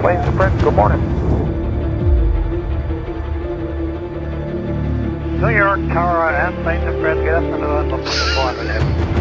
Planespotter, good morning. New York Tower and Planespotter, get up into the 400.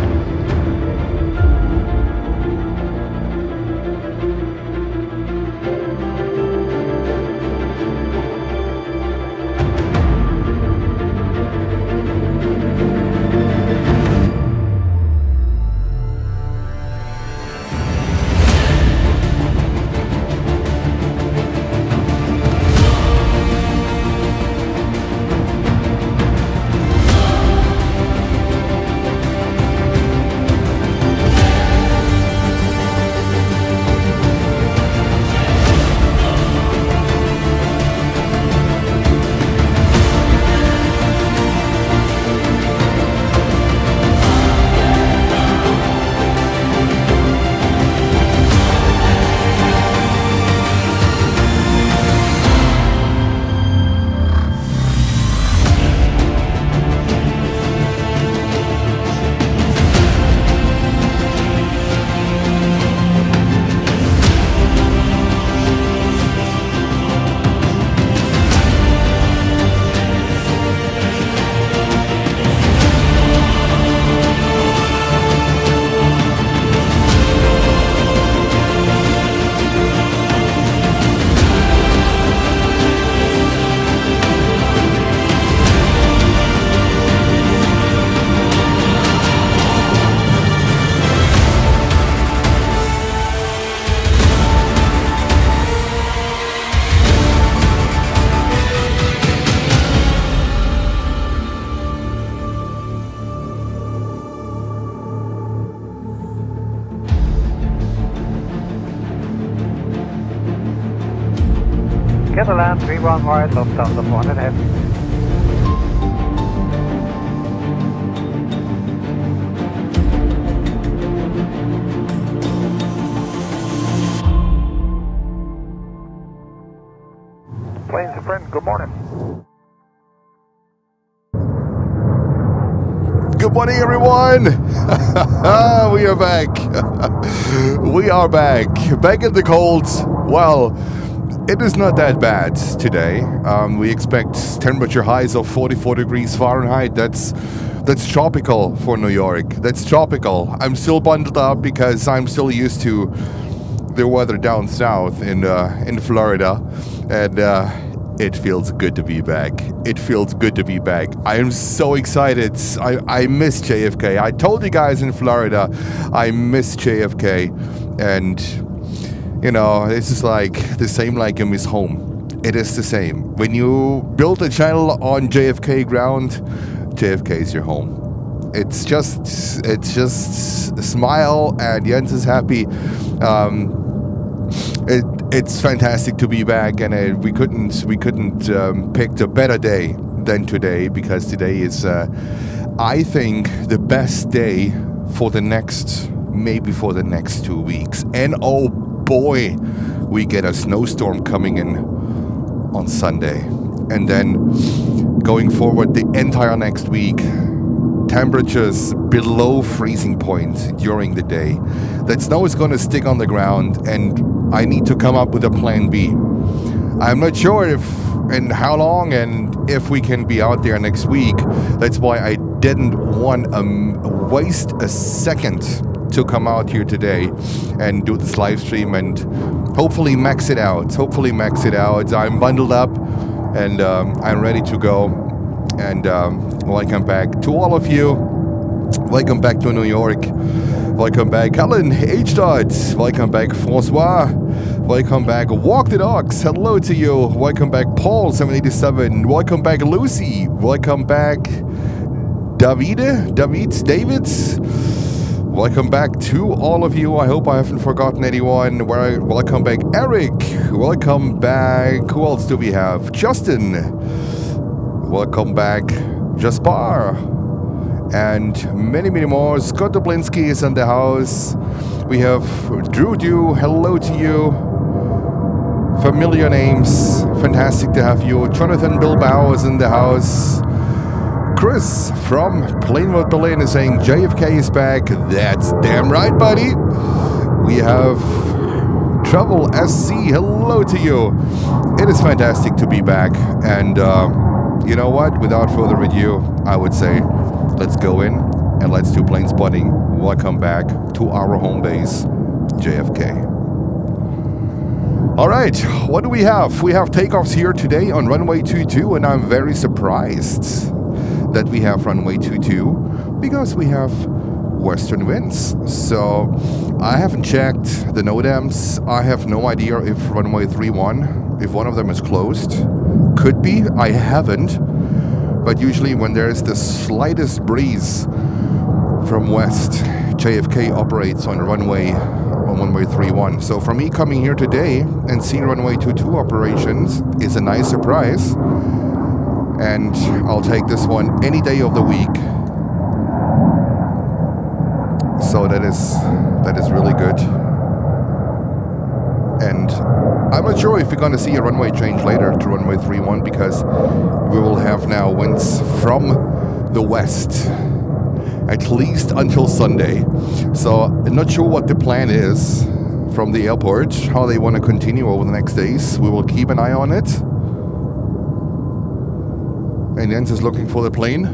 Get the land 31 wide, Lufthansa 400 head. Planespotter, good morning. Good morning, everyone. We are back. We are back. Back in the cold. Well, it is not that bad today. We expect temperature highs of 44 degrees Fahrenheit. That's tropical for New York. That's tropical. I'm still bundled up because I'm still used to the weather down south in Florida, and it feels good to be back. It feels good to be back. I am so excited. I miss JFK. I told you guys in Florida, I miss JFK, and you know, this is like the same like I miss home. It is the same. When you build a channel on JFK ground, JFK is your home. It's just smile and Jens is happy. It's fantastic to be back, and we couldn't pick a better day than today, because today is I think the best day for the next 2 weeks. And oh boy, we get a snowstorm coming in on Sunday, and then going forward the entire next week, temperatures below freezing point during the day. That snow is going to stick on the ground, and I need to come up with a plan B. I'm not sure if and how long and if we can be out there next week. That's why I didn't want to waste a second to come out here today and do this live stream and hopefully max it out. I'm bundled up, and I'm ready to go. And welcome back to all of you. Welcome back to New York. Welcome back Helen H. Welcome back Francois. Welcome back Walk the Dogs. Hello to you. Welcome back Paul 787. Welcome back Lucy. Welcome back David. Welcome back to all of you. I hope I haven't forgotten anyone. Welcome back Eric. Welcome back. Who else do we have? Justin. Welcome back Jaspar. And many, many more. Scott Dublinsky is in the house. We have Drew Dew. Hello to you. Familiar names. Fantastic to have you. Jonathan Bilbao is in the house. Chris from Plainwood, Berlin is saying JFK is back. That's damn right, buddy. We have Trouble SC, hello to you. It is fantastic to be back. And you know what? Without further ado, I would say let's go in and let's do plane spotting. Welcome back to our home base, JFK. All right, what do we have? We have takeoffs here today on runway 22, and I'm very surprised that we have runway 22 because we have western winds. So I haven't checked the NOTAMs. I have no idea if runway 31, if one of them is closed. Could be, I haven't. But usually when there's the slightest breeze from west, JFK operates on runway 31. So for me coming here today and seeing runway 22 operations is a nice surprise. And I'll take this one any day of the week. So that is really good. And I'm not sure if we're going to see a runway change later to runway 31 because we will have now winds from the west at least until Sunday. So I'm not sure what the plan is from the airport, how they want to continue over the next days. We will keep an eye on it. And Jens is looking for the plane.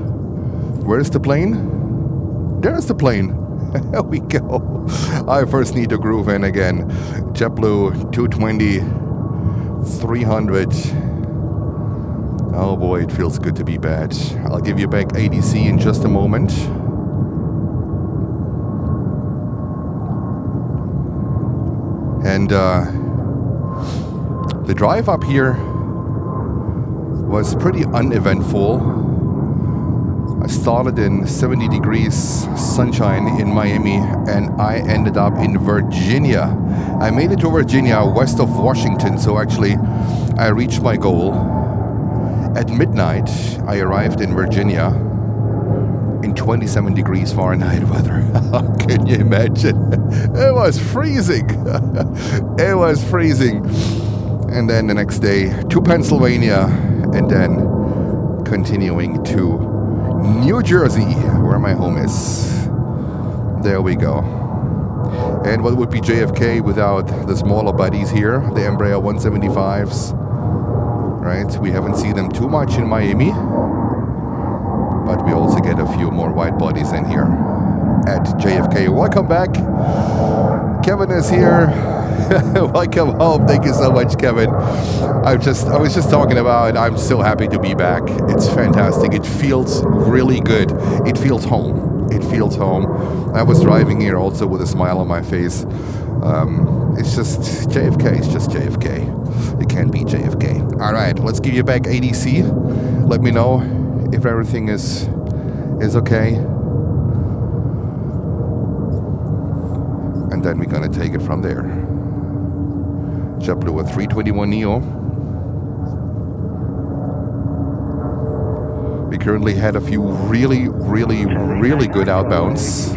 Where's the plane? There's the plane. There we go. I first need to groove in again. JetBlue 220, 300. Oh boy, it feels good to be back. I'll give you back ADC in just a moment. And the drive up here was pretty uneventful. I started in 70 degrees sunshine in Miami and I ended up in Virginia. I made it to Virginia west of Washington, so actually I reached my goal. At midnight, I arrived in Virginia in 27 degrees Fahrenheit weather. Can you imagine? It was freezing. It was freezing. And then the next day to Pennsylvania and then continuing to New Jersey, where my home is. There we go. And what would be JFK without the smaller buddies here, the Embraer 175s, right? We haven't seen them too much in Miami, but we also get a few more wide bodies in here at JFK. Welcome back. Kevin is here. Welcome home. Thank you so much, Kevin. I was just talking about I'm so happy to be back. It's fantastic. It feels really good. It feels home. It feels home. I was driving here also with a smile on my face. It's just JFK. It's just JFK. It can't be JFK. All right, let's give you back ADC. Let me know if everything is okay. And then we're gonna take it from there. JetBlue with 321 Neo. We currently had a few really good outbounds.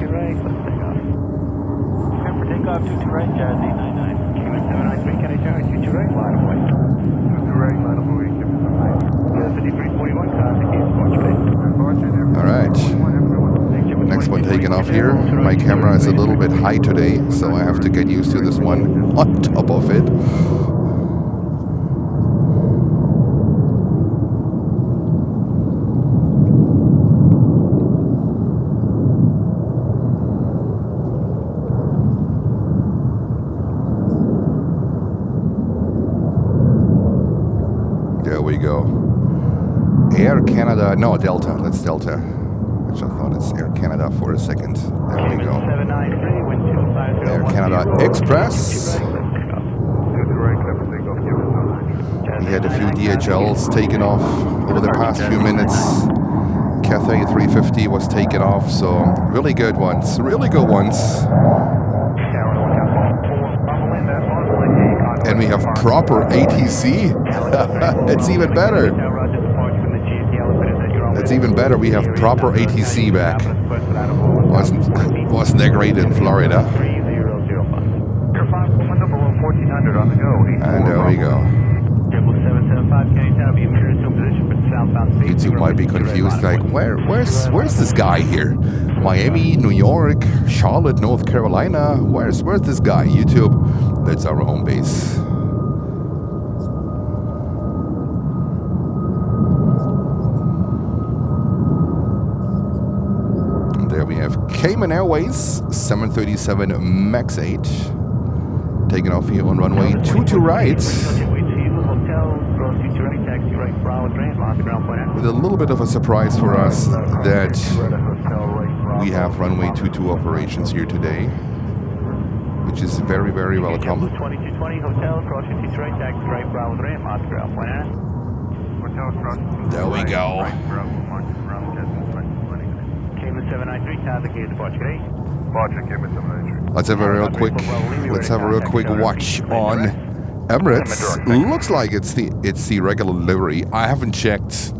All right. Next one taking off here. My camera is a little bit high today, so I have to get used to this one on top of it. There we go. Air Canada, no, Delta, that's Delta. I just thought it's Air Canada for a second. There we go. Air Canada Express. We had a few DHLs taken off over the past few minutes. Cathay 350 was taken off, so really good ones. Really good ones. And we have proper ATC. It's even better. It's even better. We have proper ATC back. Wasn't that great in Florida? And there we go. YouTube might be confused, like, where's this guy here? Miami, New York, Charlotte, North Carolina. Where's this guy? YouTube. That's our home base. And there we have Cayman Airways 737 MAX 8 taking off here on runway 22 right. With a little bit of a surprise for us that we have runway 22 operations here today, which is very, very welcome. 2220 hotel, cross 53 right, taxi right, Bravo 3, Moscow, There we go. Cayman 793, Tazik, departure 8. Let's have a real quick watch on Emirates. Looks like it's the regular livery. I haven't checked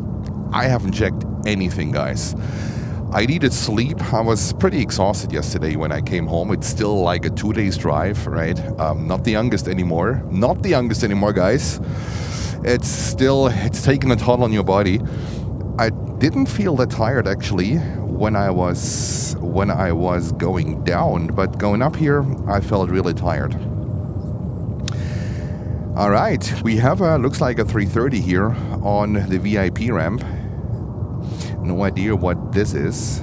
anything, guys. I needed sleep. I was pretty exhausted yesterday when I came home. It's still like a 2 days drive, right? Not the youngest anymore. Not the youngest anymore, guys. It's taken a toll on your body. I didn't feel that tired actually when I was going down, but going up here, I felt really tired. All right, we have looks like a 330 here on the VIP ramp. No idea what this is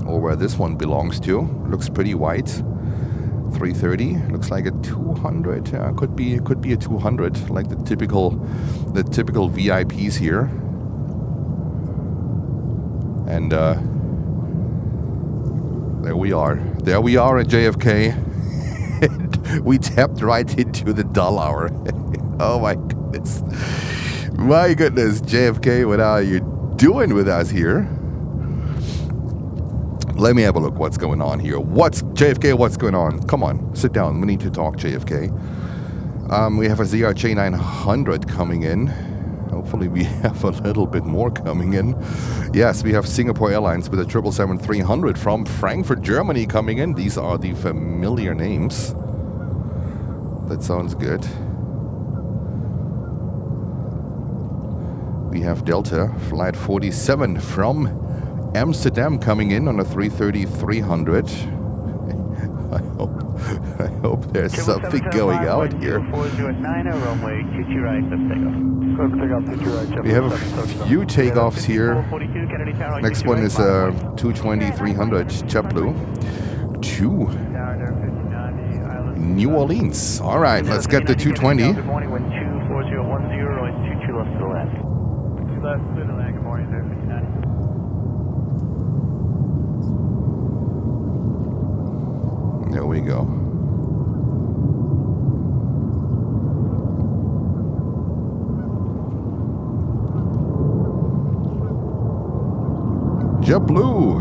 or where this one belongs to. Looks pretty white. 330 looks like a 200. Could be a 200, like the typical VIPs here. And there we are at JFK. We tapped right into the dull hour. Oh my goodness. My goodness, JFK, what are you doing with us here? Let me have a look what's going on here. JFK, what's going on? Come on, sit down. We need to talk, JFK. We have a ZRJ 900 coming in. Hopefully we have a little bit more coming in. Yes, we have Singapore Airlines with a 777-300 from Frankfurt, Germany coming in. These are the familiar names. That sounds good. We have Delta Flight 47 from Amsterdam coming in on a 330-300. I hope there's something going out here. We have a few takeoffs here. Next one is a 220-300 JetBlue to New Orleans. All right, let's get the 220. Good morning, wind 24010, 22 left to the left. 2 left to the left, good morning, 059. There we go. JetBlue.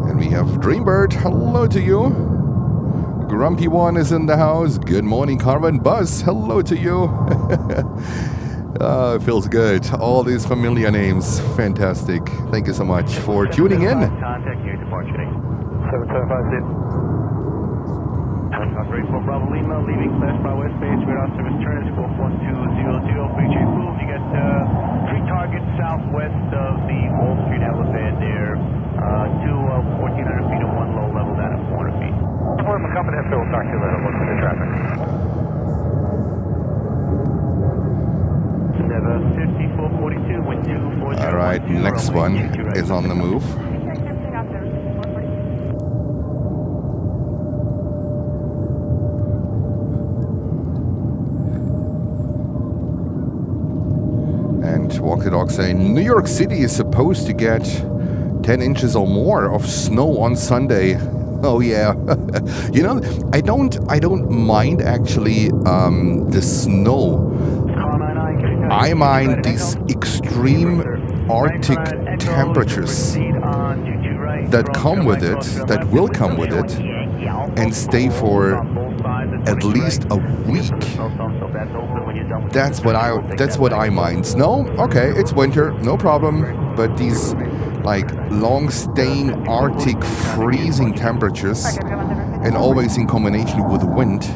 And we have Dreambird. Hello to you. Grumpy One is in the house. Good morning, Carmen. Buzz. Hello to you. It feels good. All these familiar names. Fantastic. Thank you so much for tuning in. Contact you, departure 7756. Operate for Bravo Lima, leaving slash Bravo West base, radar service turn is 41200, breach approved. You get 3 targets southwest of the Wall Street helipad there, 1400 feet and 1 low level down at 400 feet. Support the company, we'll talk to you later. What's the traffic? 5442, wind 240. All right, next one is on the move. And Walk the Dog saying New York City is supposed to get 10 inches or more of snow on Sunday. Oh yeah. You know, I don't mind actually the snow. I mind these extreme Arctic temperatures that come with it, that will come with it, and stay for at least a week. That's what I mind. Snow? Okay, it's winter, no problem. But these like long staying Arctic freezing temperatures, and always in combination with wind,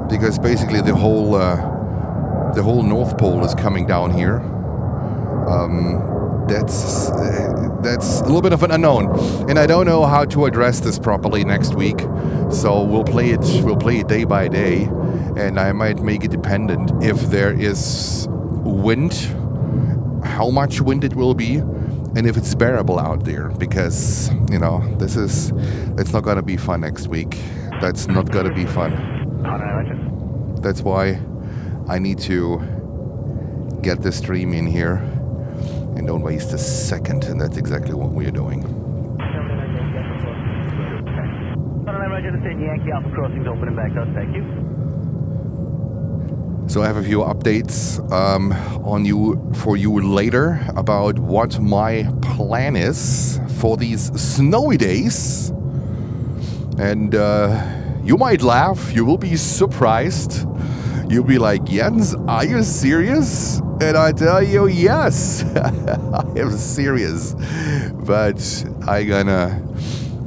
because basically the whole the whole North Pole is coming down here. That's a little bit of an unknown, and I don't know how to address this properly next week. So we'll play it day by day, and I might make it dependent if there is wind, how much wind it will be, and if it's bearable out there. Because it's not gonna be fun next week. That's not gonna be fun. That's why I need to get the stream in here. And don't waste a second, and that's exactly what we are doing. Yankee Alpha crossings open and back up. Thank you. So I have a few updates for you later about what my plan is for these snowy days. And you might laugh. You will be surprised. You'll be like, Jens, are you serious? And I tell you, yes, I am serious. But I gonna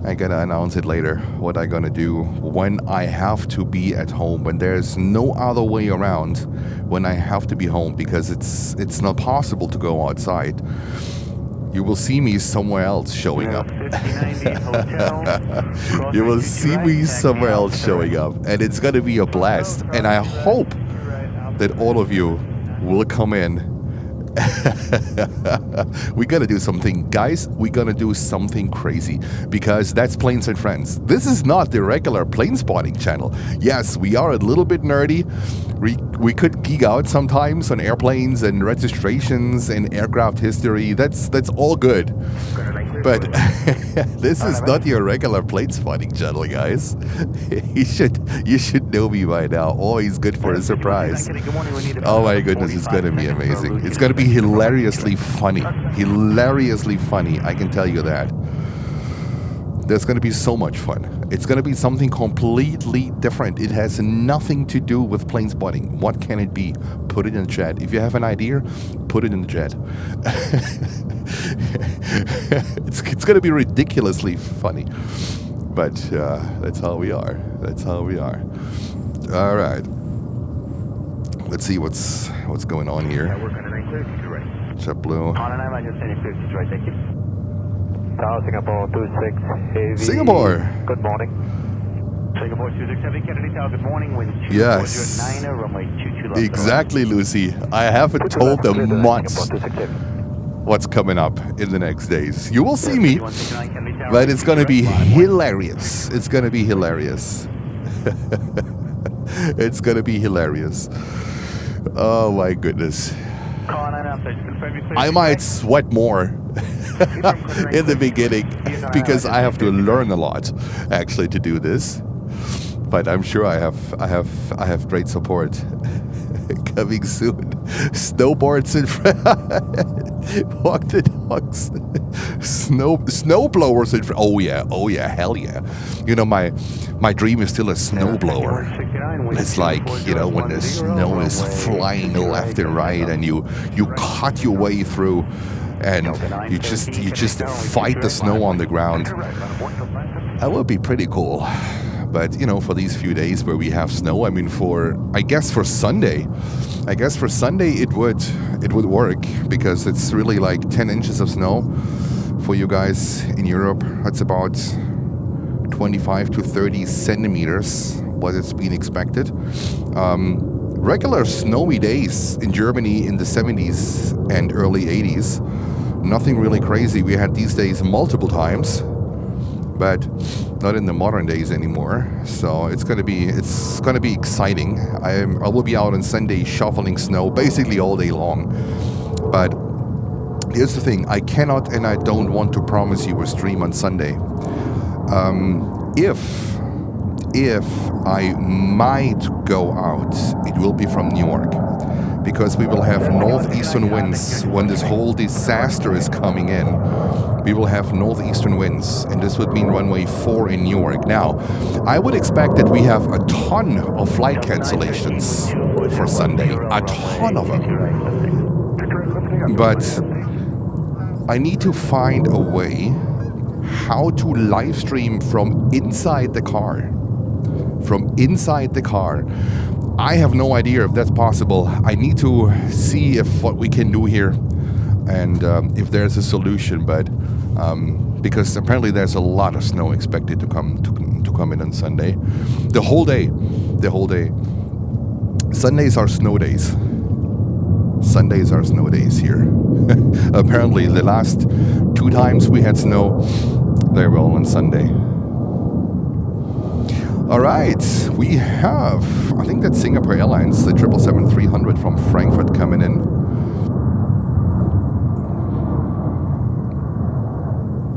announce it later, what I gonna do when I have to be at home, when there's no other way around, when I have to be home, because it's not possible to go outside. You will see me somewhere else showing up. You will see me somewhere else showing up, and it's gonna be a blast. And I hope that all of you will come in. We're gonna do something, guys. We're gonna do something crazy, because that's Planes and Friends. This is not the regular Planespotting channel. Yes, we are a little bit nerdy. We could geek out sometimes on airplanes and registrations and aircraft history. That's all good. But this is not your regular Planespotting channel, guys. You should know me by now. Always good for a surprise. Oh my goodness, it's gonna be amazing. It's gonna be hilariously funny. Hilariously funny, I can tell you that. There's gonna be so much fun. It's gonna be something completely different. It has nothing to do with Planespotting. What can it be? Put it in the chat. If you have an idea, put it in the chat. It's gonna be ridiculously funny. But that's how we are. That's how we are. All right. Let's see what's going on here. JetBlue. Singapore 26 Heavy. Singapore. Good morning. Singapore 26 Heavy, Kennedy Tower, good morning. Wind 2 Yes. 9, runway 22 left. Exactly, Lucy. I haven't told them much what's coming up in the next days. You will see me, but it's going to be hilarious. It's going to be hilarious. It's going to be hilarious. Oh my goodness. I might sweat more in the beginning, because I have to learn a lot actually to do this. But I'm sure I have great support coming soon. Snowboards in front. Walk the dogs. Snow blowers in front. Oh yeah, hell yeah. You know, my dream is still a snow blower. It's like, you know, when the snow is flying left and right, and you cut your way through, and you just fight the snow on the ground. That would be pretty cool. But, you know, for these few days where we have snow, I mean, I guess for Sunday it would work, because it's really like 10 inches of snow for you guys in Europe. That's about 25 to 30 centimeters, what it's been expected. Regular snowy days in Germany in the 70s and early 80s. Nothing really crazy. We had these days multiple times, but not in the modern days anymore. So it's gonna be exciting. I will be out on Sunday shoveling snow basically all day long. But here's the thing: I cannot and I don't want to promise you a stream on Sunday. If I might go out, it will be from New York, because we will have northeastern winds when this whole disaster is coming in. We will have northeastern winds, and this would mean runway 4 in New York. Now, I would expect that we have a ton of flight cancellations for Sunday, a ton of them. But I need to find a way how to live stream from inside the car. I have no idea if that's possible. I need to see if what we can do here and if there's a solution, but because apparently there's a lot of snow expected to come in on Sunday. The whole day. Sundays are snow days. Sundays are snow days here. Apparently the last 2 times we had snow, they were all on Sunday. All right, we have, I think that's Singapore Airlines, the 777-300 from Frankfurt coming in.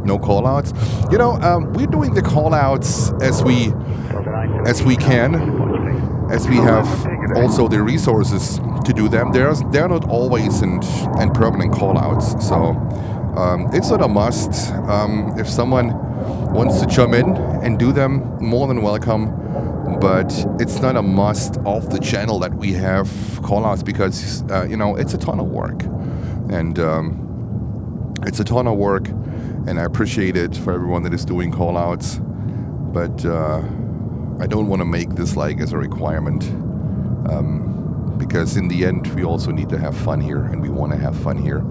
No call-outs. You know, we're doing the call-outs as we can, as we have also the resources to do them. They're not always and permanent call-outs, so it's not a must. If someone wants to chime in and do them, more than welcome. But it's not a must of the channel that we have call-outs because, you know, it's a ton of work. And it's a ton of work, and I appreciate it for everyone that is doing call-outs. But I don't want to make this like as a requirement. Because in the end, we also need to have fun here, and we want to have fun here.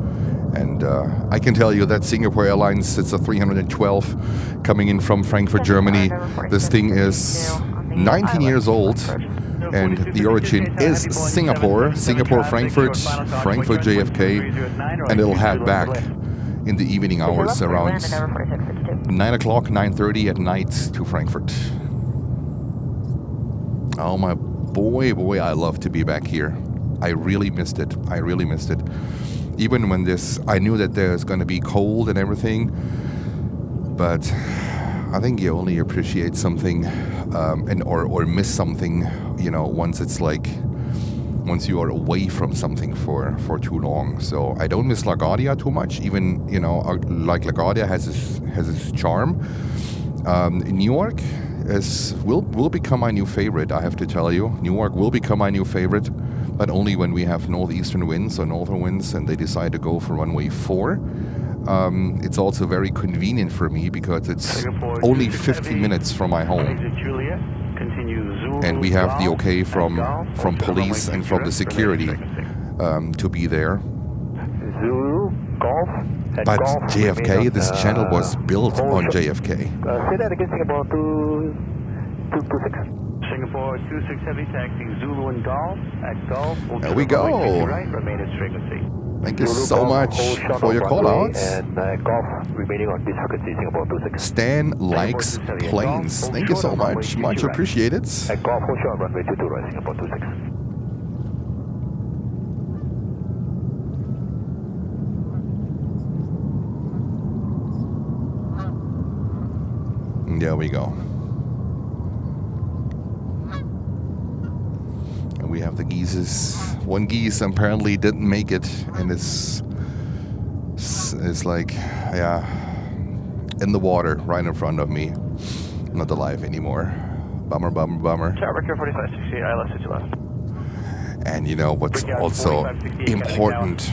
And I can tell you that Singapore Airlines, it's a 312 coming in from Frankfurt, Germany. This thing is 19 years old, and the origin is Singapore, Frankfurt, Frankfurt JFK, and it'll head back in the evening hours around 9 o'clock, 9:30 at night to Frankfurt. Oh my boy, I love to be back here. I really missed it. Even when I knew that there's going to be cold and everything, but I think you only appreciate something or miss something, you know, once you are away from something for too long. So I don't miss LaGuardia too much, even, you know, like LaGuardia has its charm. Newark will become my new favorite, I have to tell you. Newark will become my new favorite, but only when we have northeastern winds or northern winds and they decide to go for runway 4. It's also very convenient for me because it's only 15 minutes from my home. And we have the okay from police and from the security to be there. But JFK, this channel was built on JFK. Say that again, Singapore 226. Singapore 26 heavy taxiing Zulu and Golf at Golf. There we go. Right, remain at frequency. Thank you so much for your call-outs. And Golf remaining on this frequency, Singapore 26. Stan likes planes. Thank you so much. Much appreciated. At Golf, hold short, runway 22 right, Singapore 26. There we go. And we have the geeses. One geese apparently didn't make it, and it's like, yeah, in the water right in front of me. Not alive anymore. Bummer. Tower 4568, I left 611. And you know what's also important,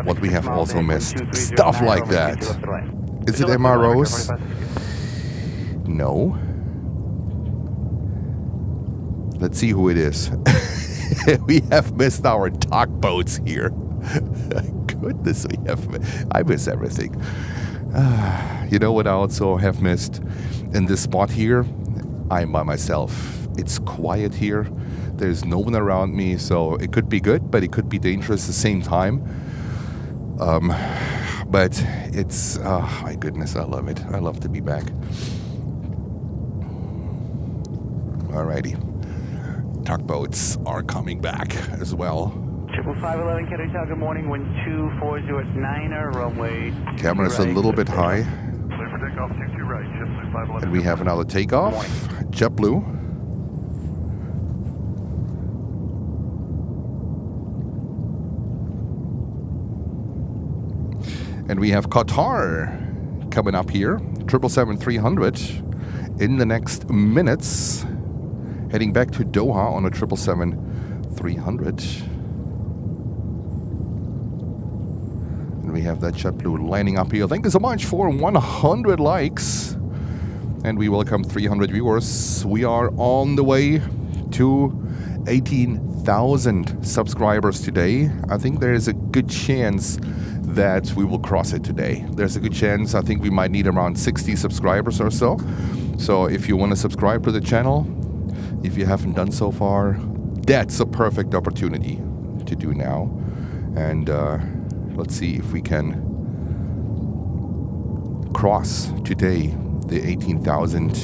what we have also missed, stuff like that. Is it MROs? No. Let's see who it is. We have missed our tugboats here. Goodness, I miss everything. You know what I also have missed? In this spot here, I'm by myself. It's quiet here. There's no one around me, so it could be good, but it could be dangerous at the same time. But it's, oh my goodness, I love it. I love to be back. Alrighty. Tugboats are coming back as well. 511 Canarsie, good morning, wind 240 at 9er, runway. Camera's a little bit high. And we have another takeoff. JetBlue. And we have Qatar coming up here. 777-300 in the next minutes. Heading back to Doha on a 777-300. And we have that JetBlue lining up here. Thank you so much for 100 likes. And we welcome 300 viewers. We are on the way to 18,000 subscribers today. I think there is a good chance that we will cross it today. There's a good chance. I think we might need around 60 subscribers or so. So if you want to subscribe to the channel, if you haven't done so far, that's a perfect opportunity to do now. And let's see if we can cross today the 18,000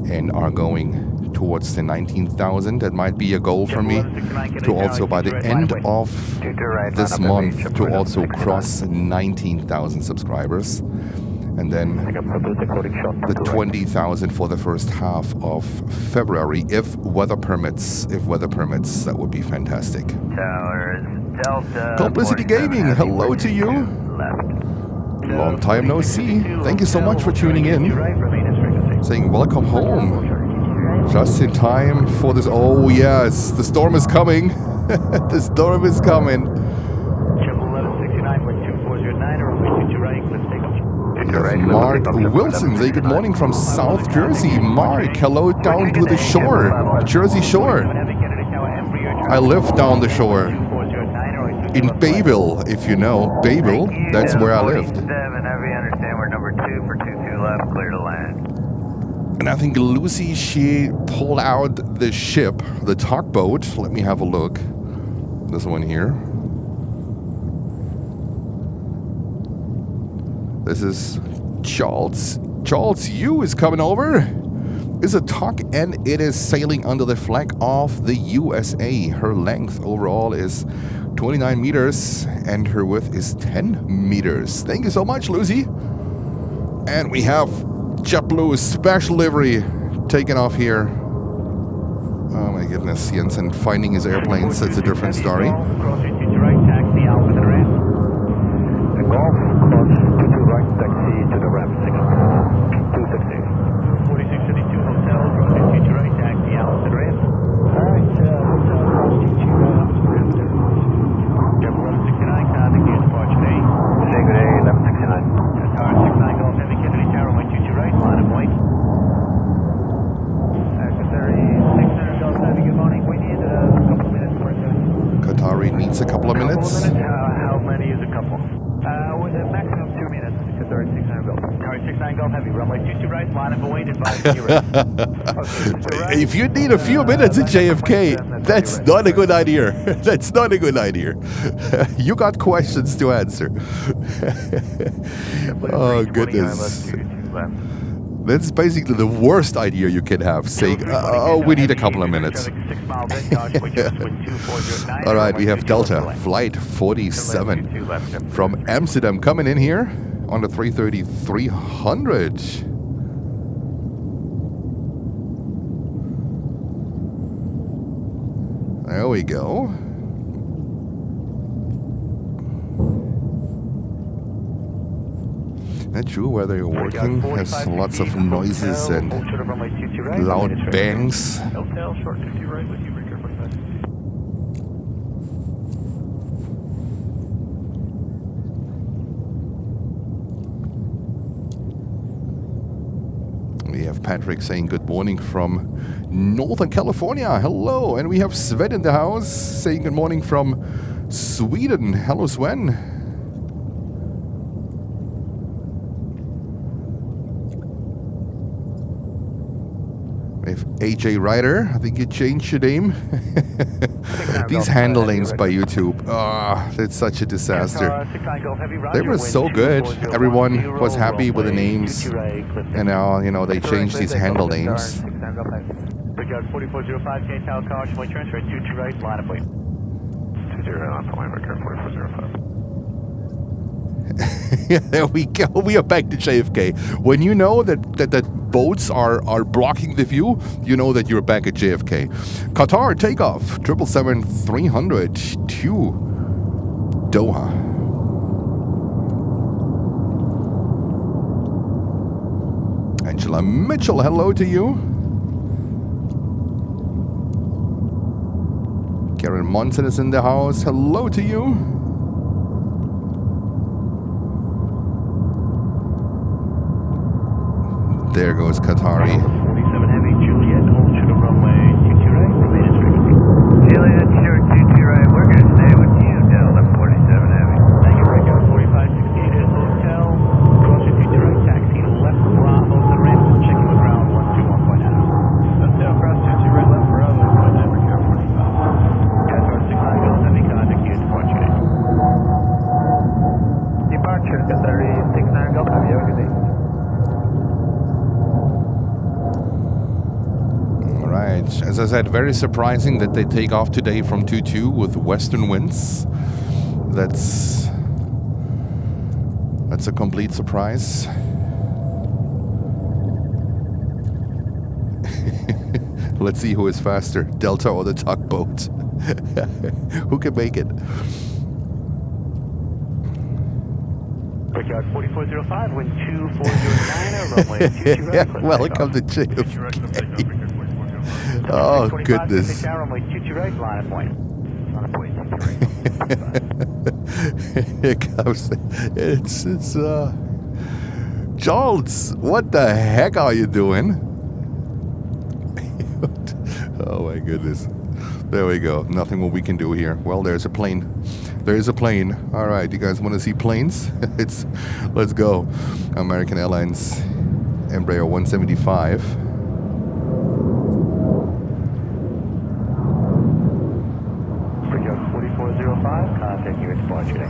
and are going towards the 19,000. That might be a goal for me to also by the end of this month to also cross 19,000 subscribers, and then the 20,000 for the first half of February if weather permits. If weather permits, that would be fantastic. Complicity Gaming, hello to you. Long time no see. Thank you so much for tuning in. Saying welcome home. Just in time for this. Oh yes, the storm is coming. The storm is coming. Mark Wilson, say good morning from South Jersey. Mark, hello down to the shore, Jersey Shore. I live down the shore in Bayville, if you know Bayville. That's where I lived. And I think Lucy, she pulled out the ship, the tugboat. Let me have a look. This one here. This is Charles. Charles Yu is coming over. It's a tug and it is sailing under the flag of the USA. Her length overall is 29 meters and her width is 10 meters. Thank you so much, Lucy. And we have JetBlue special livery taking off here. Oh my goodness, Jensen finding his airplanes, that's a different story. Golf, cross to right, taxi to the ramp, 260. 4632 Hotel, cross to right, taxi out to the ramp. Alright, Hotel, cross to ramp. Jeff 1169, contact you, departure bay. Say good day, 1169. Qatar 69 Golf, Heavy Kennedy Tower, 122 right, line of white. Qatar 600 Golf, Heavy, good morning. We need a couple of minutes for it. Qatari needs a couple of minutes. How many is a couple? With a maximum 2 minutes, Qatar 600 Golf. Qatar 69 Golf Heavy, runway 22 right, line of await, advise you right. If you need a few minutes at JFK, that's not a good idea. That's not a good idea. You got questions to answer. Oh, goodness. That's basically the worst idea you can have, saying, oh, we need a couple of minutes. All right, we have Delta, flight 47 from Amsterdam coming in here on the 330-300. There we go. Not sure whether you're working, has lots of noises and loud bangs. We have Patrick saying good morning from Northern California. Hello. And we have Sven in the house saying good morning from Sweden. Hello, Sven. We have AJ Ryder. I think you changed your name. These handle names by YouTube. Ah, oh, that's such a disaster. They were so good. Everyone was happy with the names. And now, you know, they changed these handle names. Brickyard 4405, change tower car, point transfer, 22 right, line of wait. 20 on point, Brickyard 4405. There we go. We are back to JFK. When you know that boats are blocking the view, you know that you're back at JFK. Qatar takeoff 777-300 to Doha. Angela Mitchell, hello to you. Karen Monson is in the house. Hello to you. There goes Qatari. 47 Heavy, Juliet, hold to the runway, 22 right, remain in Circa 36 naar Delta, have you ever All right. As I said, very surprising that they take off today from 2-2 with western winds. That's a complete surprise. Let's see who is faster, Delta or the tugboat. Who can make it? Brickyard 4405, wind 2409, runway 22 right. Yeah, welcome to JFK. Oh, goodness. Runway 22 right, line of point. Line of point, Here comes it's Charles, what the heck are you doing? Oh my goodness. There we go. Nothing what we can do here. Well, there's a plane. There's a plane. All right, you guys want to see planes? Let's go. American Airlines Embraer 175. Brickyard 4405, contact you at departure day.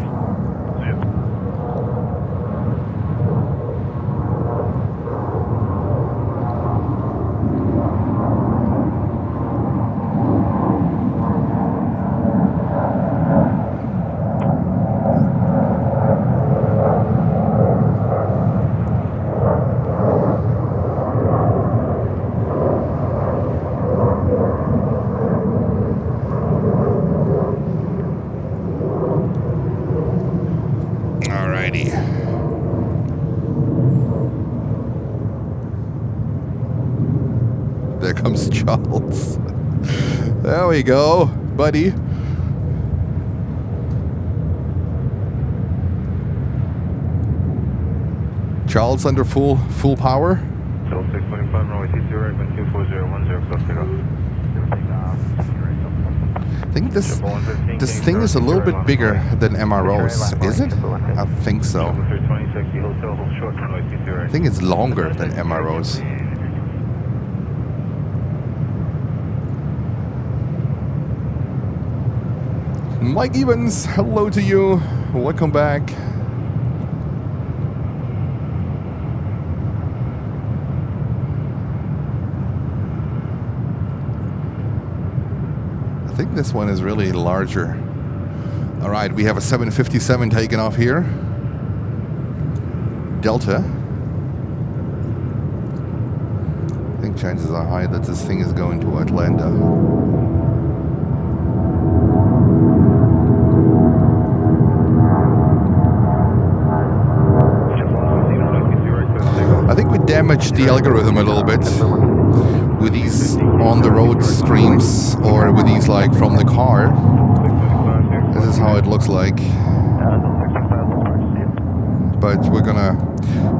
There comes Charles. There we go, buddy. Charles under full power. So 625, runway 20 right, wind 24010, close to go. I think this thing is a little bit bigger than MROs, is it? I think so. I think it's longer than MROs. Mike Evans, hello to you. Welcome back. I think this one is really larger. All right, we have a 757 taking off here. Delta. I think chances are high that this thing is going to Atlanta. I think we damaged the algorithm a little bit with these on-the-road streams, or with these like from the car. This is how it looks like. But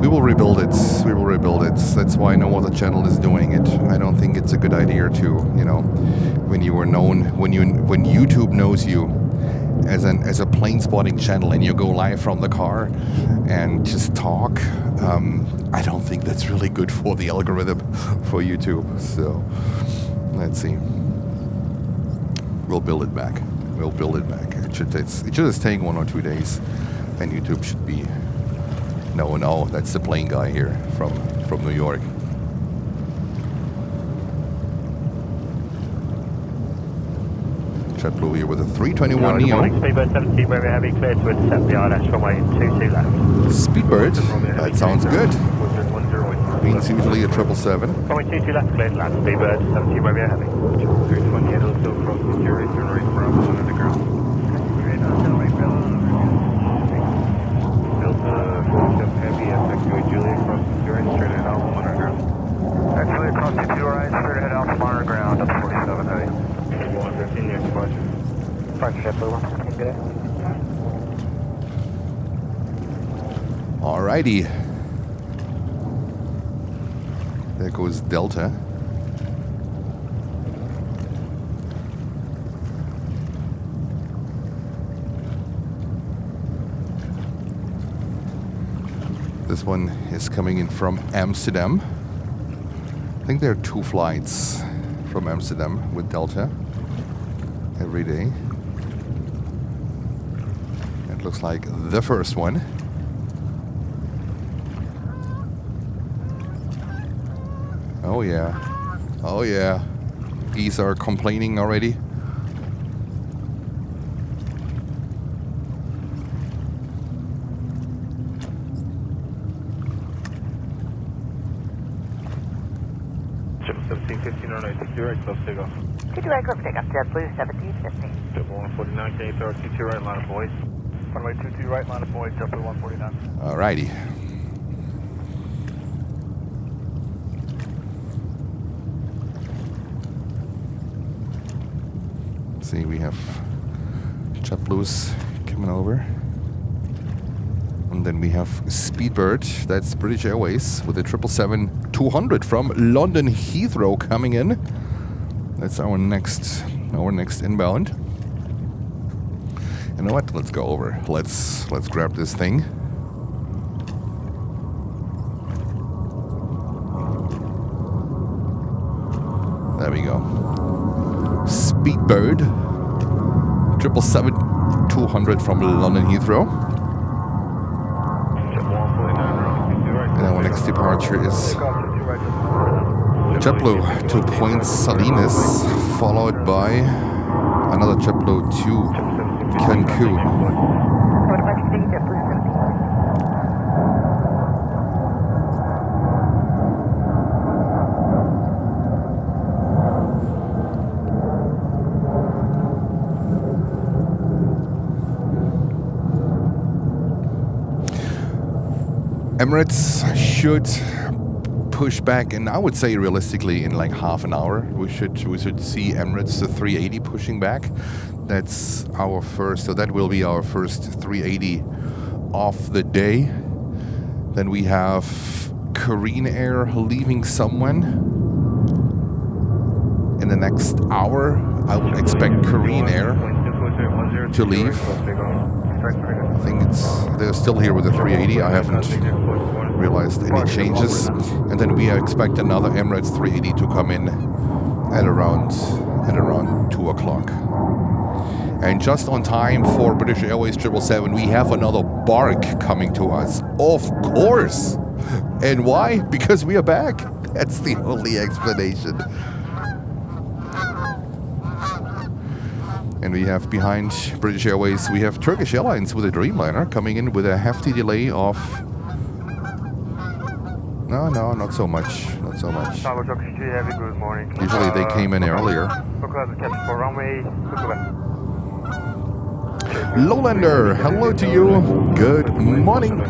we will rebuild it. We will rebuild it. That's why no other channel is doing it. I don't think it's a good idea to, you know, when you are known, when YouTube knows you as a plane spotting channel and you go live from the car and just talk, I don't think that's really good for the algorithm for YouTube. So let's see. We'll build it back. We'll build it back. It should just take 1 or 2 days, and YouTube should be. No, that's the plane guy here from New York. JetBlue here with a 321 Neo. Speedbird 70, where we're heavy, clear to intercept the RS runway 22 left. Speedbird, that sounds good. Means usually a 777. Runway 22 left, clear to land. Speedbird 70, where we're heavy. 320, also cross the Curie, turn right Bravo on the ground. Delta, heavy, FX Juliet, cross the Curie, straight ahead Alpha 1 on ground. Actually, cross the Curie, right, straight ahead Alpha 1 on ground, up 47 heavy. 115, near departure. Departure, JetBlue 115, good day. Alrighty. There goes Delta. This one is coming in from Amsterdam. I think there are 2 flights from Amsterdam with Delta every day. It looks like the first one. Oh yeah. Oh yeah. Geese are complaining already. Take right, cliff takeoff, JetBlue 1750. JetBlue 149, KSR 22 right, line of voice. Runway 22 right, line of voice, JetBlue 149. Alrighty. See, we have JetBlues coming over. And then we have Speedbird, that's British Airways, with a 777-200 from London Heathrow coming in. That's our next inbound. You know what? Let's go over. Let's grab this thing. There we go. Speedbird, 777-200 from London Heathrow. And our next departure is JetBlue to Point Salinas, followed by another JetBlue to Cancun. Emirates should push back, and I would say realistically in like half an hour we should see Emirates the 380 pushing back. That's our first, so that will be our first 380 of the day. Then we have Korean Air leaving someone in the next hour. I would expect Korean Air to leave. I think they're still here with the 380. I haven't realized any changes. And then we expect another Emirates 380 to come in at around 2 o'clock. And just on time for British Airways 777, we have another bark coming to us. Of course. And why? Because we are back. That's the only explanation. And we have behind British Airways, we have Turkish Airlines with a Dreamliner coming in with a hefty delay of... No, not so much. Not so much. Good morning. Usually they came in earlier. Lowlander, hello to you. Good morning.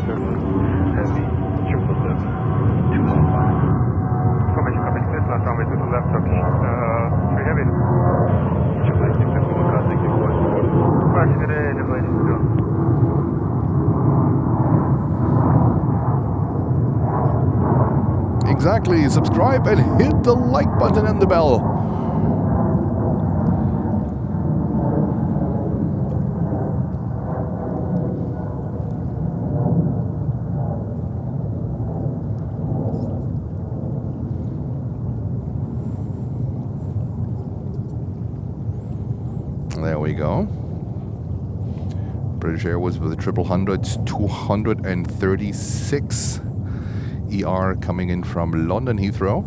Exactly. Subscribe and hit the like button and the bell. There we go. British Airways with the 777 236 ER coming in from London Heathrow.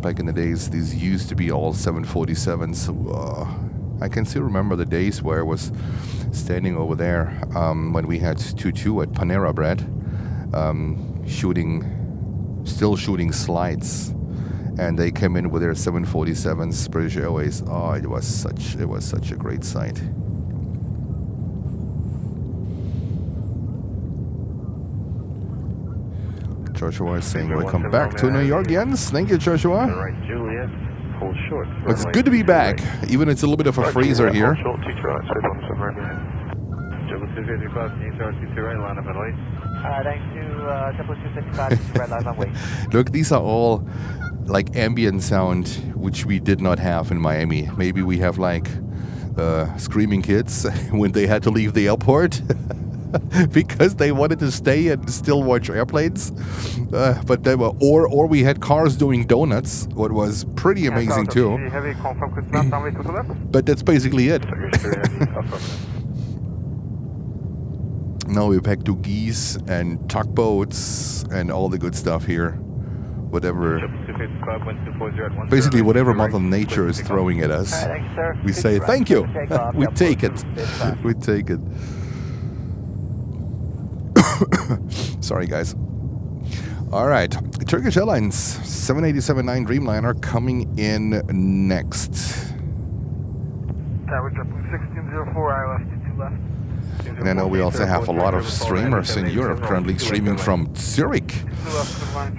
Back in the days, these used to be all 747s. I can still remember the days where I was standing over there when we had 2-2 at Panera Bread, still shooting slides. And they came in with their 747s, British Airways. Oh, it was such a great sight. Joshua is saying welcome back to New York, Jens. Thank you, Joshua. It's good to be back, even it's a little bit of a freezer here. Look, these are all like ambient sound, which we did not have in Miami. Maybe we have like screaming kids when they had to leave the airport because they wanted to stay and still watch airplanes. But they were, or we had cars doing donuts, what was pretty amazing too. But that's basically it. Now we're back to geese and tugboats and all the good stuff here. Whatever, basically whatever Mother Nature is throwing at us, we say thank you. We take it. We take it. Sorry, guys. All right, Turkish Airlines 787-9 Dreamliner coming in next. Tower jumping 1604, ILS 22 left. And I know we also have a lot of streamers in Europe currently streaming from Zurich,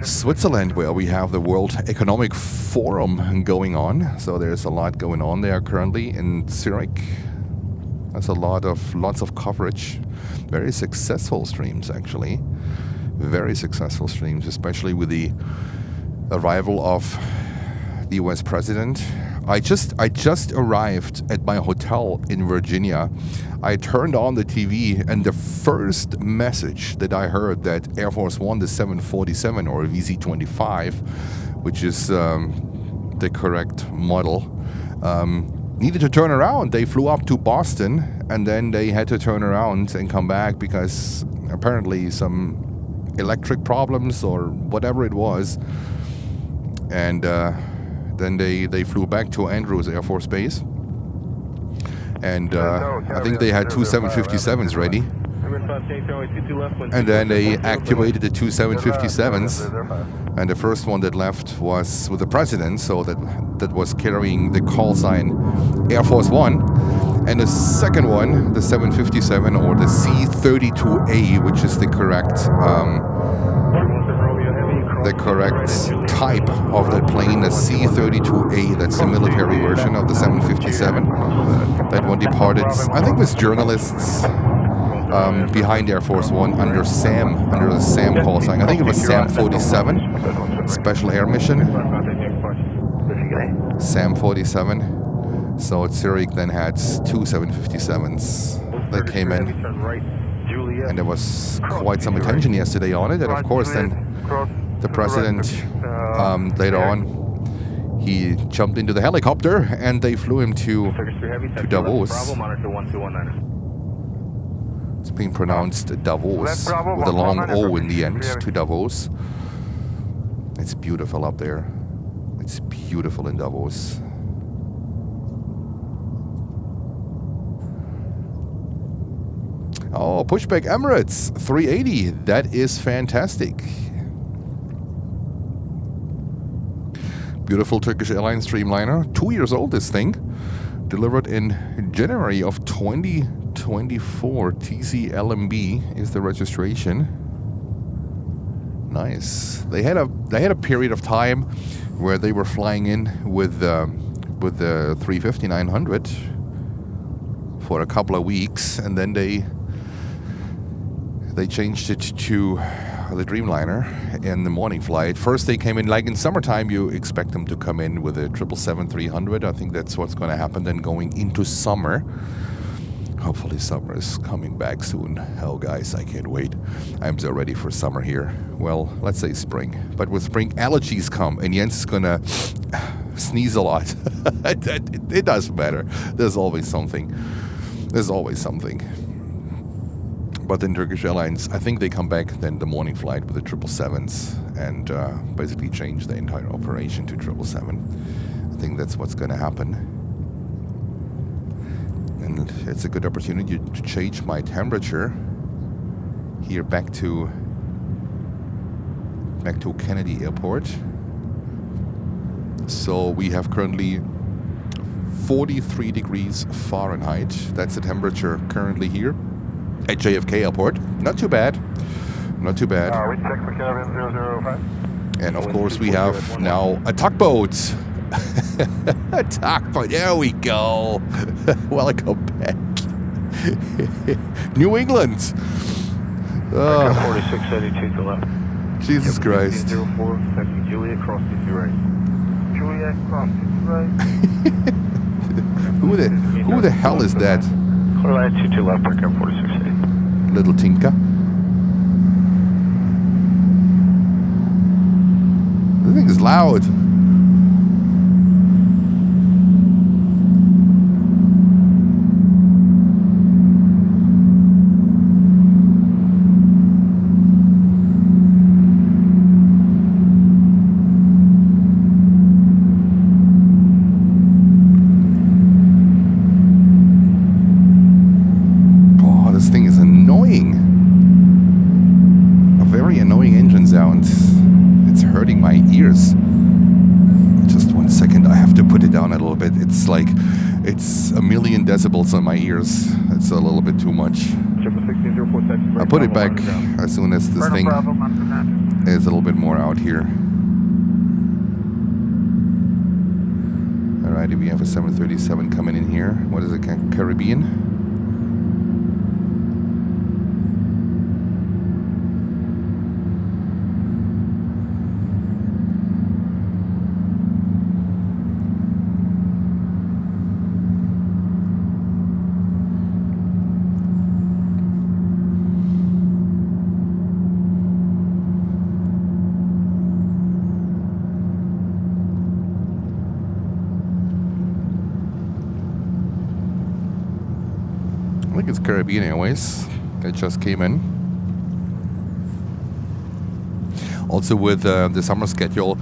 Switzerland, where we have the World Economic Forum going on. So there's a lot going on there currently in Zurich. There's lots of coverage. Very successful streams, actually. Very successful streams, especially with the arrival of the US president. I just arrived at my hotel in Virginia. I turned on the TV, and the first message that I heard that Air Force One, the 747 or VC-25, which is the correct model, needed to turn around. They flew up to Boston, and then they had to turn around and come back because apparently some electric problems or whatever it was. And then they flew back to Andrews Air Force Base. And I think they had two 757s ready. And then they activated the two 757s. And the first one that left was with the president, so that was carrying the call sign Air Force One. And the second one, the 757 or the C-32A, which is the correct type of the plane, the C-32A, that's the military version of the 757. That one departed, I think, with journalists behind Air Force One under the SAM call sign. I think it was SAM 47, Special Air Mission. SAM 47. So Zurich then had two 757s that came in. And there was quite some attention yesterday on it. And of course then the president, later on, he jumped into the helicopter and they flew him to Davos. It's being pronounced Davos with a long O in the end, to Davos. It's beautiful up there. It's beautiful in Davos. Oh, pushback Emirates 380. That is fantastic. Beautiful Turkish Airlines Dreamliner. 2 years old, this thing. Delivered in January of 2024. TCLMB is the registration. Nice. They had a period of time where they were flying in with the 350-900 for a couple of weeks, and then they changed it to the Dreamliner in the morning flight. First they came in, like in summertime, you expect them to come in with a 777-300. I think that's what's going to happen then going into summer. Hopefully summer is coming back soon. Oh guys, I can't wait. I'm so ready for summer here. Well, let's say spring. But with spring, allergies come, and Jens is going to sneeze a lot. It doesn't matter. There's always something. There's always something. But in Turkish Airlines, I think they come back then the morning flight with the 777s and basically change the entire operation to 777. I think that's what's going to happen. And it's a good opportunity to change my temperature here back to Kennedy Airport. So we have currently 43 degrees Fahrenheit. That's the temperature currently here at JFK Airport. Not too bad. Not too bad. We check for Kelvin 005. And of course we have now a tugboat. A tugboat. There we go. Welcome back. New England. 4682 to left. Jesus Christ. 04, taxi Juliet, cross to right. Juliet, cross to right. Who the hell is that? Clear line 22 left, aircraft 4680. Little Tinka. The thing is loud. sound. It's hurting my ears. Just 1 second, I have to put it down a little bit. It's like, it's a million decibels on my ears. It's a little bit too much. I'll put it back as soon as this thing is a little bit more out here. Alrighty, we have a 737 coming in here. What is it, Caribbean? I think it's Caribbean Airways. It just came in. Also with the summer schedule,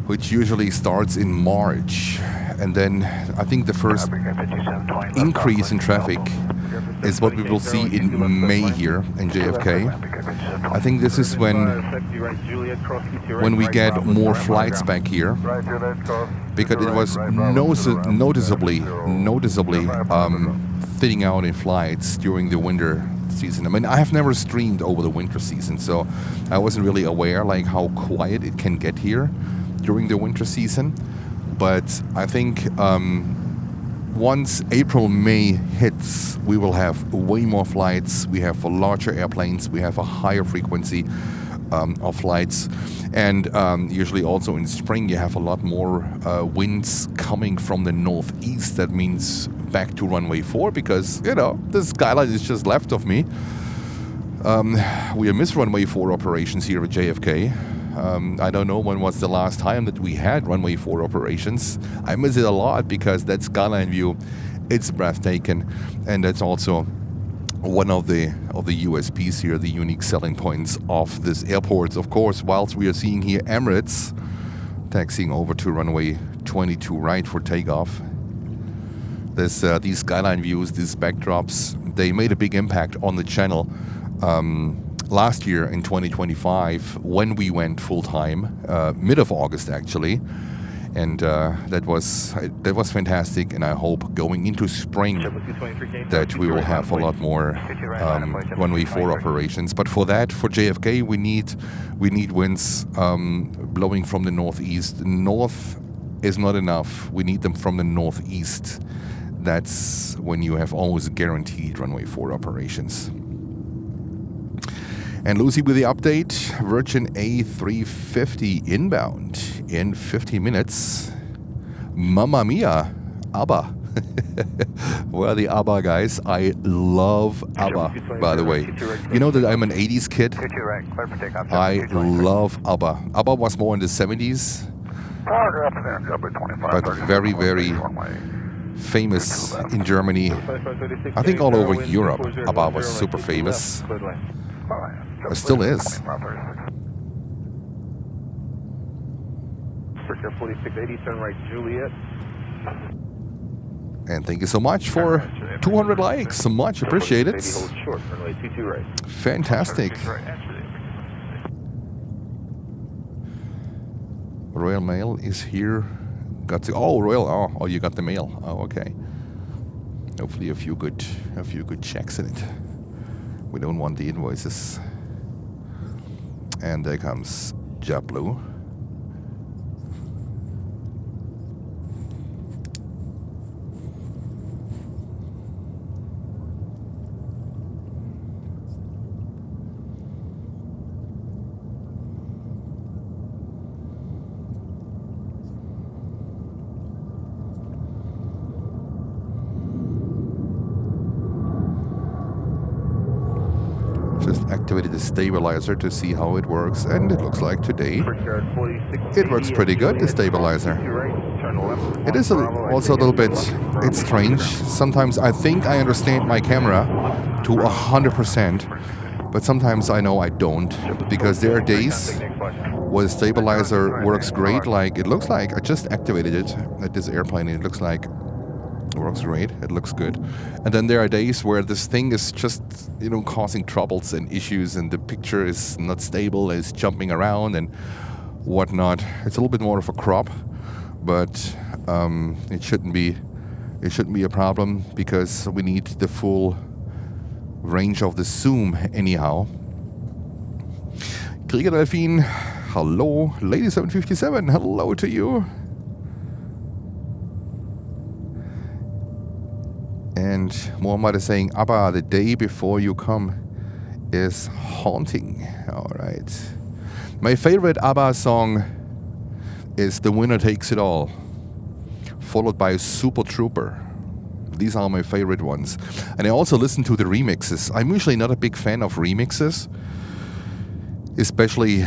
which usually starts in March. And then I think the first increase in traffic is what we will see in May here in JFK. I think this is when we get more flights back here, because it was noticeably thinning out in flights during the winter season. I mean, I have never streamed over the winter season, so I wasn't really aware like how quiet it can get here during the winter season. But I think once April, May hits, we will have way more flights. We have larger airplanes. We have a higher frequency of flights. And usually also in spring, you have a lot more winds coming from the northeast. That means back to runway 4, because, you know, the skyline is just left of me. We miss runway 4 operations here at JFK. I don't know when was the last time that we had runway 4 operations. I miss it a lot because that skyline view, it's breathtaking, and that's also one of the USPs here, the unique selling points of this airport. Of course, whilst we are seeing here Emirates taxiing over to runway 22 right for takeoff. These skyline views, these backdrops, they made a big impact on the channel. Last year in 2025, when we went full-time, mid of August actually, and that was fantastic. And I hope going into spring that we will have a lot more runway 4 operations. But for that, for JFK, we need winds blowing from the northeast. North is not enough. We need them from the northeast. That's when you have always guaranteed runway 4 operations. And Lucy with the update, Virgin A350 inbound in 50 minutes. Mamma mia, ABBA. Where are the ABBA guys? I love ABBA, by the way. You know that I'm an 80s kid? I love ABBA. ABBA was more in the 70s, but very, very famous in Germany. I think all over Europe, ABBA was super famous. It still is. And thank you so much for 200 likes. Much appreciated. Fantastic. Royal Mail is here. Got to, oh, Royal. Oh, you got the mail. Oh, okay. Hopefully a few good checks in it. We don't want the invoices. And there comes JetBlue. Just activated the stabilizer to see how it works, and it looks like today it works pretty good, the stabilizer. It is also a little bit, it's strange. Sometimes I think I understand my camera to 100%, but sometimes I know I don't, because there are days where the stabilizer works great. Like, it looks like I just activated it at this airplane, and it looks like Works great. It looks good. And then there are days where this thing is just, causing troubles and issues, and the picture is not stable, it's jumping around and whatnot. It's a little bit more of a crop, but it shouldn't be a problem because we need the full range of the zoom anyhow. Krieger Delfin, hello. Lady 757, hello to you. And Muhammad is saying, Abba, the day before you come is haunting. All right. My favorite ABBA song is The Winner Takes It All, followed by Super Trooper. These are my favorite ones. And I also listen to the remixes. I'm usually not a big fan of remixes, especially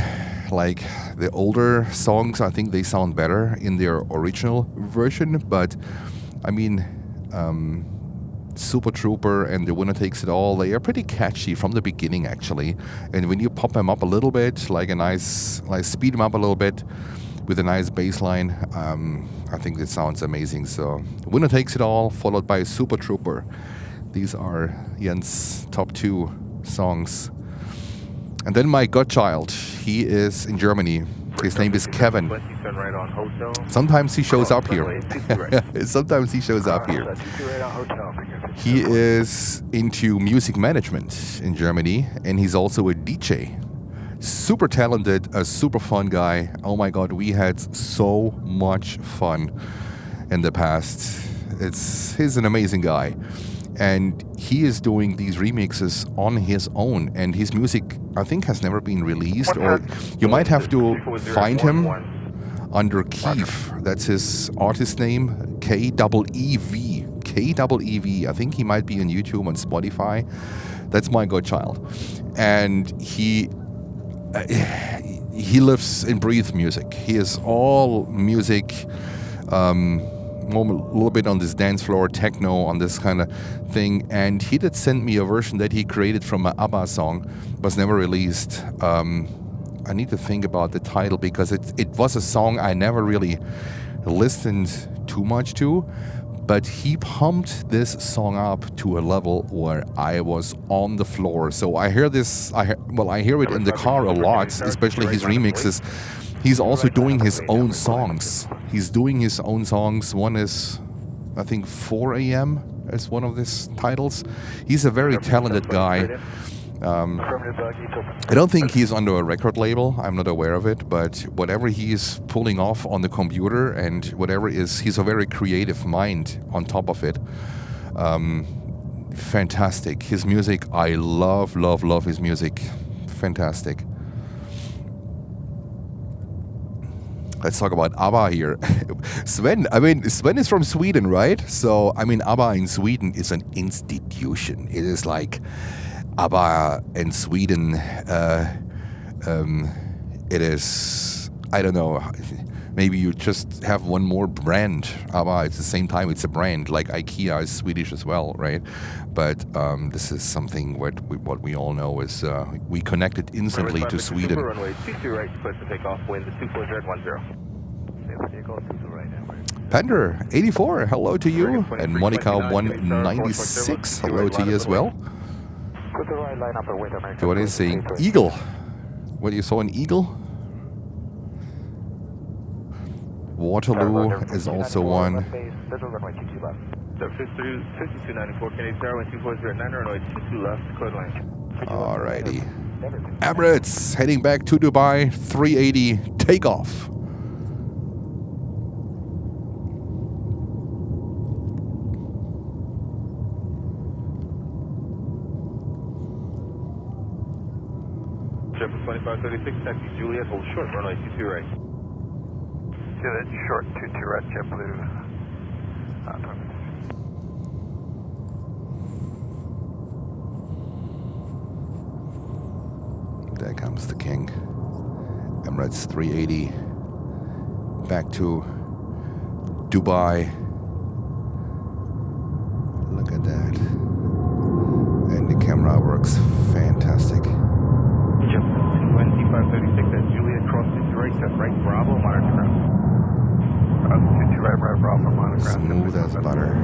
like the older songs. I think they sound better in their original version. But I mean, Super Trooper and The Winner Takes It All, they are pretty catchy from the beginning actually. And when you pop them up a little bit, like speed them up a little bit with a nice bass line, I think it sounds amazing. So Winner Takes It All followed by Super Trooper. These are Jens' top 2 songs. And then my godchild, he is in Germany. His name is Kevin. Sometimes he shows up here. Sometimes he shows up here. He is into music management in Germany, and he's also a DJ. Super talented, a super fun guy. Oh my God, we had so much fun in the past. He's an amazing guy. And he is doing these remixes on his own, and his music, I think, has never been released, or you might have to find him under Keith. That's his artist name, K-E-E-V. K-E-E-V. I think he might be on YouTube, on Spotify. That's my godchild. And he lives and breathes music. He is all music, a little bit on this dance floor, techno, on this kind of thing. And he did send me a version that he created from an ABBA song, was never released. I need to think about the title because it was a song I never really listened too much to, but he pumped this song up to a level where I was on the floor. So I hear this, I hear it in the car a lot, especially his remixes. He's also doing his own songs. He's doing his own songs. One is, I think, 4 a.m. is one of his titles. He's a very talented guy. I don't think he's under a record label. I'm not aware of it, but whatever he's pulling off on the computer and whatever he's a very creative mind on top of it. Fantastic. His music, I love his music. Fantastic. Let's talk about ABBA here. Sven is from Sweden, right? So, ABBA in Sweden is an institution. It is like ABBA in Sweden, it is, I don't know, maybe you just have one more brand. ABBA, at the same time, it's a brand, like IKEA is Swedish as well, right? But this is something what we all know is, we connected instantly to Sweden. Runway 22 right, request to take off, wind 24010. Pender 84, hello to you, and Monica 196, hello to you as well. What is saying? Eagle. What, you saw an eagle? Waterloo is also one. 5294, Canadian Tower, 2409, runway 22 left, code line. Alrighty. Emirates heading back to Dubai, 380 takeoff. Jet 2536, taxi Juliet, hold short, runway 22 right. Juliet, short, 22 right, JetBlue. There comes the king. Emirates 380 back to Dubai. Look at that. And the camera works fantastic. Jet 2536, that's Juliet, cross 22 right, set right, Bravo, monitor ground. 22 right, Bravo, monitor ground. Smooth as butter.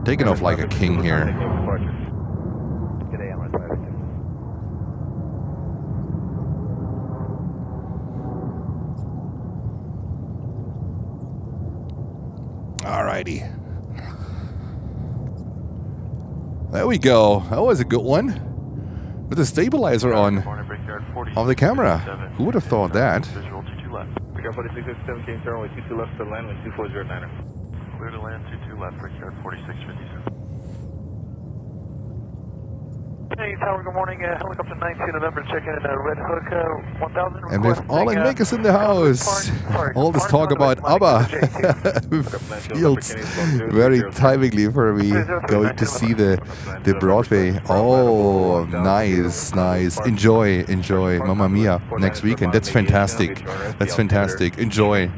Taking off like a king here. Today I'm on 5. Alrighty. There we go. That was a good one. With the stabilizer on the camera. Who would have thought that? Visual 22 left. We got 4657, King Star, only 22 left for the land, wind 2409er. Clear to land 22 left, Brickyard 4657. Hey, Tower, good morning. Helicopter 19 November, checking in Red Hook 1000. And with all and makers in the house, all this talk about ABBA feels very timely for me going to see the Broadway. Oh, nice, nice. Enjoy, enjoy. Mamma Mia, next weekend. That's fantastic. That's fantastic. Enjoy.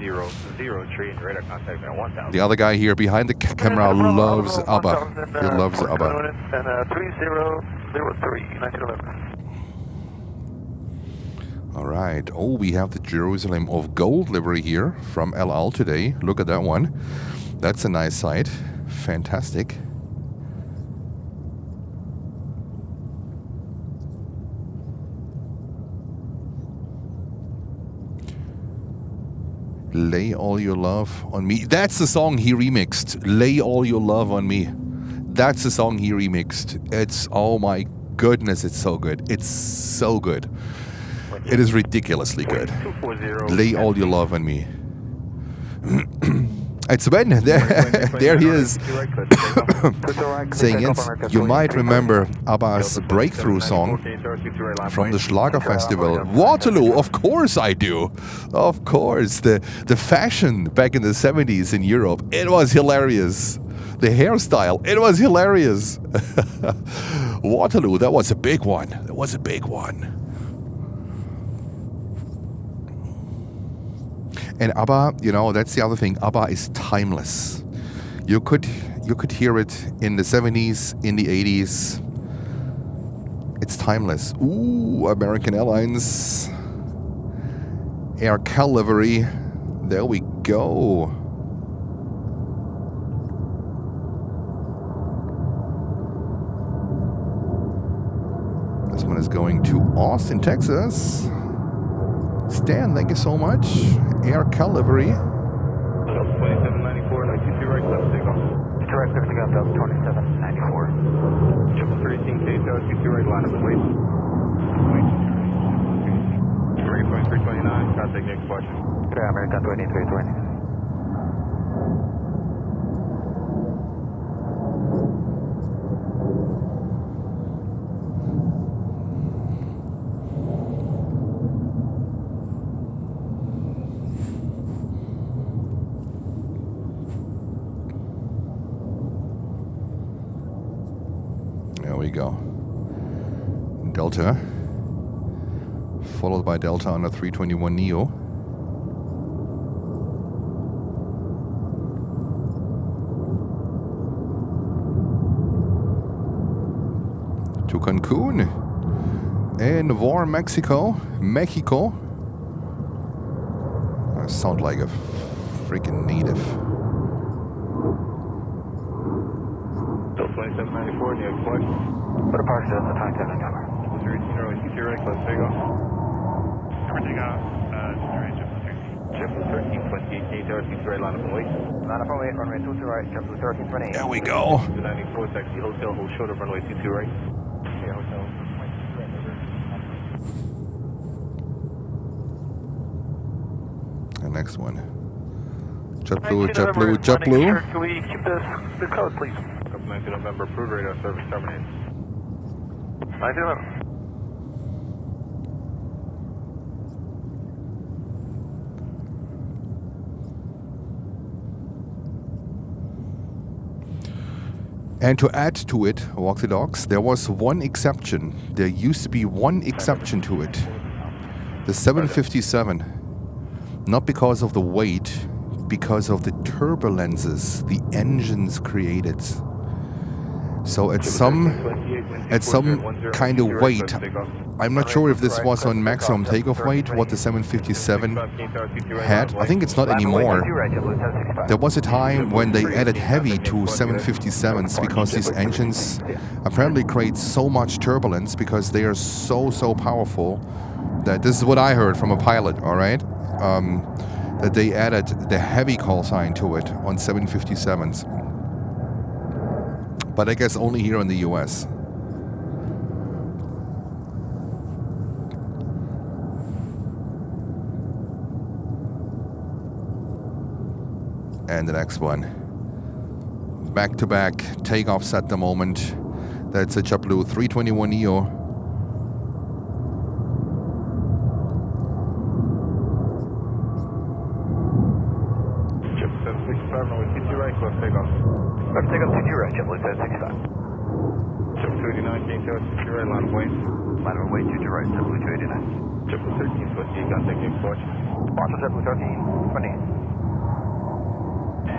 The other guy here behind the camera loves ABBA. He loves ABBA. And 3003, 1911. All right. Oh, we have the Jerusalem of Gold livery here from El Al today. Look at that one. That's a nice sight. Fantastic. Lay All Your Love on Me. That's the song he remixed. Lay All Your Love on Me. That's the song he remixed. It's, oh my goodness, it's so good. It's so good. It is ridiculously good. Lay All Your Love on Me. It's Ben. There he is. Saying, Jens, you might remember ABBA's breakthrough song from the Schlager Festival. Waterloo, of course I do. Of course. The fashion back in the 70s in Europe, it was hilarious. The hairstyle, it was hilarious. Waterloo, that was a big one. That was a big one. And ABBA, you know, that's the other thing. ABBA is timeless. You could hear it in the 70s, in the 80s. It's timeless. Ooh, American Airlines. Air Cal livery. There we go. This one is going to Austin, Texas. Stan, thank you so much. Air Cal livery. 2794, no 22 right, left, take off. Direct 6 again, 2794. 13K, 22 right, line up and wait. 329, contact next question. Today, American 2320. There we go. Delta. Followed by Delta on a 321 Neo. To Cancun. In War, Mexico. I sound like a freaking native. 2794, you have question? For departure, that's the 2794. 13 early, 22 right, let's take off. Everything off, JetBlue 1328, K tower, 22 right, line up and wait. Line up and wait, runway 22 right, JetBlue 1328. There we go. 294, taxi hotel, hold short of runway 22 right. Yeah, hotel. The next one. JetBlue, JetBlue, JetBlue. Can we keep the code, please? 19 November, approved radar service terminated. 19 November. And to add to it, walk the dogs, there was one exception. There used to be one exception to it. The 757. Not because of the weight, because of the turbulences the engines created. So at some kind of weight, I'm not sure if this was on maximum takeoff weight, what the 757 had. I think it's not anymore. There was a time when they added heavy to 757s because these engines apparently create so much turbulence because they are so powerful that this is what I heard from a pilot, all right? That they added the heavy call sign to it on 757s. But I guess only here in the US. And the next one. Back-to-back takeoffs at the moment. That's a JetBlue 321neo. Let's take up to you right, JetBlue 765. 289, King Tower, secure right, line of way. Line of way, to your right, JetBlue 289. JetBlue 13, Swiftly, contact approach. Sponsor JetBlue 13, 20.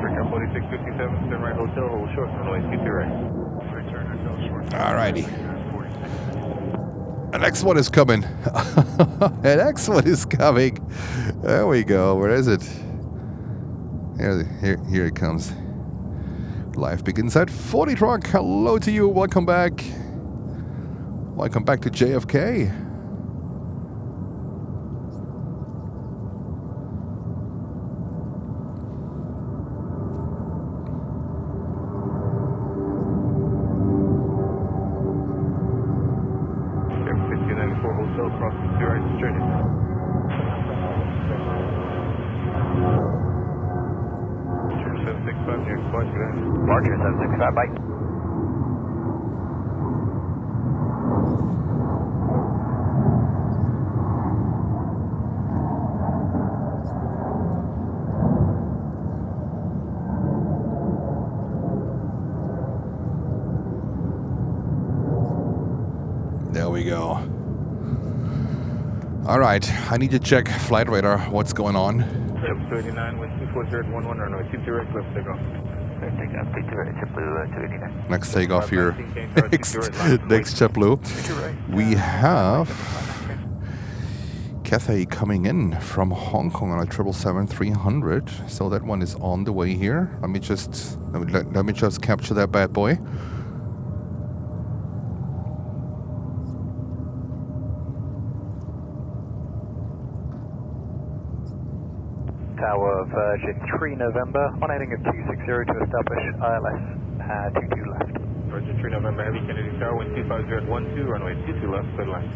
Breaker 4657, turn right hotel, hold short, runway 22 right. Return hotel short. Alrighty. The next one is coming. The next one is coming. There we go. Where is it? Here it comes. Life begins at 40 truck. Hello to you. Welcome back. Welcome back to JFK. Hotel, cross the right straight. Larger 765, bye. There we go. All right, I need to check flight radar. What's going on? 39, wind 240 at 11, runway 22 right, left takeoff. Next takeoff here. Next JetBlue. We have Cathay coming in from Hong Kong on a 777-300. So that one is on the way here. Let me just capture that bad boy. Tower Virgin 3 November, on heading of 260 to establish ILS 22 left. Virgin 3 November, Heavy Kennedy Tower, wind 250 at 12, runway 22 left, clear to land.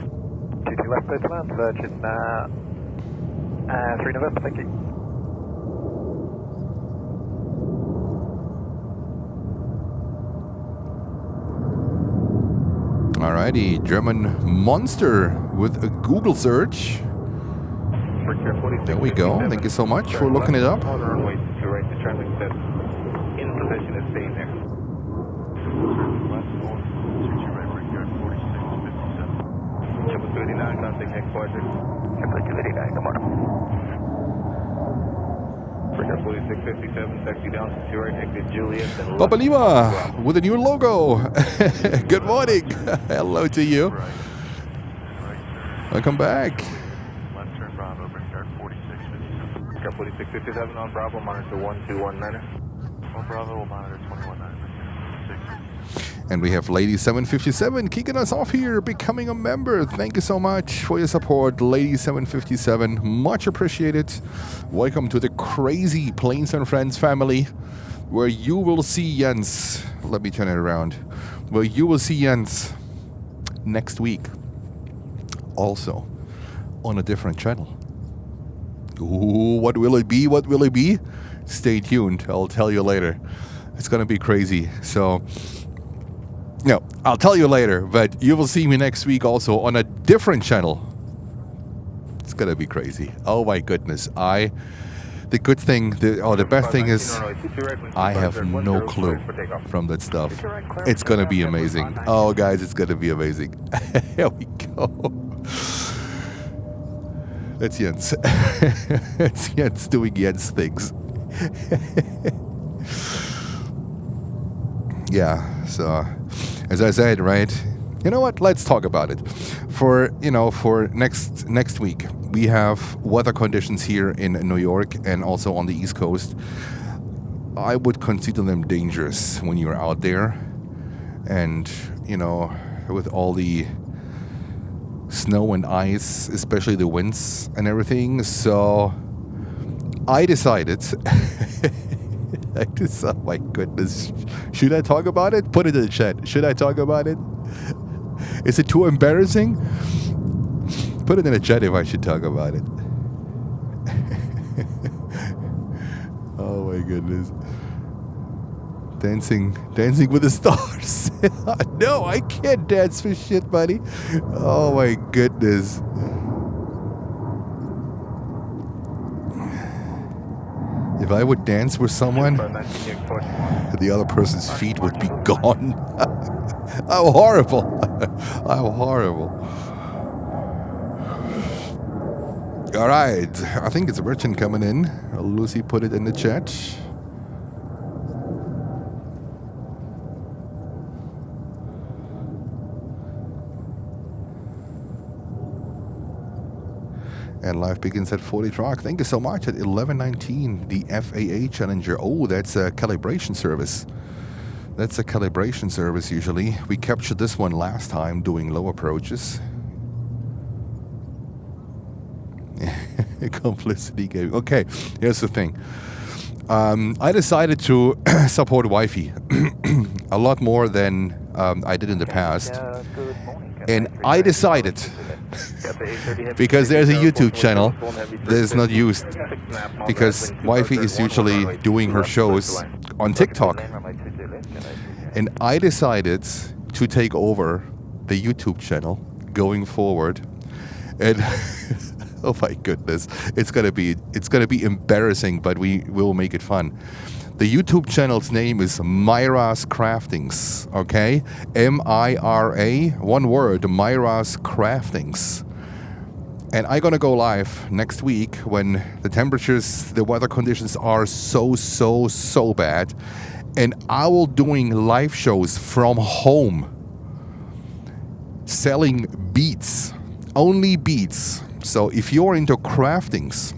22 left, clear to land, Virgin 3 November, thank you. Alrighty, German Monster with a Google search. There we go. Thank you so much for looking it up. On the runway to right, the traffic set in position is staying there. Triple 289, contact headquarters. Triple 289, good morning. Breaker 4657, taxi down to your right, exit Juliet. Papa Lima with a new logo. Good morning. Hello to you. Welcome back. 4657 on Bravo, monitor 1219. On Bravo, we'll monitor 219. And we have Lady 757 kicking us off here, becoming a member. Thank you so much for your support, Lady 757. Much appreciated. Welcome to the crazy Planes and Friends family, where you will see Jens. Let me turn it around. Where you will see Jens next week. Also on a different channel. Ooh, what will it be? What will it be? Stay tuned. I'll tell you later. It's going to be crazy. So, no, I'll tell you later. But you will see me next week also on a different channel. It's going to be crazy. Oh my goodness. The good thing, the best thing is I have no clue from that stuff. It's going to be amazing. Oh, guys, it's going to be amazing. Here we go. That's Jens. That's Jens doing Jens things. Yeah, so as I said, right? You know what? Let's talk about it. For next week, we have weather conditions here in New York and also on the East Coast. I would consider them dangerous when you're out there, and with all the snow and ice, especially the winds and everything. So I decided. Oh my goodness. Should I talk about it? Put it in the chat. Should I talk about it? Is it too embarrassing? Put it in the chat if I should talk about it. Oh my goodness. Dancing with the stars. No, I can't dance for shit, buddy. Oh my goodness. If I would dance with someone, the other person's feet would be gone. How horrible. How horrible. All right. I think it's a merchant coming in. Lucy put it in the chat. And live begins at 40 truck. Thank you so much. At 11:19, the FAA Challenger. Oh, that's a calibration service. That's a calibration service usually. We captured this one last time doing low approaches. Complicity game. Okay, here's the thing. I decided to support Wi-Fi a lot more than I did in the past. And I decided, because there's a YouTube channel that is not used, because Wi-Fi is usually doing her shows on TikTok. And I decided to take over the YouTube channel going forward. And oh my goodness, it's gonna be embarrassing, but we will make it fun. The YouTube channel's name is Myra's Craftings, okay? M-I-R-A, one word, Myra's Craftings. And I'm gonna go live next week when the temperatures, the weather conditions are so bad. And I will doing live shows from home, selling beads, only beads. So if you're into craftings,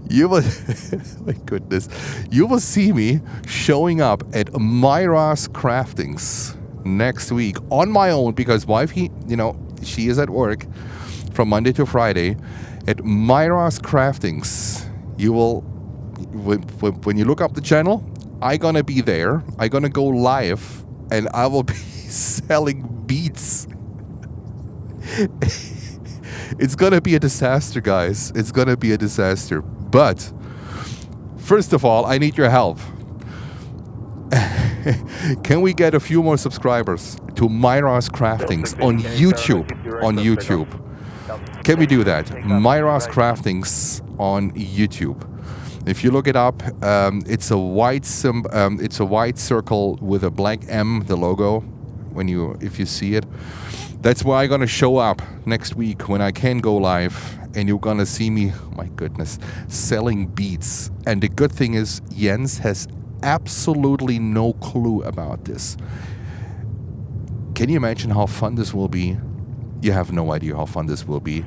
you will, my goodness, you will see me showing up at Myra's Craftings next week on my own, because wifey, she is at work from Monday to Friday. At Myra's Craftings, you will, when you look up the channel, I'm gonna be there. I'm gonna go live, and I will be selling beads. It's gonna be a disaster, guys. It's gonna be a disaster. But first of all, I need your help. Can we get a few more subscribers to Myra's Craftings on YouTube? On YouTube. Can we do that? Myra's Craftings on YouTube. If you look it up, it's a white circle with a black M, the logo. If you see it, that's where I'm gonna show up next week when I can go live, and you're gonna see me, my goodness, selling beads. And the good thing is, Jens has absolutely no clue about this. Can you imagine how fun this will be? You have no idea how fun this will be.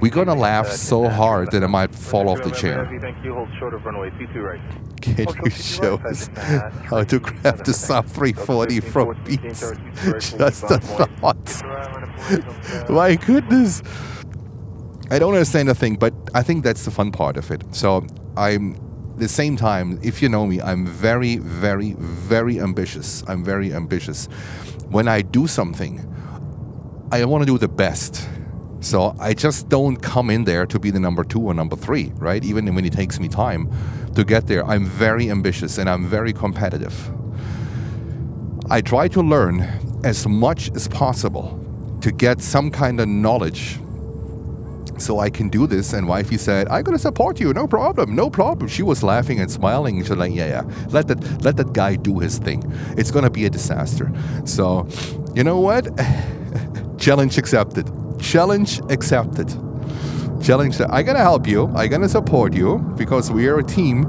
We're gonna laugh so hard that I might fall off the chair. Can you show us how to craft a sub 340 from beats? Just a thought. My goodness. I don't understand a thing, but I think that's the fun part of it. So the same time, if you know me, I'm very, very, very ambitious. I'm very ambitious. When I do something, I want to do the best. So I just don't come in there to be the number 2 or number 3, right? Even when it takes me time to get there, I'm very ambitious and I'm very competitive. I try to learn as much as possible to get some kind of knowledge so I can do this. And wifey said, I'm gonna support you, no problem, no problem. She was laughing and smiling. She's like, yeah, let that guy do his thing. It's gonna be a disaster. So, you know what? Challenge accepted. Challenge accepted. Challenge. I'm gonna help you. I'm gonna support you because we are a team.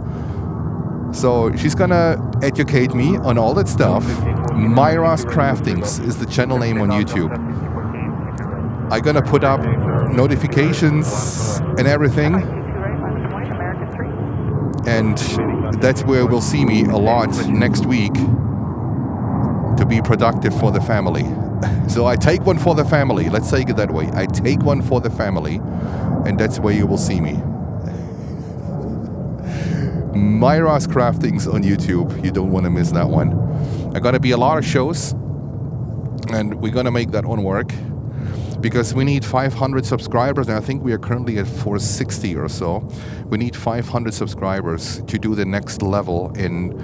So she's gonna educate me on all that stuff. Myra's Craftings is the channel name on YouTube. I'm gonna put up notifications and everything. And that's where we'll see me a lot next week to be productive for the family. So I take one for the family. Let's take it that way. I take one for the family, and that's where you will see me. Myra's Craftings on YouTube. You don't want to miss that one. Are gonna be a lot of shows, and we're gonna make that one work because we need 500 subscribers, and I think we are currently at 460 or so. We need 500 subscribers to do the next level in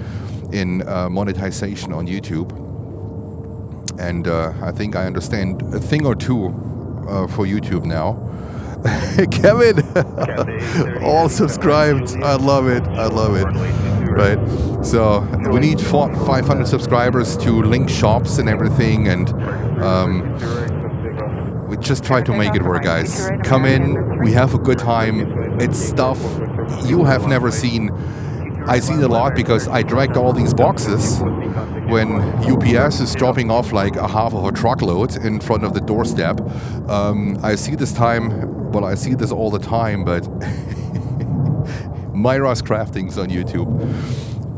monetization on YouTube. And I think I understand a thing or two for YouTube now. Kevin, all subscribed. I love it. I love it. Right. So we need 500 subscribers to link shops and everything, and we just try to make it work, guys. Come in. We have a good time. It's stuff you have never seen. I see it a lot because I dragged all these boxes when UPS is dropping off like a half of a truckload in front of the doorstep. I see this all the time, but Myra's Craftings on YouTube.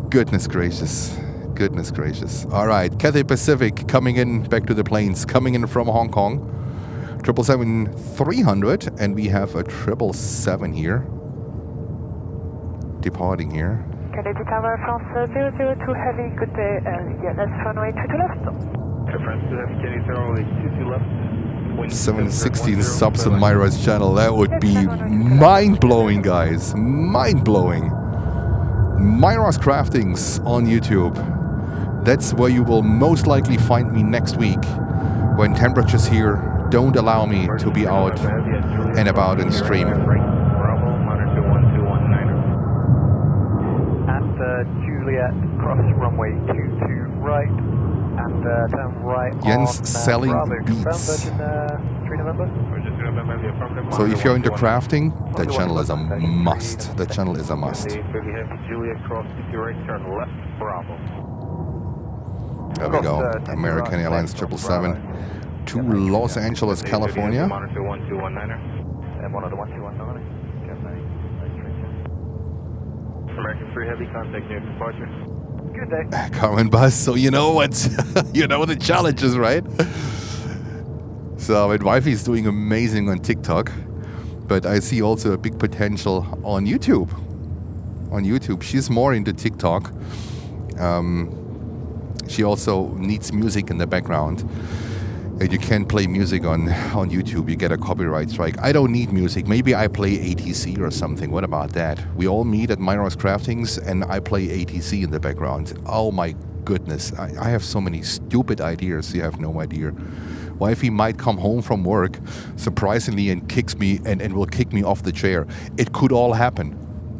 Goodness gracious. Goodness gracious. All right, Cathay Pacific coming in, back to the planes, coming in from Hong Kong. 777-300, and we have a 777 here. Departing here. Canadian Tower, France 002 Heavy, good day, yes, runway 22 left. France Canadian Tower, 22 left. 716 subs on Myra's channel. That would be mind-blowing, guys. Mind-blowing. Myra's Craftings on YouTube. That's where you will most likely find me next week when temperatures here don't allow me to be out and about and stream. Juliet, cross runway 22 right, and turn right Jens on selling Bravo, beats. 3 November. So if you're into crafting, that channel is a must. That channel is a must. Juliet, cross 22 right, turn left, Bravo. There we go. American Airlines 777 to Los Angeles, California. Monitor 1219er. And one of the 1219. American 3 Heavy, contact near departure. Good day. Carmen Bus, so you know what's you know the challenges, right? So my wife is doing amazing on TikTok, but I see also a big potential on YouTube. On YouTube, she's more into TikTok. She also needs music in the background. And you can't play music on YouTube, you get a copyright strike. I don't need music. Maybe I play ATC or something. What about that? We all meet at Myra's Craftings and I play ATC in the background. Oh my goodness. I have so many stupid ideas, you have no idea. Wifey might come home from work, surprisingly, and kicks me and will kick me off the chair. It could all happen.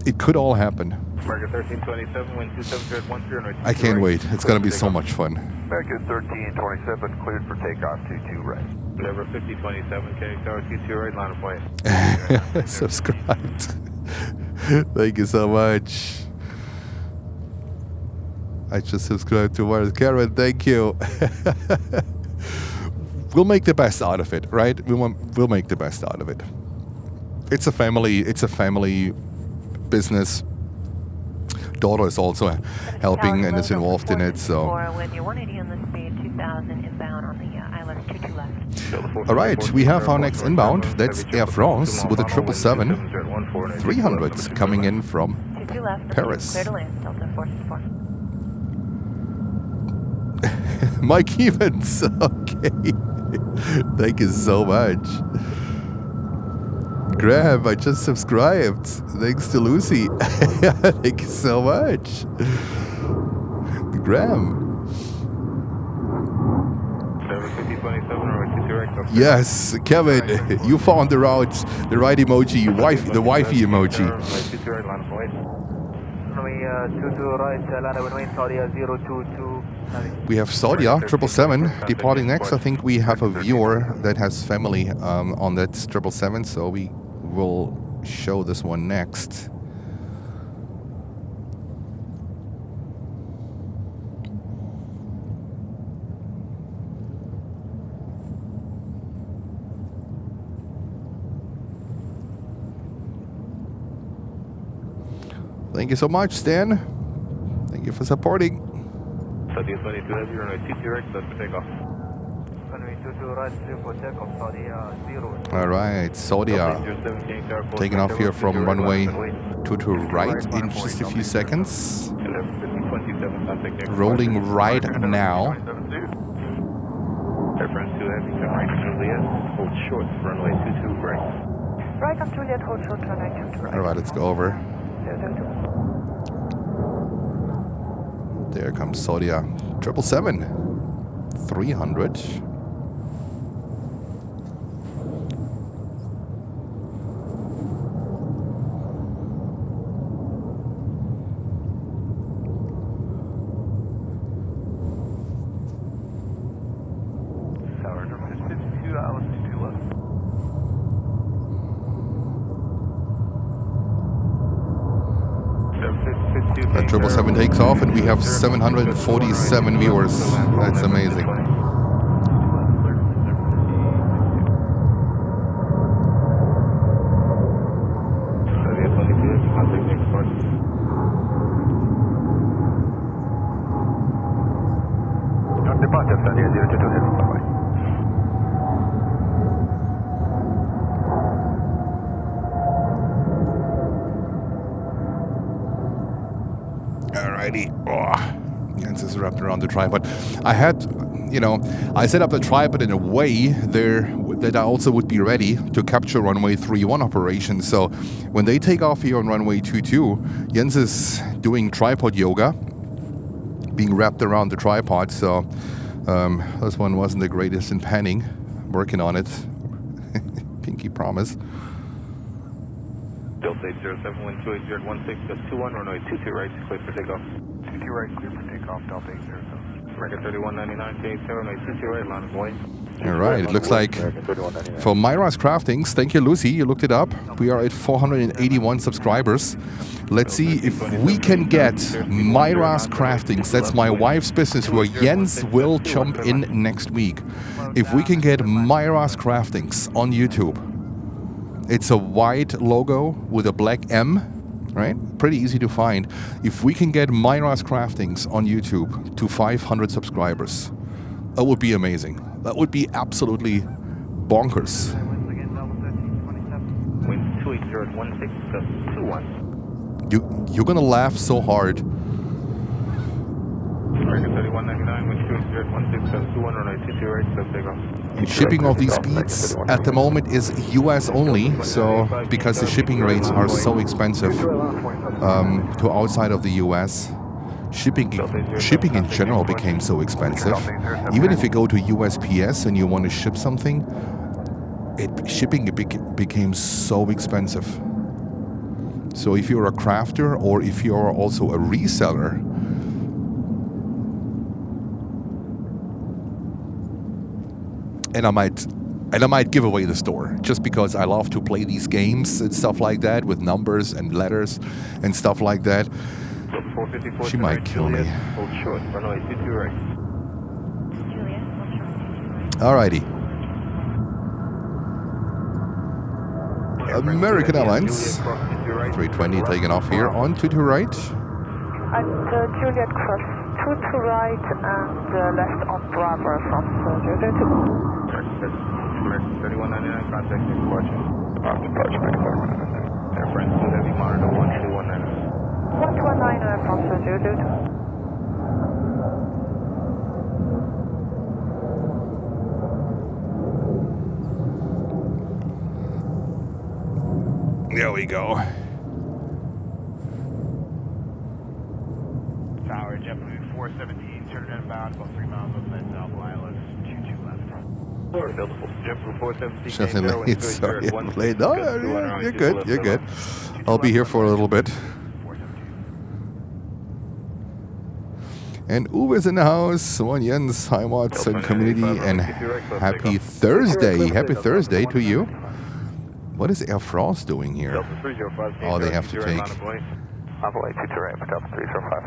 It could all happen. American 1327, wind 270 I can't wait. It's going to be so much fun. American 1327, cleared for takeoff, 22 right. Lever 5027, Canadian Tower 22 right, line of flight. Subscribed. Thank you so much. I just subscribed to Myra's. Karen, thank you. We'll make the best out of it, right? We'll make the best out of it. It's a family business. Daughter is also helping and is involved in it, so. All right, we have our next inbound. That's Air France with a 777-300 coming in from Paris. Mike Evans, okay. Thank you so much. Graham, I just subscribed. Thanks to Lucy. Thank you so much. Graham. Yes, Kevin, you found the right emoji, the wifey emoji. We have Saudia 777 departing next. I think we have a viewer that has family on that 777, so we will show this one next. Thank you so much, Stan. Thank you for supporting. Saudi 22 heavy, runway 22 right, clear for takeoff. Runway 22 right, clear for takeoff, Saudi 0. All right, Saudia taking off here from runway 22 right in just a few seconds. Rolling right now. Airframe 2 heavy, turn right Juliet, hold short, runway 22 right. Right on Juliet, hold short, runway 22 right. All right, let's go over. 002. There comes Saudia 777 300. Tower number 52, altitude 2 left. That 777 takes off and we have 747 viewers. That's amazing. Departure Saudi 022 heavy, bye-bye. Alrighty. Oh, Jens is wrapped around the tripod. I had, I set up the tripod in a way there that I also would be ready to capture runway 31 operations. So when they take off here on runway 22, Jens is doing tripod yoga, being wrapped around the tripod. So this one wasn't the greatest in panning. Working on it. Pinky promise. Delta 807-128-016, that's 21, runway 22 right, clear for takeoff. 22 right, clear for takeoff, Delta 807. Record 3199, K87, runway 22 right, line of way. All right, it looks like for Myra's Craftings, thank you, Lucy, you looked it up. We are at 481 subscribers. Let's see if we can get Myra's Craftings, that's my wife's business, where Jens will jump in next week. If we can get Myra's Craftings on YouTube, it's a white logo with a black M, right? Pretty easy to find. If we can get Myra's Craftings on YouTube to 500 subscribers, that would be amazing. That would be absolutely bonkers. Wind 28016, that's 21. You're gonna laugh so hard. Record 3199, wind 28016, that's 21, runway 22 right, clear for takeoff. Shipping of these speeds at the moment is US only, so because the shipping rates are so expensive to outside of the US, shipping in general became so expensive. Even if you go to USPS and you want to ship something, shipping became so expensive. So if you're a crafter or if you're also a reseller, and I might give away the store just because I love to play these games and stuff like that with numbers and letters and stuff like that. She might kill me. Alrighty. American Airlines 320 taking off here on 22 right. At Juliet cross 22 right and left on Bravo from 002. 3199, contact departure. Departure, Airframe 2 heavy, monitor 1219. 1219 from 002. There we go. Tower, JetBlue 417, turn inbound, about 3 miles outside South Island, 22 left. JetBlue 417, Just late, sorry, I'm late. No, you're good, you're good. I'll be here for a little bit. And Uwe is in the house. One Jens, hi Watts and community, and happy Thursday. Happy Thursday to you. What is Air France doing here? Oh, they have to take.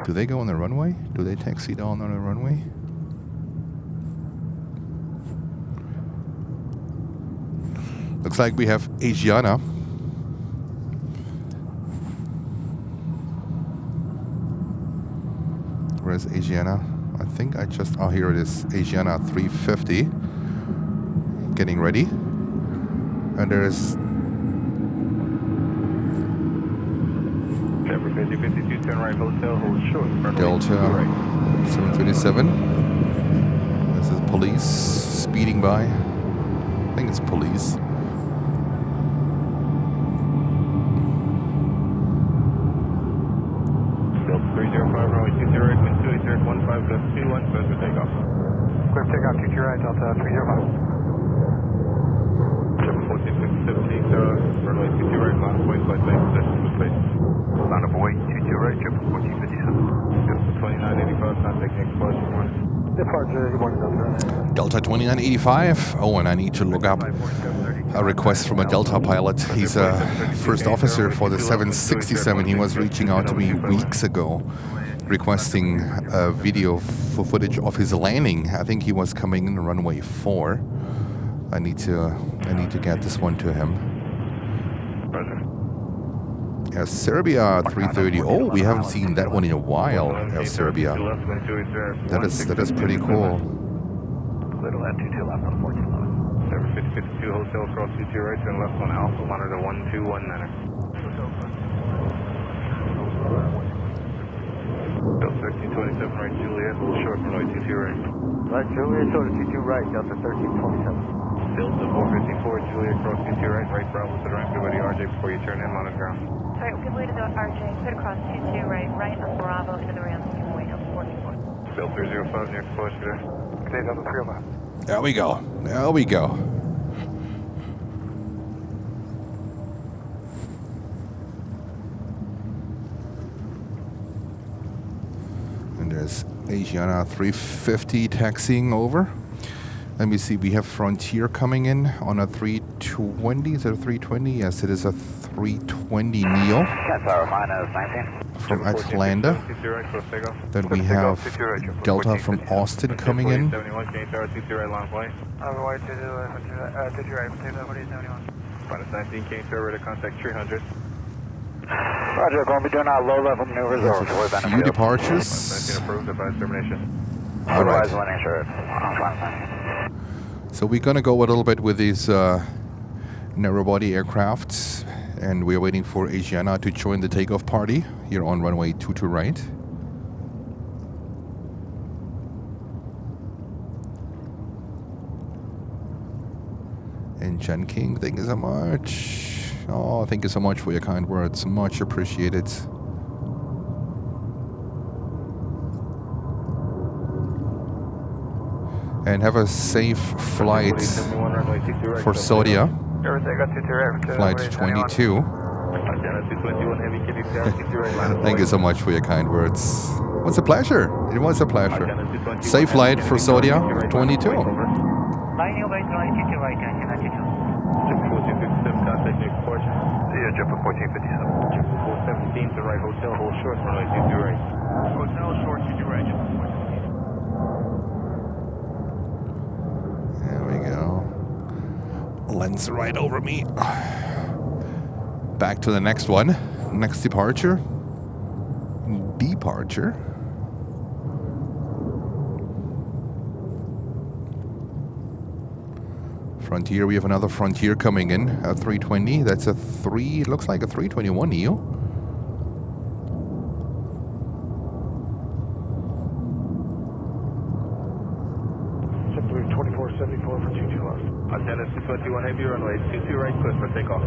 Do they go on the runway? Do they taxi down on the runway? Looks like we have Asiana. Where's Asiana? I think I just... Oh, here it is. Asiana 350. Getting ready. And there's... 50-52, turn right, hotel, hold short. Delta 737. This is police speeding by. I think it's police. Delta 305, runway 20 right, wind 280, 15 left 21, clear for takeoff. Clear for takeoff, 22 right, Delta 305. 746, 17, runway 22 right, line of way, flight base, position to space. Line of way, 22 right, 1457. Delta 2985, contact next flight, good morning. Departure, good morning, Delta. Delta 2985. Oh, and I need to look up a request from a Delta pilot. He's a first officer for the 767. He was reaching out to me weeks ago, requesting a video for footage of his landing. I think he was coming in runway 4. I need to get this one to him. Yeah, Serbia 330. Oh, we haven't seen that one in a while. Serbia. That is pretty cool. Little left, 22 left on 14 left. 752 hotel, cross 22 right, turn left on Alpha, monitor 121 Niner. Delta 1327 right, Juliet, hold short, runway 22 right. Right, Juliet, short, 22 right, Delta 1327. Delta 454, Juliet, cross 22 right, Bravo to the right, get ready RJ before you turn in, monitor ground. Alright, good way to go, RJ. Put across 22 right on Bravo into the ramp, give way up 44. Delta 305, near exposure there. Good day, Delta 305. There we go. There we go. And there's Asiana 350 taxiing over. Let me see, we have Frontier coming in on a 320. Is it a 320? Yes, it is a 320 Neo from Atlanta. Then we have Delta from Austin coming in. Roger, going to be doing our low-level maneuvers over. A few departures. All right. So we're gonna go a little bit with these narrow-body aircrafts, and we're waiting for Asiana to join the takeoff party here on runway 22 right. And Jen King, thank you so much. Oh, thank you so much for your kind words. Much appreciated. And have a safe flight for Saudia. Flight 22. Thank you so much for your kind words. It was a pleasure. It was a pleasure. Safe flight for Saudia 22. Yeah, jump at 1457. 417 to right, hotel, hold short, runway 22 right. Hotel, short, 22 right, just There we go. Lens right over me. Back to the next one. Next departure. Departure. Frontier, we have another Frontier coming in, a 320. That's a it looks like a 321 Neo. Simply 2474 for 22 left. Antenna 221 heavy, runway 22 right, clear for takeoff.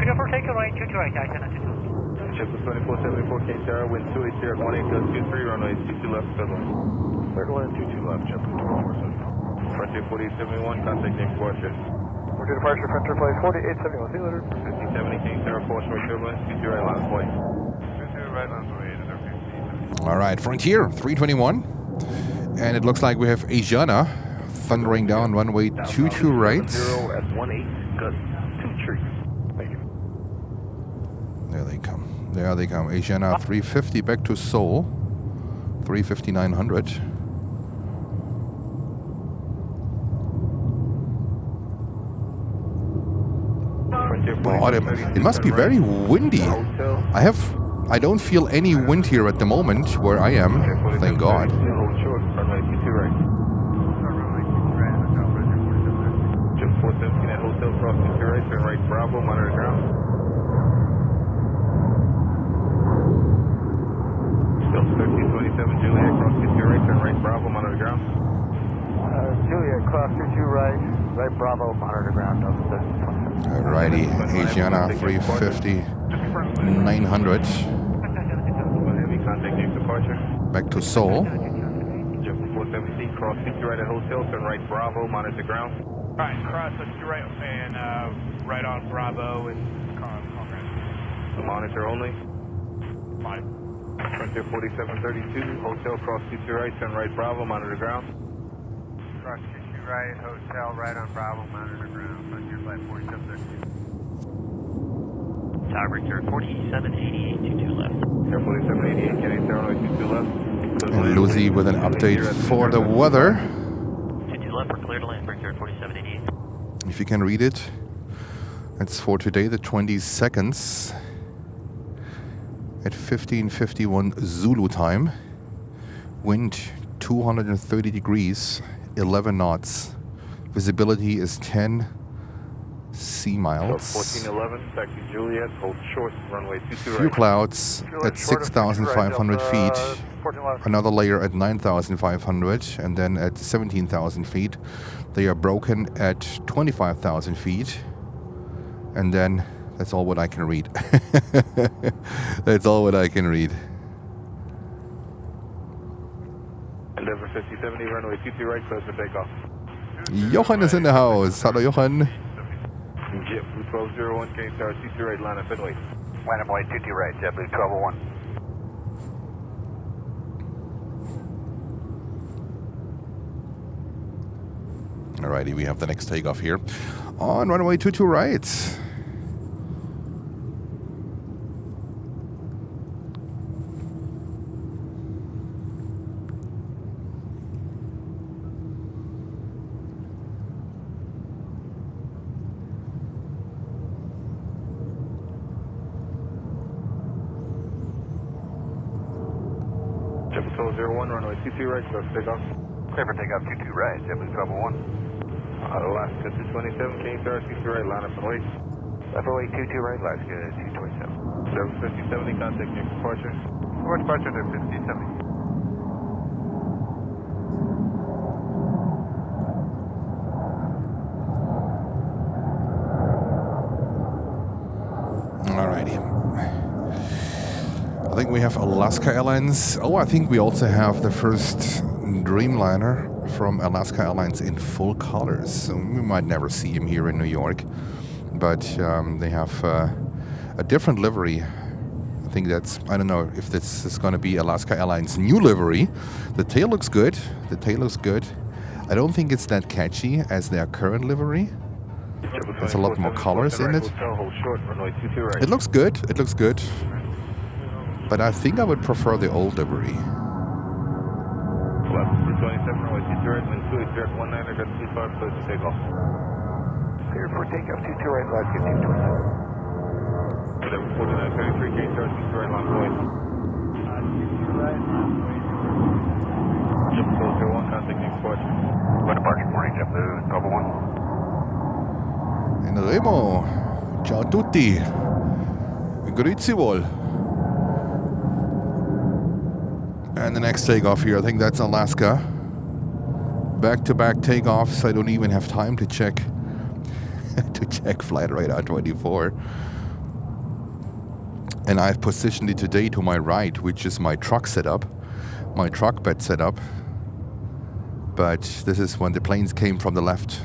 Clear for takeoff right, 22 right, antenna 22. Ship 2474 K Sierra, wind 280 at 18 23, runway 22 left, third line. Third line, 22 left, jump 2474. Frontier 4871, contact next departure. We're to departure, Frontier flight 4871, see you later. 5070 King Sierra, 4 short turbulence, 22 right, line of flight. 22 right, line of flight. All right, Frontier 321. And it looks like we have Asiana thundering down runway 22 right. 0 at 18, cut 2 trees. Thank you. There they come. There they come. Asiana 350 back to Seoul. 350-900. Oh, it must be very windy. I have I don't feel any wind here at the moment where I am. Thank God. Hold short, runway 22 right. Jim 417 at hotel, cross 22 right, turn right, Bravo, monitor ground. Still 1327, Juliet, cross 22 right, turn right, Bravo, monitor ground. Juliet, cross 22 right, right Bravo, monitor ground. Alrighty, Asiana 350, 900. Heavy contact near departure. Back to Seoul. Jim 417, cross 22 right at hotel, turn right, Bravo, monitor ground. Alright, cross, let's do right and right on Bravo and Congress. Monitor only. Monitor. Frontier 4732, hotel, cross 22 right, turn right, Bravo, monitor ground. Cross 22 right, hotel, right on Bravo, monitor ground, Frontier flight 4732. Tower turn 4788, 22 left. Air 4788, Kenny, runway 22 left. And Lucy with an update for the weather. 22 left, we're clear to land, turn 4788. If you can read it. It's for today, the 22nd. At 15:51 Zulu time. Wind 230 degrees, 11 knots. Visibility is 10 sea miles. 1411, back to Juliet, hold short, runway 22 Few right. clouds at 6,500 feet. Another layer at 9,500, and then at 17,000 feet. They are broken at 25,000 feet. And then that's all what I can read. That's all what I can read. 115070, runway 22 right, close for takeoff. Johan is in the house. Hello, Johan. JetBlue 1201, Kane Tower 22 right, line up and wait. Line up white, 22 right, JetBlue 1201. Alrighty, we have the next takeoff here on runway 22 right. JetBlue 1201, runway 22 right, close for takeoff. Clear for takeoff 22 right, JetBlue 1201. Alaska 227, Kane Tower 22 right, line up and wait. Left away 22 right, Alaska 227. 75070, contact near departure. Forward departure to 5070. Alrighty. I think we have Alaska Airlines. Oh, I think we also have the first Dreamliner from Alaska Airlines in full colors. So we might never see him here in New York, but they have a different livery. I think that's, I don't know if this is going to be Alaska Airlines' new livery. The tail looks good. The tail looks good. I don't think it's that catchy as their current livery. There's a lot more colors in it. It looks good. It looks good. But I think I would prefer the old livery. Clear for takeoff 22 right, Alaska 227. 4933, Kane Tower 22 right, line point. 22 right, JetBlue 1201, contact near departure. Good departure, morning, JetBlue 1201. In Remo. Ciao a tutti. Grüezi wohl. And the next takeoff here, I think that's Alaska. Back-to-back takeoffs. I don't even have time to check flight radar 24. And I've positioned it today to my right, which is my truck setup, my truck bed setup. But this is when the planes came from the left.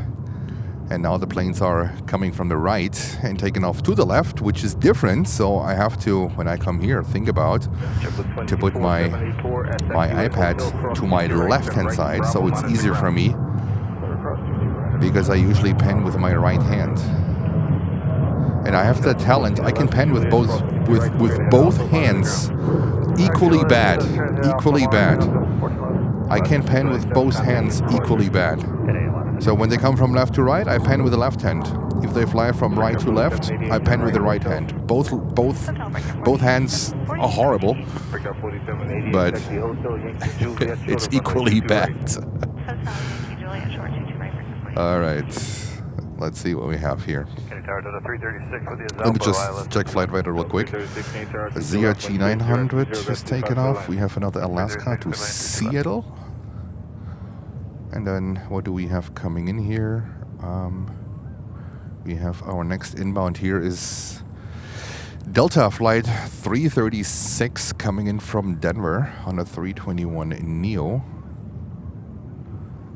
And now the planes are coming from the right and taking off to the left, which is different. So I have to, when I come here, think about to put my iPad to my left-hand side, so it's easier for me, because I usually pen with my right hand. And I have that talent. I can pen with both hands equally bad. Equally bad. I can pen with both hands equally bad. So when they come from left to right, I pen with the left hand. If they fly from right to left, I pan with the right hand. Both hands are horrible, but it's equally bad. All right, let's see what we have here. Let me just check flight radar real quick. ZRG 900 is taken off. We have another Alaska to Seattle. And then what do we have coming in here? We have our next inbound here is Delta flight 336 coming in from Denver on a 321 Neo.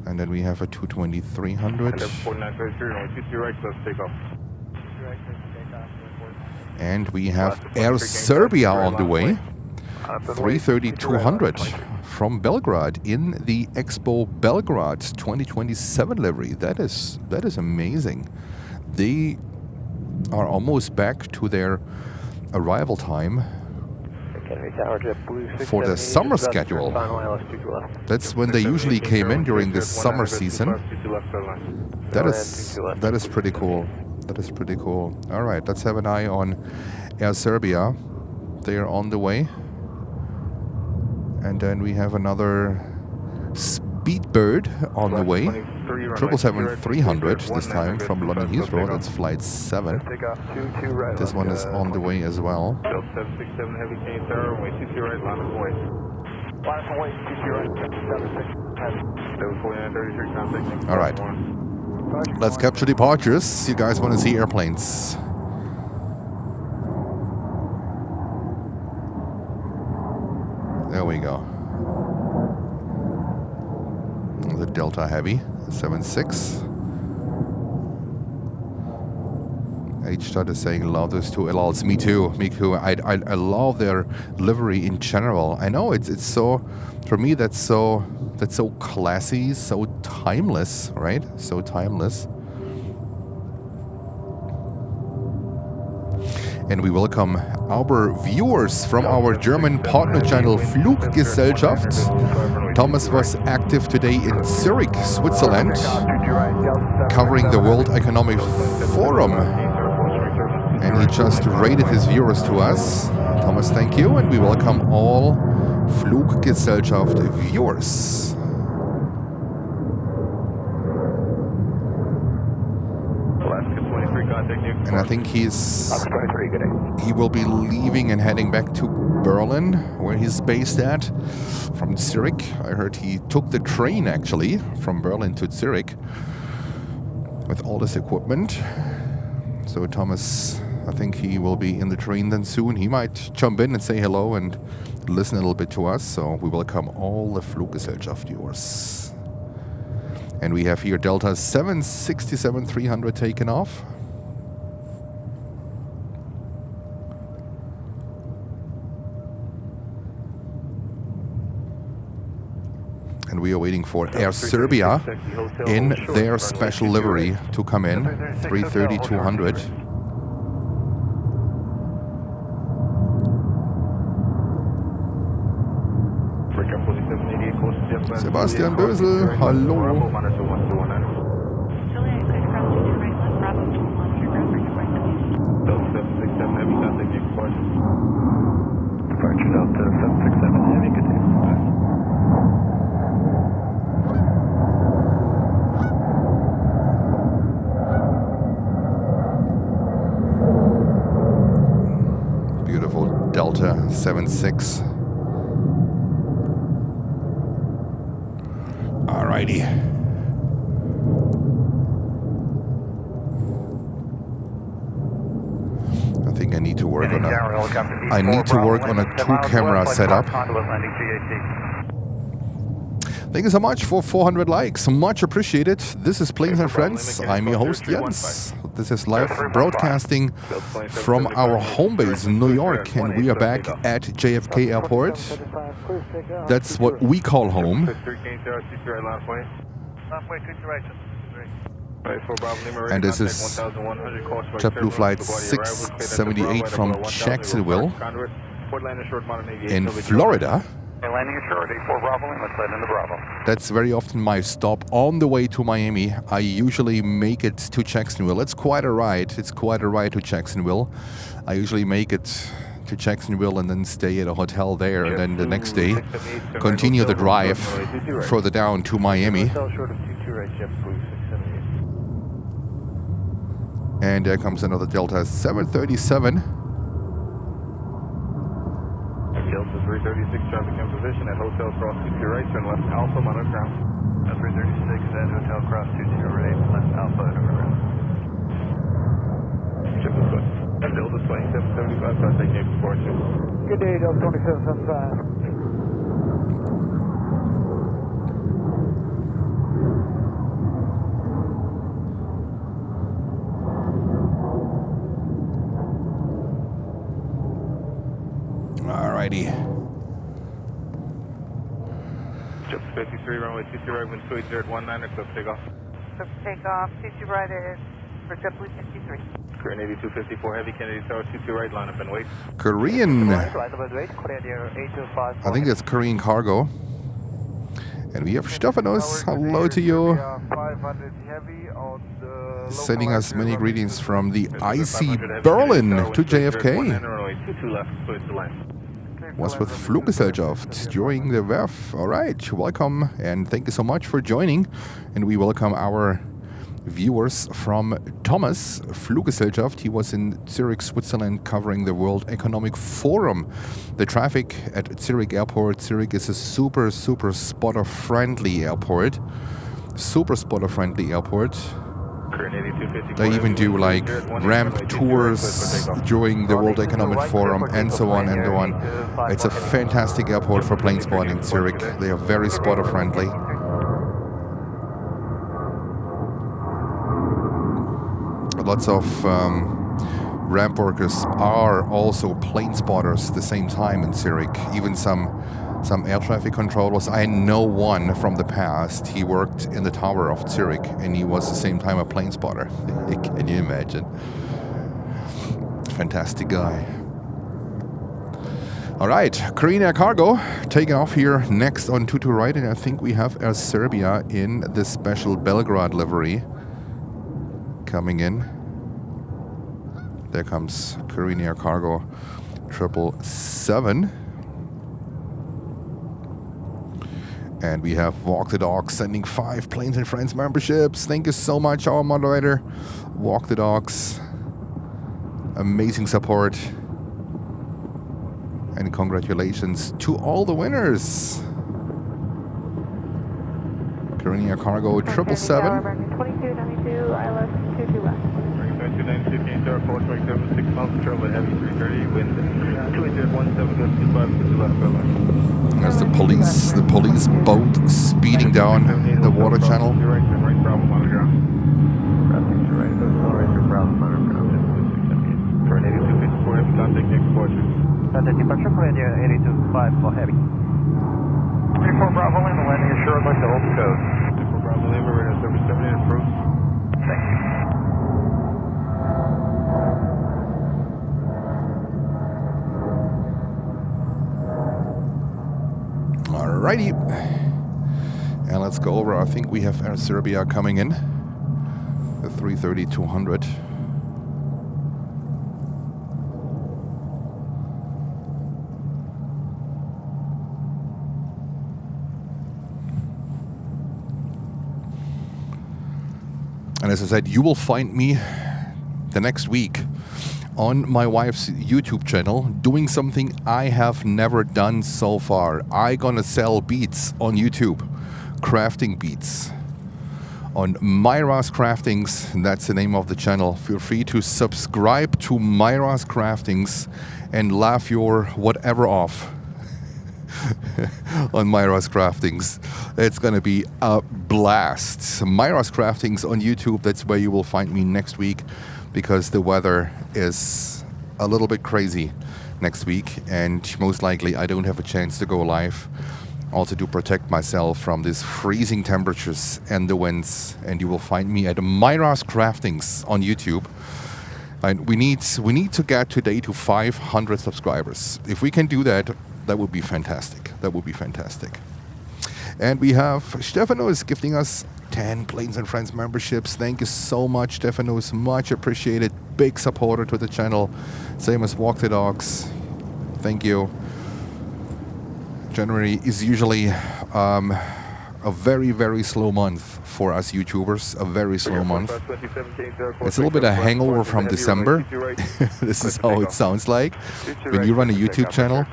And then we have a 220-300. And we have Air Serbia on the way. 330-200 from Belgrade in the Expo Belgrade 2027 livery. That is amazing. They are almost back to their arrival time for the summer schedule. That's when they usually came in during the summer season. That is pretty cool. That is pretty cool. All right, let's have an eye on Air Serbia. They are on the way. And then we have another Speedbird on the way. 777-300 this time from London Heathrow. That's flight 7. This one is on the way as well. All right. Let's capture departures. You guys want to see airplanes. There we go. The Delta Heavy 76. H-Dot is saying love those two LLs. Me too. Me too. I love their livery in general. I know it's so, for me that's so classy, so timeless, right? So timeless. And we welcome our viewers from our German partner channel Fluggesellschaft. Thomas was active today in Zurich, Switzerland, covering the World Economic Forum. And he just rated his viewers to us. Thomas, thank you. And we welcome all Fluggesellschaft viewers. And I think he will be leaving and heading back to Berlin, where he's based at, from Zurich. I heard he took the train, actually, from Berlin to Zurich with all this equipment. So Thomas, I think he will be in the train then soon. He might jump in and say hello and listen a little bit to us. So we welcome all the Fluggesellschaft viewers. And we have here Delta 767-300 taken off. And we are waiting for Air Serbia in their special livery to come in, 330-200. Sebastian Bösel, hallo. Beautiful Delta 76. Alrighty. I think I need to work on a two-camera setup. Thank you so much for 400 likes. Much appreciated. This is Planes and Friends. I'm your host, Jens. This is live broadcasting from our home base in New York, and we are back at JFK Airport. That's what we call home. And this is JetBlue Flight 678 from Jacksonville in Florida. And landing ashore at 84 Bravo, and let's land into Bravo. That's very often my stop on the way to Miami. I usually make it to Jacksonville. It's quite a ride. It's quite a ride to Jacksonville. I usually make it to Jacksonville and then stay at a hotel there, and then the next day continue the drive further down to Miami. And there comes another Delta 737. Delta 336 traffic in position at Hotel Cross 22 right, turn left Alpha, monitor ground. 336 at Hotel Cross 20 right, left Alpha, monitor ground. Ship this way. Delta 2775, contact Navy 42. Good day, Delta 2775. Alrighty. Ship 53, runway 22 right, wind 280 at 19, clip takeoff. Clip takeoff, 22 right is for JetBlue 53. Korean 8254 heavy, Kennedy Tower 22 right, line up and wait. Korean. Line up and wait, Korean Air 8254. I think that's Korean cargo. And we have Stefanos. Hello to you. 500 heavy on the Sending us many greetings from the icy Berlin to JFK. Was with Fluggesellschaft during the WEF. Alright, welcome and thank you so much for joining. And we welcome our viewers from Thomas Fluggesellschaft. He was in Zurich, Switzerland, covering the World Economic Forum. The traffic at Zurich Airport. Zurich is a super spotter-friendly airport. Super spotter-friendly airport. They even do like ramp tours during the World Economic Forum and so on and so on. It's a fantastic airport for plane spotting, Zurich. They are very spotter-friendly. Lots of ramp workers are also plane spotters at the same time in Zurich. Even some air traffic controllers. I know one from the past. He worked in the tower of Zurich and he was at the same time a plane spotter. Can you imagine? Fantastic guy. All right, Korean Air Cargo taking off here next on 22 right, and I think we have Air Serbia in the special Belgrade livery coming in. There comes Korean Air Cargo 777. And we have Walk the Dog sending 5 Planes and Friends memberships. Thank you so much, our moderator. Walk the Dogs. Amazing support. And congratulations to all the winners. Korean Air Cargo 777. 2292, ILS 22 left. 2292, Canadian Tower 427, 6 miles of travel, heavy 330, wind 28017, goes 25, 2 left, go left. There's the police boat speeding down the water channel. Right, Bravo, monitor ground. Right, Bravo, monitor ground. Korean 8254, heavy, contact next departure. Contact departure, Korean 8255 for heavy. 34 Bravo, Lima, landing ashore, like to hold the code. 34 Bravo, Lima, radar service 70, approved. Thank you. Alrighty. And let's go over. I think we have Air Serbia coming in. The 330-200. And as I said, you will find me the next week on my wife's YouTube channel doing something I have never done so far. I gonna sell beats on YouTube, crafting beats on Myra's Craftings. That's the name of the channel. Feel free to subscribe to Myra's Craftings and laugh your whatever off on Myra's Craftings. It's gonna be a blast. Myra's Craftings on YouTube, that's where you will find me next week, because the weather is a little bit crazy next week and most likely I don't have a chance to go live. Also to protect myself from these freezing temperatures and the winds, and you will find me at Myra's Craftings on YouTube. And we need to get today to 500 subscribers. If we can do that, that would be fantastic. That would be fantastic. And we have Stefano is gifting us 10 Planes and Friends memberships. Thank you so much, Stefano. It's much appreciated. Big supporter to the channel. Same as Walk the Dogs. Thank you. January is usually a very, very slow month for us YouTubers. A very slow month. It's a little bit of hangover from December. This is how it sounds like. When you run a YouTube channel,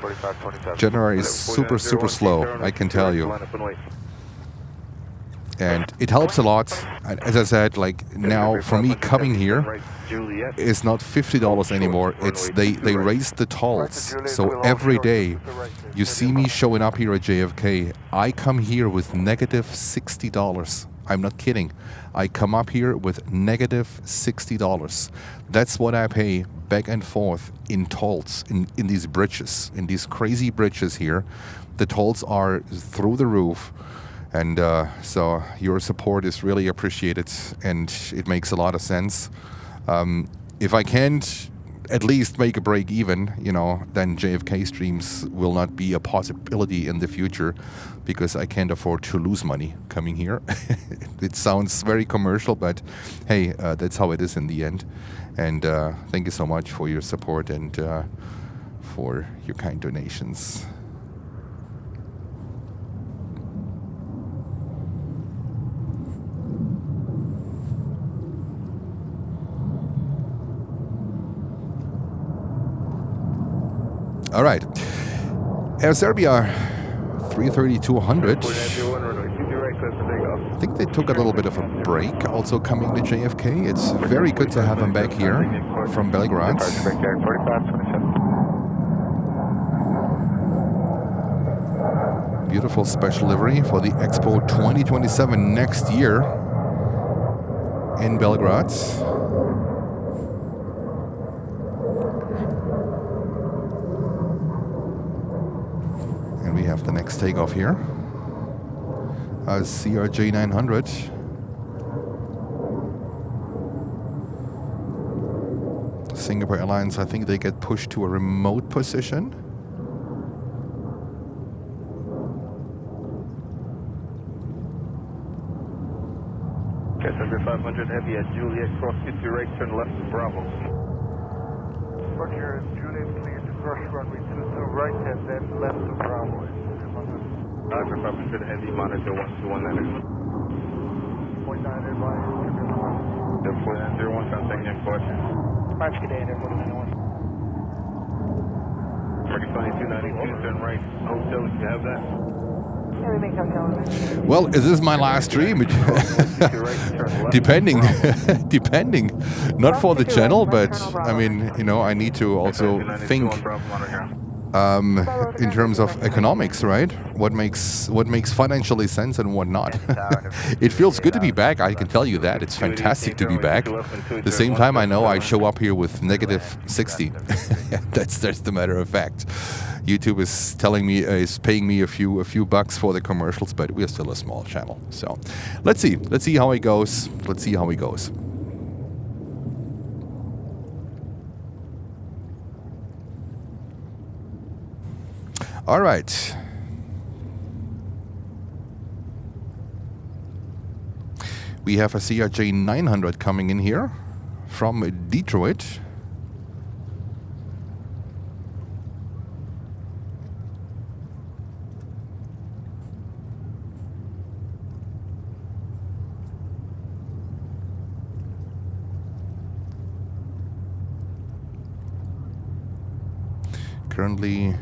January is super, super slow, I can tell you. And it helps a lot. And as I said, like now for me coming here is not $50 anymore. It's they raised the tolls. So every day you see me showing up here at JFK, I come here with negative $60. I'm not kidding. I come up here with negative $60. That's what I pay back and forth in tolls, in these bridges, in these crazy bridges here. The tolls are through the roof. And so your support is really appreciated, and it makes a lot of sense. If I can't at least make a break even, you know, then JFK streams will not be a possibility in the future, because I can't afford to lose money coming here. It sounds very commercial, but hey, that's how it is in the end. And thank you so much for your support and for your kind donations. All right, Air Serbia 330-200. I think they took a little bit of a break also coming to JFK. It's very good to have them back here from Belgrade. Beautiful special livery for the Expo 2027 next year in Belgrade. We have the next takeoff here. CRJ 900. Singapore Airlines, I think they get pushed to a remote position. Cessna 500 Heavy at Juliet, cross 50 right, turn left to Bravo. Roger, Juliet clear to cross runway 22 right and then left to Bravo. Roger, 500 Heavy, monitor 1219. 0.9 advise, 4901, contact next question. March today, 4901. Mark 2292, turn right, hotel, you have that? Everything comes down. Well, is this my last stream? Depending. Not for the channel, but I mean, you know, I need to also think in terms of economics, right? What makes financially sense and what not. It feels good to be back, I can tell you that. It's fantastic to be back. At the same time, I know I show up here with negative 60. That's the matter of fact. YouTube is paying me a few bucks for the commercials, but we're still a small channel. So let's see how it goes. All right. We have a CRJ 900 coming in here from Detroit. Currently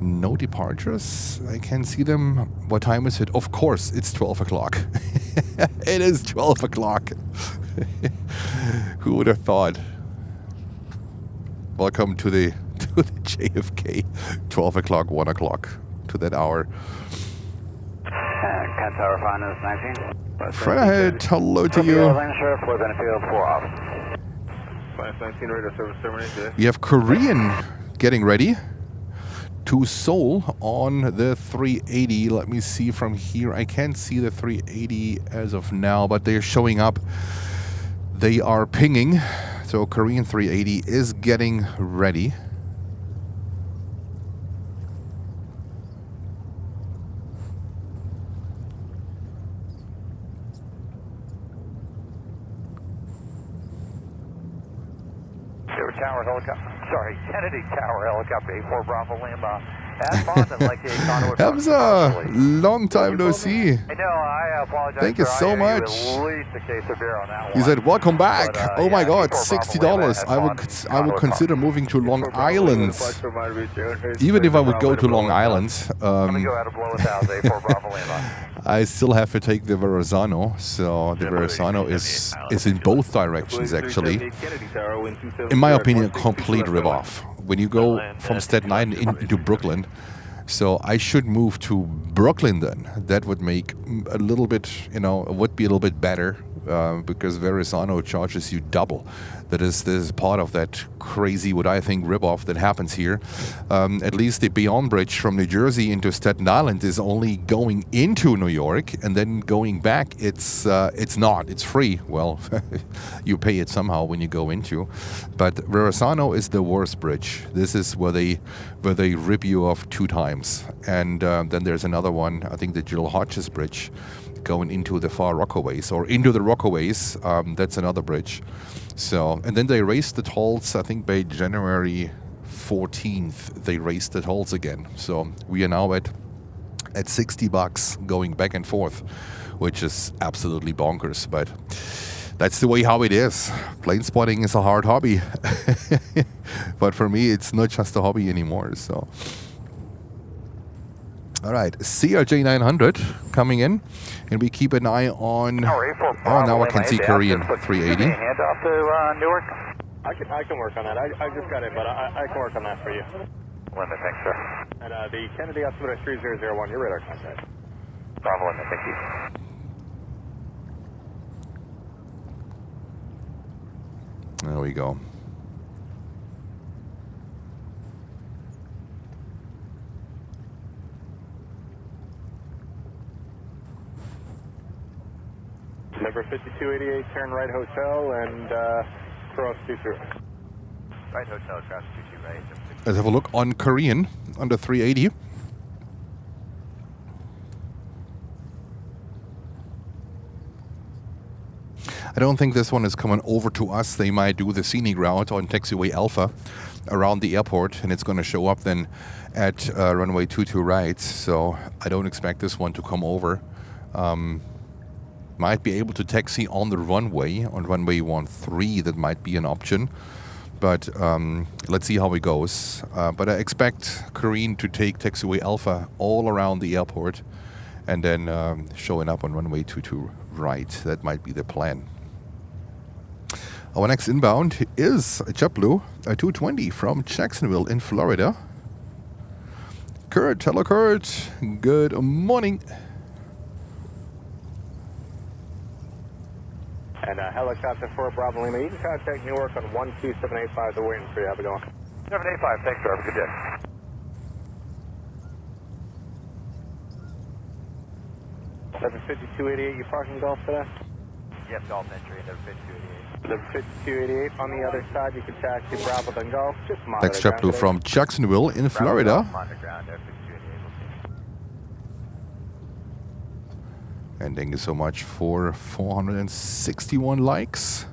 no departures. I can see them. What time is it? Of course, it's 12 o'clock. It is 12 o'clock. Who would have thought? Welcome to the JFK. 12 o'clock, 1 o'clock, to that hour. Cat Tower Finance 19. Fred, hello to you. We have Korean getting ready to Seoul on the 380. Let me see from here. I can't see the 380 as of now, but they're showing up. They are pinging. So Korean 380 is getting ready. Tower helicopter. Sorry, Kennedy Tower helicopter, A4 Bravo Lima. As Boston, like the Econo would Hamza, long time no see. I know, I apologize. Thank you sir. so I much. At least a case of beer on that He one. said, "Welcome back." But, oh my yeah, God, A4 $60. Bravo I would consider moving to Long Island. Even if I would go to Long Island, Let me go ahead and blow 1,000, A4 Bravo Lima. I still have to take the Verrazano. So the Verrazano is in both directions actually. In my opinion, a complete ripoff. When you go from Staten Island into Brooklyn. So I should move to Brooklyn then. That would make a little bit, would be a little bit better because Verrazano charges you double. This is part of that crazy, what I think, ripoff that happens here. At least the Beyond Bridge from New Jersey into Staten Island is only going into New York, and then going back, it's not. It's free. Well, you pay it somehow when you go into. But Verrazano is the worst bridge. This is where they rip you off 2 times, and then there's another one. I think the Jill Hodges Bridge, going into the far Rockaways or into the Rockaways. That's another bridge. So, and then they raised the tolls, I think by January 14th, they raised the tolls again. So we are now at $60 going back and forth, which is absolutely bonkers. But that's the way how it is. Plane spotting is a hard hobby. But for me, it's not just a hobby anymore. So, all right, CRJ 900 coming in, and we keep an eye on. Oh, now I can see Korean 380. Hand off to Newark. I can work on that. I just got it, but I can work on that for you. Limit, thanks, sir. And the Kennedy altimeter 3001, your radar contact. Bravo limit, thank you. There we go. Number 5288, turn right hotel and cross 22. Right hotel, cross 22 right. Let's have a look on Korean under 380. I don't think this one is coming over to us. They might do the scenic route on taxiway Alpha around the airport, and it's going to show up then at runway 22 right. So I don't expect this one to come over. Might be able to taxi on the runway, on runway 13. That might be an option. But let's see how it goes. But I expect Korean to take taxiway Alpha all around the airport and then showing up on runway 22 right. That might be the plan. Our next inbound is JetBlue, a 220 from Jacksonville in Florida. Kurt, hello Kurt. Good morning. And helicopter 4 Bravo Lima, you can contact Newark on 12785. They're waiting for you. Have a good one. 785, thanks, sir. Have a good day. Number 5288, you parking Gulf today? Yes, Golf entry, number 5288. Number 5288, on the other side, you can taxi Bravo then Gulf. Just monitor. Next JetBlue from Jacksonville in Florida. And thank you so much for 461 likes.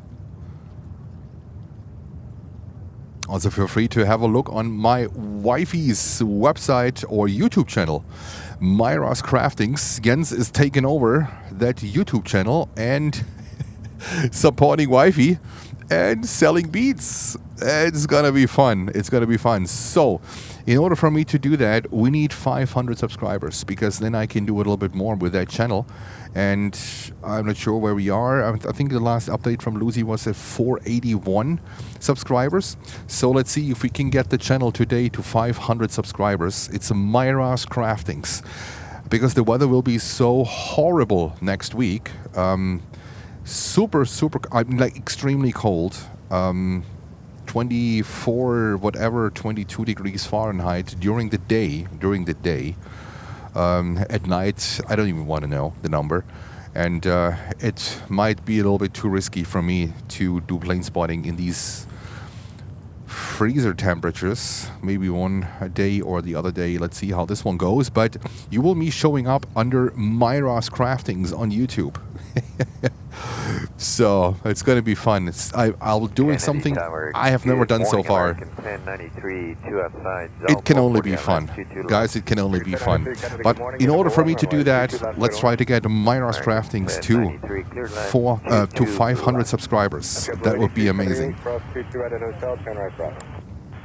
Also feel free to have a look on my wifey's website or YouTube channel, Myra's Craftings. Jens is taking over that YouTube channel and supporting wifey and selling beats. It's gonna be fun. It's gonna be fun. So, in order for me to do that, we need 500 subscribers, because then I can do a little bit more with that channel. And I'm not sure where we are. I think the last update from Lucy was at 481 subscribers. So let's see if we can get the channel today to 500 subscribers. It's Myra's Craftings, because the weather will be so horrible next week. Super, like extremely cold. 24, whatever, 22 degrees Fahrenheit during the day. At night, I don't even want to know the number. And it might be a little bit too risky for me to do plane spotting in these freezer temperatures. Maybe one day or the other day. Let's see how this one goes. But you will be showing up under Myra's Craftings on YouTube. So it's going to be fun. I'll doing something I have never done so far. It can only be fun. Guys, it can only be fun. But in order for me to do that, let's try to get Myros Craftings to 500 subscribers. That would be amazing.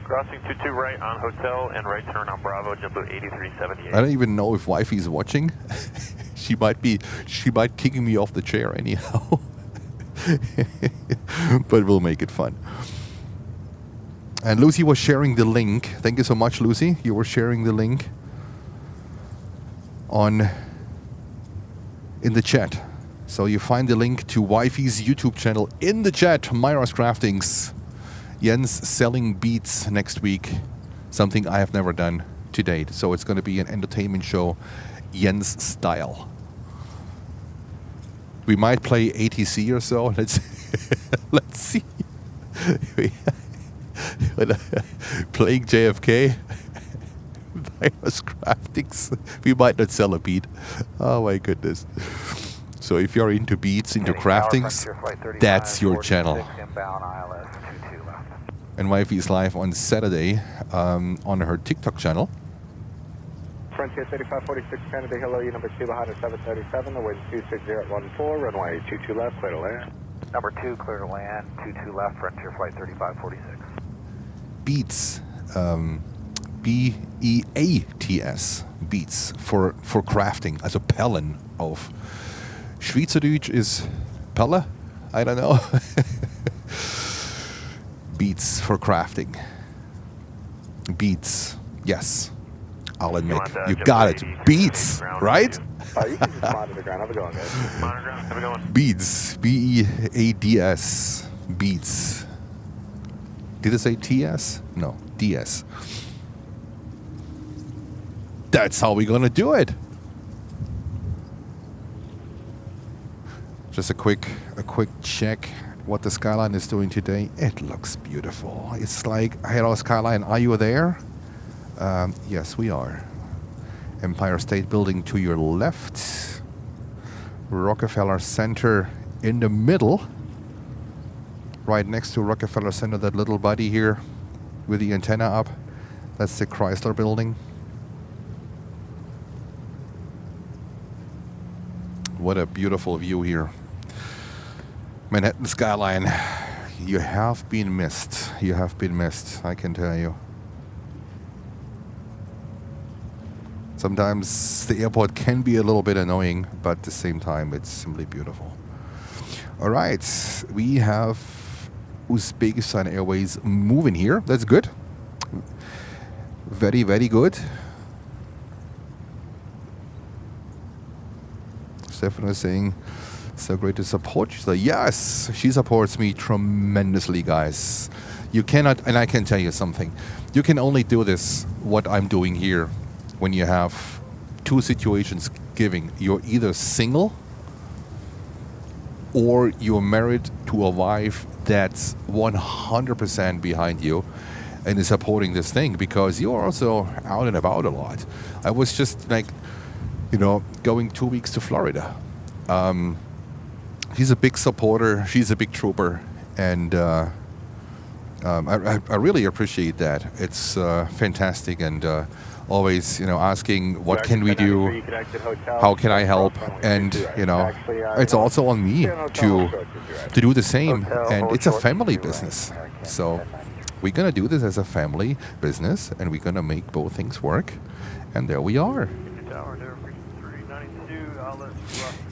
Crossing 22 right on hotel and right turn on Bravo, JetBlue 8378. I don't even know if wifey is watching. She might kicking me off the chair anyhow. But we'll make it fun. And Lucy was sharing the link. Thank you so much, Lucy. You were sharing the link in the chat. So you find the link to wifey's YouTube channel in the chat. Myros Craftings. Jens selling beats next week. Something I have never done to date. So it's going to be an entertainment show, Jens style. We might play ATC or so. Let's see. Playing JFK. Myros Craftings. We might not sell a beat. Oh my goodness. So if you're into beats, into craftings, that's your channel. And Wifey is live on Saturday on her TikTok channel. Frontier 3546 Canada, hello, you number 2 behind 737, the wind 26014, runway 22 left, clear to land. Number 2, clear to land, 22 left, Frontier Flight 3546. Beats, B-E-A-T-S, Beats, for crafting, also Pellen auf. Schweizerdeutsch is Pelle? I don't know. Beats for crafting. Beats, yes. I'll admit, you got it. Beats, right? You can just monitor ground. How's it going, guys? Monitor ground, how's it going? Beats, B-E-A-D-S, Beats. Did it say T-S? No, D-S. That's how we're gonna do it. Just a quick check what the skyline is doing today. It looks beautiful. It's like, hello skyline, are you there? Yes, we are. Empire State Building to your left. Rockefeller Center in the middle. Right next to Rockefeller Center, that little buddy here with the antenna up. That's the Chrysler Building. What a beautiful view here. Manhattan skyline. You have been missed. You have been missed, I can tell you. Sometimes the airport can be a little bit annoying, but at the same time, it's simply beautiful. All right, we have Uzbekistan Airways moving here. That's good. Very, very good. Stefano is saying, so great to support you. So yes, she supports me tremendously, guys. You cannot, and I can tell you something. You can only do this, what I'm doing here, when you have two situations giving. You're either single or you're married to a wife that's 100% behind you and is supporting this thing, because you're also out and about a lot. I was just like, going 2 weeks to Florida. He's a big supporter. She's a big trooper. And I really appreciate that. It's fantastic. And always, asking what can we do, how can I help, and it's also on me to do the same. And it's a family business, so we're gonna do this as a family business, and we're gonna make both things work. And there we are.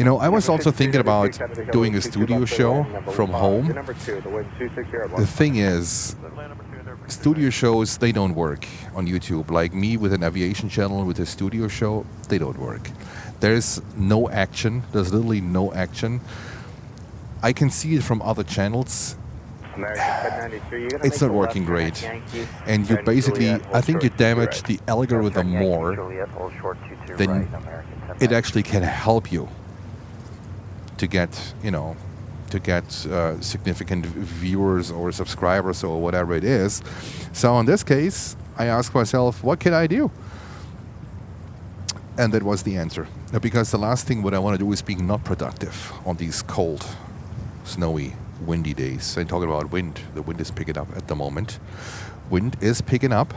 I was also thinking about doing a studio show from home. The thing is, studio shows, they don't work on YouTube. Like me with an aviation channel with a studio show, they don't work. There's no action. There's literally no action. I can see it from other channels. It's not working great. And you basically, I think you damage the algorithm more than it actually can help you to get, significant viewers or subscribers or whatever it is. So in this case, I asked myself, what can I do? And that was the answer. Because the last thing what I want to do is being not productive on these cold snowy, windy days. And talking about wind, the wind is picking up at the moment. Wind is picking up.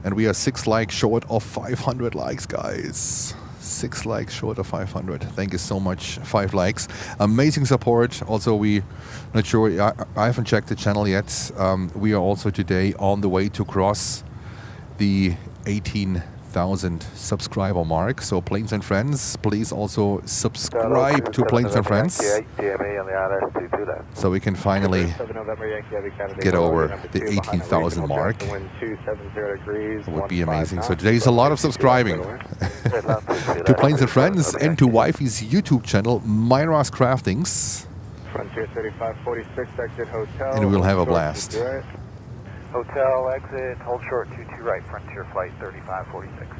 And we are 6 likes short of 500 likes, guys. 6 likes short of 500. Thank you so much. 5 likes. Amazing support. Also, we not sure. I haven't checked the channel yet. We are also today on the way to cross the 18,000 subscriber mark. So Planes and Friends, please also subscribe to Planes and Friends, so we can finally get over the 18,000 mark. It would be amazing. So today's a lot of subscribing to Planes and Friends and to Wifey's YouTube channel, Myra's Craftings. Frontier 3546, exit hotel. And we'll have a blast. Hotel exit, hold short 22 right, Frontier flight 3546.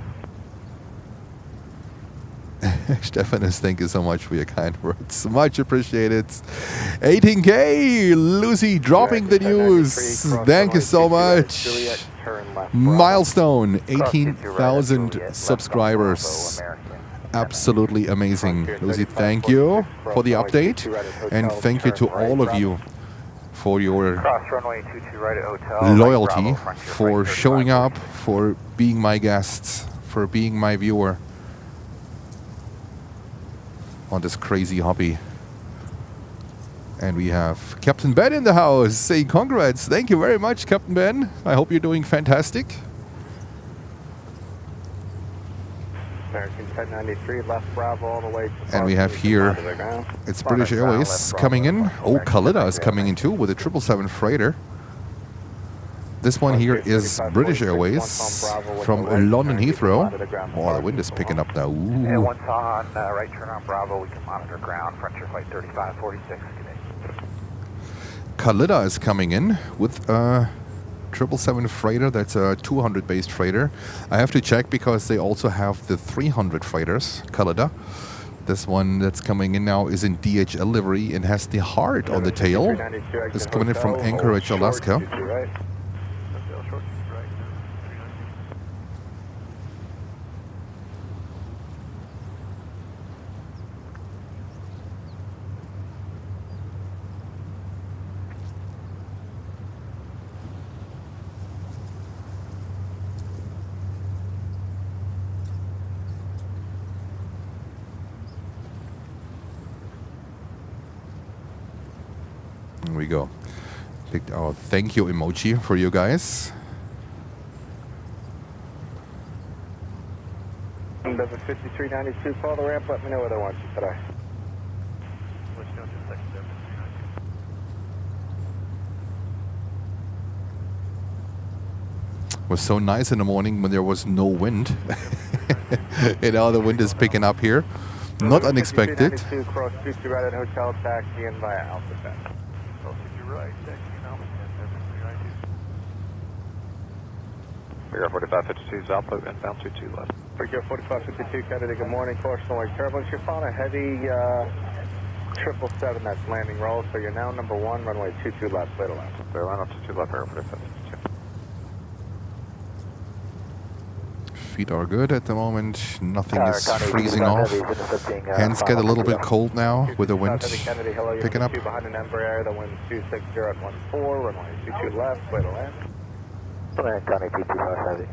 Stephanus, thank you so much for your kind words. Much appreciated. 18K, Lucy dropping the news. Thank you so much. Milestone, 18,000 subscribers. Absolutely amazing. Lucy, thank you for the update. And thank you to all of you for your loyalty, for showing up, for being my guests, for being my viewer on this crazy hobby. And we have Captain Ben in the house saying congrats. Thank you very much, Captain Ben. I hope you're doing fantastic. American 1093, left Bravo all the way to and we have here, it's British Airways coming in. Oh, Khalida is coming in too with a 777 freighter. This one here is British Airways from London Heathrow. Oh, the wind is picking up now. And once on right turn on Bravo, we can monitor ground, Frontier flight 3546. Khalida is coming in with a 777 freighter. That's a 200 based freighter. I have to check because they also have the 300 freighters, Khalida. This one that's coming in now is in DHL livery and has the heart on the tail. It's coming in from Anchorage, Alaska. Here we go. Picked our thank you emoji for you guys. Does a 5392 call the ramp? Let me know where they want you today. It was so nice in the morning when there was no wind. And now the wind is picking up here. Not unexpected. Cross 22 right at hotel, taxi in via Alpha 10. Figure 4552 is output inbound 22 left. Figure 4552 Kennedy, good morning. Course noise turbulence. You're following a heavy 777 that's landing roll, so you're now number 1, runway 22 left, clear to left. Clear line up to 2 left, air 4552. Feet are good at the moment. Nothing is freezing off. Hands get a little bit cold now with the wind picking up. Behind an Embraer, the wind 260 at 14, runway 22 left, clear to land. County 225 heavy.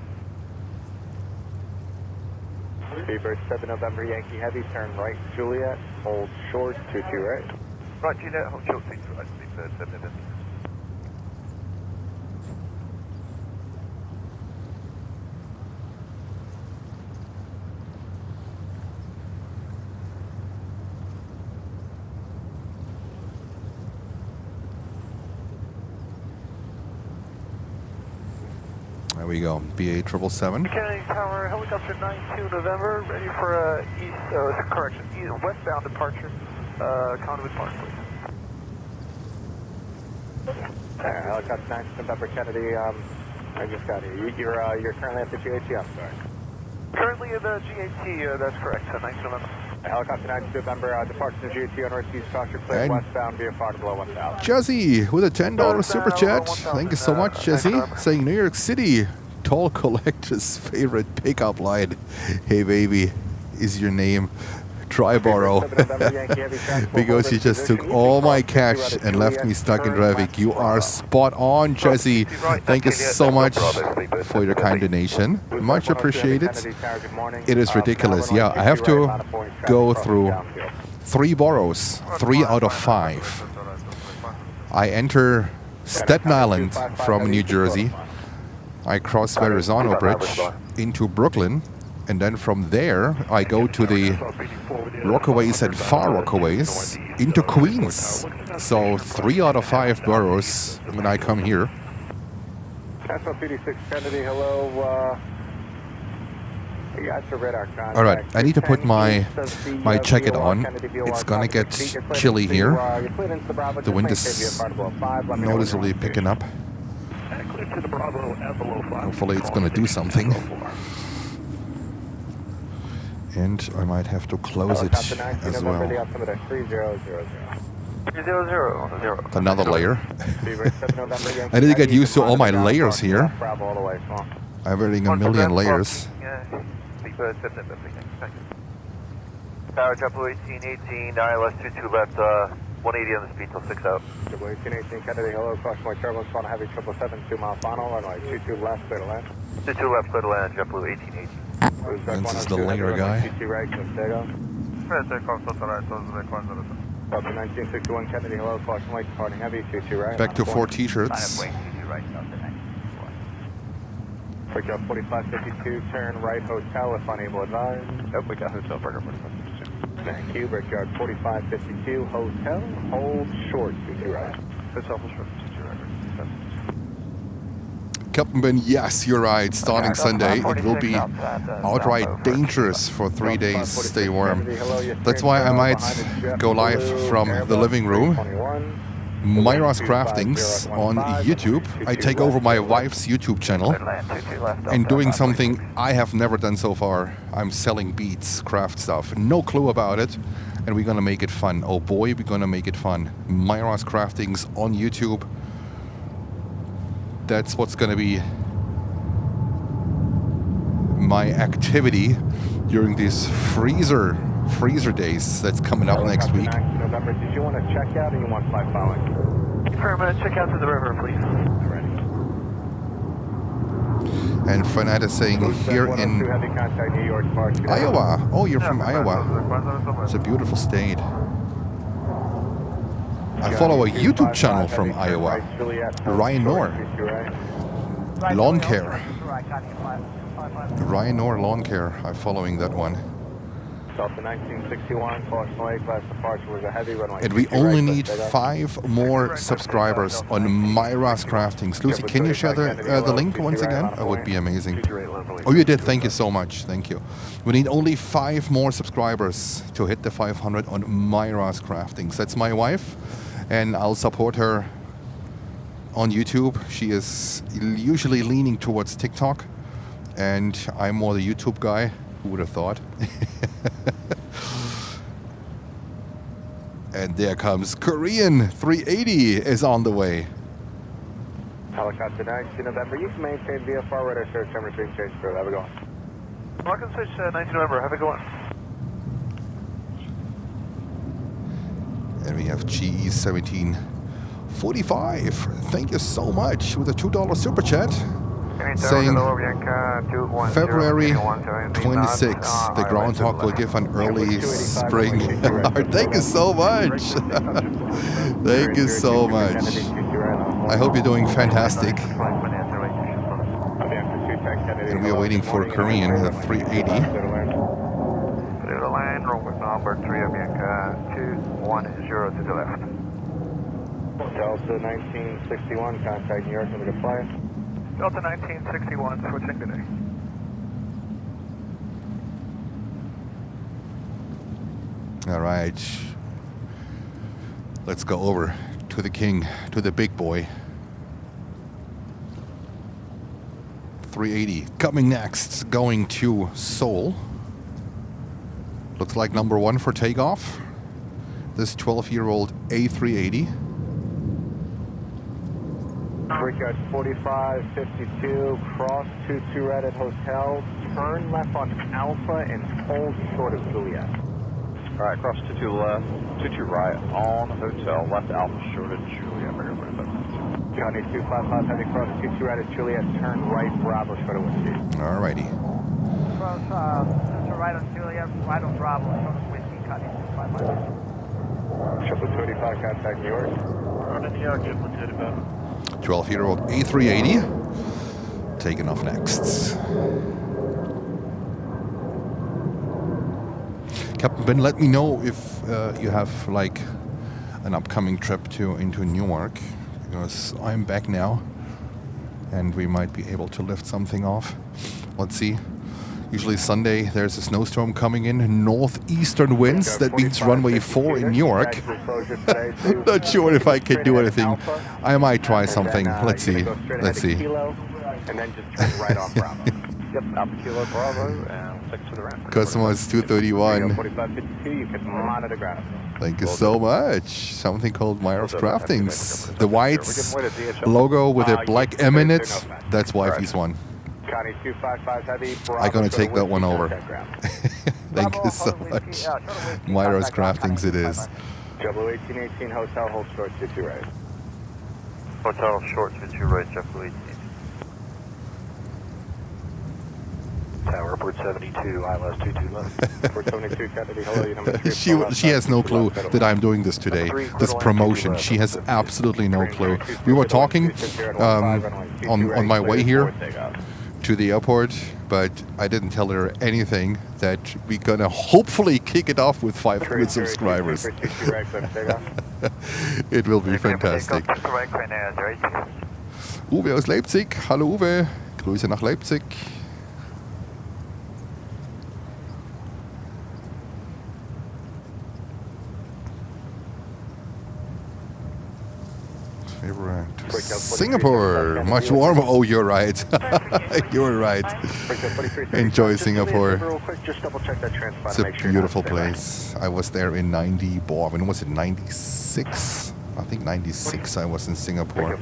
Beaver 7 November Yankee Heavy, turn right Juliet, hold short 22 right. Right Juliet, hold short 22 right, 7 November. There we go. BA 777. Kennedy Tower, helicopter 92 November, ready for westbound departure, Conduit Park, please. Helicopter 9 November Kennedy, I just got you. You're currently at the GAT, I'm sorry. Currently in the GAT, that's correct, 9 November. Helicopter 9 November, departure to GT on Northeast Crosswind, clear And- westbound via far below 1000. Jesse with a $10 super chat. Thank you so much, Jesse. Saying New York City toll collector's favorite pickup line. Hey baby, is your name Triborough? Because you just took all my cash and left me stuck in traffic. You are spot on, Jesse. Thank you so much for your kind donation. Much appreciated. It is ridiculous. Yeah, I have to go through 3 boroughs, 3 out of 5. I enter Staten Island from New Jersey. I cross Verrazano Bridge into Brooklyn. And then from there, I go to the Rockaways and Far Rockaways into Queens. So 3 out of 5 boroughs when I come here. All right, I need to put my jacket on. It's gonna get chilly here. The wind is noticeably picking up. Hopefully it's gonna do something. And I might have to close it as well. 300. Another layer. I need to get used to all my layers here. I'm wearing a million layers. Tower JetBlue 1818, ILS 22 left, 180 on the speed till 6 out. JetBlue 1818, Kennedy, hello, crosswind turbulence, on heavy 777, 2 mile final, runway 22 left, clear to land. 22 left, clear to land, JetBlue 1818. This is the layer guy. Delta 1961, Kennedy, hello, caution light, departing heavy, 22 right. Back to 4 t-shirts. Breakout 4552, turn right, hotel, if unable advised. Nope, we got hotel burger 4552. Thank you, breakout 4552, hotel, hold short, 22 right. Hotel short, 22 right. Captain Ben, yes, you're right. Starting Sunday, it will be outright dangerous for 3 days. Stay warm. That's why I might go live from the living room. Myra's Craftings on YouTube. I take over my wife's YouTube channel and doing something I have never done so far. I'm selling beads, craft stuff. No clue about it. And we're gonna make it fun. Oh boy, we're gonna make it fun. Myra's Craftings on YouTube. That's what's going to be my activity during these freezer days that's coming up next week. November, did you want to check out or you want flight following? Affirmative, check out to the river, please. And Fernand is saying here in Iowa. Oh, you're from Iowa. It's a beautiful state. I follow a YouTube channel from Iowa, Ryan Noor, Lawn Care. Ryan Noor Lawn Care, I'm following that one. And we only need 5 more subscribers on Myra's Craftings. Lucy, can you share the link once again? That would be amazing. Oh, you did. Thank you so much. Thank you. We need only 5 more subscribers to hit the 500 on Myra's Craftings. That's my wife. And I'll support her on YouTube. She is usually leaning towards TikTok, and I'm more the YouTube guy. Who would have thought? And there comes Korean 380 is on the way. Helicopter 19 November, you can maintain VFR radar search number 3 change crew. Have a go on. Welcome switch 19 November, have a good one. And we have GE 1745. Thank you so much with a $2 super chat. Saying February 26th, the groundhog will give an early spring. Thank you so much. Thank you so much. I hope you're doing fantastic. And we are waiting for Korean, the 380. Clear to land, roll with number 3 Avianca 210 to the left. Delta 1961, contact New York, with a flyer. Delta 1961, switching today. All right. Let's go over to the king, to the big boy. 380 coming next, going to Seoul. Looks like number 1 for takeoff. This 12-year-old A380. Brickyard 4552, cross 22 right at hotel, turn left on Alpha and hold short of Juliet. Alright, cross 22 left, 22 right on hotel, left Alpha short of Juliet. County 255 heavy cross 22 right at Juliet, turn right Bravo short of Whiskey. Alrighty. Cross to right on Juliet, right on Bravo, short of Whiskey, County 255. Triple 25, contact New York. Running New York, triple 25. 12-year-old A380. Taking off next. Captain Ben, let me know if you have like an upcoming trip into Newark, because I'm back now and we might be able to lift something off. Let's see. Usually Sunday there's a snowstorm coming in, northeastern winds. That means runway 4 in Newark. Not sure if I can do anything. I might try something. Let's see. Let's see. And then just turn right on Bravo. Yep, Alpha Kilo Bravo, and take to the ramp. Customers 231. 4552, you can monitor ground. Thank you so much. Something called Myers Craftings. The white logo with a black M in it. That's Wifey's one. County 255 heavy. I'm gonna take that one over. Thank you so much. Myers Craftings it is. Double 1818 hotel, hold short 22 right. Hotel short 22 right, JetBlue 18. Tower Airport 72, ILS 22 left. 472 Kennedy, hello, you number 3. She has no clue that I'm doing this today, this promotion. She has absolutely no clue. We were talking on my way here to the airport, but I didn't tell her anything that we're gonna hopefully kick it off with 500 subscribers. It will be fantastic. Uwe aus Leipzig. Hallo Uwe. Grüße nach Leipzig. Singapore, much warmer. Oh, you're right. You're right. Enjoy Singapore. It's a beautiful place. I was there in 90. When was it? 96. I think 96. I was in Singapore.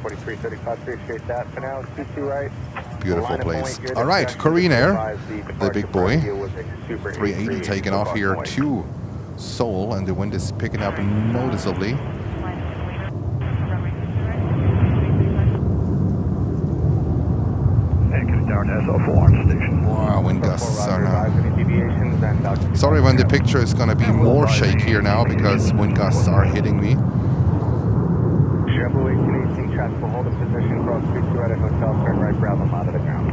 Beautiful place. All right, Korean Air, the big boy. 380 taking off here to Seoul, and the wind is picking up noticeably. Wow, wind gusts are now. Sorry when the picture is going to be more shakier now because wind gusts are hitting me. Hold a position, cross 22 right at hotel, turn right Bravo, monitor the ground.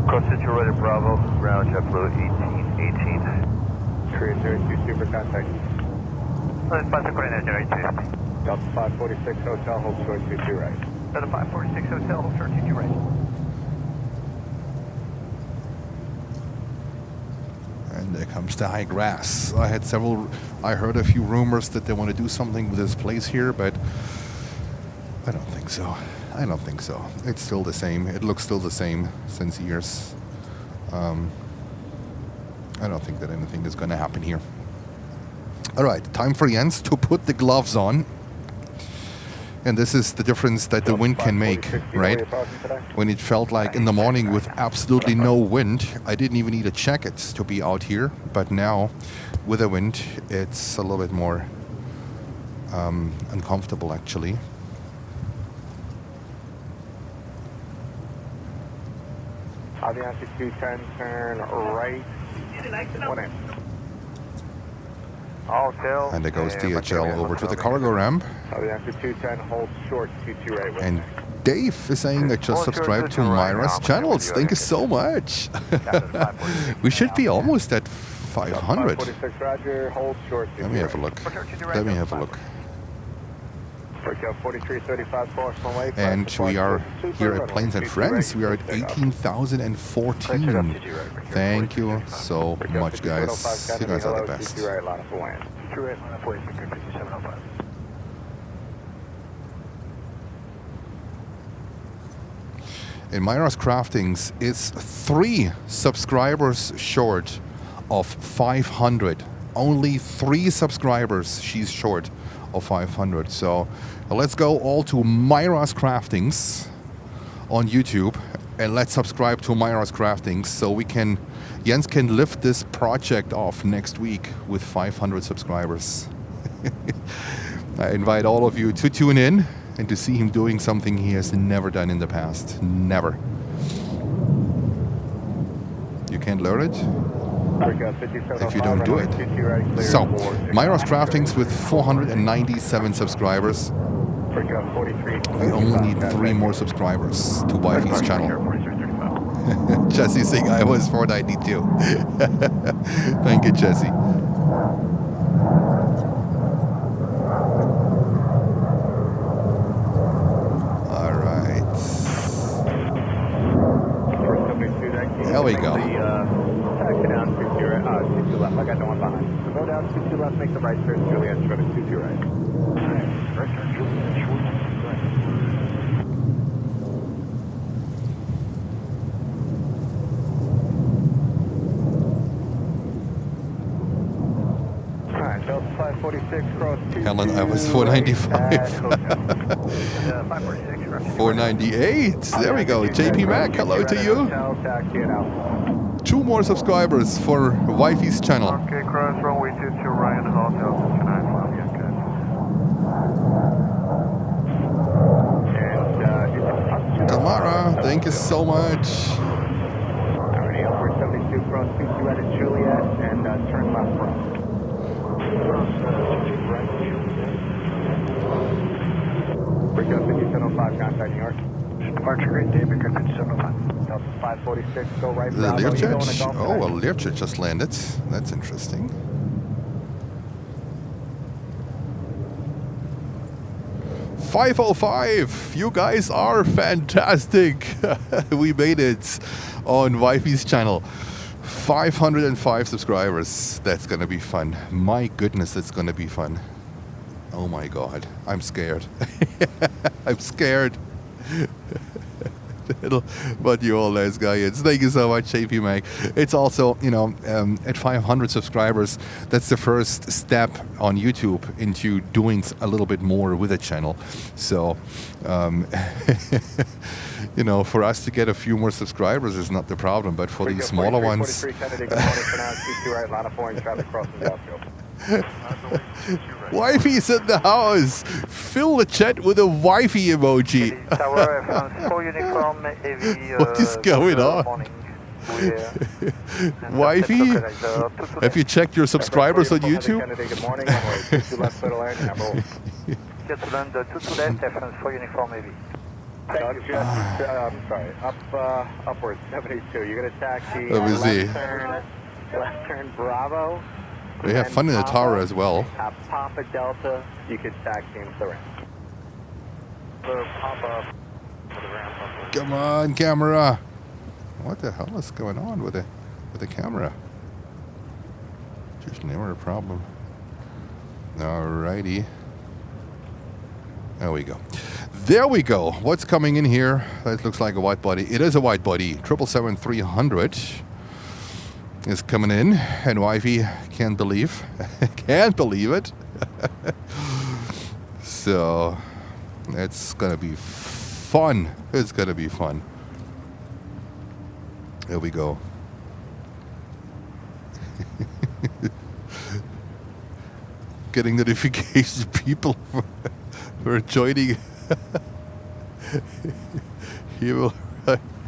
Cross 22 right at Bravo, ground JetBlue 1818. Korea 02 super contact. Delta 546 hotel, hold short 22 right. Delta 546 hotel, hold short 22 right. And there comes the high grass. I heard a few rumors that they want to do something with this place here, but I don't think so. I don't think so. It's still the same. It looks still the same since years. I don't think that anything is going to happen here. All right, time for Jens to put the gloves on. And this is the difference that the wind can make, right? When it felt like in the morning with absolutely no wind, I didn't even need a jacket to be out here. But now, with the wind, it's a little bit more uncomfortable, actually. Aviation 210, turn right. 1 inch. And there goes DHL over to the cargo ramp. Aviation 210, hold short 22 right. And Dave is saying I just subscribed to Myra's channels. Thank you so much. We should be almost at 500. Let me have a look. Let me have a look. And we are here at Planes and Friends. We are at 18,014. Thank you so much, guys. You guys are the best. In Myra's Craftings is 3 subscribers short of 500 only 3 subscribers she's short of 500. So let's go all to Myra's Craftings on YouTube and let's subscribe to Myra's Craftings so we can, Jens can lift this project off next week with 500 subscribers. I invite all of you to tune in and to see him doing something he has never done in the past. Never. You can't learn it if you don't do it. So, Myra's Craftings with 497 subscribers. We only need 3 more subscribers to Wifey's channel. Jesse saying I was 492. Thank you, Jesse. All right. There we go. Taxi down 22 left. I got no one behind. So go down 22 left, make the right turn, Juliet, go to 22 right. Right turn, Juliet, short, right. Alright, Delta 546, cross 2. Helen, I was 495. 498. There we go. JP Mac, hello to you. Taxi and out. 2 more subscribers for Wifey's channel. Okay, cross runway 22 right and hotel 29 yeah, good. Tamara, thank you so much. Alrighty, upward 72, cross 22 right at Juliet, and turn left front. Break up 5705, contact New York. Departure grade, David, good 5705. 546, go right. The Learjet? Oh, a Learjet just landed. That's interesting. $505. You guys are fantastic. We made it on Wifey's channel. 505 subscribers. That's gonna be fun. My goodness, it's gonna be fun. Oh my God, I'm scared. I'm scared. But you all nice guys. Thank you so much, JP Mac. It's also, you know, at 500 subscribers, that's the first step on YouTube into doing a little bit more with the channel. So, you know, for us to get a few more subscribers is not the problem, but for these smaller ones. Wifey's in the house. Fill the chat with a wifey emoji. What is going on? Wifey, have you checked your subscribers on YouTube? I'm sorry, upwards, 72. You're going to taxi. Let me see. Left turn Bravo. They have fun in the tower as well. Papa Delta, you could taxi into the ramp. Papa for the ramp. Come on, camera. What the hell is going on with the camera? Just never a problem. Alrighty. There we go. There we go. What's coming in here? That looks like a white body. It is a white body. 777-300 is coming in, and Wifey can't believe it. So it's gonna be fun. It's gonna be fun. There we go. Getting notifications, people for joining. Here,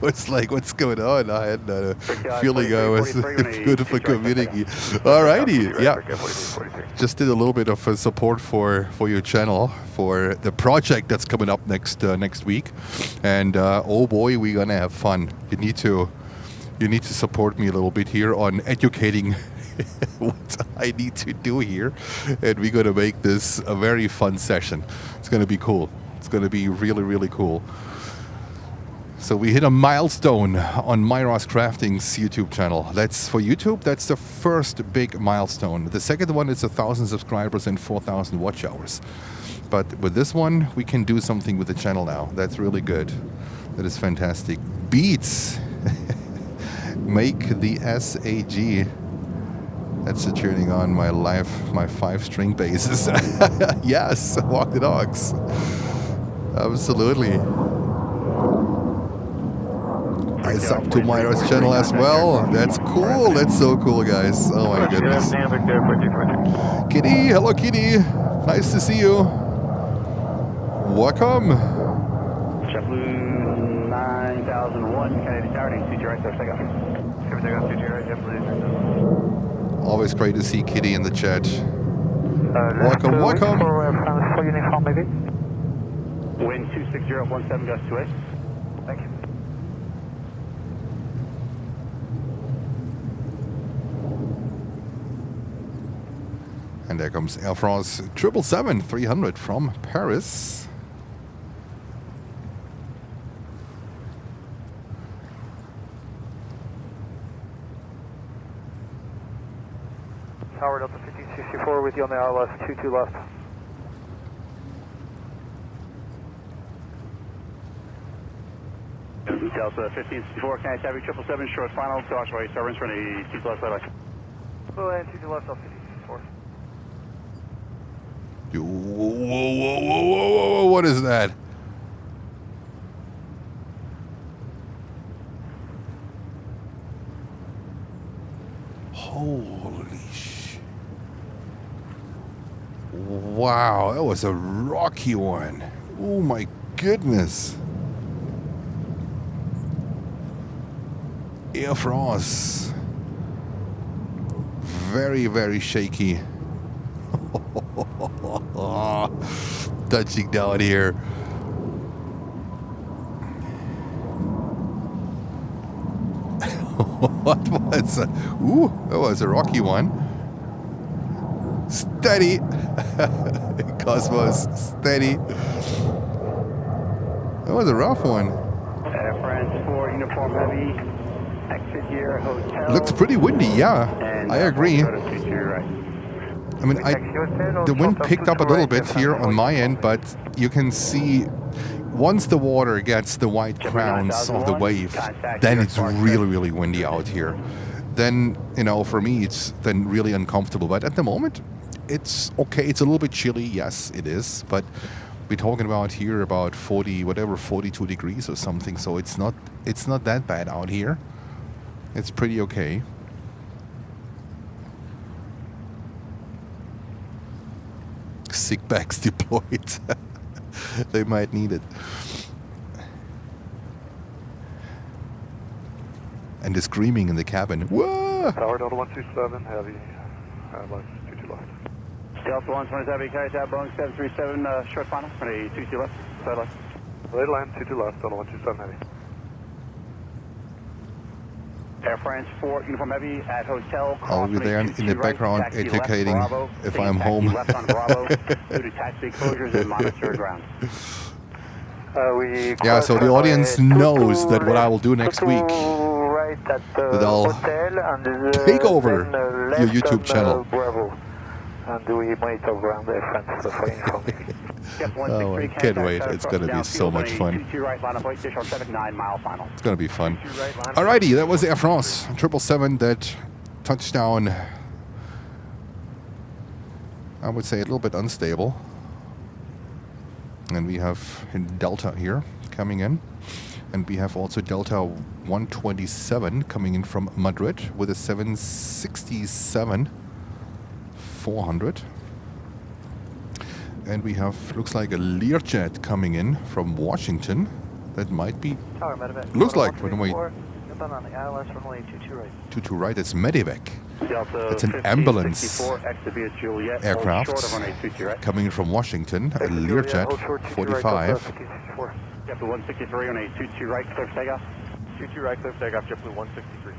it's like, what's going on? I had a feeling I was good for community. Alrighty, yeah. Just did a little bit of support for your channel, for the project that's coming up next week, and oh boy, we're gonna have fun. You need to support me a little bit here on educating what I need to do here, and we're gonna make this a very fun session. It's gonna be cool. It's gonna be really, really cool. So we hit a milestone on Myra's Craftings YouTube channel. That's for YouTube. That's the first big milestone. The second one is 1,000 subscribers and 4,000 watch hours. But with this one, we can do something with the channel now. That's really good. That is fantastic. Beats. Make the SAG. That's turning on my 5-string basses. Yes, walk the dogs. Absolutely. I sub to Myra's channel as well. That's cool. That's so cool, guys. Oh my goodness. Kitty, hello Kitty. Nice to see you. Welcome. JetBlue 9001, Kennedy Tower, 2 right, clear takeoff. Clear takeoff, 2 right, JetBlue. Always great to see Kitty in the chat. Welcome, welcome. For uniform, maybe. Wind 26017, gust 28. Thank you. And there comes Air France 777-300 from Paris. Tower Delta 1564 with you on the ILS 22 left. Delta 1564, can I have you 777 short final, to Oshawa, Starburns for any 2 left, bye bye. Blue and 22 left, Delta 1564. Whoa, whoa, whoa, whoa, whoa, what is that? Holy sh... Wow, that was a rocky one. Oh my goodness. Air France. Very, very shaky. Touching down here. What was that? Ooh, that was a rocky one. Steady. Cosmos, steady. That was a rough one. Air France 4, uniform heavy. Exit here, hotel. Looks pretty windy, yeah. And I agree. go to 22 right. I mean, the wind picked up a little bit here on my end, but you can see once the water gets the white crowns of the wave, then it's really, really windy out here. Then, you know, for me, it's then really uncomfortable. But at the moment, it's okay. It's a little bit chilly. Yes, it is. But we're talking about here about 40, whatever, 42 degrees or something. So it's not that bad out here. It's pretty okay. Sick bags deployed. They might need it. And the screaming in the cabin. Whoa! Tower Delta 127, heavy. ILS 22 left. Delta 127 heavy, carry tab, Boeing 737, short final, for a 22 left, side left. Late land, 22 left, Delta 127 heavy. Air France 4, uniform heavy at hotel. I'll be there in the background educating if I'm home. Left on Bravo, due to taxi closures and monitor ground. Yeah, so the audience knows that what I will do next week, that I'll take over your YouTube channel. And we monitor ground Air France for uniform. Oh, I can't wait. It's going to be so much fun. It's going to be fun. Alrighty, that was Air France 777 that touched down, I would say, a little bit unstable. And we have Delta here coming in. And we have also Delta 127 coming in from Madrid with a 767-400. And we have, looks like a Learjet coming in from Washington. That might be, looks like runway 22 right. It's Medivac. It's an ambulance aircraft coming in from Washington. A Learjet 45. JetBlue 163 on a 22 right, clear for takeoff. 22 right, clear for takeoff, JetBlue 163.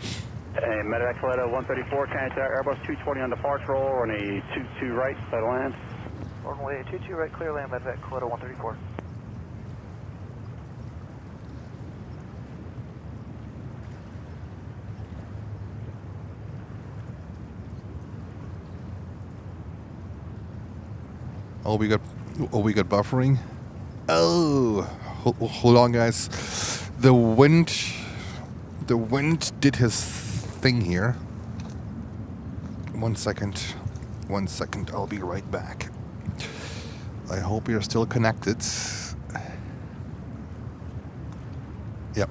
And Medivac Coletta 134, Canarsie Airbus 220 on departure roll on a 22 right, side of land. Runway 22 right, clear land, Medivac Coletta 134. Oh, we got buffering. Oh, hold on, guys. The wind did his thing here. 1 second. 1 second, I'll be right back. I hope you're still connected. Yep.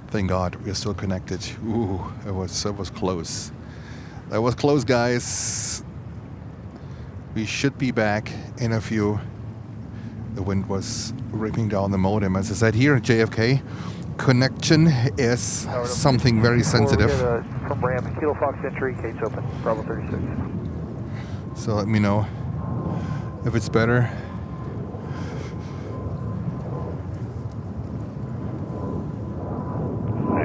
Thank God we're still connected. Ooh, that was close. That was close, guys. We should be back in a few. The wind was ripping down the modem. As I said here at JFK, connection is something very sensitive. From ramp, Kilo Fox entry, gates open, Bravo 36. So let me know if it's better.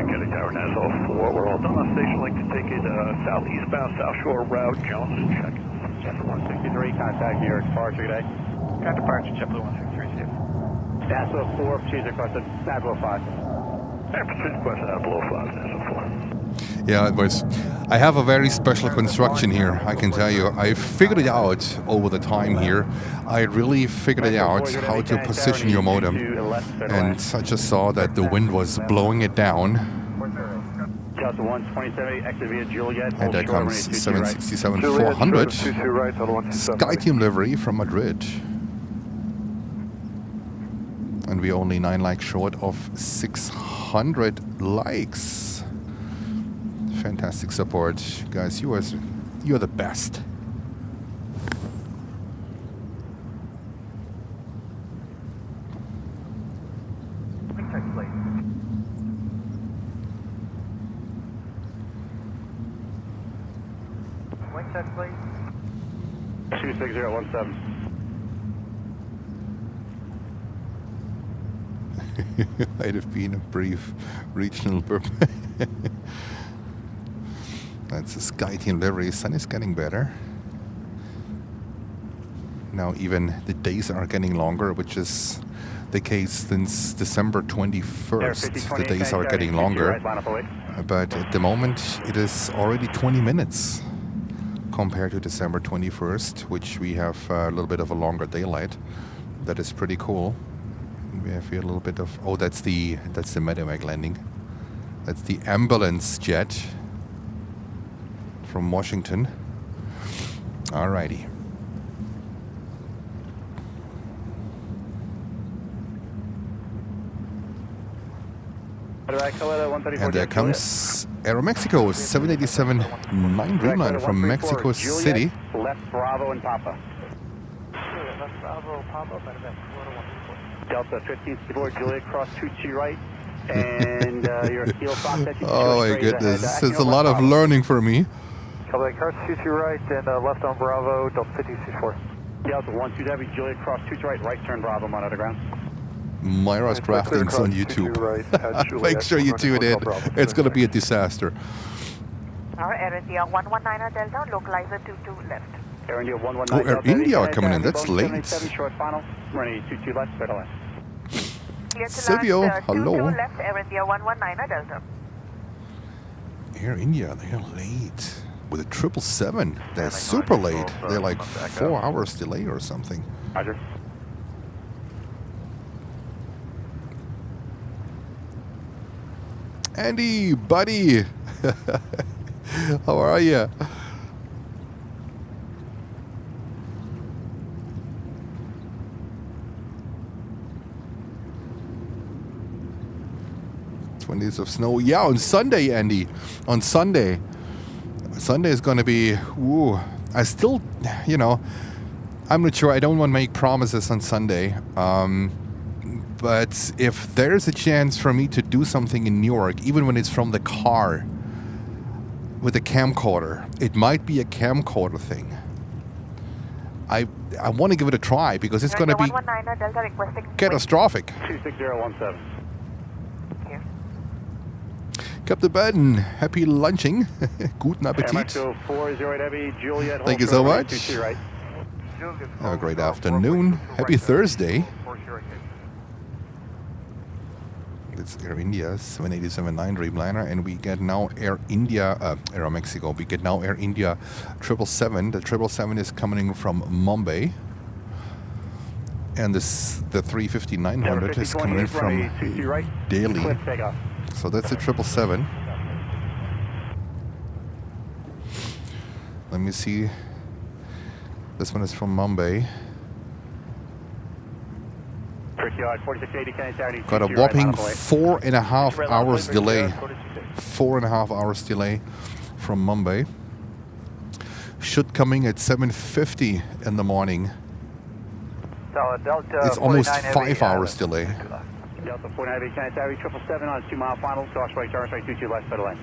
Getting Tower Nassau 4, we're all done on station link to take it southeastbound South Shore route, Jones and check. Chapter 163, contact New York departure today. Got departure, Chapter 163, safe. Nassau 4, proceed requested, Nassau 5. And proceed requested out below 5, Nassau 4. Yeah, it was. I have a very special construction here, I can tell you. I figured it out over the time here. I really figured it out how to position your modem. And I just saw that the wind was blowing it down. Delta 127, exit via Juliet. And there comes 767-400. Sky Team livery from Madrid. And we're only 9 likes short of 600 likes. Fantastic support, guys. You're the best. Wing check, please. Wing check, please. 26017. Might have been a brief regional burp. That's a Sky Team livery. Sun is getting better. Now even the days are getting longer, which is the case since December 21st. The days are getting longer. But at the moment, it is already 20 minutes compared to December 21st, which we have a little bit of a longer daylight. That is pretty cool. We have here a little bit of... Oh, that's the medevac landing. That's the ambulance jet from Washington. Alrighty. And there comes Aeromexico 787-9 Dreamliner from Mexico City. Left Bravo and Papa. Left Bravo, Papa, Delta 1564, Juliet, cross 22 right. And your Kilo Fox. Oh my goodness, this is a lot of learning for me. Copy, cross 22 right and left on Bravo, Delta 1564. Delta 12 Juliet, cross 22 right, right turn Bravo, monitor ground. Myra's Craftings on YouTube. Make sure you tune in. It's going to be a disaster. Our Air India 119 Delta, localizer 22 left. Air India 119 Oh, Air Delta, India are Delta, coming in. That's late. 7 short final, running 22 left, straight left. Clear to Silvio, land, hello. 22 left, Air India 119 Delta. Air India, they're late. With a 777, they're super late. They're like 4 hours delay or something. Roger. Andy, buddy, how are you? Days of snow. Yeah, on Sunday, Andy. On Sunday. Sunday is going to be... Ooh, I still, you know, I'm not sure. I don't want to make promises on Sunday. But if there's a chance for me to do something in New York, even when it's from the car with a camcorder, it might be a camcorder thing. I want to give it a try because it's going to be catastrophic. 26017. Captain Ben, happy lunching. Guten Appetit. Thank you so much. Have a great afternoon. Happy Thursday. It's Air India 787-9 Dreamliner, and we get now Air India, Aeromexico. We get now Air India 777. The 777 is coming from Mumbai, and the 350-900 is coming in from Delhi. So that's the 777. Let me see. This one is from Mumbai. Got a whopping 4.5 hours delay. 4.5 hours delay from Mumbai. Should coming at 7:50 in the morning. Delta It's almost 49 5 hours delay. Delta 49 Heavy, Canarsie 777 on 2 mile final, crosswind, turn right 22 left, better lane.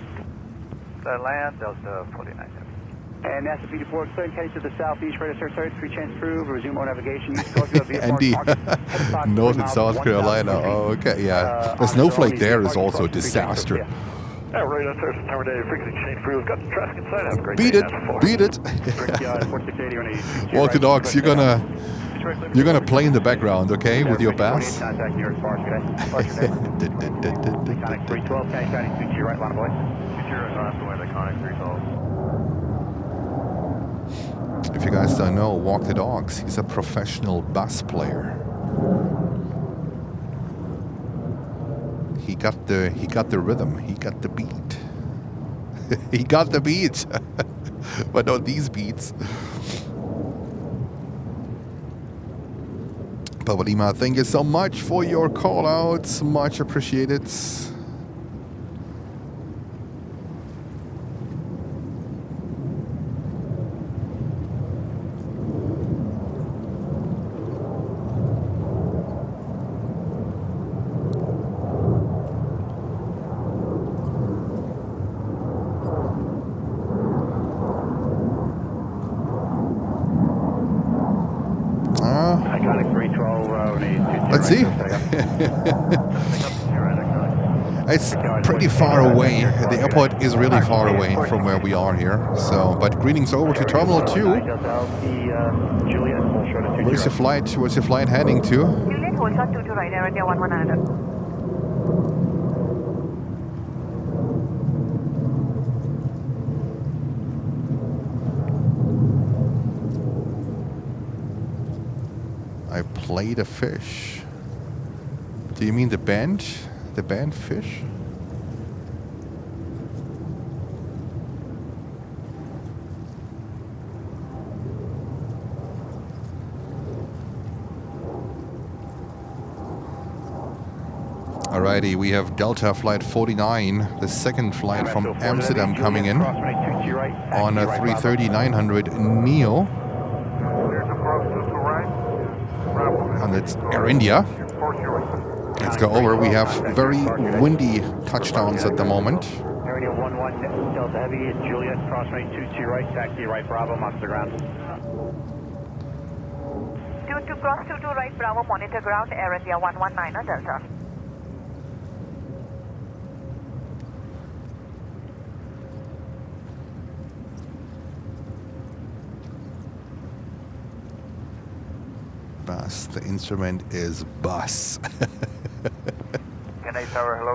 land, Delta 49 Heavy. And NASA PD4, clear heading to the southeast, radar search, 3 chance approved, resume on navigation, use course of the Andy, North and South Carolina. Oh, okay, yeah. The snowflake there is also a disaster. Radar search, terminated, frequency change approved, got the traffic inside, have a great Beat day. it, beat it. Walk the dogs. You're gonna play in the background, okay, with your bass. Contact New York Forest, guys. Iconic 312, Canarsie 22 right, line of voice. 22 right, last away, Iconic 312. If you guys don't know, Walk the Dogs, he's a professional bass player. He got the rhythm, he got the beat. He got the beat. But not these beats. Pavalima, thank you so much for your call outs. Much appreciated. Let's see. It's pretty far away. The airport is really far away from where we are here. So, but greetings over to Terminal 2. Where's your flight? Where's your flight heading to? Juliet, hold shot 22 right, Air India 119. I played a fish. Do you mean the band? The band Fish? Alrighty, we have Delta Flight 49, the second flight from Amsterdam coming in on a 330-900 NEO. And it's Air India. Let's go over. We have very windy touchdowns at the moment. Air India 11 Delta Heavy, Juliet, crosswind 22 right, taxi right, Bravo, monitor ground. 22 cross 22 right, Bravo, monitor ground, Air India 119 Delta. Bass. The instrument is bass.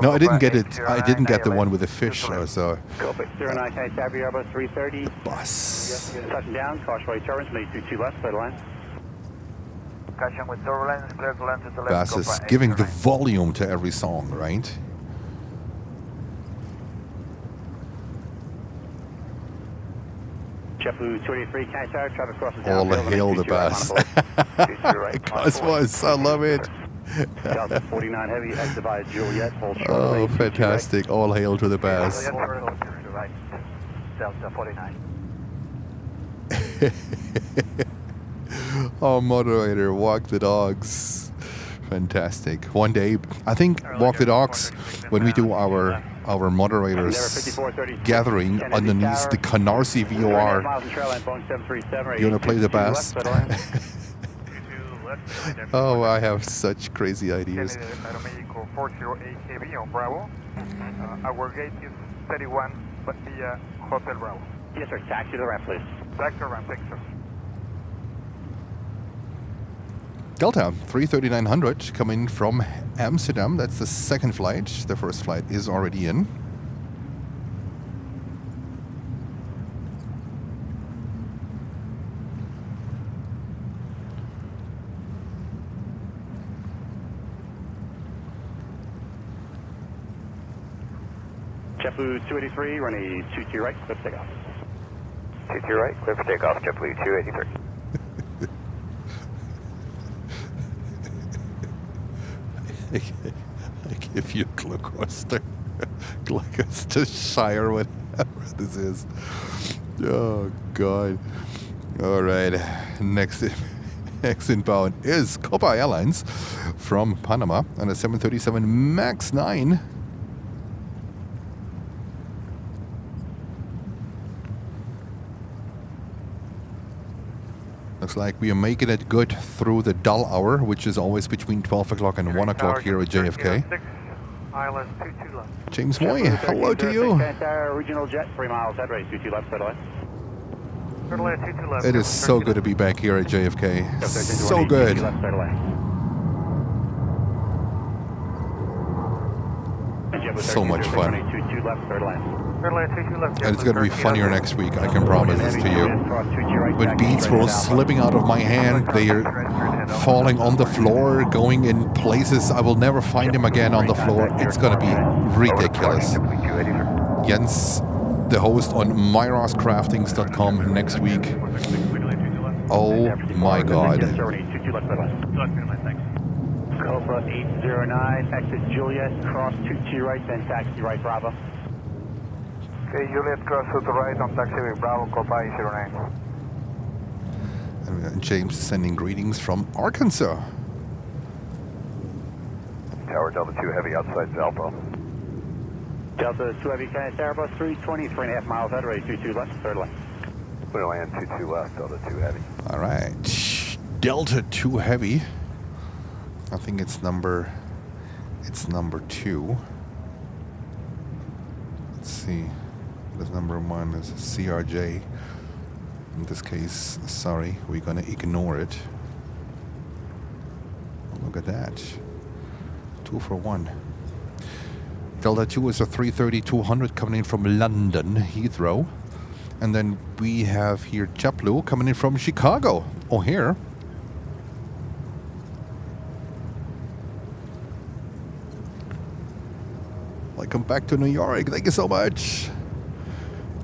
No, I didn't get it. I didn't get the one with the fish. So. Go 09, Canarsie Airbus 330. Bass. Touching down, caution turbulence, 22 left, clear line. Caution with turbulence, clear to land to the left. Bass is giving the volume to every song, right? JetBlue 283, Canarsie, traffic crosses All hail the bass. Cosmos, I love it. Delta 49 Heavy, exit by Juliet, hold short. Oh, fantastic. All hail to the bass. Delta 49. Oh, moderator, Walk the Dogs. Fantastic. One day, I think Walk the Dogs, when we do our moderators gathering underneath the Canarsie VOR, you want to play the bass? Oh, I have such crazy ideas. Aeroméxico 408 heavy on Bravo. Our gate is 31, but the Hotel Bravo. Yes, sir. Taxi to the ramp, please. Taxi to ramp, thanks, sir. Delta 330-900 coming from Amsterdam. That's the second flight. The first flight is already in. JetBlue 283, running 22 right, let's take off. 22 right, clear for takeoff, JetBlue 283. If you Gloucester, Gloucestershire, whatever this is. Oh God! All right, next inbound is Copa Airlines from Panama on a 737 MAX 9. Looks like we are making it good through the dull hour, which is always between 12 o'clock and 1 o'clock here at JFK. Islands 22 left. James Moy, hello to you. Regional jet, 3 miles, headway, 22 left, clear to land. 22 left. It is so good to be back here at JFK. So good. So much fun. And it's going to be funnier next week, I can promise this to you. When beats were slipping out of my hand, they are falling on the floor, going in places I will never find him again on the floor. It's going to be ridiculous. Jens, the host on myroscraftings.com next week. Oh my God. Copa 809, exit Juliet, cross 22 right, then taxi right, Bravo. Okay, Juliet, cross to the right on taxiway Bravo, Copa 809. And James is sending greetings from Arkansas. Tower Delta 2 Heavy outside Valpo. Delta 2 Heavy, Canarsie Airbus 320, 3.5 miles headway, 22 left, third lane. Clear land 22 left, Delta 2 Heavy. All right, Delta 2 Heavy. I think it's number 2. Let's see. This number 1 is CRJ. In this case, sorry, we're gonna ignore it. Look at that. 2 for 1. Delta 2 is a 330-200 coming in from London, Heathrow. And then we have here JetBlue coming in from Chicago, O'Hare. Welcome back to New York. Thank you so much.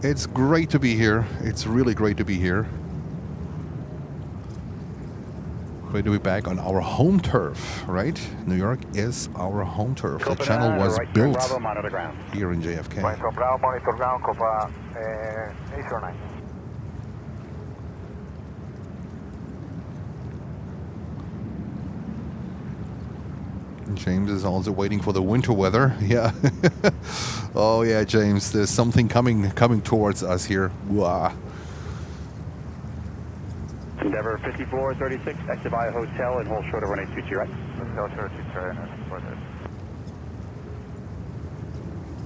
It's great to be here. It's really great to be here. Great to be back on our home turf, right? New York is our home turf. The channel was built here in JFK. Bravo, monitor ground, Copa 809. James is also waiting for the winter weather. Yeah. Oh yeah, James. There's something coming towards us here. Wow. Endeavor 5436, exit by a hotel and hold short of runway 22 right.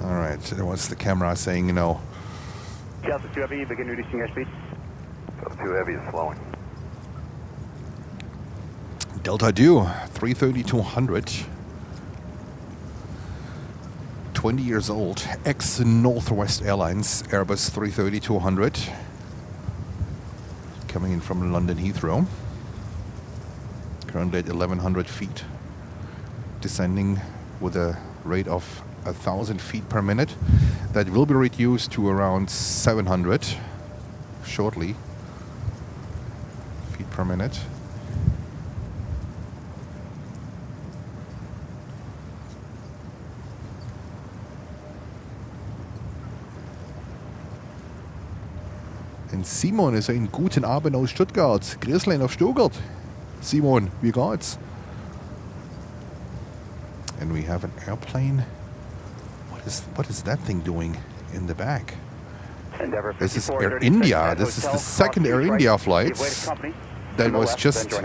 All right. What's the camera saying? You know. Delta 2 Heavy, begin reducing airspeed. Delta 2 Heavy is slowing. Delta 2, 330-200. 20 years old, ex-Northwest Airlines, Airbus 330-200. Coming in from London Heathrow. Currently at 1,100 feet. Descending with a rate of 1,000 feet per minute. That will be reduced to around 700 shortly. Feet per minute. Und Simon ist ein guten Abend aus Stuttgart. Grüßlein auf Stuttgart. Simon, wie geht's? And we have an airplane. What is that thing doing in the back? This is Air India. This is the second Air India flight that was just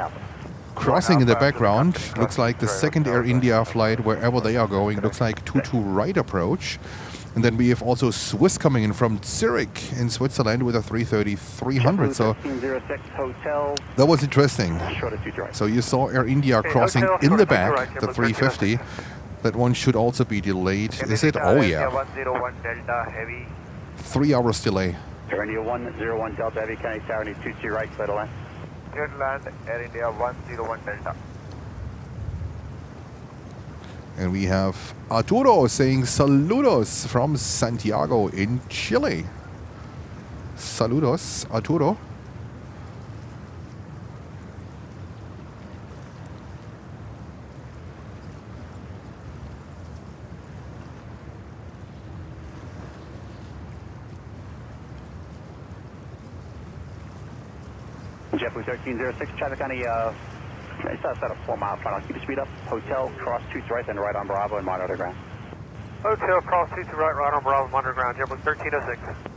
crossing in the background. Looks like the second Air India flight wherever they are going. Looks like 22 right approach. And then we have also Swiss coming in from Zurich in Switzerland with a 330-300. So that was interesting. So you saw Air India crossing in the back, the 350. That one should also be delayed. Is it? Oh yeah. 3 hours delay. Air India 101 Delta Heavy, Canarsie Tower, 22 right, clear to land. Clear to land, Air India 101 Delta. And we have Arturo saying saludos from Santiago in Chile. Saludos, Arturo. JetBlue 1306, traffic on the, it's outside a 4 mile front. I'll keep the speed up. Hotel, cross 2 to right, then right on Bravo and monitor ground. Hotel, cross 2 to right on Bravo, underground, JetBlue 1306.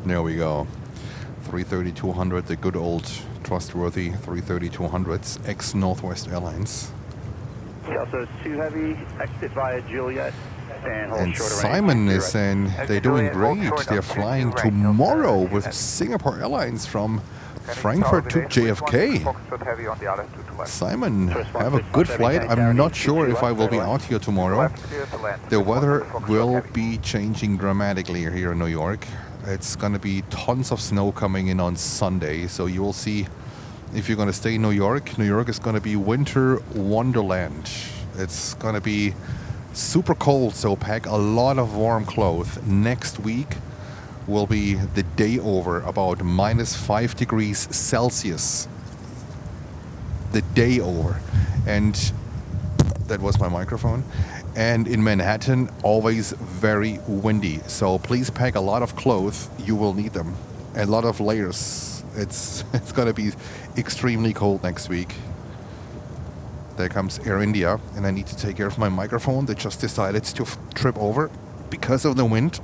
There we go. 330-200, the good old trustworthy 330-200s, ex-Northwest Airlines. Yeah, so 2 heavy, exit via Juliet, and hold And short of Simon is saying they're doing great. They're flying tomorrow with Singapore Airlines from Frankfurt to JFK. Simon, have a good flight. I'm not sure if I will be out here tomorrow. The weather will be changing dramatically here in New York. It's going to be tons of snow coming in on Sunday, so you will see if you're going to stay in New York. New York is going to be winter wonderland. It's going to be super cold, so pack a lot of warm clothes. Next week will be the day over, about -5 degrees Celsius. The day over. And that was my microphone. And in Manhattan, always very windy. So please pack a lot of clothes. You will need them. A lot of layers. It's going to be extremely cold next week. There comes Air India, and I need to take care of my microphone. They just decided to trip over because of the wind.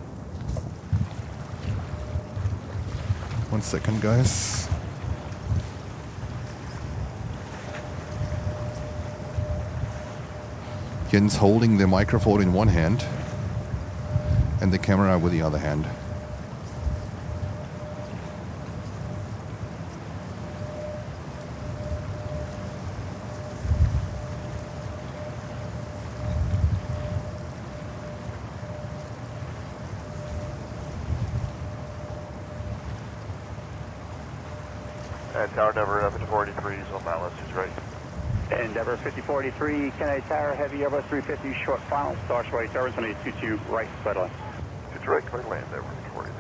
1 second, guys. Jens holding the microphone in one hand and the camera with the other hand. Tower Endeavour 5043 is on that list, is right. Endeavour 5043, Kennedy Tower, heavy Airbus 350, short final, start right, service on a 22 right, side line. 22 right, clear land, Endeavour 5043.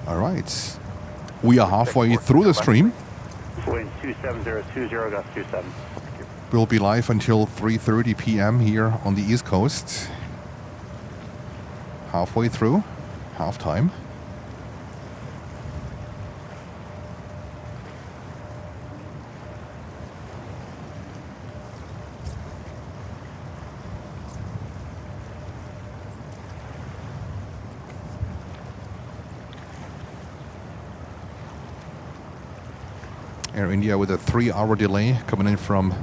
All right. We are halfway through the stream. Wind 27020, gust 27. We'll be live until 3:30 p.m. here on the East Coast. Halfway through, halftime. Air India with a 3-hour delay coming in from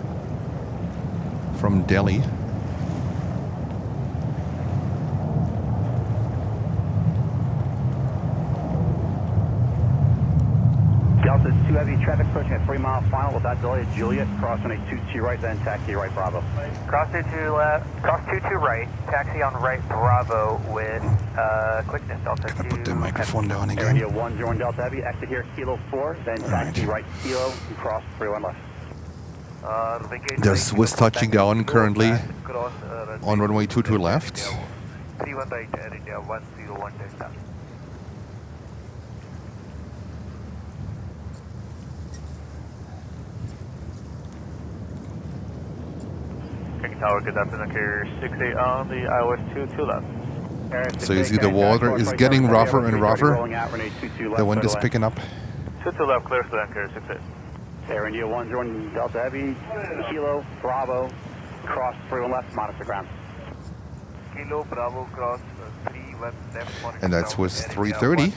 Delhi. Delta 2 heavy traffic approaching a 3-mile final without delay at Juliet, crossing a 22 right, then taxi right Bravo. Cross 22 left, cross 22 right, taxi on right Bravo with quickness Delta 2. Can I put the microphone down Air again? India 101 Delta heavy, exit here Kilo 4, then taxi right Kilo, and cross 31 left. There's Swiss touching down currently on runway 22 left. 31 right, Air India 101 Delta. King Tower, good afternoon, carrier 68 on the iOS 22 left. So you see the water is getting rougher and rougher. The wind is picking up. 22 left, clear for them, carrier 68. Air India 101 Delta heavy, Kilo, Bravo, cross 31 left, monitor ground. Kilo, Bravo, cross 31 left, monitor And that's with 330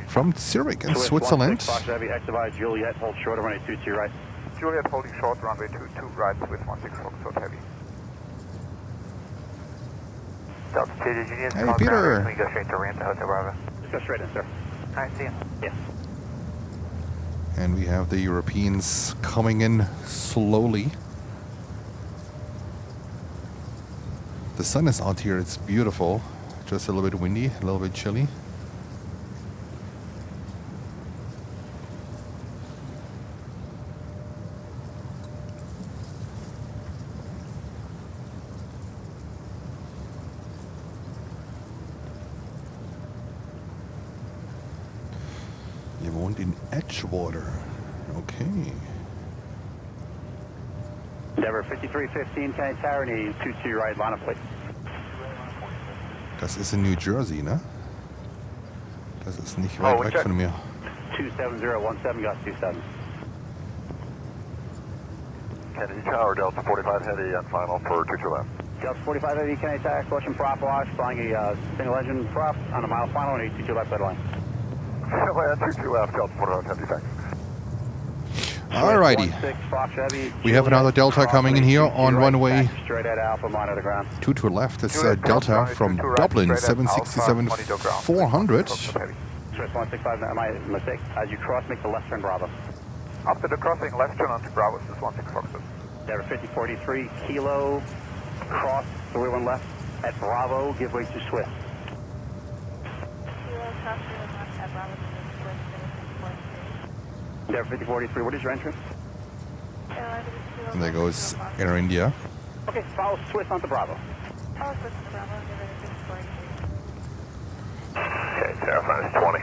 from Zurich in Switzerland. Fox heavy, exit via Juliet, hold short of runway 22 right. Juliet holding short, runway 22 right with 16 Foxtrot heavy. Delta 2 to Union, Hey, Peter. we go straight to Ramp to Hotel Bravo. Just go straight in, sir. Alright, see ya. Yes. And we have the Europeans coming in slowly. The sun is out here, it's beautiful. Just a little bit windy, a little bit chilly. Ihr wohnt in Edgewater. Okay. Endeavor 5315, Kenny Tower, need 22 right, line up, please. Das ist in New Jersey, ne? Das ist nicht weit weg von mir. 27017, got 27. Kennedy Tower, Delta 45 Heavy on final for 22 left. Delta 45 Heavy, Kenny Tower, question prop wash, flying a single engine prop on a mile final, need 22 left, line. Land 22 left, Delta 45 Heavy, thanks. Alrighty. We have another Delta coming in here on runway 2 to left. It's Delta from Dublin, 767-400. Swiss 165, my mistake. As you cross, make the left turn Bravo. After the crossing, left turn onto Bravo, Swiss 16 Foxes. Endeavor 5043, kilo, cross, the rear one left, at Bravo, give way to Swiss. Endeavor 5043, what is your entrance? And there goes Air India. Okay, follow Swiss onto Bravo. Okay, Tower 20.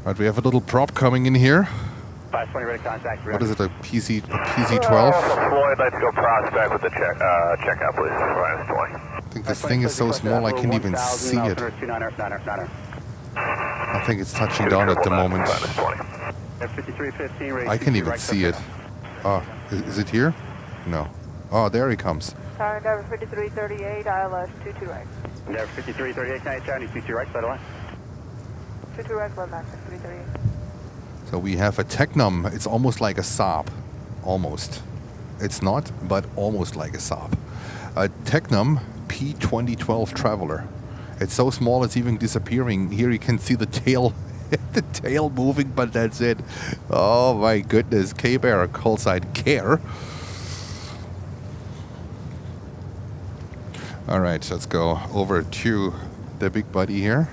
Right, we have a little prop coming in here. 520, ready to contact. What is it, a PZ12? Floyd, let's go prospect with the checkout, please. -20. I think this thing is so small I can't even see it. I think it's touching down at the moment. I can't even see it. Oh, is it here? No. Oh, there he comes. Tower Endeavor 5338, ILS 22 right. Endeavor 5338, can I turn? 22 right, side line. 22 right, left back, 338. So we have a Technum. It's almost like a Saab. Almost. It's not, but almost like a Saab. A Technum P2012 Traveler. It's so small it's even disappearing. Here you can see the tail. The tail moving, but that's it. Oh my goodness. K-Bear, call sign Care. Alright, let's go over to the big buddy here.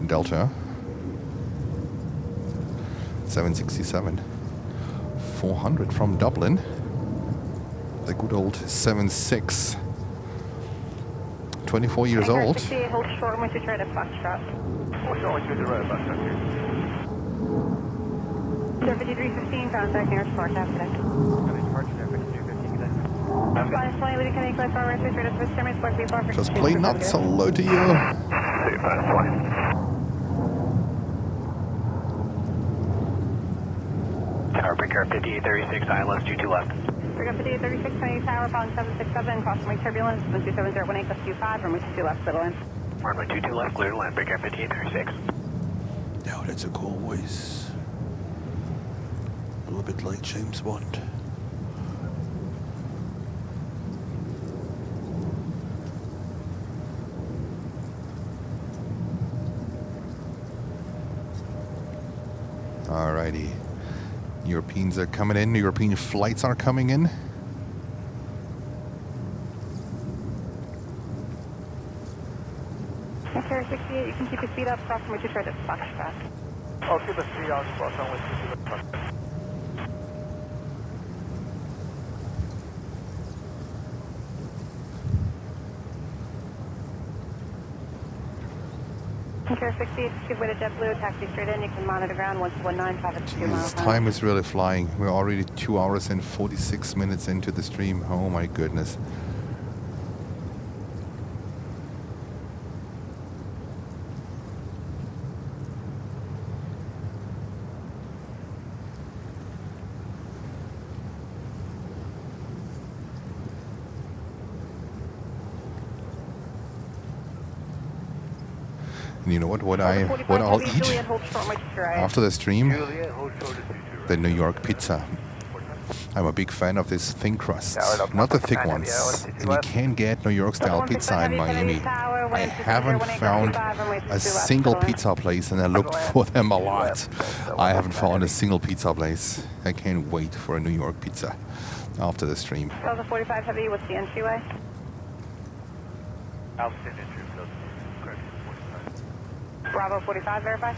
Delta 767-400 from Dublin. The good old 76. 24 years old. Hold short once you try to foxtrot. What's going to the right, left here? 5315, contact nearest Fort after that. Just play nuts. Hello to you. Tower, Breaker 5836, ILS 22 left. Breaker 5836, Canadian Tower, Bound 767, crossing my turbulence, 127.018 plus 25, runway 22 left, settle in. Runway 22 left, clear to land, Breaker 5836. Oh, that's a cool voice. A little bit like James Bond. Alrighty. Europeans are coming in. European flights are coming in. Carrier 68, you can keep your speed up, cross from which you try to foxtrot. I'll keep a 3 out, cross on with 22 left. Carrier 68, give way to JetBlue, taxi straight in, you can monitor ground 1219, 5 miles. Time is really flying. We're already 2 hours and 46 minutes into the stream. Oh my goodness. And you know what I'll eat after the stream? The New York pizza. I'm a big fan of this thin crust, Yeah, we're not the thick 169 ones. heavy, And you can get New York style pizza in Miami. I haven't found a single pizza place, and I looked for them a lot. I haven't found a single pizza place. I can't wait for a New York pizza after the stream. Delta 45 Heavy, what's the entryway? Altitude entry, correction, 45. Bravo 45, verify.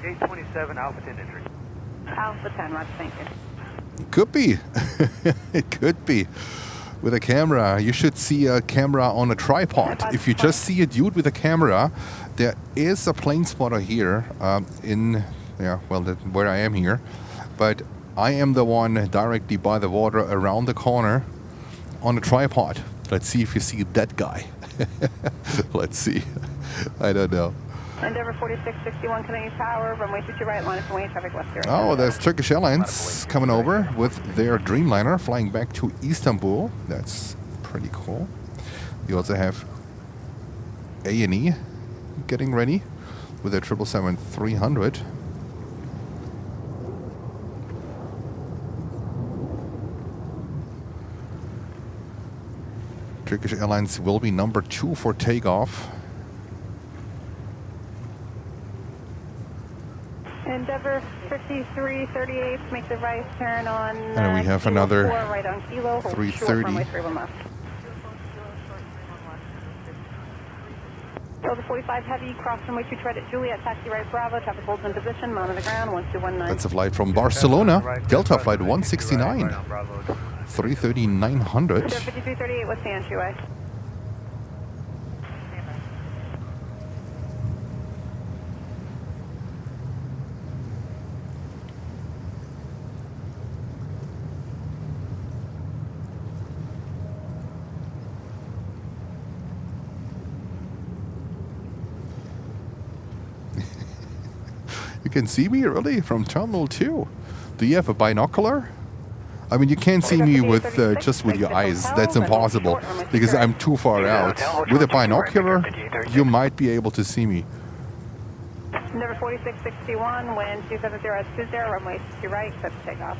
Gate 27, Alpha 10 entry. Alpha 10, roger, thank you. Could be. It could be. With a camera, you should see a camera on a tripod. If you just see a dude with a camera, there is a plane spotter here where I am here. But I am the one directly by the water around the corner on a tripod. Let's see if you see that guy. Let's see. I don't know. Endeavour 4661, Canadian Tower, runway 22 right, line of wing, traffic west 0. Oh, there's Turkish Airlines coming over with their Dreamliner flying back to Istanbul. That's pretty cool. You also have A&E getting ready with their 777-300. Turkish Airlines will be number 2 for takeoff. Endeavour 5338, make the right turn on. And we have another 4, right on Kilo, 330. runway 31 left. Delta 45 Heavy, cross runway 2 right at Juliet, taxi right Bravo, traffic holds in position, mount on the ground, 1219. That's a flight from Barcelona, Delta flight 169, 330-900. 5338, what's the entryway? You can see me really from Terminal 2. Do you have a binocular? I mean, you can't see me with just with your eyes. That's impossible because I'm too far out. With a binocular, you might be able to see me. Number 4661, wind 270 at 20, runway 2 right, set to take off.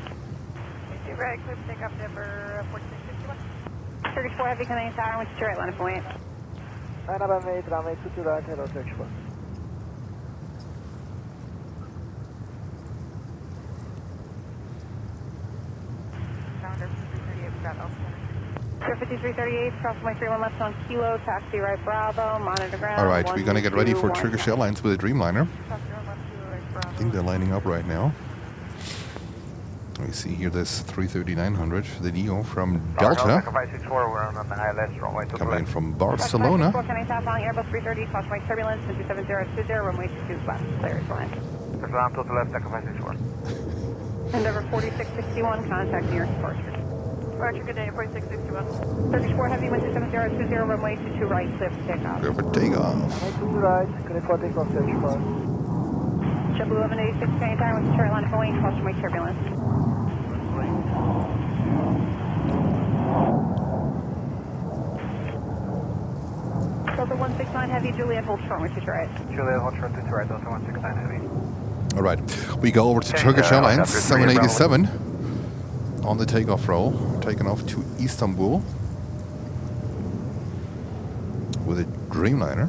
2 right, clear to take off, number 4661. Turkish 4 Heavy, Canadian Tower, wind 2 right, line of point. runway 22 right, hello, Turkish 4. Sir 5338, cross my 31 left on Kilo, taxi right Bravo, monitor ground. All right, we're going to get ready for Turkish Airlines with a Dreamliner. I think they're lining up right now. We see here this 330-900, the Neo from Delta, coming in from Barcelona. Airbus 330, cross my turbulence, 27020, runway 22 left, clear to land. To the left, Echo 561. Endeavour 4661, contact New York departure. Roger, good day, 4661. Turkish 4 Heavy, wind 27020, runway 22 right, clear for takeoff. Clear for takeoff. 22 right, clear for takeoff, Turkish 4. JetBlue 1186, Canadian Tower, wind 2 right, line of Boeing, cross my turbulence. Delta 169 Heavy, Juliet, hold short, wind 2 right. Juliet, hold short, 2 right, Delta 169 Heavy. All right, we go over to Turkish Airlines, 787, on the takeoff roll, taking off to Istanbul with a Dreamliner.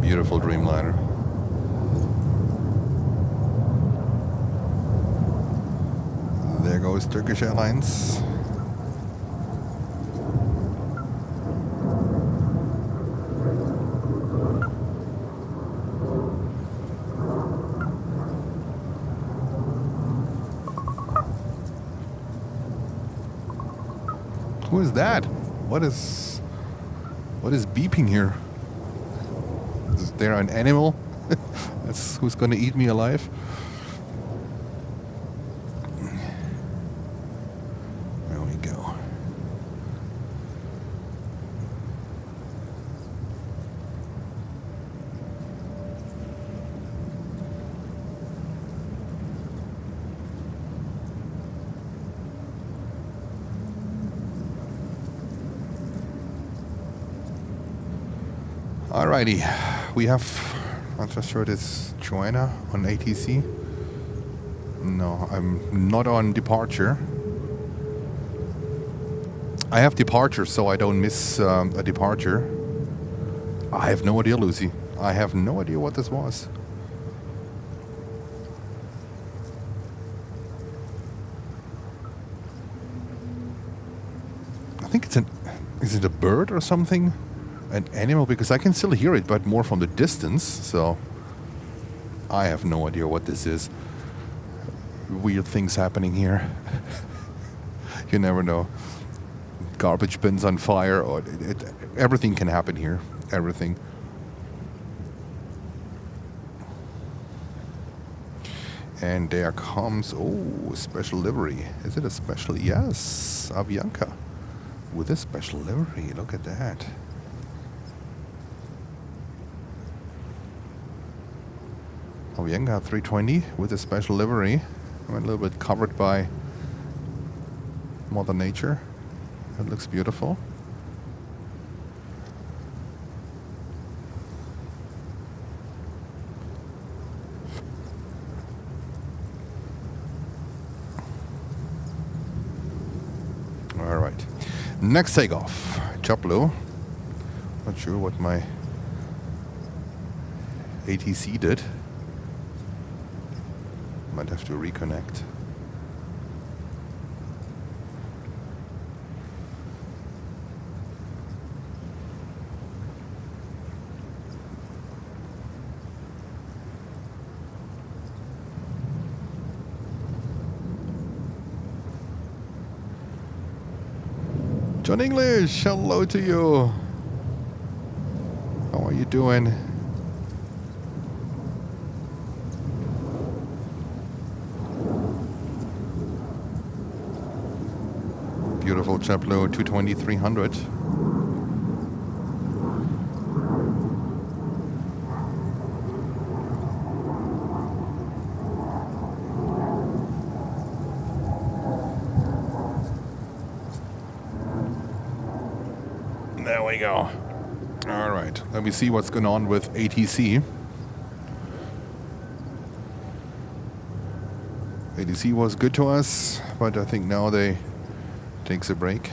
Beautiful Dreamliner. There goes Turkish Airlines. Who is that? What is beeping here? Is there an animal? That's who's gonna eat me alive. There we go. Alrighty, we have, I'm just sure it's Joanna on ATC. No, I'm not on departure. I have departure, so I don't miss a departure. I have no idea, Lucy. I have no idea what this was. I think it's is it a bird or something? An animal, because I can still hear it, but more from the distance, so I have no idea what this is. Weird things happening here. You never know. Garbage bins on fire, or everything can happen here. Everything. And there comes, oh, special livery. Is it a special? Yes, Avianca with a special livery. Look at that. Avianca 320 with a special livery. I'm a little bit covered by Mother Nature. It looks beautiful. All right. Next takeoff. JetBlue. Not sure what my ATC did. Might have to reconnect. John English, hello to you. How are you doing? Beautiful JetBlue 220-300. There we go. All right, let me see what's going on with ATC. ATC was good to us, but I think now they takes a break.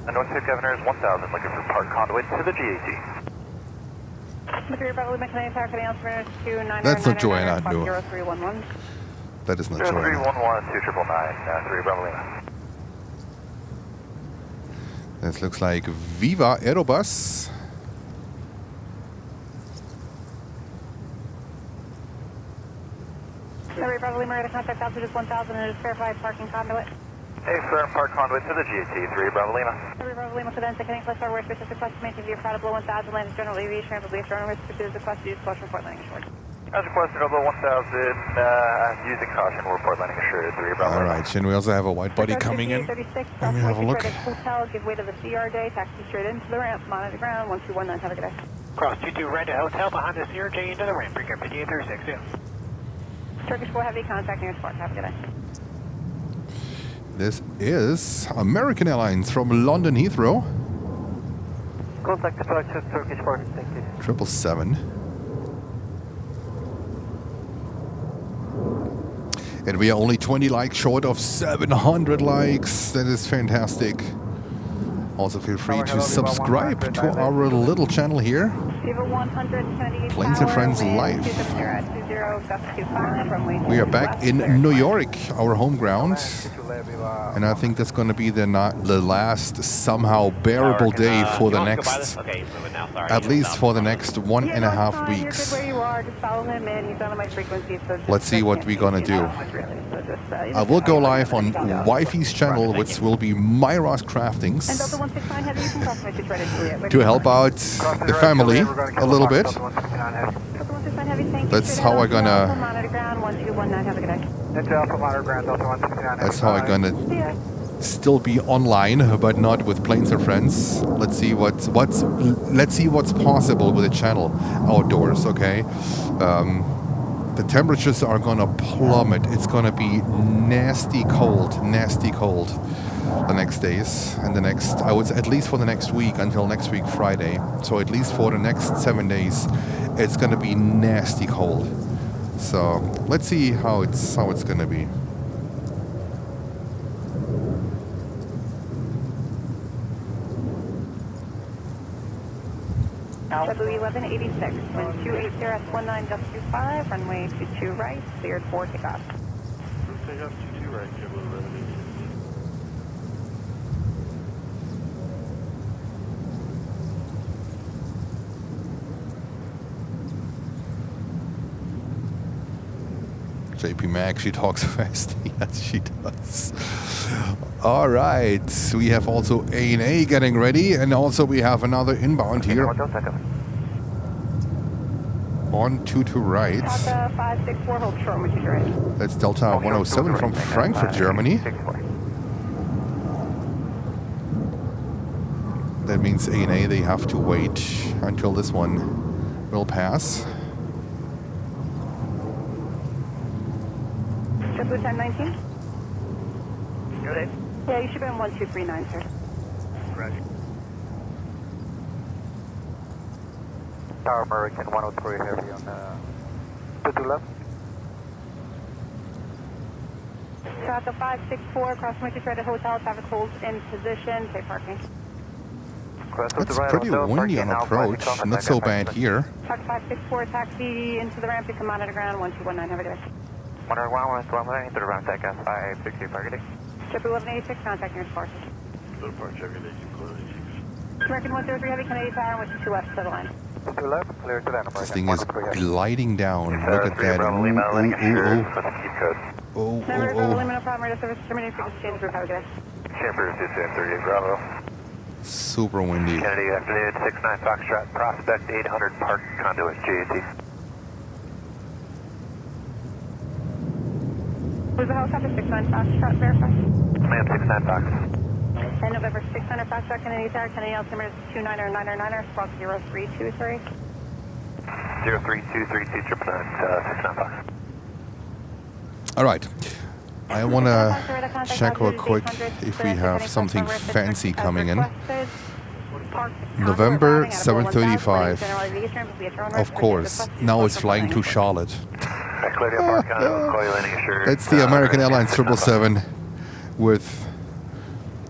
And North State Governor is 1000, looking for park conduit to the GAT. That's not Joanna, no. That is not Joanna. 0311 2999, 3 Bravo Lima. This looks like Viva Aerobus. Bravo Lima, ready to contact altitude 1000 and just verify parking conduit. Hey, sir, park conduit to the GAT, 3 Bravo Lima. 3 Bravo Lima, Cadenza, Canning Plus, our airspace is requested to maintain view of below 1000, land general aviation, and release runway pursues request to use caution report landing assured. As requested, over 1000, using caution, report landing assured, 3 Bravo Lima. All right, and we also have a white body coming in. Let me have a look. Hotel, give way to the CR day, taxi straight into the ramp, monitor ground, 1219, have a good day. Cross 22, right to hotel behind the CRJ into the ramp, bring up 5836, Turkish 4 Heavy, contact near Sport, have a good day. This is American Airlines from London Heathrow. Contact departure, Turkish 4, thank you. 777. And we are only 20 likes short of 700 likes. That is fantastic. Also feel free to subscribe to our little channel here. Planes and Friends Live. We are back in New York, our home ground. And I think that's going to be the last somehow bearable day for the next, at least for the next 1.5 weeks. Let's see what we're going to do. So just, I will go live on Wifey's channel, which will be Myra's Craftings, and Delta 169 Heavy, you can cross message right at Juliet. to help out the family a little bit. Delta 169 Heavy, thank you. That's how I'm gonna. Monitor ground 1219, have a good day. Into Alpha Monitor Ground, Delta 169. That's how I'm gonna See ya. still be online, but not with Planes and Friends. Let's see what's possible with the channel outdoors. Okay, the temperatures are gonna plummet. It's gonna be nasty cold the next days and the next. I would say at least for the next week until next week Friday. So at least for the next 7 days, it's gonna be nasty cold. So let's see how it's gonna be. JetBlue 1186, wind 280 at 19.25, runway 22 right, cleared for takeoff. Take off 22 right, JetBlue 1186. JP Mac, she talks fast. Yes, she does. All right. We have also A&A getting ready, and also we have another inbound here. On 22 right. Delta 564, hold short, which is right. That's Delta 107 from Frankfurt, Germany. That means A&A, they have to wait until this one will pass. JetBlue 1019? Good. Yeah, you should be on 1239, sir. Roger. Tower American 103 Heavy on 22 left. Delta 564, cross Matrix right at hotel, traffic holds in position, safe parking. It's pretty windy on approach, not so bad here. Delta 564, taxi into the ramp, you can monitor ground 1219, have a good day. Monitor 111 into the round deck S560 targeting. JetBlue 1186, contact your forces. Little part Chevrolet, closing. American 103 Heavy, Canadian Tower, which is 2 left, to the line. 2 left, clear to land. This thing is gliding down. Look at that. Oh, Number no problem, radio service terminated for exchange group, have a good day. Chambers, 38 Bravo. super windy. Kennedy afternoon, 69 Foxtrot, Prospect 800 Park Conduit, JAT. Was the helicopter 69 Foxtrot verified? Ma'am, 69 Fox. And November 600 Foxtrot, Kennedy Tower, Kennedy altimeter 299er, squawk 0323. 0323 69 Fox. All right. I want to check real quick if we have something fancy coming in. November 735. Of course. Now it's flying to Charlotte. It's the American Airlines 777 with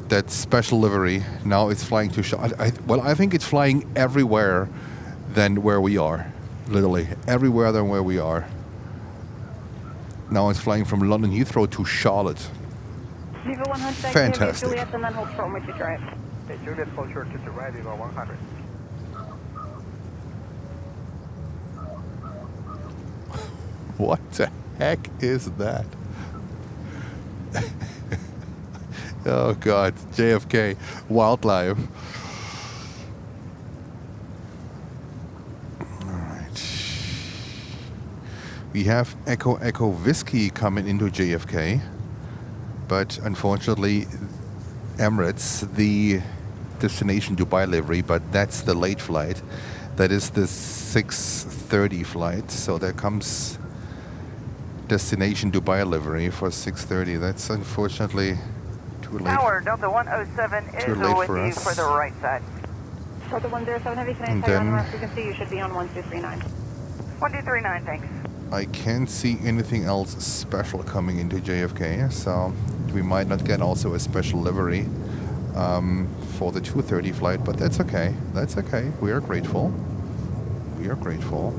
that special livery. Now it's flying to Charlotte. I think it's flying everywhere than where we are. Literally, everywhere than where we are. Now it's flying from London Heathrow to Charlotte. Fantastic. Juliet, and then hold short, which is right. Okay, Juliet, hold short to the right, Evo 100. What the heck is that? Oh God, JFK, wildlife. We have Echo Echo Whiskey coming into JFK, but unfortunately Emirates, the destination Dubai livery, but that's the late flight. That is the 6:30 flight, so there comes destination Dubai livery for 6:30. That's unfortunately too late. Tower, Delta 107 is too late with for you us. for the right side. Delta 107 Heavy, can I And tell you on then- the rest frequency? You should be on 1239. 1239, thanks. I can't see anything else special coming into JFK, so we might not get also a special livery for the 2:30 flight, but that's okay. That's okay. We are grateful. We are grateful.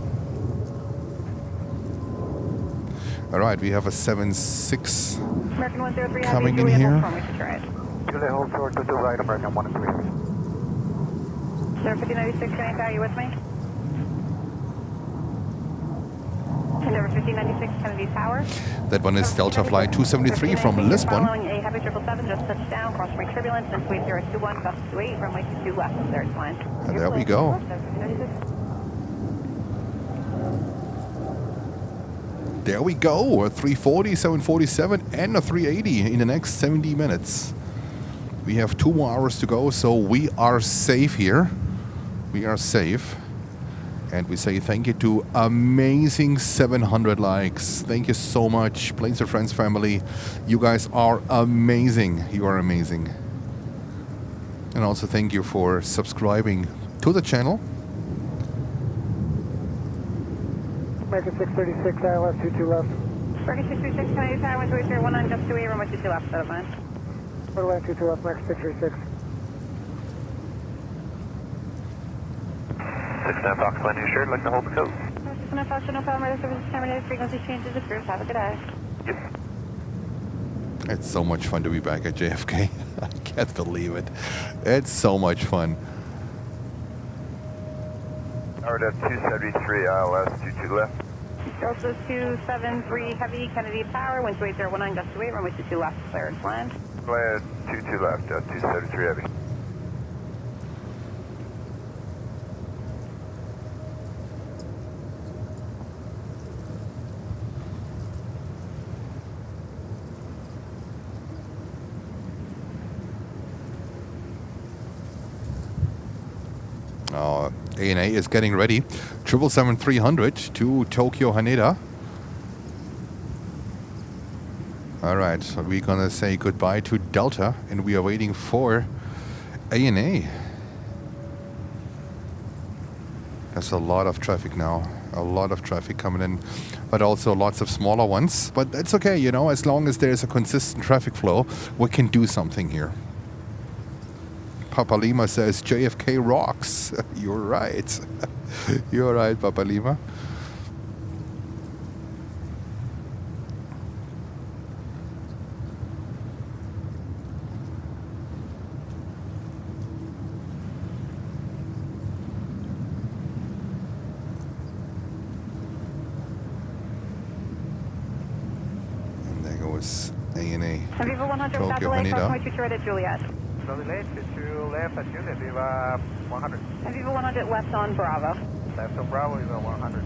All right, we have a 76 American 103 Heavy, coming in Juliet, here. hold short, which is right. Juliet, hold short to the right, American 103. 1596, Canadian Tower, you with me? And Server 1596 Kennedy Tower. That one is Delta Flight 273 from Lisbon. Following a heavy 777, just touched down, crossing runway turbulence, and 021, gust 28, runway 22 left, clear to land. And there we go. There we go, a 340, 747 and a 380 in the next 70 minutes. We have 2 more hours to go, so we are safe here. We are safe. And we say thank you to amazing 700 likes. Thank you so much, Planes and Friends family. You guys are amazing. You are amazing. And also thank you for subscribing to the channel. American 636, ILS 22 left. American 636, Kennedy Tower, 12019, just 28, runway 22 left, set of line. Runway 22 left, American 636. 69 Fox, landing assured, like to hold the code. 69 Fox, no problem, radar service terminated, frequency changes approved, have a good day. Yep. It's so much fun to be back at JFK. I can't believe it. It's so much fun. Powered at 273 ILS 22 left. Delta 273 Heavy, Kennedy Tower, wind 28019, gust 28, runway 22 left, cleared to land. Fly at 22 left, 273 heavy. ANA is getting ready. 777-300 to Tokyo Haneda. All right, so we're gonna say goodbye to Delta, and we are waiting for ANA. There's a lot of traffic now. A lot of traffic coming in, but also lots of smaller ones. But that's okay, you know, as long as there's a consistent traffic flow, we can do something here. Papa Lima says JFK rocks. You're right. You're right, Papa Lima. And there goes ANA. Viva 100, Tokyo South Delay, Haneda. crossing right to at Juliet. Slowly late, 22 left at Juliet, Viva 100. And Viva 100 left on Bravo. Left on Bravo, Viva 100.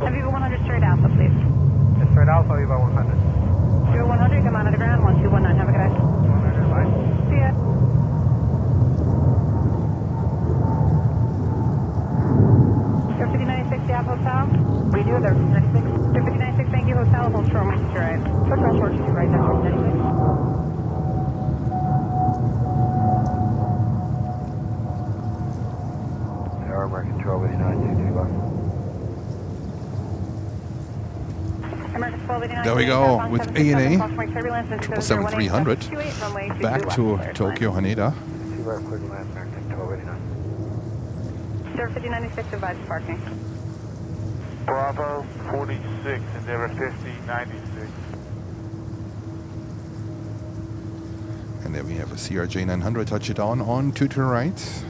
And Viva 100 straight Alpha, please. Straight Alpha, Viva 100. Viva 100, come on to the ground, 1219, have a good day. 100, bye. See ya. Air 5096, Yap Hotel. We do, there 56. Air 5096, thank you, Hotel, hold short, right to right. Put cross short to right, that's all, anyway. American 1289, 22 left. American 1289. There we go with ANA. 777-300 back to Tokyo Haneda. 2 left, clear to land, American 1289. Air 5096, advise parking. Bravo 46, Endeavor 5096. And there we have a CRJ 900 touchdown on to the right.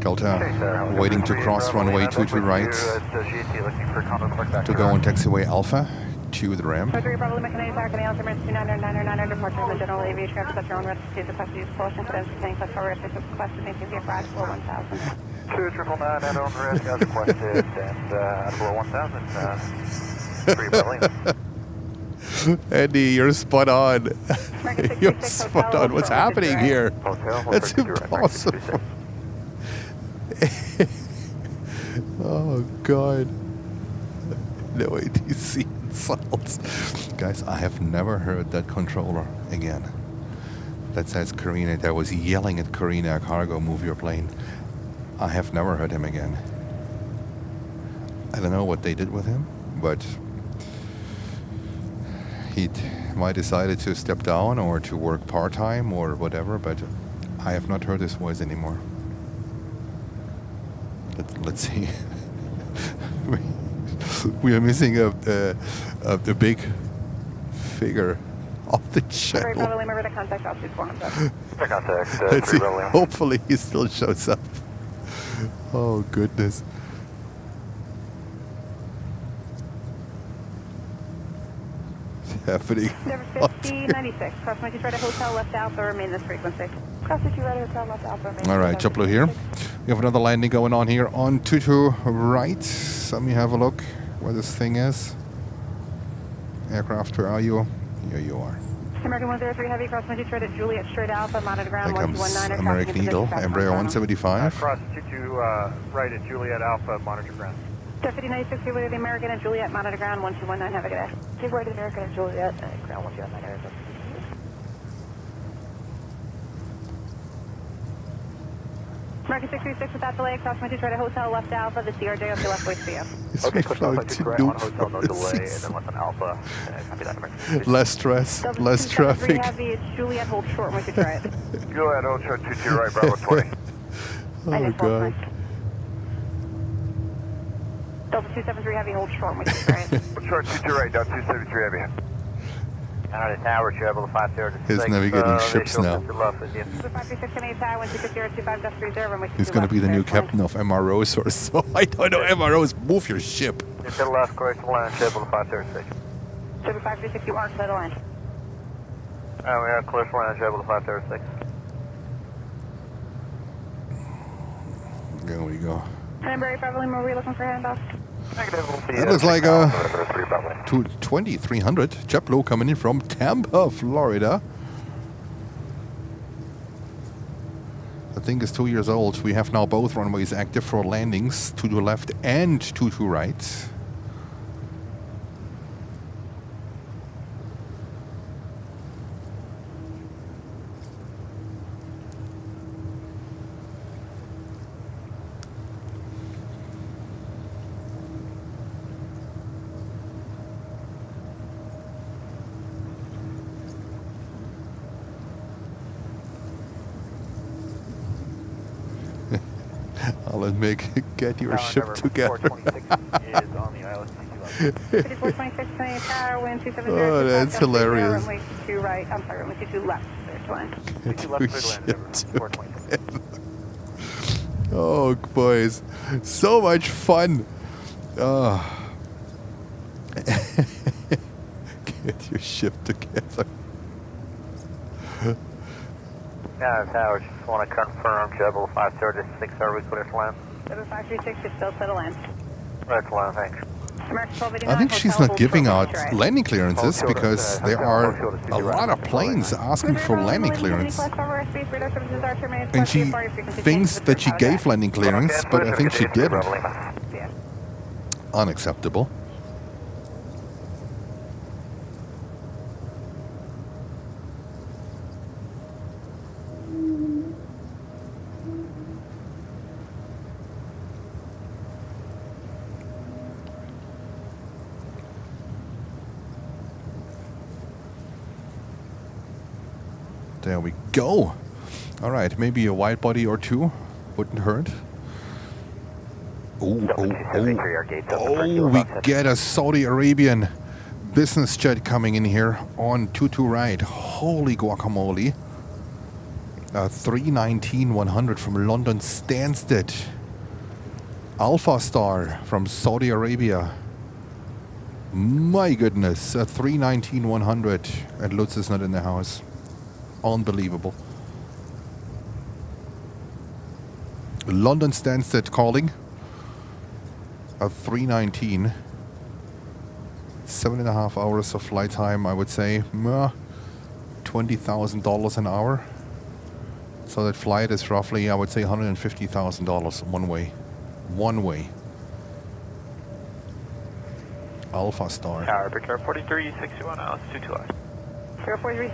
Delta waiting to cross runway 22 right to go on taxiway Alpha to the ramp. 3 Bravo Lima Canadian Tower, Canadian Emergency 29999 departure from the general aviation aircraft at your own risk. Please request to use propulsion for containing plus power risk. Request to maintain the price for 1,000. 299 at own risk as requested, and at below 1,000, 3 Bravo Lima. Andy, you're spot on. You're spot on. What's happening here? That's impossible. Oh God. No ATC insults. Guys, I have never heard that controller again. That says Karina, that was yelling at Karina Cargo, move your plane. I have never heard him again. I don't know what they did with him, but he might decided to step down or to work part-time or whatever, but I have not heard his voice anymore. Let's see. We are missing a big figure off the Very channel. probably remember to contact altitude 400. Contact, Let's see. 3 Rolling. Hopefully he still shows up. Oh goodness. What's happening? Number 5096, cross my right at Hotel Left Alpha, remain this frequency. Cross right at Hotel Left Alpha, remain. All right, JetBlue here. We have another landing going on here on 22 right. Let me have a look where this thing is. Aircraft, where are you? Here you are. American 103 Heavy, cross my right at Juliet straight Alpha, monitor ground There comes 1219. American Eagle, Embraer 175. Cross 22 right at Juliet Alpha, monitor ground. 5096, give way to the American and Juliet, monitor ground 1219, have a good day. Give way to the American and Juliet, ground 1219. American 636 without delay, cross my right at Hotel Left Alpha, the CRJ of your left way to you. Is Okay, we push flying off to right on hotel, no Newport? delay, and then left on Alpha. Copy that, American. Less stress, Delta less 273 traffic. Heavy, it's Juliet, hold short, we could try it. Juliet, hold short, 22 right, Bravo 20. Oh god. Delta 273 Heavy, hold short, we could try it. Short 22 right, down 273 heavy. Canarsie Tower, travel to 506. He's navigating ships now. The 536 Canadian Tower, 16025.30, runway He's gonna be the new captain of MROs or so. I don't know, MROs, move your ship. To the left, correct line, travel to 536. 536, you aren't clear to land. We have clear to land, travel to 536. There we go. Canterbury, Beverly, were we looking for handoff? That looks like a 2300 JetBlue coming in from Tampa, Florida. I think it's 2 years old. We have now both runways active for landings, 2 to left and 2 to right. I'll get your ship together. 426 is on the island. 5426 Canadian Tower, wind 270. Oh, that's hilarious. Runway 22 right, I'm sorry, runway 22 left, there's to land. Get your left, ship clear to land, together. Oh, boys. So much fun. Oh. Get your ship together. Yeah, Tower, just want to confirm, travel 536, are we clear to land? 7536 is still to the land. Clear to land, thanks. American 1289, I think she's hotel not giving hold out short, right. landing clearances because there are a lot of planes asking for landing clearance. And she thinks that she gave landing clearance, but I think she didn't. Yeah. Unacceptable. There we go. All right, maybe a wide body or two wouldn't hurt. Oh, we get a Saudi Arabian business jet coming in here on 22 right. Holy guacamole. A 319-100 from London Stansted. Alpha Star from Saudi Arabia. My goodness, a 319-100. And Lutz is not in the house. Unbelievable. London Stansted calling. A 319. 7.5 hours of flight time, I would say. $20,000 an hour. So that flight is roughly, I would say, $150,000 one way. One way. Alpha Star. Tower, Picture 4361 hours, 22 left.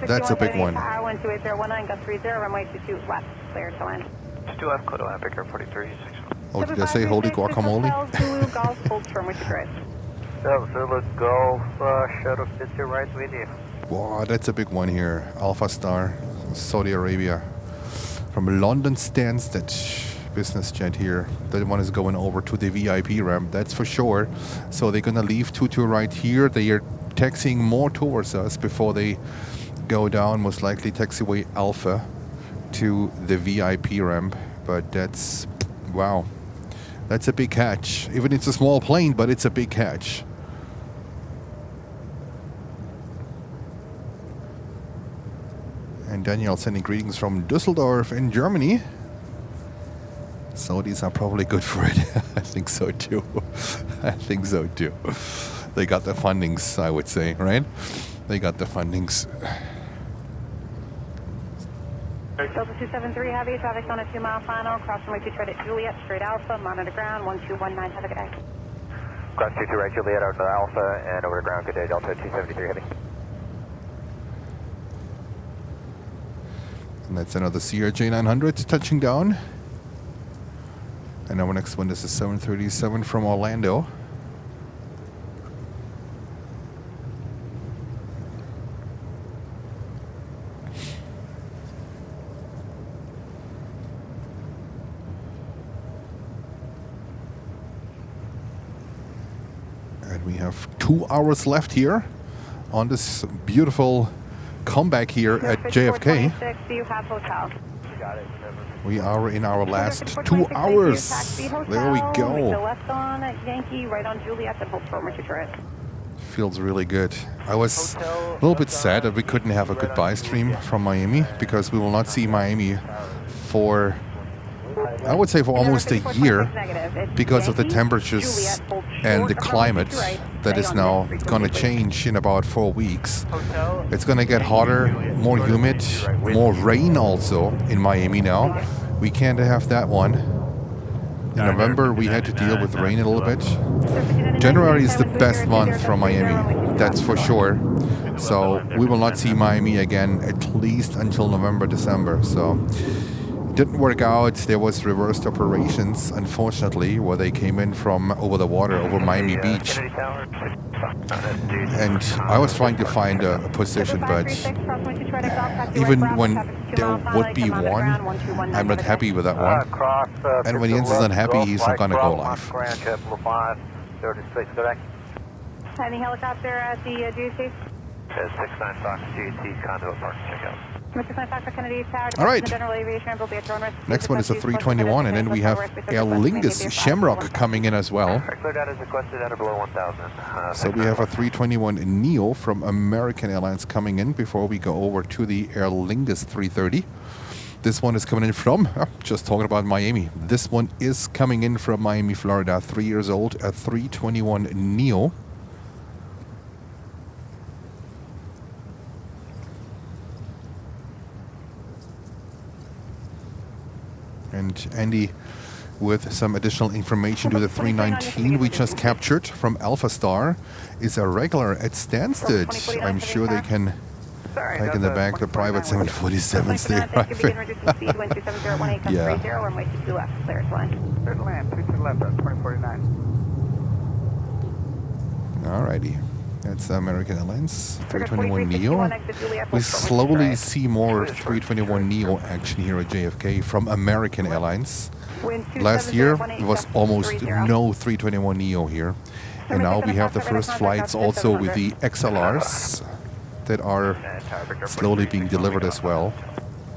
That's a big one. Tower 12819, gust 30, runway 22 left, clear to land. 22 left, clear to land, Picture 4361. Oh, did I say holy guacamole? Zulu Golf, hold firm with your grace. Zulu Golf, shuttle 50 right with you. Wow, that's a big one here. Alpha Star, Saudi Arabia. From London Stansted, business jet here. That one is going over to the VIP ramp, that's for sure. So they're gonna leave 22 right here. They are taxiing more towards us before they go down, most likely taxiway Alpha to the VIP ramp. But that's, wow, that's a big catch. Even it's a small plane, but it's a big catch. And Daniel sending greetings from Düsseldorf in Germany. Saudis are probably good for it. I think so too. I think so too. They got the fundings, I would say, right? They got the fundings. Delta 273 Heavy, traffic on a 2-mile final, cross runway 23 at Juliet, straight Alpha, monitor ground, 1219, have a good day. Cross 22 right, Juliet, over to Alpha, and over to ground, good day, Delta 273 Heavy. And that's another CRJ 900 touching down. And our next one is a 737 from Orlando. And we have 2 hours left here on this beautiful comeback here at JFK. Do you have hotel? We are in our last 2 hours. There we go. Left on Yankee, right on Juliet, and hold firm to Detroit. Feels really good. I was a little bit sad that we couldn't have a goodbye stream from Miami, because we will not see Miami for, I would say, for almost a year, because of the temperatures and the climate that is now going to change in about 4 weeks. It's going to get hotter, more humid, more rain also in Miami now. We can't have that one. In November we had to deal with rain a little bit. January is the best month from Miami, that's for sure. So we will not see Miami again at least until November, December. So didn't work out. There was reversed operations, unfortunately, where they came in from over the water, over Miami Beach. And I was trying to find a position, but even when there would be one, I'm not happy with that one. And when Jens is unhappy, he's not going to go live. Any helicopter at the GC? 69 Fox GC conduit park, check out. All right. Next one is a 321, and then we have Aer Lingus Shamrock coming in as well. So we have a 321 Neo from American Airlines coming in before we go over to the Aer Lingus 330. This one is coming in from, just talking about Miami. This one is coming in from Miami, Florida, 3 years old, a 321 Neo. And Andy, with some additional information to the 319 we just captured from Alpha Star, is a regular at Stansted. I'm sure they can pack in the back the private 747s there. Yeah. Alrighty. That's American Airlines 321 Neo. We slowly see more 321 Neo action here at JFK from American Airlines. Last year there was almost no 321 Neo here. And now we have the first flights also with the XLRs that are slowly being delivered as well.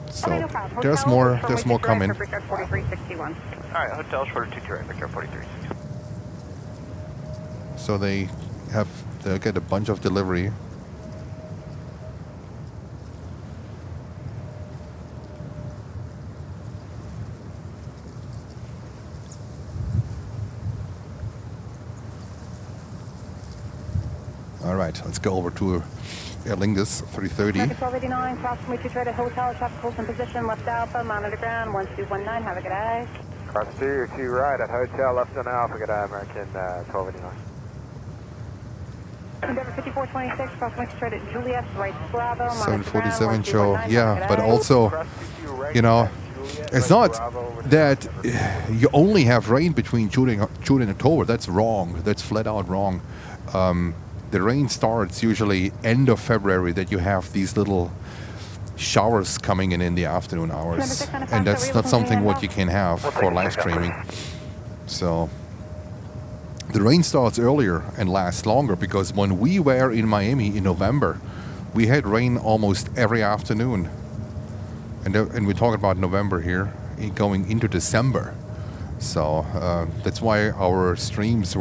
So there's more coming. Alright, hotel short 22 right, Victor 43. So they'll get a bunch of delivery. All right, let's go over to Aer Lingus 330. 1289, cross from Detroit at hotel, traffic holds in position, left Alpha, monitor ground, 1219, have a good day. Cross 2 right at hotel, left on Alpha, good day, American 1289. Endeavor 5426, cross from Detroit at Juliet, right Bravo, 747 show, yeah, but also, you know, it's not that you only have rain between June and October. That's wrong. That's flat out wrong. The rain starts usually end of February, that you have these little showers coming in the afternoon hours, and that's not something what you can have for live streaming. So the rain starts earlier and lasts longer, because when we were in Miami in November, we had rain almost every afternoon. And we're talking about November here, going into December. So that's why our streams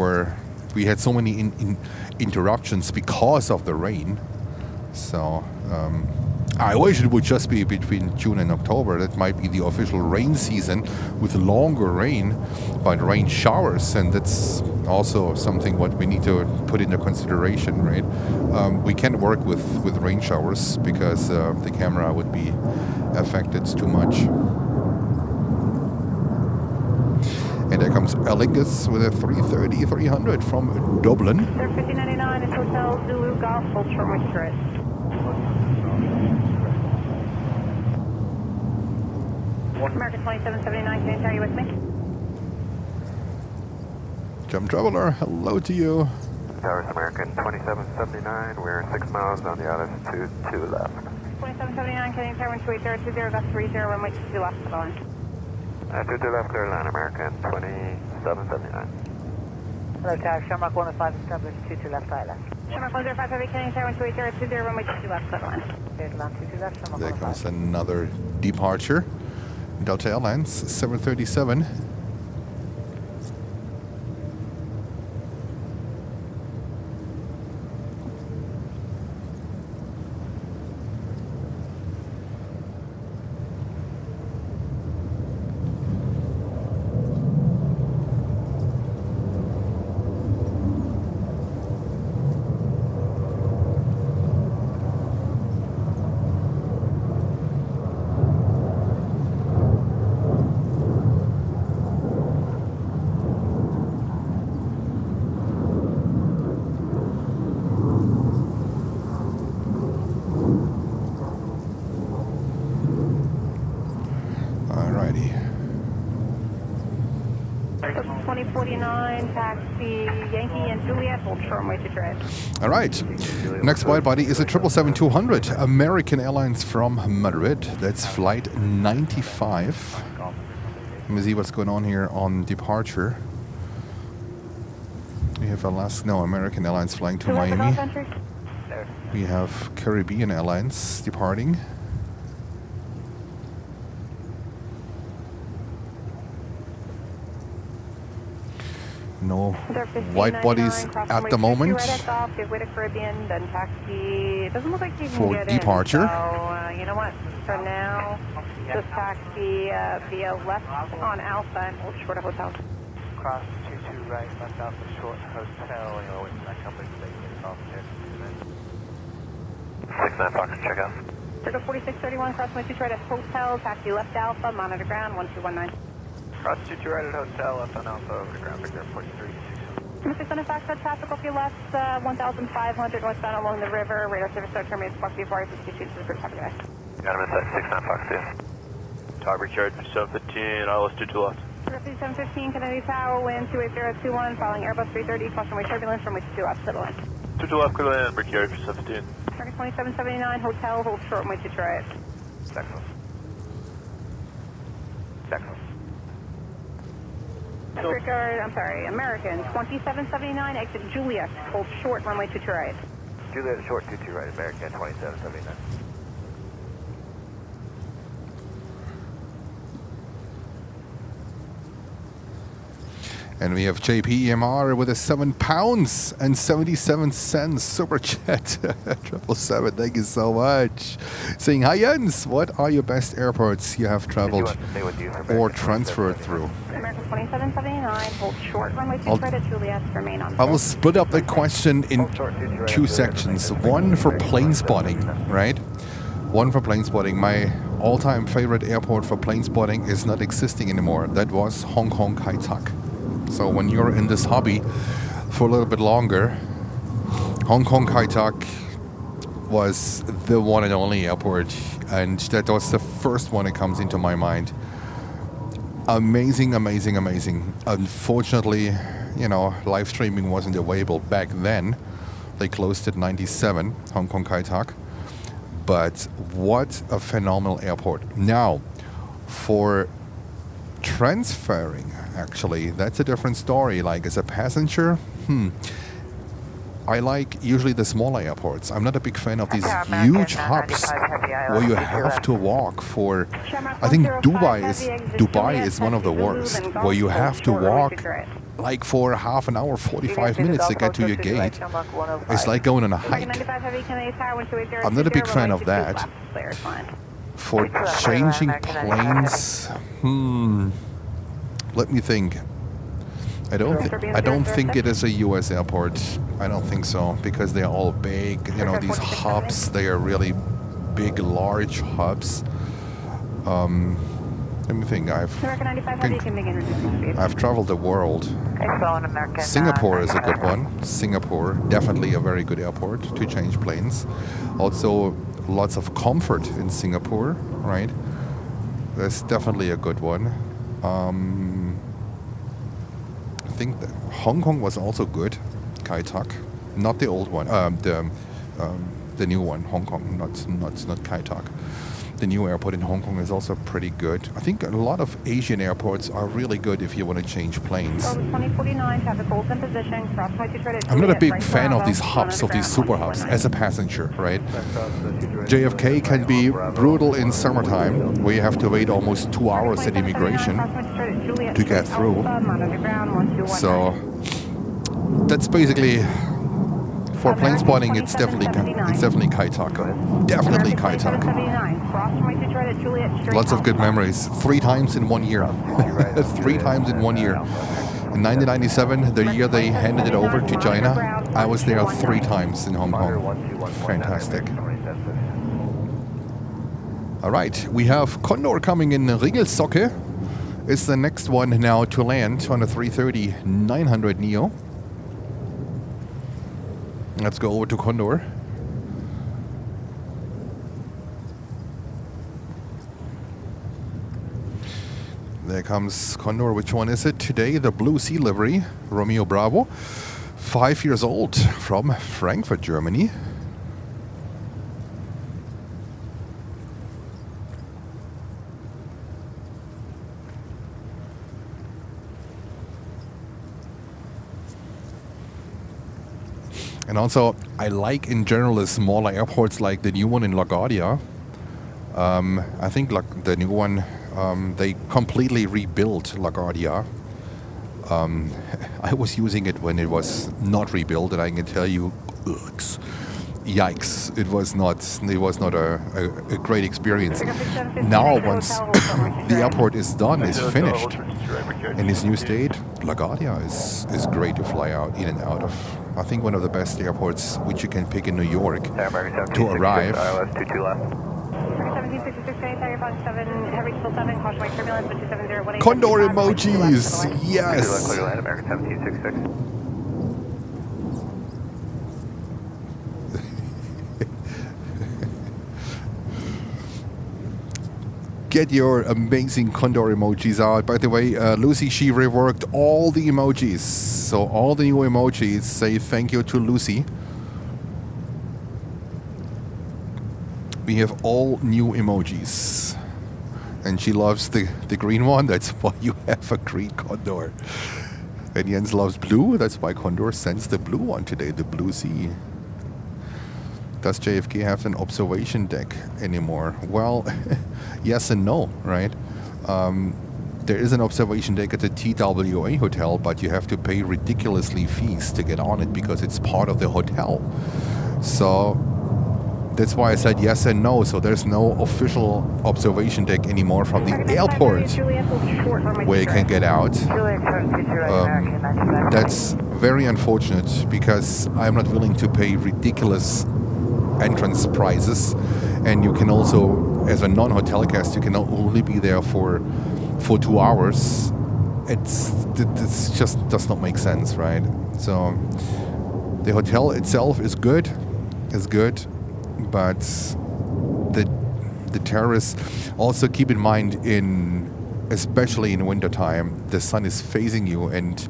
we had so many interruptions because of the rain. So I wish it would just be between June and October. That might be the official rain season with longer rain, but rain showers, and that's also something what we need to put into consideration, right? We can't work with rain showers because the camera would be affected too much. And there comes Elingus with a 330-300 from Dublin. Sir, 5099 is Hotel Zulu Golf, full short moisture. American 2779, can you tell you with me? Jump Traveler, hello to you. Towers American 2779, we're 6 miles on the altitude 2 left. 2779, can you tell 12820, that's 30, runway 22 left, hold on. 22 left, clear line American 2779. Hello, Tower. Shamrock 105 established 22 left, island. Shamrock 105 Heavy, can you tell 12820, runway 22 left, hold on. Cleared land 22 left, Shamrock There 105. comes another departure. Delta Airlines 737. Alrighty. 2049, taxi Yankee and Juliet, hold short way to tread. All right. Next wide body is a 777-200, American Airlines from Madrid. That's flight 95. Let me see what's going on here on departure. We have American Airlines flying to Miami. We have Caribbean Airlines departing. No white bodies at the moment for departure. So, you know what? For now, just taxi via left on Alpha and hold short of hotel. Cross 22 right, left Alpha short hotel, you know, waiting for that company to take off here. 69 Fox, check out. Circle 4631, cross 22 right at hotel, taxi left Alpha, monitor ground 1219. Cross 22 right at hotel, left on Alpha, over to ground, Victor 43. Mr. Center Fox, traffic off your left, 1,500 northbound along the river, radar service start terminates, Fox before 52 to the first copy guys. Got him inside 69 Fox, yeah. Tower Richard 715, ILS 22 left. 715, Kennedy Tower, wind 28021, following Airbus 330, cross runway turbulence, runway 22 left, settle in. 22 left, clear land, Richard 715. Target 2779, hotel, hold short, runway 22 right. Texas. Texas. Disregard, I'm sorry, American 2779, exit Juliet, hold short, runway 22 right. Juliet short 22 right, American 2779. And we have JPEMR with a 7 pounds and 77 cents super chat. 777, thank you so much. Saying, hi Jens, what are your best airports you have traveled or transferred through? American 2779, hold short, runway 22 right at Juliet, remain on. I will split up the question in two sections. One for Planespotting, right? One for Planespotting. My all-time favorite airport for Planespotting is not existing anymore. That was Hong Kong Kai Tak. So when you're in this hobby for a little bit longer, Hong Kong Kai Tak was the one and only airport, and that was the first one that comes into my mind. Amazing, amazing, amazing. Unfortunately, you know, live streaming wasn't available back then. They closed at 97, Hong Kong Kai Tak. But what a phenomenal airport. Now, for transferring, actually, that's a different story. Like as a passenger, I like usually the smaller airports. I'm not a big fan of these huge hubs where you have to walk for. I think Dubai is one of the worst, where you have to walk like for half an hour, 45 minutes to get to your gate. It's like going on a hike. I'm not a big fan of that. For changing planes, let me think. I don't think it is a U.S. airport. I don't think so, because they're all big. You know, these hubs, they are really big, large hubs. Let me think. I've traveled the world. Singapore is a good one. Singapore, definitely a very good airport to change planes. Also, lots of comfort in Singapore, right? That's definitely a good one. I think that Hong Kong was also good. Kai Tak, not the old one. The new one, Hong Kong, not Kai Tak. The new airport in Hong Kong is also pretty good. I think a lot of Asian airports are really good if you want to change planes. I'm not a big fan of these hubs, of these super hubs, as a passenger, right? JFK can be brutal in summertime, where you have to wait almost 2 hours at immigration to get through. So that's basically, for plane spotting, it's definitely Kai Tak. Definitely Kai Tak. Lots of good memories. 3 times in 1 year. 3 times in 1 year. In 1997, the year they handed it over to China, I was there 3 times in Hong Kong. Fantastic. All right, we have Condor coming in Ringelsocke. It's the next one now to land on a 330-900 Neo. Let's go over to Condor. There comes Condor. Which one is it today? The Blue Sea livery, Romeo Bravo. 5 years old, from Frankfurt, Germany. And also, I like in general the smaller airports like the new one in LaGuardia. I think the new one, they completely rebuilt LaGuardia. I was using it when it was not rebuilt, and I can tell you, yikes! It was not a great experience. Now, once the airport is done, is finished, in its new state, LaGuardia is great to fly out in and out of. I think one of the best airports which you can pick in New York to arrive. Condor emojis, yes. Get your amazing Condor emojis out. By the way, Lucy, she reworked all the emojis. So all the new emojis say thank you to Lucy. We have all new emojis. And she loves the green one. That's why you have a green Condor. And Jens loves blue. That's why Condor sends the blue one today, the Blue Sea. Does JFK have an observation deck anymore? Well, yes and no, right? There is an observation deck at the TWA hotel, but you have to pay ridiculously fees to get on it because it's part of the hotel. So that's why I said yes and no. So there's no official observation deck anymore from the airport where you can get out. That's very unfortunate because I'm not willing to pay ridiculous entrance prices, and you can also, as a non-hotel guest, you can only be there for 2 hours. It's just does not make sense, right? So the hotel itself is good, but the terrace. Also keep in mind, especially in wintertime, the sun is facing you, and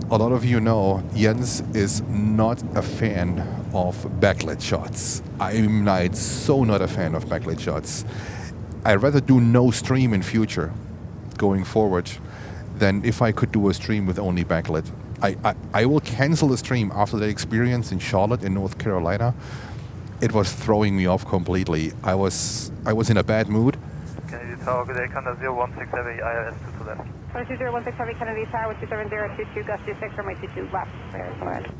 a lot of you know Jens is not a fan of backlit shots. I'm so not a fan of backlit shots. I'd rather do no stream in future going forward than if I could do a stream with only backlit. I will cancel the stream after the experience in Charlotte in North Carolina. It was throwing me off completely. I was in a bad mood. Can you talk with Canada 016 Heavy ILS 2 to left? 2016 Heavy Kennedy Tower, 27022, gust 26, runway 22 left. There, go ahead.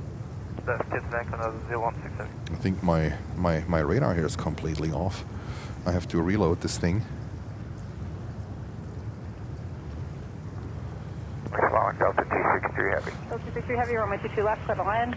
Left, get back Canada 016 Heavy. I think my radar here is completely off. I have to reload this thing. Allowing Delta 263 Heavy. Delta 263 Heavy, runway 22 left, clear the land.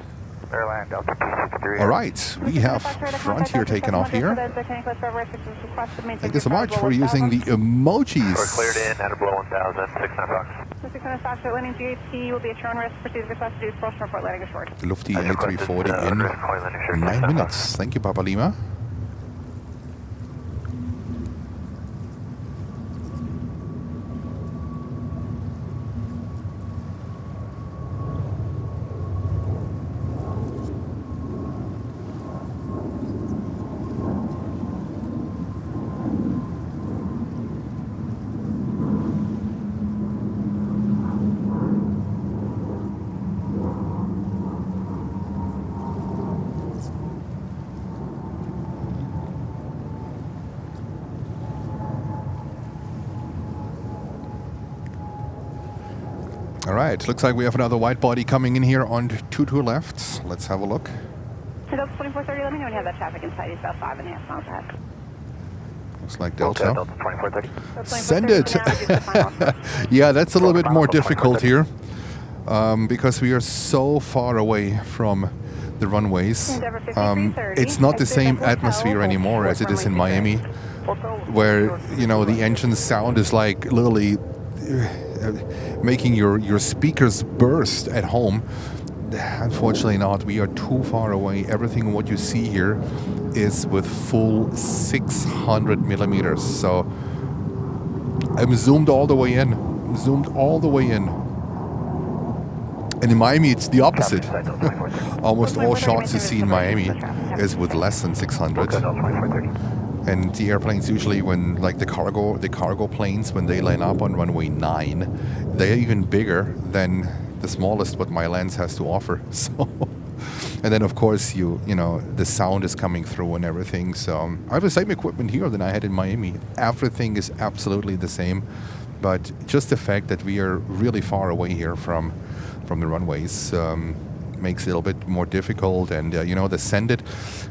Airline Delta 263 Heavy. All right, we have Frontier taken off here. Thank you so much for using the emojis. We're cleared in at a below 1,000, 600 bucks. 600 Foxtrot landing GAT will be a turn risk. Proceed request to do approach report landing ashore. Lufty A340 in 9 minutes. Thank you, Papa Lima. All right, looks like we have another wide body coming in here on 22 left. Let's have a look. Delta 2430, let me know when you have that traffic inside. It's about 5.5 miles ahead. Looks like Delta. Delta 2430. Send it. Yeah, that's a little bit more difficult here because we are so far away from the runways. It's not the same atmosphere anymore as it is in Miami, where, you know, the engine sound is like literally making your speakers burst at home. Unfortunately not. We are too far away. Everything what you see here is with full 600 millimeters. So I'm zoomed all the way in. And in Miami, it's the opposite. Almost all shots you see in Miami is with less than 600. And the airplanes usually, when like the cargo planes, when they line up on runway 9, they're even bigger than the smallest what my lens has to offer. So, and then of course you know the sound is coming through and everything. So I have the same equipment here than I had in Miami. Everything is absolutely the same, but just the fact that we are really far away here from the runways makes it a little bit more difficult. And you know, the send it,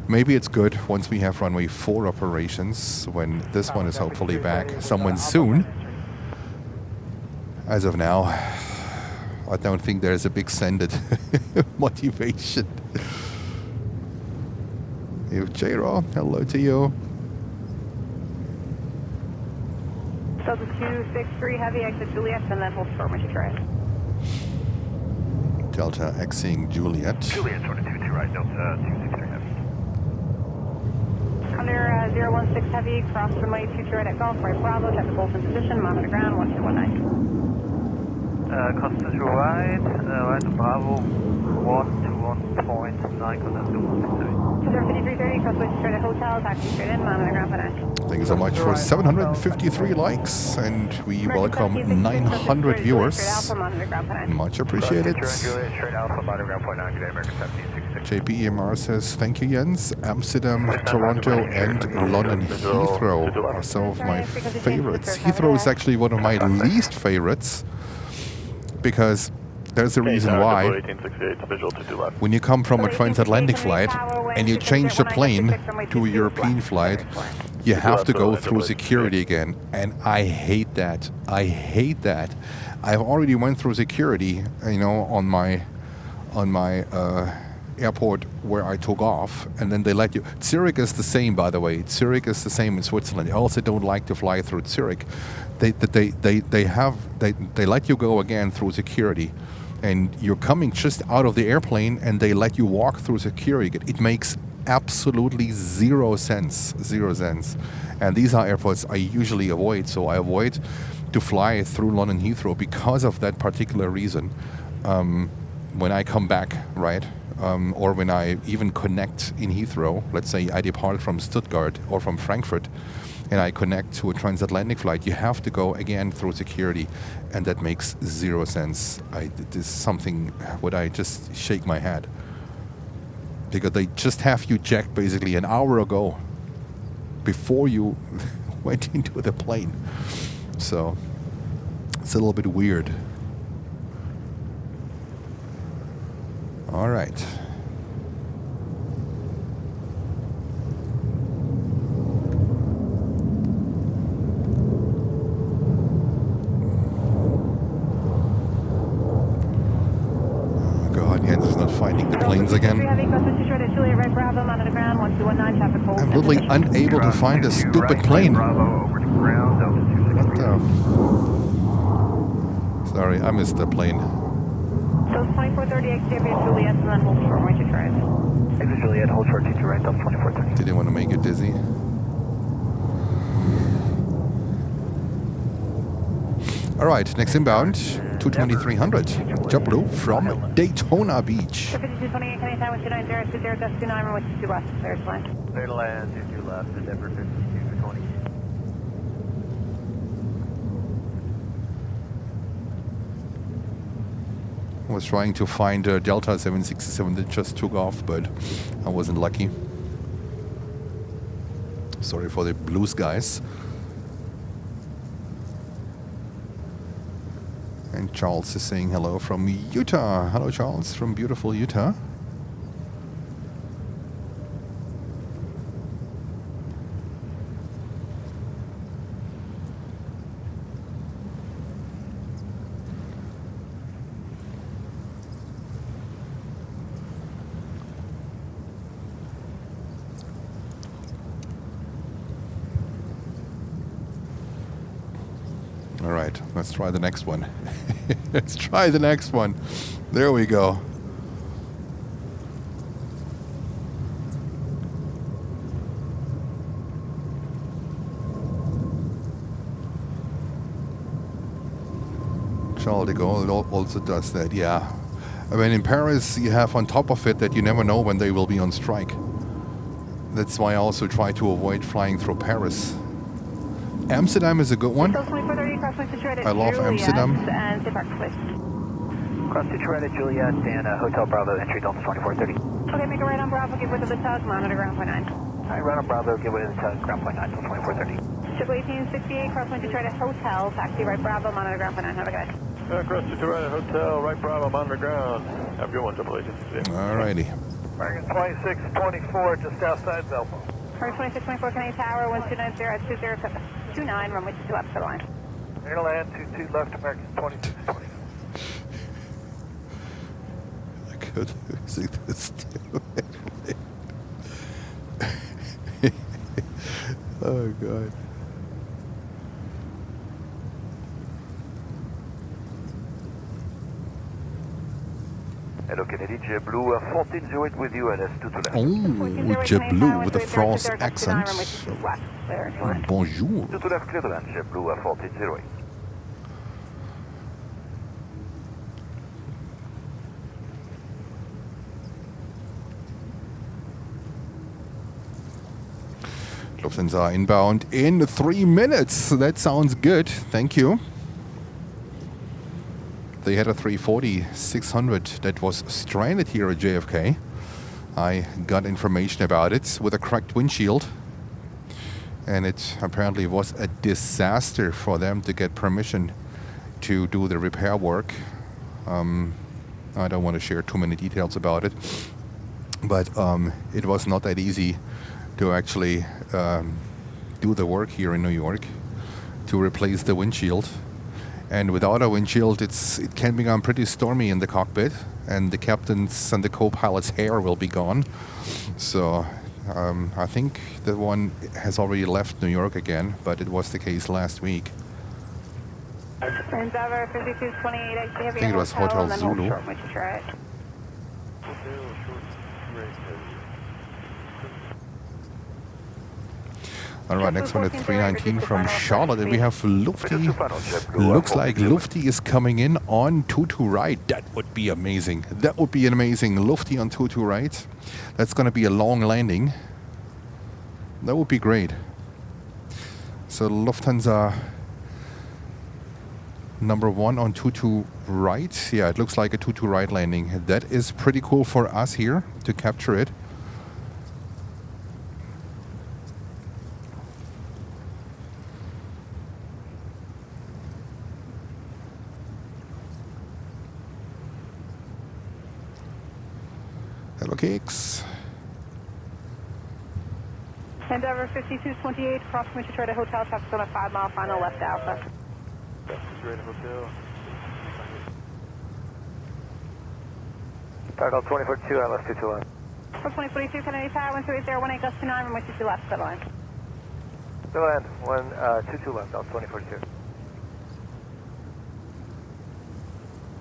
maybe it's good once we have runway 4 operations, when this one is hopefully back someone soon. As of now, I don't think there's a big send it motivation. Hey, J-Raw, hello to you. Delta 263 Heavy, exit Juliet, and then hold firm as you try. Delta Xing Juliet. Juliet 22 right, Delta 263 Heavy. Under 016 Heavy, cross runway 22 right at Golf, right Bravo, check the Golf in position, monitor ground, 1219. Constitution right, right Bravo, 121.9 Constitution. 5330, crossway straight at hotel, taxi straight in, monitor ground, 9. Thank you so much for 753 likes, and we welcome 900 viewers. Much appreciated. JPEMR says, thank you, Jens. Amsterdam, Toronto, and London Heathrow are some of my favorites. Heathrow is actually one of my least favorites, because there's a reason why. When you come from a transatlantic flight and you change the plane to a European flight, you have to go through security again, and I hate that. I've already went through security, you know, on my airport where I took off, and then they let you. Zurich is the same, by the way. Zurich is the same in Switzerland. I also don't like to fly through Zurich. They let you go again through security, and you're coming just out of the airplane, and they let you walk through security. It makes absolutely zero sense. And these are airports I usually avoid. So I avoid to fly through London Heathrow because of that particular reason. When I come back, right, or when I even connect in Heathrow, let's say I depart from Stuttgart or from Frankfurt, and I connect to a transatlantic flight, you have to go again through security, and that makes zero sense. This is something what I just shake my head, because they just have you checked basically an hour ago before you went into the plane. So it's a little bit weird. All right. God, Jens is not finding the planes again. I'm literally unable to find a stupid plane. What the? Sorry, I missed the plane. So 2430 Xavier Juliet, and then hold short, right to try. Xavier Juliet, hold short, 22 right, Delta 2430. Didn't want to make you dizzy. All right, next inbound, 22300, JetBlue from Daytona Beach. 5228, can I time with 290, 20, with 2 west, there's line. Clear to land, 22 left, Denver 5220. I was trying to find a Delta 767 that just took off, but I wasn't lucky. Sorry for the blue skies. And Charles is saying hello from Utah. Hello, Charles, from beautiful Utah. All right, let's try the next one. Let's try the next one. There we go. Charles de Gaulle also does that, yeah. I mean, in Paris, you have on top of it that you never know when they will be on strike. That's why I also try to avoid flying through Paris. Amsterdam is a good one. I love Amsterdam. Cross to Toronto, Juliet, and Hotel Bravo, entry Delta 2430. Okay, make a right on Bravo, give way to the tug, monitor ground point 9. Alright, right on Bravo, give way to the tug, ground point 9 till 2430. Triple 1868, crosswind to Detroit Hotel, taxi right Bravo, monitor ground point 9. Have a good day. Cross to Toronto Hotel, right Bravo, monitor ground. Have a good one, Triple 1868. Alrighty. American 2624, just outside Belfast. American 2624, Canadian Tower, 1290 at 2029, runway 22 left, for the line. Airland 22 left, American 2620. I could see this too. Oh, God. Hello Kennedy, JetBlue 1408 with you, LS2 to left. Oh, JetBlue with a France accent. Bonjour. 2 to left, clear to land, JetBlue 1408. Lufthansa inbound in 3 minutes. That sounds good. Thank you. They had a 340-600 that was stranded here at JFK. I got information about it with a cracked windshield. And it apparently was a disaster for them to get permission to do the repair work. I don't want to share too many details about it. But it was not that easy to actually do the work here in New York to replace the windshield. And without a windshield, it can become pretty stormy in the cockpit, and the captain's and the co-pilot's hair will be gone. So I think the one has already left New York again, but it was the case last week. I think it was Hotel Zulu. All right, next one is 319 from Charlotte, and we have Lufty. Looks like Lufty is coming in on 22 right. That would be amazing. That would be amazing. Lufty on 22 right. That's going to be a long landing. That would be great. So Lufthansa number 1 on 22 right. Yeah, it looks like a 22 right landing. That is pretty cool for us here to capture it. Hello, Cakes. Endeavor 5228, cross from Detroit Hotel, traffic on a 5 mile final left Alpha. Detroit Hotel. Target 2042, LS 22 left. For 2042, Kennedy Tower, 12818, gust to 9, runway 22 left, set line. Still land, 122 left, out 2042.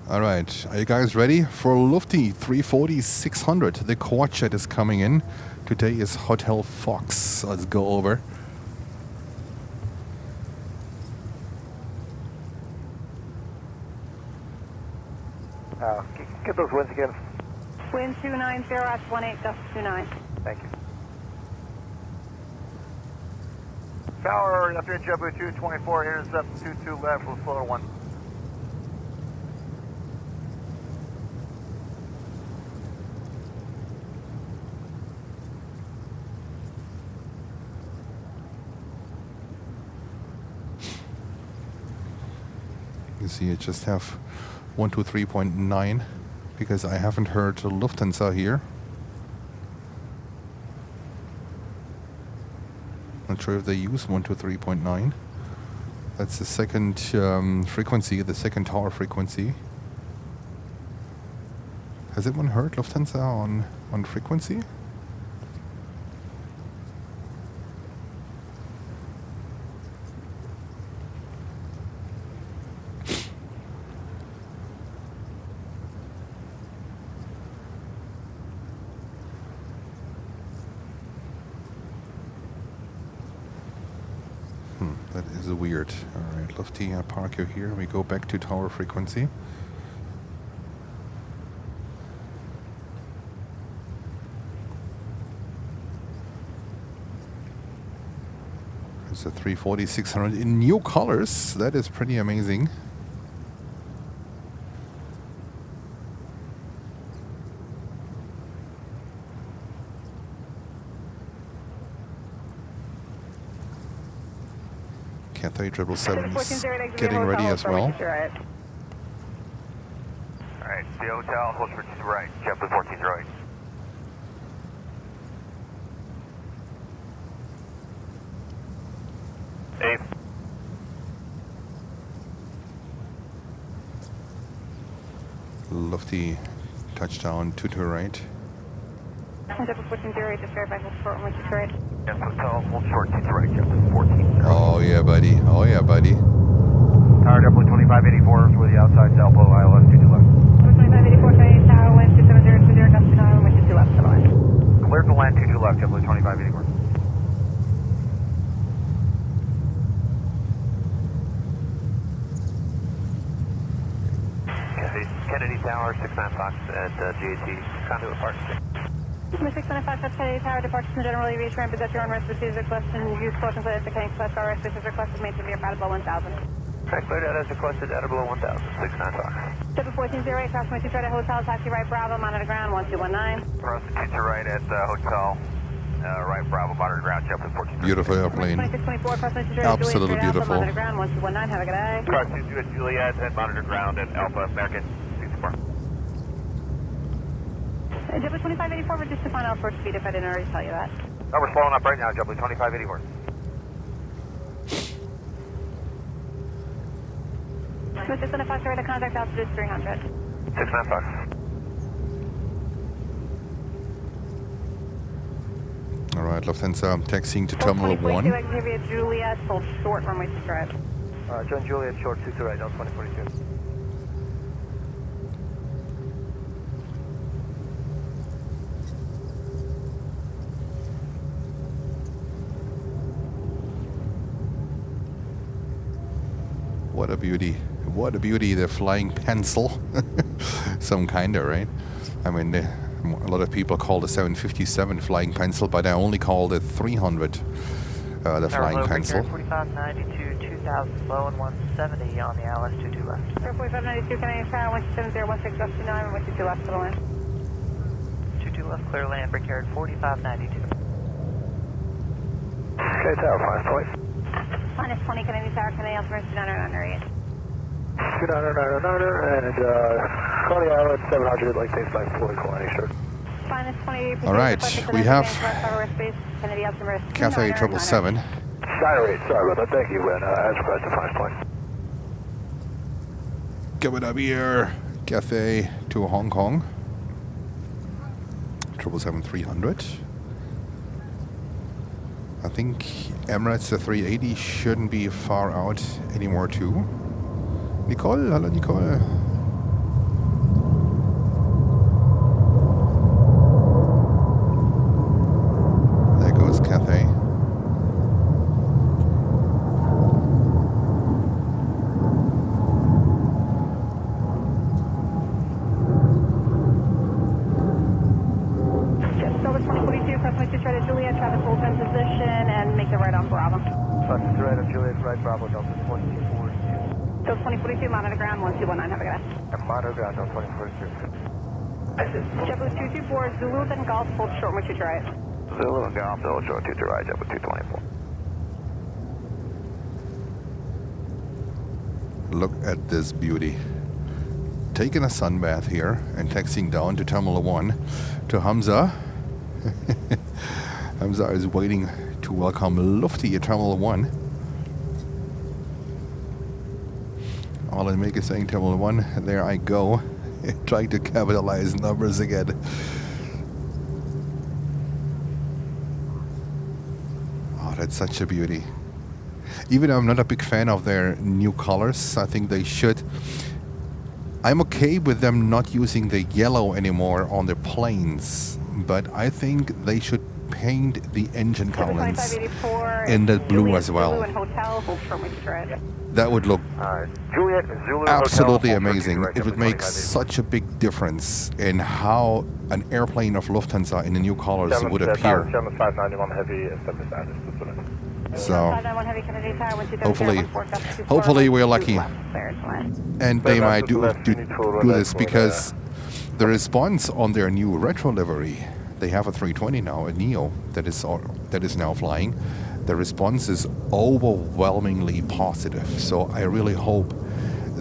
All right, are you guys ready for Lufty 340-600? The quad jet is coming in. Today is Hotel Fox. Let's go over. Get those winds again. Wind 290 at 18, gust 29. Thank you. Tower, up here at JetBlue 224, intercept 22 left, we'll slow to 1. You see, I just have 123.9 because I haven't heard Lufthansa here. Not sure if they use 123.9. That's the second frequency, the second tower frequency. Has anyone heard Lufthansa on frequency? That is weird. All right, Lufty, I park you here. We go back to tower frequency. It's a 340-600 in new colors. That is pretty amazing. Cathay 777 is getting ready as well. Alright, the hotel, hold for to the right, JetBlue 14 right. Dave. Lufty touchdown to the right. JetBlue 14 just verify hold short, runway 22 right. Yes, hotel, hold short to the right, JetBlue 14. Oh yeah, buddy. Oh yeah, buddy. Tower JetBlue 2584 with the outside Delpo, ILS 22 left. 2584, Canadian Tower, wind 27020, gust to 9, runway 22 left, set line. Clear to land 22 left, JetBlue 2584. Kennedy Tower, 69 Fox at GAT, conduit park. 695 Kennedy Tower, departures from general aviation ramp, is at your own risk, receives requested, and use caution for the decaying flight star rest, is requested, maintain your pattern below 1000. Correct, cleared out as requested, data below 1000, 69 Fox. JetBlue 1408, cross runway 22 right at hotel, taxi right Bravo, monitor ground, 1219. Cross the 22 right at hotel, right Bravo, monitor ground, JetBlue 14. Beautiful airplane. 2624, cross runway 22 right at Absolutely Juliet, beautiful. Alpha, monitor ground, 1219, have a good day. Cross 22 at Juliet and monitor ground at Alpha, American 64. JetBlue 2584, reduce to final approach speed if I didn't already tell you that. No, we're slowing up right now, JetBlue 2584. Smith 695, sorry, the contact altitude is 300. 69 Fox. All right, Lufthansa taxiing to Terminal 1. Exhibit Juliet, hold short, runway 6 right. John Juliet, short 22 right, now 2042. What a beauty. What a beauty, the flying pencil. Some kinda, right? I mean, a lot of people call the 757 flying pencil, but I only call the 300 the flying pencil. 4592, 2000 slow and 170 on the ILS 22 left. 4592, Canadian Tower, 170, 16 left to 9, 122 left to the land. 22 left, clear land, break air at 4592. Okay, tower, 5 point. Minus 20, Canadian Tower, Canadian Altimeter 2908. 2909, and call the island 700, like takes by fully calling short. Minus 20. All right, we have Kennedy Altimeter Cathay 777. Sorry about that, thank you, and as requested, 5 point. Coming up here, Cathay to Hong Kong. 777-300. I think Emirates, the 380 shouldn't be far out anymore too. Nicole, hello Nicole. There goes Cathay. Silver 2042, approximately 2 try to Juliet, traffic full time position, and make the right on Bravo. Traffic to right on Juliet, right Bravo, Delta 142. So 2042, monitor ground, 1219, have a good day. And monitor ground, Delta 2042. JetBlue 224, Zulu, then Golf, hold short, which is right. Zulu and Golf, Zulu short 2 to right, JetBlue 224. Look at this beauty. Taking a sun bath here and taxiing down to Terminal 1 to Hamza. Hamza is waiting to welcome Lufty at Terminal 1. All I make is saying Terminal 1, and there I go, trying to capitalize numbers again. Oh, that's such a beauty. Even though I'm not a big fan of their new colors, I think they should. I'm okay with them not using the yellow anymore on their planes, but I think they should paint the engine columns in that blue as well. That would look Juliet, Zulu, absolutely Hotel, amazing. right, It would make such a big difference in how an airplane of Lufthansa in the new colors would appear. 7591 heavy, So hopefully we're lucky, and they might do this because the response on their new retro livery, they have a 320 now, a Neo that is now flying. The response is overwhelmingly positive. So I really hope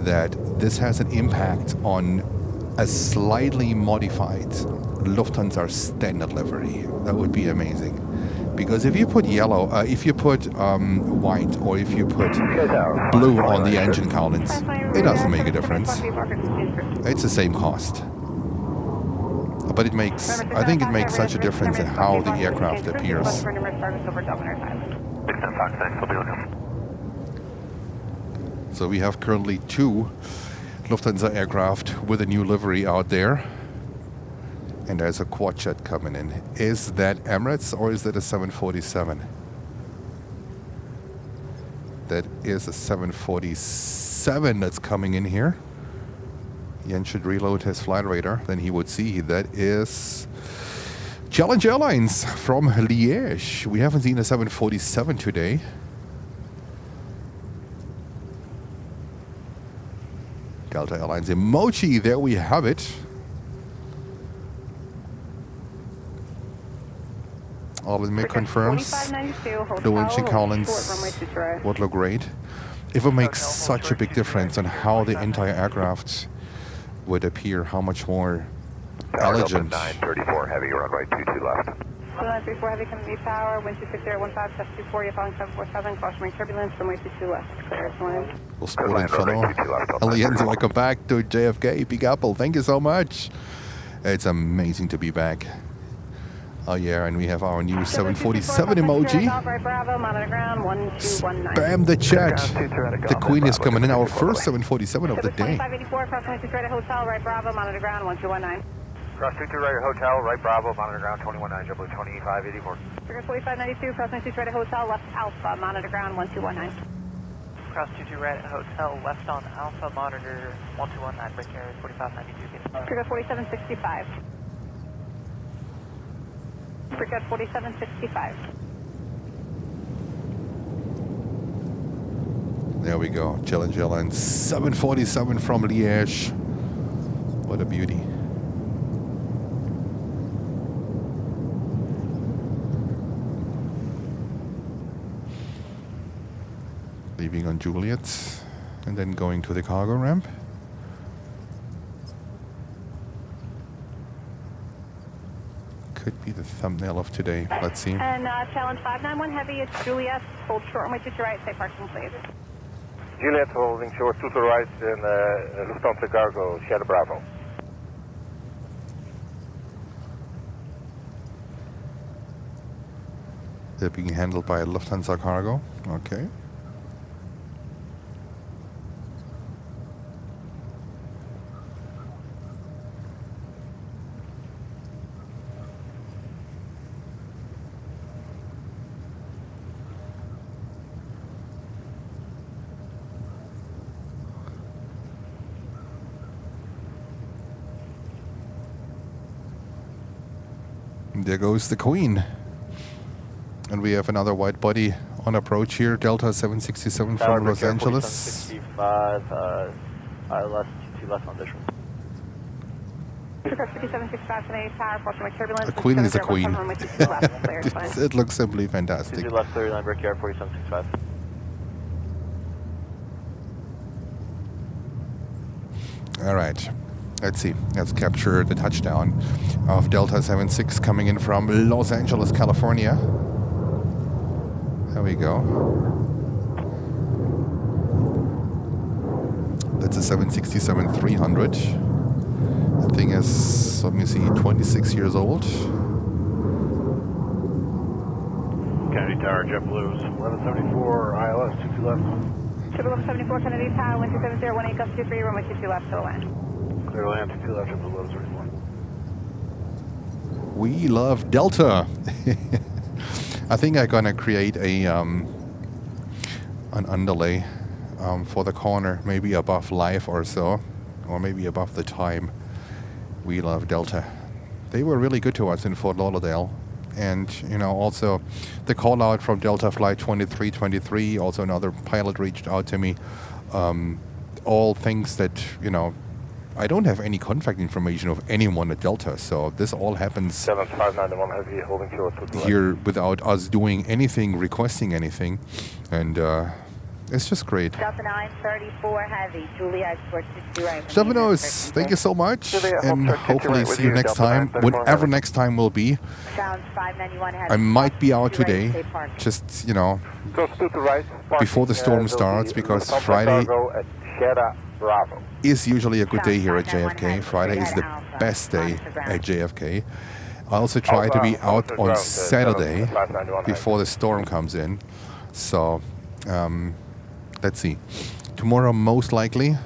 that this has an impact on a slightly modified Lufthansa standard livery. That would be amazing. Because if you put yellow, if you put white, or if you put blue on the engine columns, it doesn't make a difference. It's the same cost. But it makes, I think it makes such a difference in how the aircraft appears. So we have currently 2 Lufthansa aircraft with a new livery out there. And there's a quad jet coming in. Is that Emirates or is that a 747? That is a 747 that's coming in here. Jens should reload his flight radar, then he would see that is Challenge Airlines from Liège. We haven't seen a 747 today. Delta Airlines emoji, there we have it. All-in-Make confirms the winch and Collins would look great. It would make such a big difference on how the entire aircraft would appear, how much more elegant. 934 heavy, runway 22 left. 934 heavy, coming to power, wind 260.15, test 240, you're following 747, cautionary turbulence, runway 22 left, clear as one. We'll sport in fellow. Aliens, welcome back to JFK, Big Apple, thank you so much. It's amazing to be back. Oh yeah, and we have our new 747 emoji. Spam the chat. The Queen is coming in, our first 747 of the day. 584, cross 22 right hotel, right Bravo, monitor ground 1219. Cross 22 right hotel, right Bravo, monitor ground 219, JetBlue 2584. Trigger 4592, cross 22 right hotel, left Alpha, monitor ground 1219. cross 22 right at hotel, left on Alpha, monitor 1219, break area 4592. Forget 4765. Forget 4765. There we go. Challenge Airlines 747 from Liège. What a beauty. Leaving on Juliet and then going to the cargo ramp. Could be the thumbnail of today. Let's see. And challenge 591 heavy, it's Juliet, hold short runway 22 right, say parking please. Juliet holding short to the right in Lufthansa Cargo, Sierra Bravo. They're being handled by Lufthansa Cargo. Okay. There goes the Queen. And we have another wide body on approach here, Delta 767 from Los Angeles. 65, left, 2 left on visual. 5765 Canadian Tower, approaching my turbulence. The Queen is a queen. Left, It looks simply fantastic. 2 left, 39, break area 4765. All right. Let's see. Let's capture the touchdown of Delta 76 coming in from Los Angeles, California. There we go. That's a 767-300. The thing is, let me see, 26 years old. Kennedy Tower, JetBlues, 1174, ILS, 22 left. 1174 Kennedy Tower, 1270, 18 gust 23, runway 22 left, to the land. Clear to land, 22 left, JetBlue 1134. We love Delta. I think I'm gonna create a an underlay for the corner, maybe above live or so, or maybe above the time. We love Delta. They were really good to us in Fort Lauderdale, and you know, also the call out from Delta Flight 2323. Also, another pilot reached out to me. All things that, you know, I don't have any contact information of anyone at Delta, so this all happens 7591 heavy, holding short to the here without us doing anything, requesting anything, and it's just great. Delta 934 heavy, Juliet, short 62 right. Stefanos, thank you so much, and hopefully see you next time, whenever next time will be. Challenge 591 heavy. I might be out today, just, you know, before the storm starts, because Friday is usually a good day here at JFK. Friday is the best day at JFK. I also try to be out on Saturday before the storm comes in. So, let's see. Tomorrow most likely,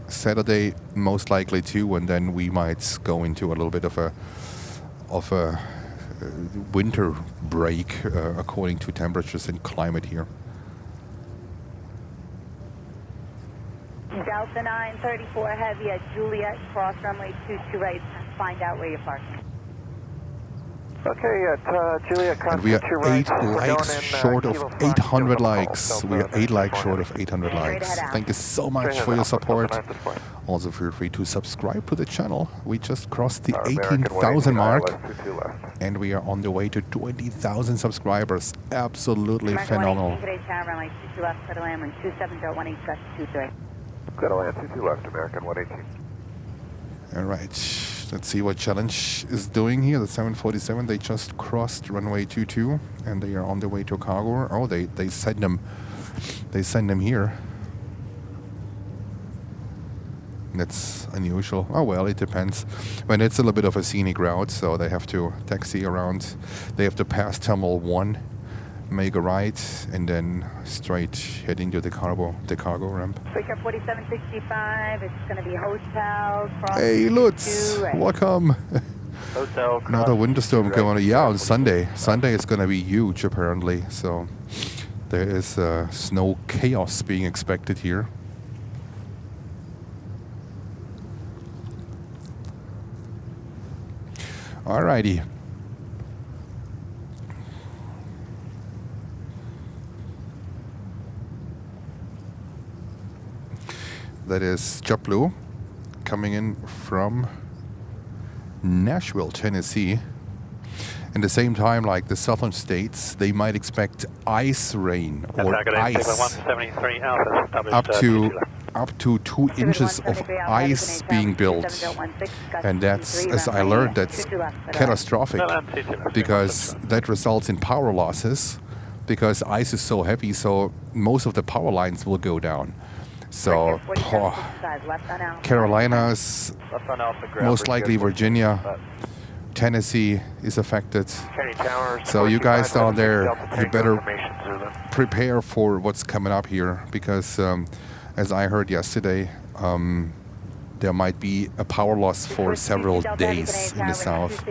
Saturday most likely too, and then we might go into a little bit of a winter break according to temperatures and climate here. Delta 934 heavy at Juliet, cross runway 22 right, find out where you're parking. Okay, at Juliet, and we are 8 likes short of 800 likes. We are 8 likes short of 800 likes. Thank you so much for your support. Also feel free to subscribe to the channel. We just crossed the 18,000 mark, and we are on the way to 20,000 subscribers. Absolutely phenomenal. Clear to land, 22 left, American 118. All right, let's see what Challenge is doing here. The 747, they just crossed runway 22, and they are on their way to cargo. Oh, they send them here. That's unusual. Oh well, it depends. When it's a little bit of a scenic route, so they have to taxi around. They have to pass Terminal 1, make a right, and then straight head into the cargo ramp. Breaker 4765, it's going to be hotel. Hey Lutz, welcome. Hotel. Another winter storm coming on. Yeah, on Sunday. Sunday is going to be huge apparently. So There is snow chaos being expected here. Alrighty. That is JetBlue coming in from Nashville, Tennessee. At the same time, like the southern states, they might expect ice rain or ice up to 2 inches of ice being built. And that's, as I learned, that's catastrophic because that results in power losses because ice is so heavy, so most of the power lines will go down. So, Carolinas, most likely Virginia, Tennessee is affected. So you guys down there, you better prepare for what's coming up here because as I heard yesterday, there might be a power loss for several days in the south,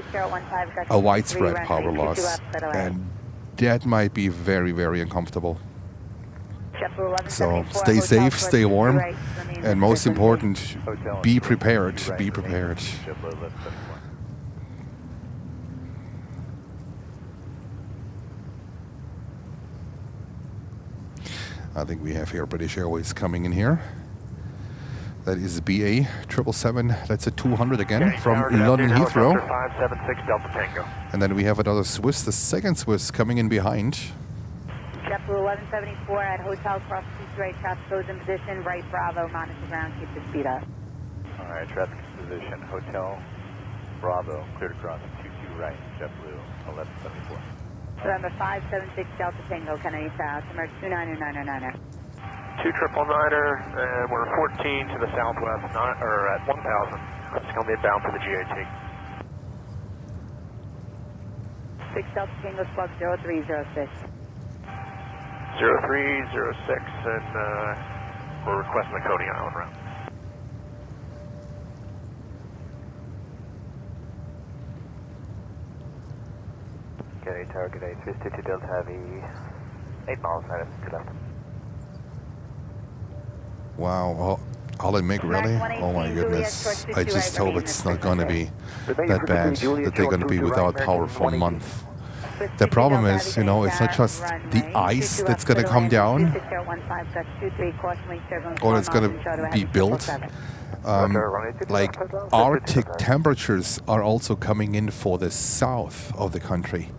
a widespread power loss, and that might be very, very uncomfortable. So stay safe, stay warm, and most important, be prepared, be prepared. I think we have here British Airways coming in here. That is BA 777. That's a 200 again from London Heathrow. And then we have another Swiss, the second Swiss coming in behind. JetBlue 1174 at Hotel Cross 22 right, traffic goes in position, right Bravo, monitor ground, keep the speed up. Alright, traffic position, Hotel Bravo, cleared across 22 right, JetBlue 1174. November 576 Delta Tango, Kennedy South, American 299er. 2999er, and we're 14 to the southwest, or at 1000. It's going to be bound for the GAT. 6 Delta Tango, Squawk 0306. 0306, and we're requesting the Coney Island route. Okay, target 852 Delta Heavy, 8 miles out to left. Wow, all in MiG, really? Oh my goodness. I just hope it's not going to be that bad, that they're going to be without power for a month. The problem is, you know, it's not just the ice that's going to come down, or it's going to be built. Like Arctic temperatures are also coming in for the south of the country.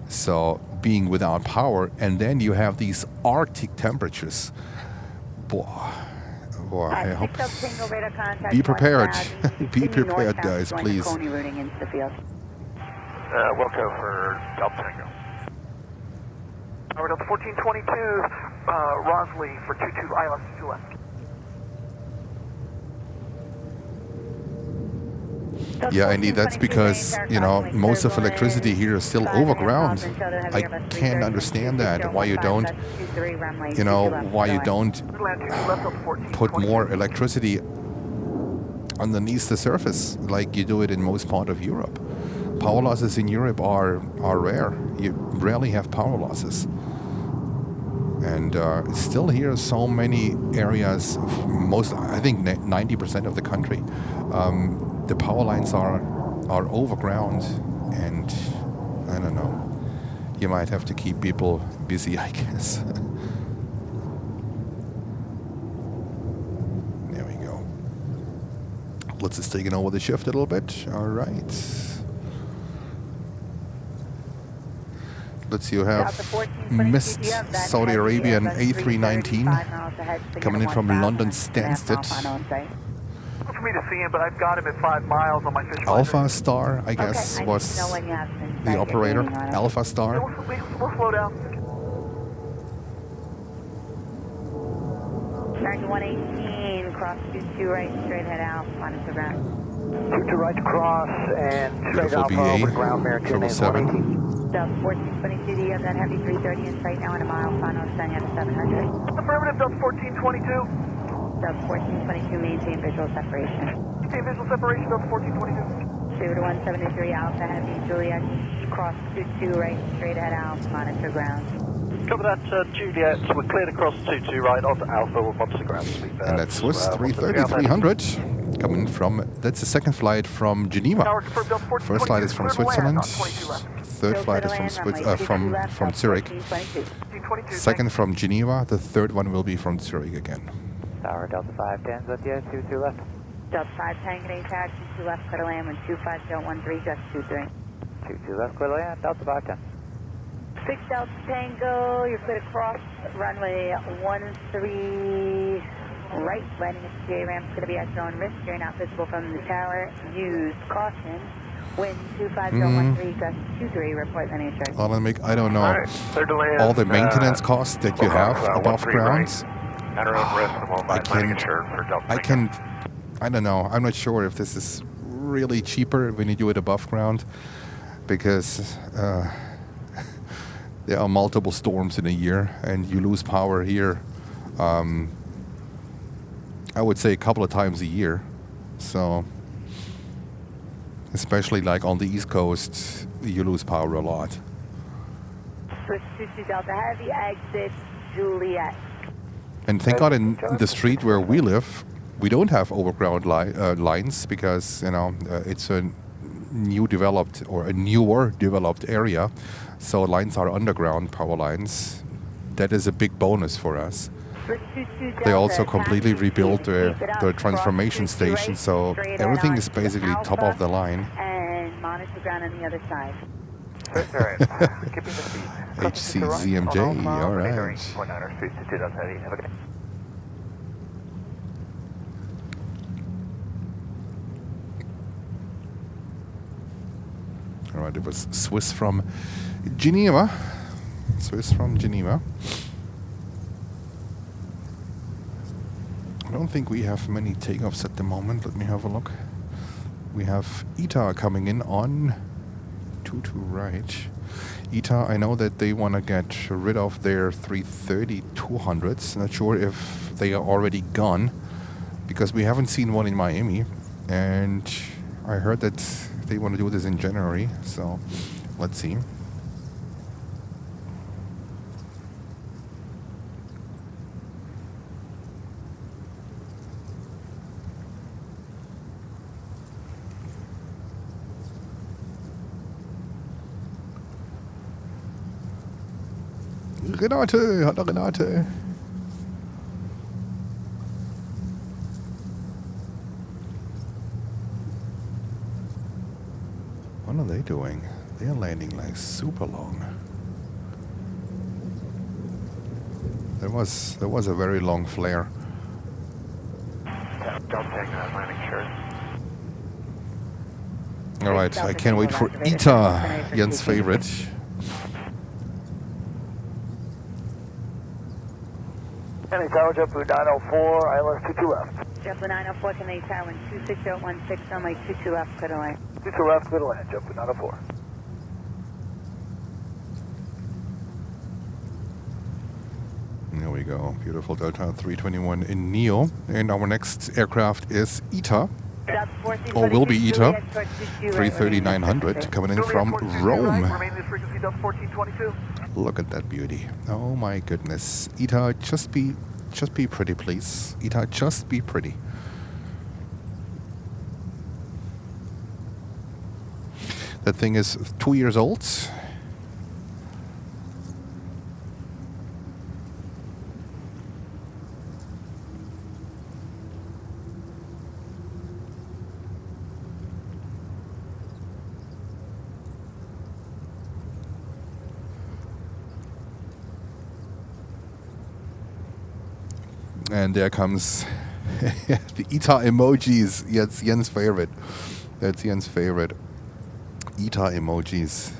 So being without power, and then you have these Arctic temperatures. Boy, I hope. Be prepared. Be prepared, guys, please. We'll go for Delta Tango. Alright, Delta 1422, Rosley for 22 ILS 2 left. Yeah, Andy, that's because, you know, most of electricity here is still overground. I can't understand that, why you don't, you know, why you don't put more electricity underneath the surface like you do it in most part of Europe. Power losses in Europe are rare. You rarely have power losses. And still here, so many areas, I think 90% of the country, the power lines are overground, and I don't know. You might have to keep people busy, I guess. There we go. Let's just take it over the shift a little bit. All right. Let's see, you have missed Saudi Arabian A319 coming in from London Stansted. For me to see him, but I've got him at 5 miles on my fish finder. Alpha Star, I guess, was the operator. Alpha Star. We'll slow down. 118, cross 22 right, straight head out, monitor ground. 22 right cross and straight Beautiful alpha over BA, ground, American 777. Delta 1422, do you have that heavy 330 in sight now in a mile, final standing at a 700? Affirmative, Delta 1422. Delta 1422, maintain visual separation. Maintain visual separation, Delta 1422. 0 to 173, Alpha Heavy, Juliet, cross 22 right, straight head out, monitor ground. Cover that, Juliet. We're cleared across 22 right onto Alpha. We'll watch the ground speed there. And that's Swiss 330, 300. Coming from, that's the second flight from Geneva. First flight is from Switzerland. Third flight is from Zurich. Second from Geneva. The third one will be from Zurich again. Tower Delta 510's with you, 22 left. Delta 5 Tango Tower, 22 left, clear to land, wind 25013, just 23. 22 left, clear to land, Delta 510. 6 Delta Tango, you're clear to cross, runway 13 right, landing at the GA ramp, is going to be at your own risk, you're not visible from the tower, use caution, wind 25013, just 23, report landing at your I don't know, all the maintenance costs that you have above ground. I don't know, I'm not sure if this is really cheaper when you do it above ground, because there are multiple storms in a year and you lose power here, I would say a couple of times a year. So especially like on the East Coast, you lose power a lot. Swiss 22 Delta Heavy, exit Juliet. And thank God in the street where we live, we don't have overground lines, because, you know, it's a newer developed area. So lines are underground power lines. That is a big bonus for us. They also completely rebuilt their transformation station, so everything is basically top of the line. And monitor ground on the other side. HCZMJ, all right. All right, it was Swiss from Geneva. I don't think we have many takeoffs at the moment. Let me have a look. We have ITA coming in on 22 right. ITA, I know that they want to get rid of their 330-200s. Not sure if they are already gone, because we haven't seen one in Miami. And I heard that they want to do this in January, so let's see. Renate, hallo Renate. What are they doing? They are landing like super long. There was a very long flare. Don't take that landing shirt. All right, I can't wait for ITA, Jens' favorite. Any tower, JetBlue 904, ILS 22 left. JetBlue 904, Canadian Tower, wind 26016, runway 22 left, clear to land. 22 left, clear to land, JetBlue 904. There we go, beautiful Delta 321 in Neo. And our next aircraft is ITA, or will be ITA, 330-900, coming in from Rome. Look at that beauty. Oh my goodness. ITA, just be pretty, please. ITA, just be pretty. That thing is 2 years old. And there comes the ITA emojis. That's Jens' favorite. That's Jens' favorite. ITA emojis.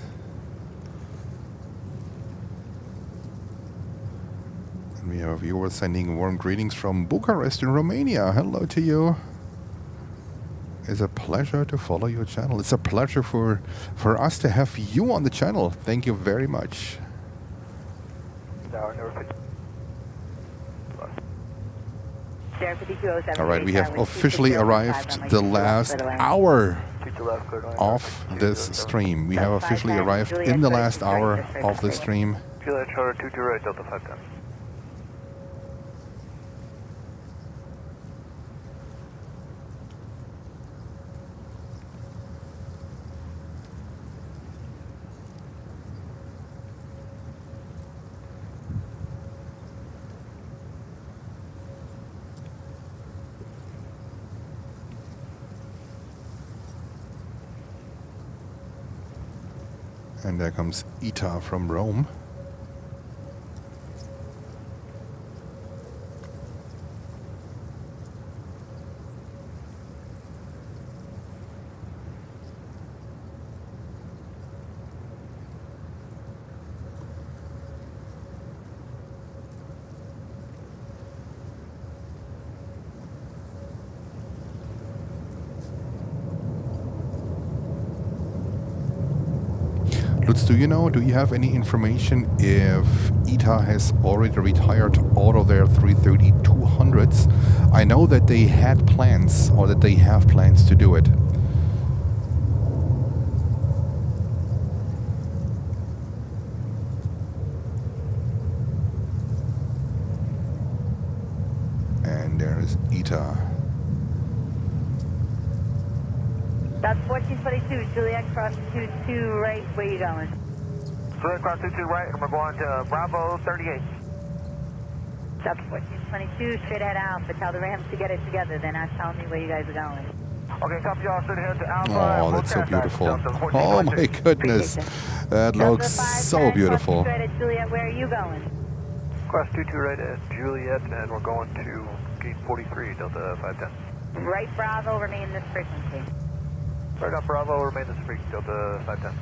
And we have a viewer sending warm greetings from Bucharest in Romania. Hello to you. It's a pleasure to follow your channel. It's a pleasure for us to have you on the channel. Thank you very much. All right, we have officially arrived the last hour of this stream. We have officially arrived in the last hour of the stream. Juliet Charter 22 right, Delta 510. And there comes Ita from Rome. Lutz, do you have any information if ITA has already retired all of their 330-200s? I know that they had plans, or that they have plans to do it. And there's ITA. That's 1422, Juliet cross 22 right, where you going? Juliet cross 22 right, and we're going to Bravo 38. That's 1422, straight ahead Alpha. Tell the Rams to get it together. They're not telling me where you guys are going. Okay, copy y'all, straight ahead to Alpha. Oh, that's so beautiful. Oh my goodness. That looks so beautiful. Straight at Juliet, where are you going? Cross 22 right at Juliet, and we're going to gate 43, Delta 510. Right Bravo, remain this frequency. Right up Bravo, remain this freak, Delta 510.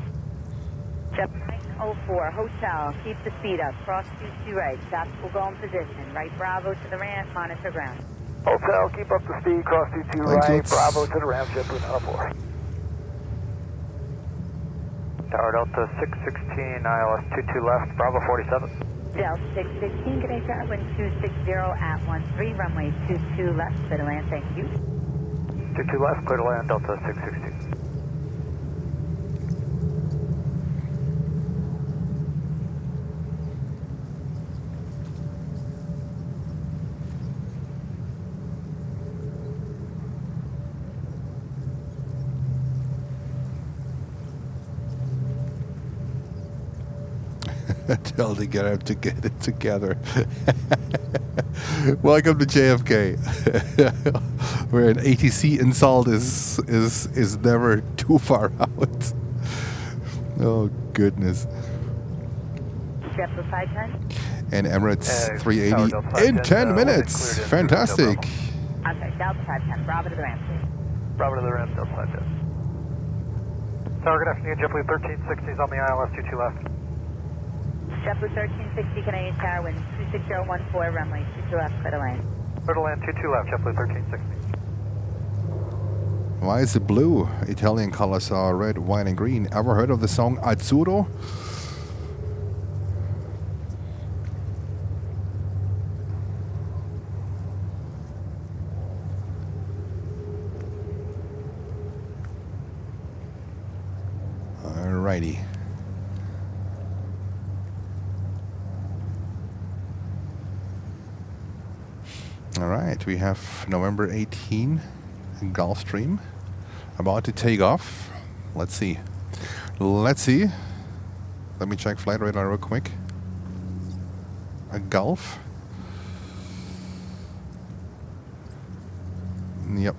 Step 904, hotel, keep the speed up, cross 22 right, shots will go in position, right Bravo to the ramp, monitor ground. Hotel, keep up the speed, cross 22 Thanks, right, Lutz. Bravo to the ramp, JetBlue 904. Tower Delta 616, ILS 22 left, Bravo 47. Delta 616, good day, tower, wind 260 at 13, runway 22 left, clear to land, thank you. 22 left, clear to land, Delta 616. Tell the get up to get it together. Welcome to JFK, where an ATC insult is never too far out. Oh goodness. JetBlue 510. And Emirates 380 in 10 minutes. Fantastic. I'm sorry, Delta 510, Bravo to the ramp, please. Bravo to the ramp, Delta 510. Tower, good afternoon, JetBlue 1360 is on the ILS 22 left. JetBlue 1360, Canadian Tower, wind 26014, runway 22 left, clear to land. Clear to land 22 left, JetBlue 1360. Why is it blue? Italian colors are red, white, and green. Ever heard of the song Azzurro? Alrighty. Alright, we have November 18, Gulfstream, about to take off. Let's see. Let me check flight radar real quick. A Gulf. Yep.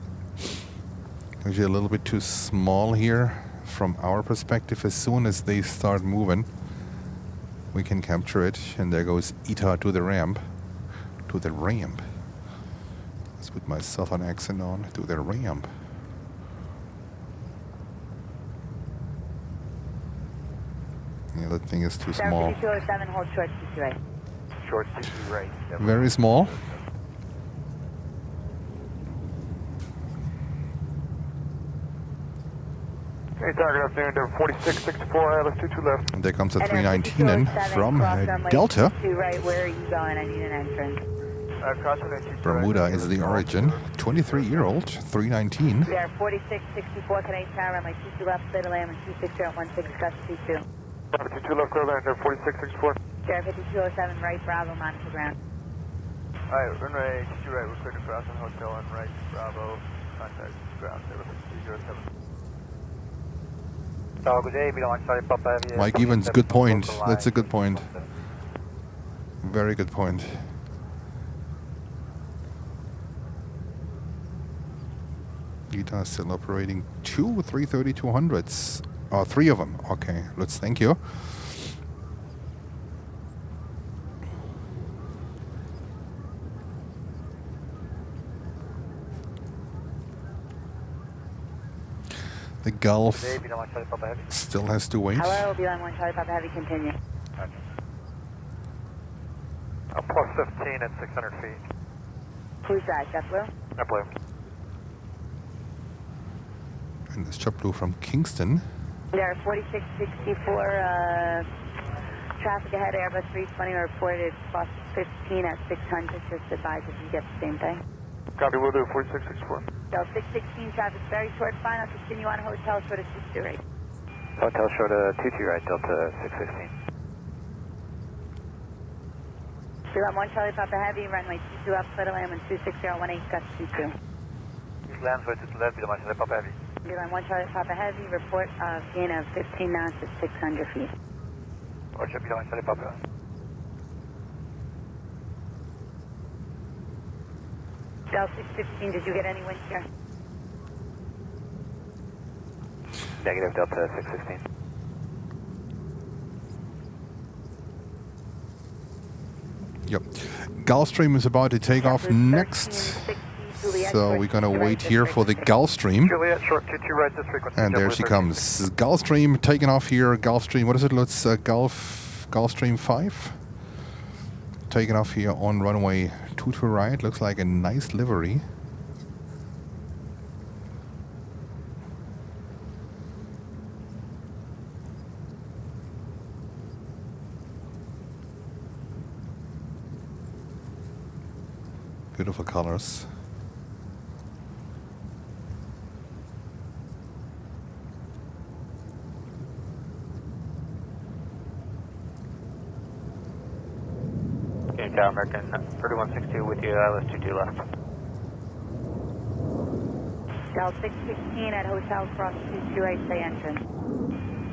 Actually a little bit too small here from our perspective. As soon as they start moving, we can capture it. And there goes ITA to the ramp. To the ramp. Let's put my southern accent on. To the ramp. Yeah, that thing is too small. 207, hold short CC right. Short CC right. Very small. Hey, Tower, good afternoon, 4664, ILS 22 left. And there comes a 319 in from Delta. Right, where are you going? I need an entrance. Bermuda is the origin. 23-year-old, 319. We are 4664, Canadian Tower, runway 22 left, clear to land, 26016, gust C2. Bravo 22 left, clear to land, 4664. JFK 207 right, Bravo, monitor ground. Alright, runway 22 right, we're clear to cross on hotel on right, Bravo, contact ground, 307. Good day, B1 Charlie Papa Heavy. Mike Evans, good point. That's a good point. Very good point. Guitar still operating 2 330-200s. Oh, 3 of them. Okay, let's thank you. The Gulf still has to wait. Hello, B1 Charlie Papa Heavy, continue. Plus 15 at 600 feet. Who's that, JetBlue? JetBlue. And this JetBlue from Kingston. There are 4664 traffic ahead, Airbus 320 reported plus 15 at 600. Just advise if you get the same thing. Copy, we'll do 4664. Del 616 traffic very short, final, continue on hotel short of 22 right. Hotel short of 22 right, Delta 616. 1 Charlie Papa Heavy, runway 22 up, clear to land when 26018, gust 22. Land for to left, B1 Charlie Papa Heavy. 1 Charlie Papa Heavy, report of gain of 15 knots at 600 feet. Roger, B1 Charlie Papa. Del 615, did you get any wind here? Negative, Delta 616. Yep. Gulfstream is about to take off next. So we're going to wait here for the Gulfstream. Juliet, short 22 right, this frequency. And there she comes. Gulfstream taking off here. Gulfstream, what is it? Let's Gulfstream 5. Taking off here on runway 22 right. Looks like a nice livery. Beautiful colors. Okay, Tower American 3162 with you, ILS 22 left. Del 616 at hotel cross 22 right, say entrance.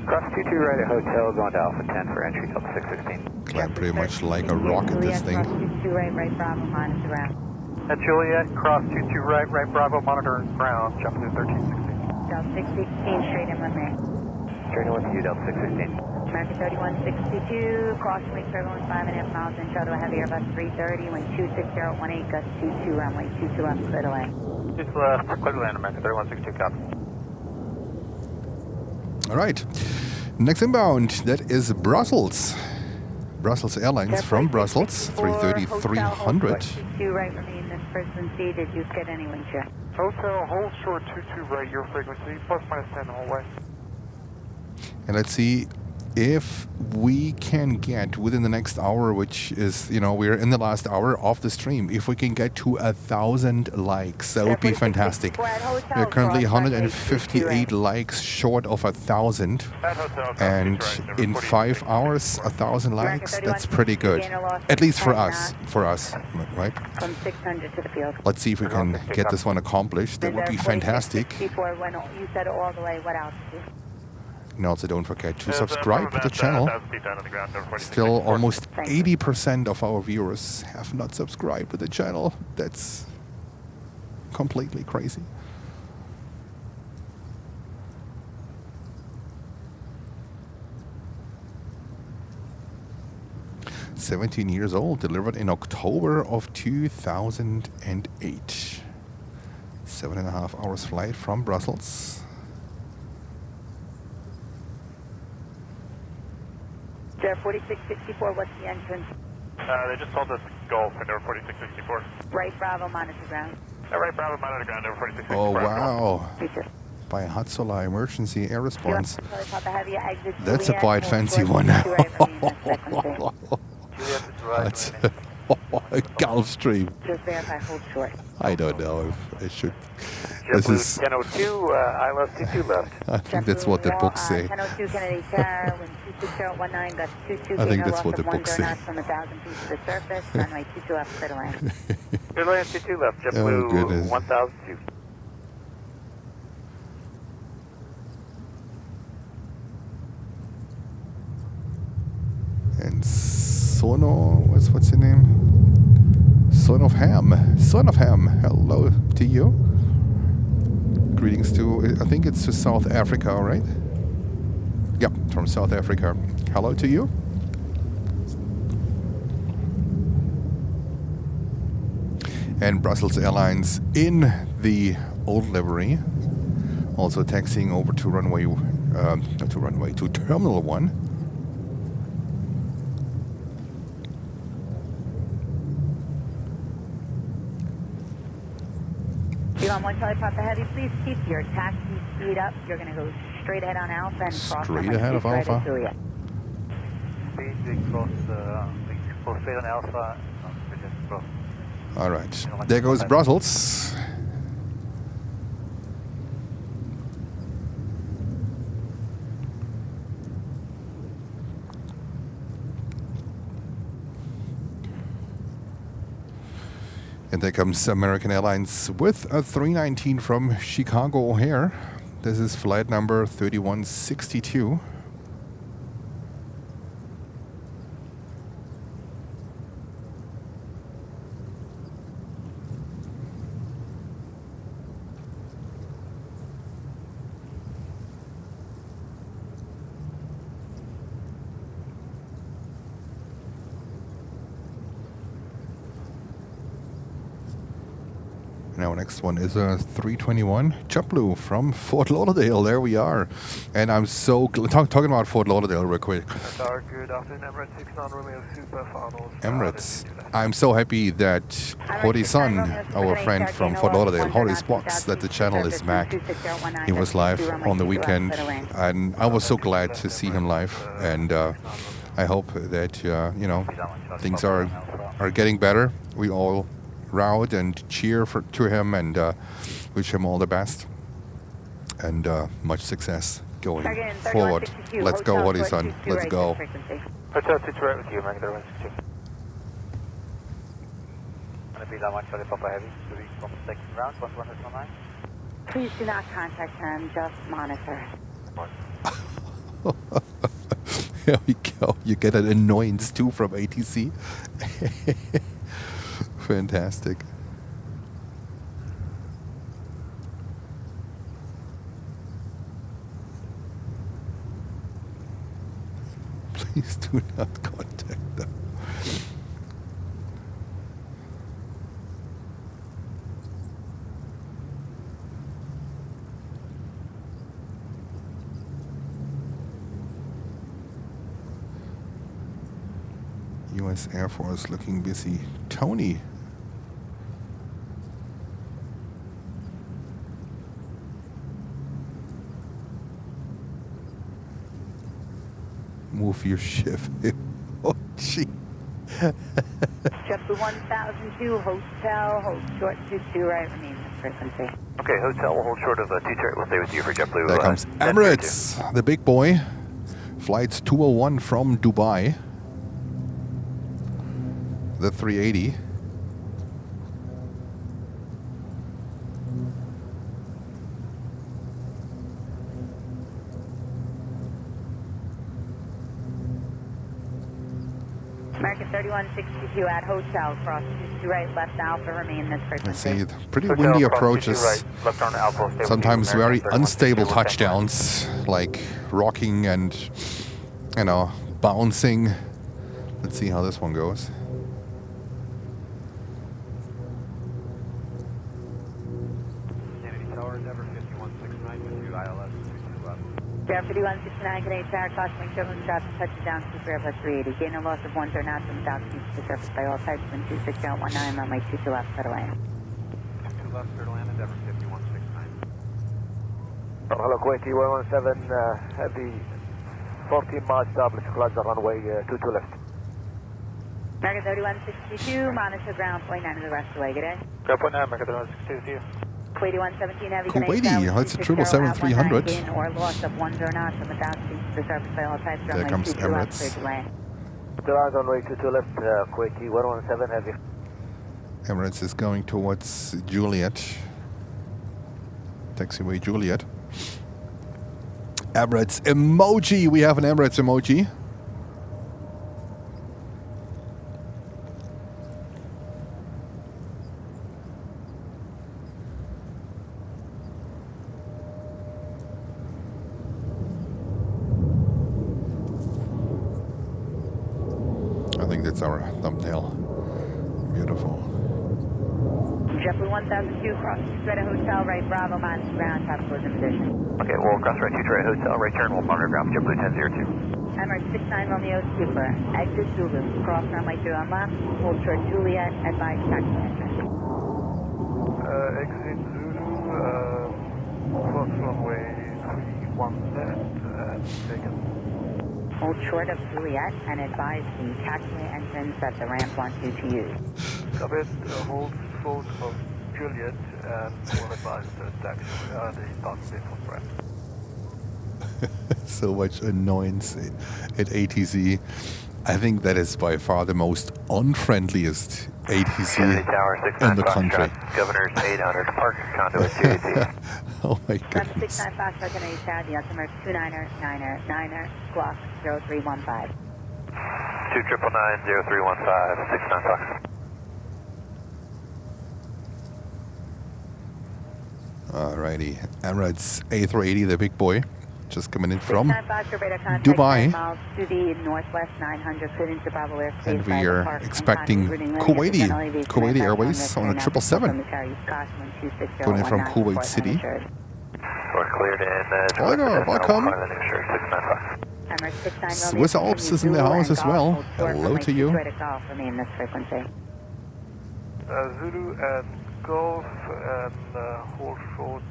Cross 22 right at hotel, going to Alpha 10 for entry, Delta 616. Climb pretty much like a rocket, this thing. Cross 22 right, right, Bravo, monitor ground. At Juliet, cross 22 right, right Bravo, monitor ground, jump to 1360. Del 616, straight in with me. Straight in with you, Delta 616. American 3162, crossing wing turbulence 5.5 miles in, show to a heavy Airbus 330, wind 26018, gust 22, runway 22 left, clear to land. 22 left, clear to land, American 3162, copy. All right. Next inbound, that is Brussels. Brussels Airlines from Brussels, 330-300. 22 right, remain this person C. Did you get any wind check? Hotel, hold short 22 right, your frequency, plus minus 10 the whole way. And let's see if we can get within the next hour, which is, you know, we're in the last hour of the stream, if we can get to 1,000 likes, that would be fantastic. We're currently 158 likes short of 1,000. And in 5 hours, 1,000 likes, that's pretty good. At least for us, right? From 600 to the field. Let's see if we can get this one accomplished. That would be fantastic. Before when you said all the way, what altitude? And also don't forget to subscribe to the channel. Still almost 80% of our viewers have not subscribed to the channel. That's completely crazy. "17 years old, delivered in October of 2008. 7.5 hours flight from Brussels. There 4664, what's the entrance? They just told us Gulf, and they were 4664. Right, Bravo, monitor ground. Right, Bravo, monitor ground, they were 4664. Oh, wow. Future. By Hatsola Emergency Air Response. Papa Heavy, exit That's a Juliet, quite hold fancy short one. 22 right, remain this frequency. Juliet is right. That's, A Gulfstream. Just verify hold short. I don't know if I should. This JetBlue is. 1002, ILS 22 left. I think that's what the books say. 1002 Kennedy Tower, wind 26019, gust 22, I think gain that's loss what the of 10 books say. knots from 1,000 feet to the surface, runway 22 left, clear to land. Clear land 22 left, Oh, JetBlue goodness. 1002. And Sono, what's your name? Son of Ham. Son of Ham, hello to you. Greetings to, I think it's to South Africa, right? Yep, from South Africa. Hello to you. And Brussels Airlines in the old livery. Also taxiing over to to Terminal 1. You on 1 Charlie Papa Heavy, please keep your taxi speed up. You're going to go straight ahead on Alpha and cross Straight runway ahead of 22 right Alpha. at Juliet. Speed cross, go straight on Alpha, just cross. All right, there goes Brussels. And there comes American Airlines with a 319 from Chicago O'Hare. This is flight number 3162. Now, next one is a 321 JetBlue from Fort Lauderdale. There we are. And I'm so talking about Fort Lauderdale real quick. Good afternoon, Emirates 69 Romeo Super Finals. Emirates. I'm so happy that Hori's son, our friend from Fort Lauderdale, Hori's Box, that the channel is back. He was live on the weekend, and I was so glad to see him live. And I hope that you know, things are getting better. We all rout and cheer to him and wish him all the best and much success going forward. Let's go, Hori's son. Let's go. Hotel 22 right with you, American 162. Gonna be that 1 Charlie Papa Heavy, moving from second round, 119. Please do not contact him, just monitor. There we go. You get an annoyance too from ATC. Fantastic. Please do not contact them. U.S. Air Force looking busy. Tony. Move your ship. Oh, gee. JetBlue 1002, hotel, hold short 22 right, remain this frequency. Okay, hotel will hold short of 23. We'll stay with you for JetBlue. There comes Emirates, the big boy. Flights 201 from Dubai. The 380. American 3162 at hotel, cross 22 right, left Alpha, remain this Let's frequency. see, pretty windy approaches. Right, left on Alpha, stay with Sometimes you, very American unstable 3162, touchdowns, like rocking and, you know, bouncing. Let's see how this one goes. Kennedy Tower, Denver 5169 with you, ILS 22 left. Denver 5169, Canadian Tower, caution, turbulence, traffic, touchdown, 24 plus 380. Gain a loss of 1 third knots from 1,000 feet to the surface by all types, wind 26019, runway 22 left, clear to land. 22 left, clear to land, and Denver 5169. Hello, Kuwait 117, heavy 14 miles established, clouds on runway 22 left. American 3162, monitor ground point 9 of the rest of the way. Good day. Ground point 9, American 3162 to you. Kuwaiti 117 Heavy. Kuwaiti, that's a 777-300. In or loss of 1 or not from 1,000 feet to the surface by all types. There comes Emirates. Runway 22 left, Kuwaiti 117 Heavy. Emirates is going towards Juliet. Taxiway Juliet. Emirates emoji. We have an Emirates emoji. I think that's our thumbnail. Beautiful. JetBlue 1002, cross Detroit Hotel, right Bravo, monitor ground, top close in position. Okay, we'll cross right Detroit Hotel, right turn, we'll monitor ground, JetBlue 1002. Emirates 69 Romeo Super, exit Zulu, cross runway 2 on left, hold short Juliet, advise taxi entrance. Exit Zulu, cross runway 31 left, and taken. Hold short of Juliet and advise the taxiway entrance at the ramp on 2 to use. Copy it, hold short of Juliet, and we'll advise the taxi, the parking bay for ramp. So much annoyance at ATC. I think that is by far the most unfriendliest ATC in the country. Governor's 800, parking conduit 280. Oh my That's goodness. 69 Foxtrot Canarsie Tower, the altimeter 29er, Glock 0315. 29990 69 Fox. Alrighty, Emirates A380, the big boy, just coming in from 69 Foxtrot, radar contact Dubai. 9 miles to the northwest 900, clearing to Bravo airspace. And we are expecting Kuwaiti Airways on a 777. Going in from Kuwait City. We're cleared in. Welcome. 69 Fox. Swiss Alps is in the house as well. Hello to you. Zulu and Golf and hold short,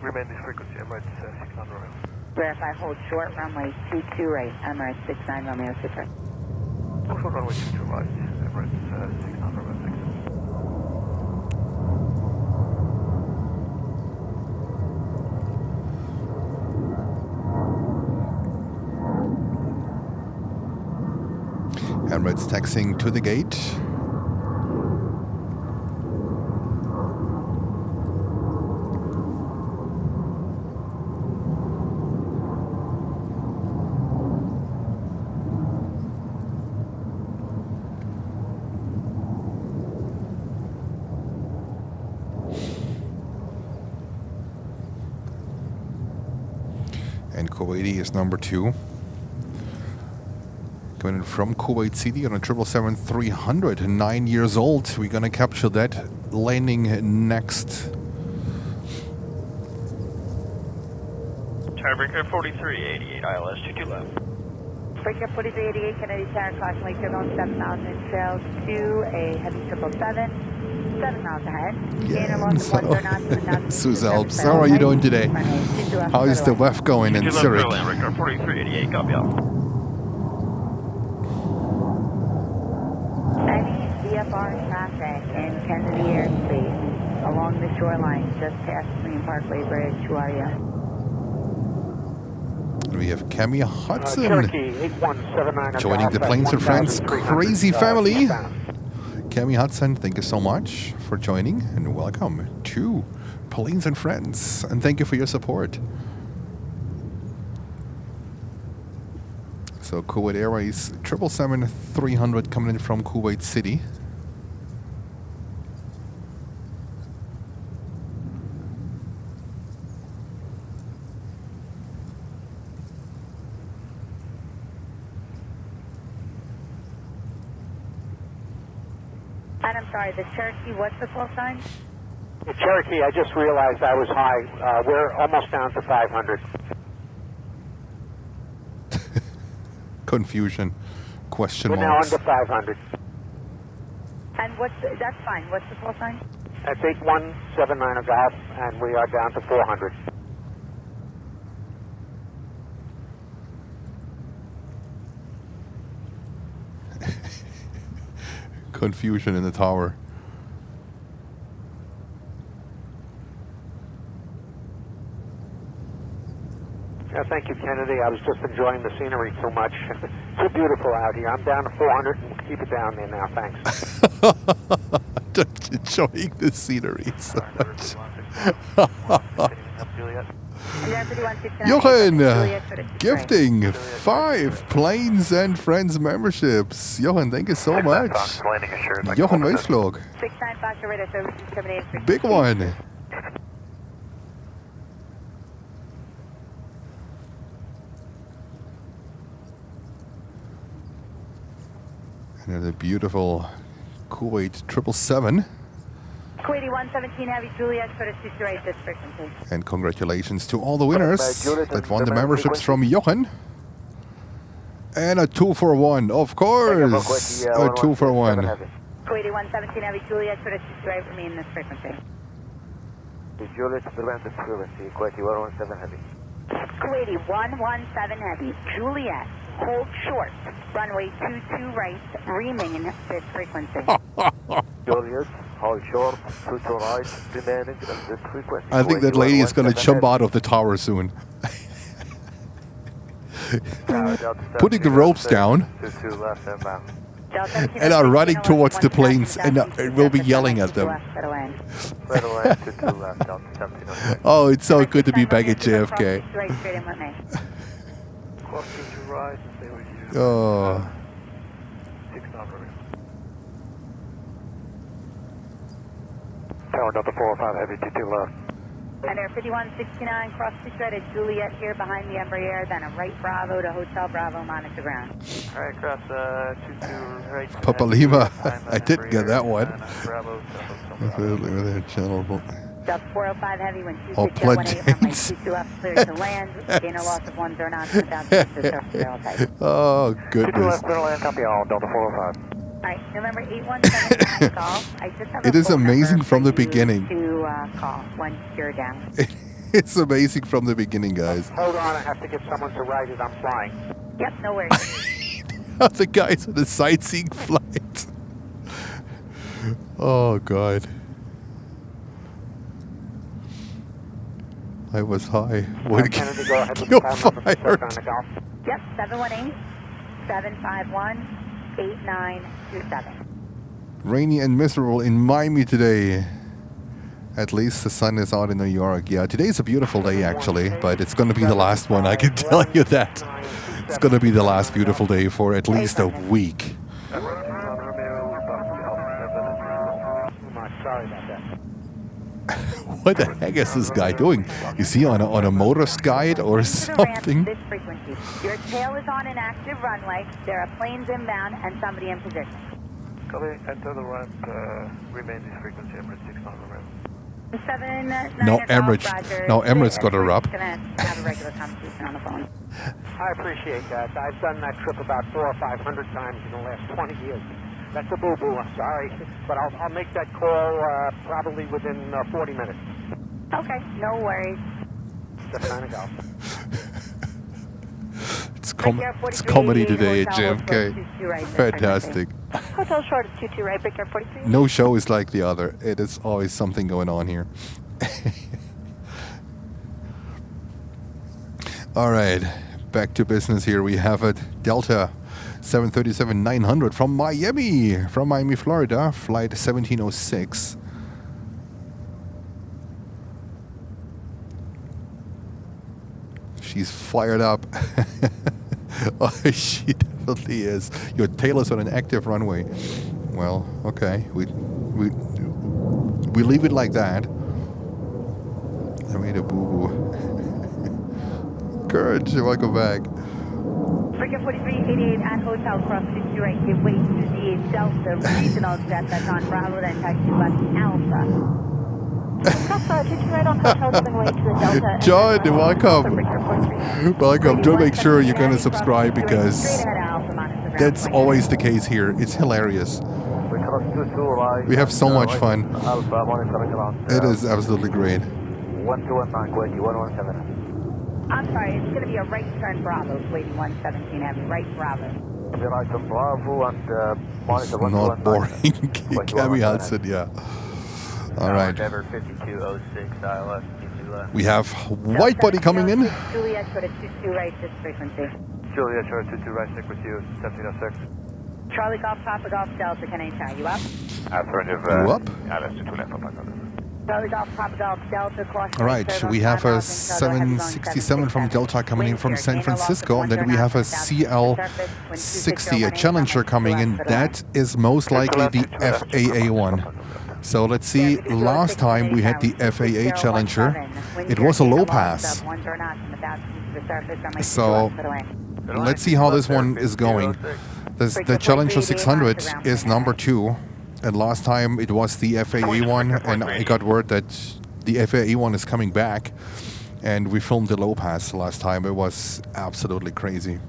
remain this frequency, Emirates 69 Romeo. Verify hold short, runway 22 right, Emirates 69 Romeo Super. Hold short runway 22 right, Emirates 69 Romeo 6. Emirates taxiing to the gate. And Kuwaiti is number 2. Coming in from Kuwait City on a 777-300, 9 years old. We're gonna capture that landing next. Tiebreaker 4388, ILS 22 left. Breaker 4388, Kennedy Tower, crossing Lake Turbine, 7,000 inch trails to a heavy 777, 7 miles ahead. Yeah, Swiss Alps, how are you doing today? How is the WEF going in Zurich? Breaker 4388, copy out. Any VFR traffic in Kennedy airspace along the shoreline just past Marine Parkway Bridge. Who are you? We have Cami Hudson Cherokee 8179 joining the Planes and Friends crazy family. Cami Hudson, thank you so much for joining and welcome to Planes and Friends. And thank you for your support. So Kuwait Airways 777-300 coming in from Kuwait City. And I'm sorry, the Cherokee, what's the full sign? The Cherokee, I just realized I was high. We're almost down to 500. Confusion. Question We're now marks. under 500. And that's fine. What's the full sign? That's 8179 of Golf, and we are down to 400. confusion in the tower. Yeah, thank you, Kennedy. I was just enjoying the scenery too much. Too beautiful out here. I'm down to 400 and keep it down there now. Thanks. Just enjoying the scenery so much. Jochen, gifting 5 Planes and Friends memberships. Jochen, thank you so much. Jochen Weisflog. Big one. Another beautiful Kuwait 777. Kuwaiti 117 Heavy Juliet, for the 228 this frequency. And congratulations to all the winners that won the memberships from Jochen. And a 2-for-1, of course. A 2-for-1. Kuwaiti 117 Heavy Juliet, for the 228 for me in this frequency. Juliet, prevent the frequency, Kuwaiti 117 Heavy. Kuwaiti 117 Heavy Juliet, hold short, runway 22 right, remain this frequency. Juliet, hold short, 22 right, remaining at this frequency. I think that lady is going to jump out of the tower soon. Putting the ropes down and are running towards the planes and we'll be yelling at them. Oh, it's so good to be back at JFK. Oh. Tower Delta 405 Heavy 22 left. And Air 5169, cross 2 straight at Juliet here behind the Embraer, then a right Bravo to Hotel Bravo, monitor ground. Alright, cross 22 right. Papa Lima, I didn't get that one. Bravo, Channel. Delta 405 Heavy, when Oh, 2618, runway 22 left, clear to land, gain or loss of 10 knots, down to the terrestrial type. Oh, 22 goodness. left, clear to land, copy all, Delta 405. Alright, November 817 call. I just have It a is phone amazing number from for the you beginning. To call once you're down. It's amazing from the beginning, guys. Hold on, I have to get someone to write it. I'm flying. Yep, no worries. The guys on the sightseeing flight. Oh, God. I was high. When Kennedy, go ahead with you're the call number for fired. on the Gulf. Yep, 718-751-8927. Rainy and miserable in Miami today. At least the sun is out in New York. Yeah, today's a beautiful day actually, but it's going to be the last one, I can tell you that. It's going to be the last beautiful day for at least a week. Sorry about that. What the heck is this guy doing? Is he on a motorist guide or something? This frequency. Your tail is on an active runway. There are planes inbound and somebody in position. Copy, enter the ramp, remain this frequency, Emirates 6 on the ramp. No, Emirates. No, Emirates got a rub. Have a regular conversation on the phone. I appreciate that. I've done that trip about 400 or 500 times in the last 20 years. That's a boo-boo, I'm sorry. But I'll make that call probably within 40 minutes. Okay, no worries. Just trying to go. It's comedy today at JFK. Fantastic. Hotel short is 22 right, Big Air 43. No show is like the other. It is always something going on here. All right, back to business here. We have it. Delta 737-900 from Miami, Florida, flight 1706. She's fired up. Oh, she definitely is. Your tail is on an active runway. Well, okay. We leave it like that. I made a boo-boo. Kurt, welcome back. Breaker 4388 at Hotel Cross 2 right, give way to the Delta regional jet that's on Bravo, then taxi left Alpha. Cross 2 right on Hotel, giving way to the Delta. John, welcome. Welcome. Do make sure you're going to subscribe because that's always the case here. It's hilarious. We have so much fun. It is absolutely great. 1219, I'm sorry, it's going to be a right turn Bravo, waiting 117 Heavy, right Bravo. Verizon Bravo and It's monitor not boring. Gabby Hudson, yeah. All right. Endeavor 5206 ILS 22 left. We have white body coming in. Juliet, go to 22 right, this frequency. Juliet, Charlie 22 right, stick with you, 1706. Charlie Golf, Papa Golf, Delta, can I tell you up? Affirmative. You up? ILS 22 left, 500. Charlie Golf, Papa Golf, Delta, caution. All right, we have a 767 from Delta coming in from San Francisco, and then we have a CL60, a Challenger coming in. That is most likely the FAA one. So let's see, last time we had the FAA Challenger, it was a low pass. So let's see how this one is going. The Challenger 600 is number 2. And last time it was the FAA one, and I got word that the FAA one is coming back. And we filmed the low pass last time. It was absolutely crazy.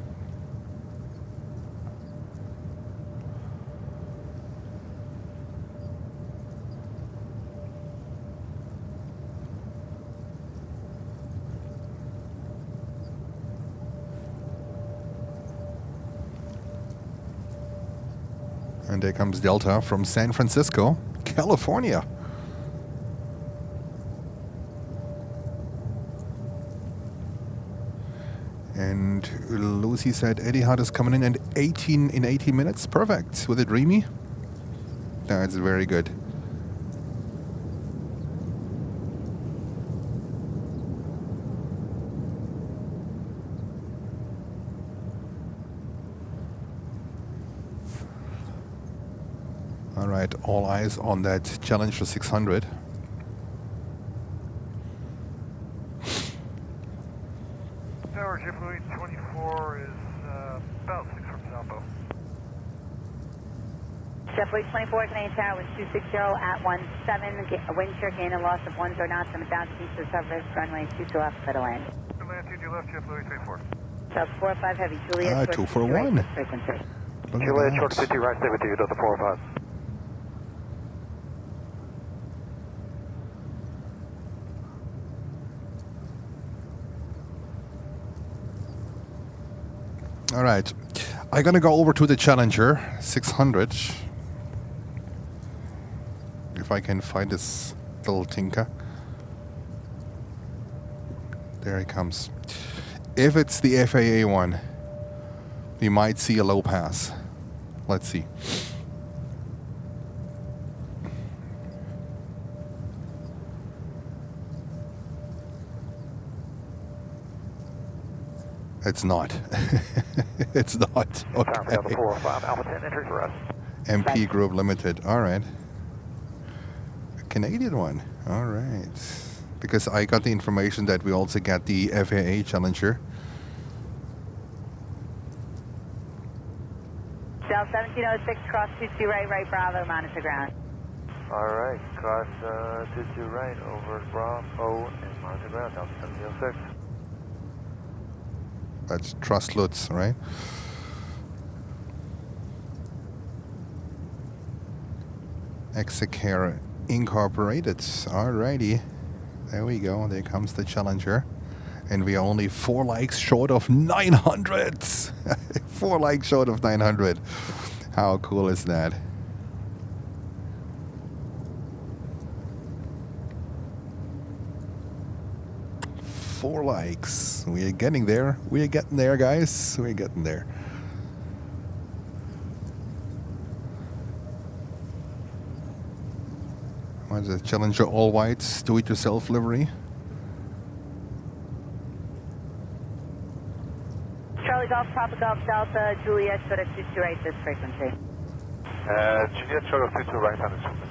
And there comes Delta from San Francisco, California. And Lucy said Etihad is coming in 18 minutes. Perfect. Was it Dreamy? That's very good. All right, all eyes on that Challenger 600. Tower JFK 24 is about 6 from Salvo. JetBlue 24, Canadian Tower, wind 260 at 17, wind shear gain and loss of 10 knots and 1,000 feet to the surface, runway 22 left for the land. Land 2 left, JetBlue 24. South 45 heavy, Juliet. 2 for 1. Frequency. Juliet, Charlie 22 right, stay with you, Delta 405. All right, I'm gonna go over to the Challenger 600. If I can find this little tinker. There he comes. If it's the FAA one, we might see a low pass. Let's see. It's not. It's not. Okay. Delta 405, Alpha 10, entry for us. MP Group Limited. All right. A Canadian one. All right. Because I got the information that we also got the FAA Challenger. South 1706, cross 22 right, right Bravo, monitor ground. Alright, cross 22 right, over Bravo, and monitor ground, Delta 1706. That's Trust Lutz, right? Execare Incorporated. Alrighty. There we go. There comes the Challenger. And we are only 4 likes short of 900. 4 likes short of 900. How cool is that? Four likes. We are getting there. We are getting there, guys. We are getting there. What's a Challenger all white do-it-yourself livery? Charlie Golf, Papa Golf, Delta, Juliet, go to 22 right, this frequency. Juliet, Charlie 22 right on this frequency.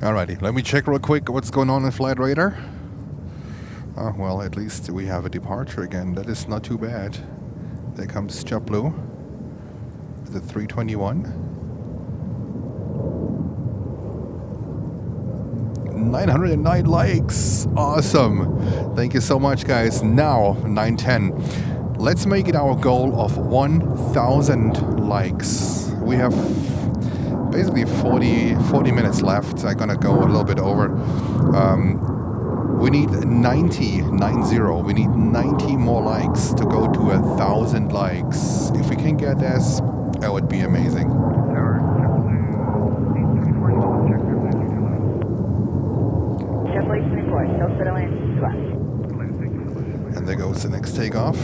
Alrighty, let me check real quick what's going on in Flight Radar. Oh, well, at least we have a departure again. That is not too bad. There comes JetBlue, the 321. 909 likes. Awesome. Thank you so much, guys. Now, 910. Let's make it our goal of 1,000 likes. We have basically 40 minutes left. I'm gonna go a little bit over. We need 90. We need 90 more likes to go to 1,000 likes. If we can get this, that would be amazing. And there goes the next takeoff.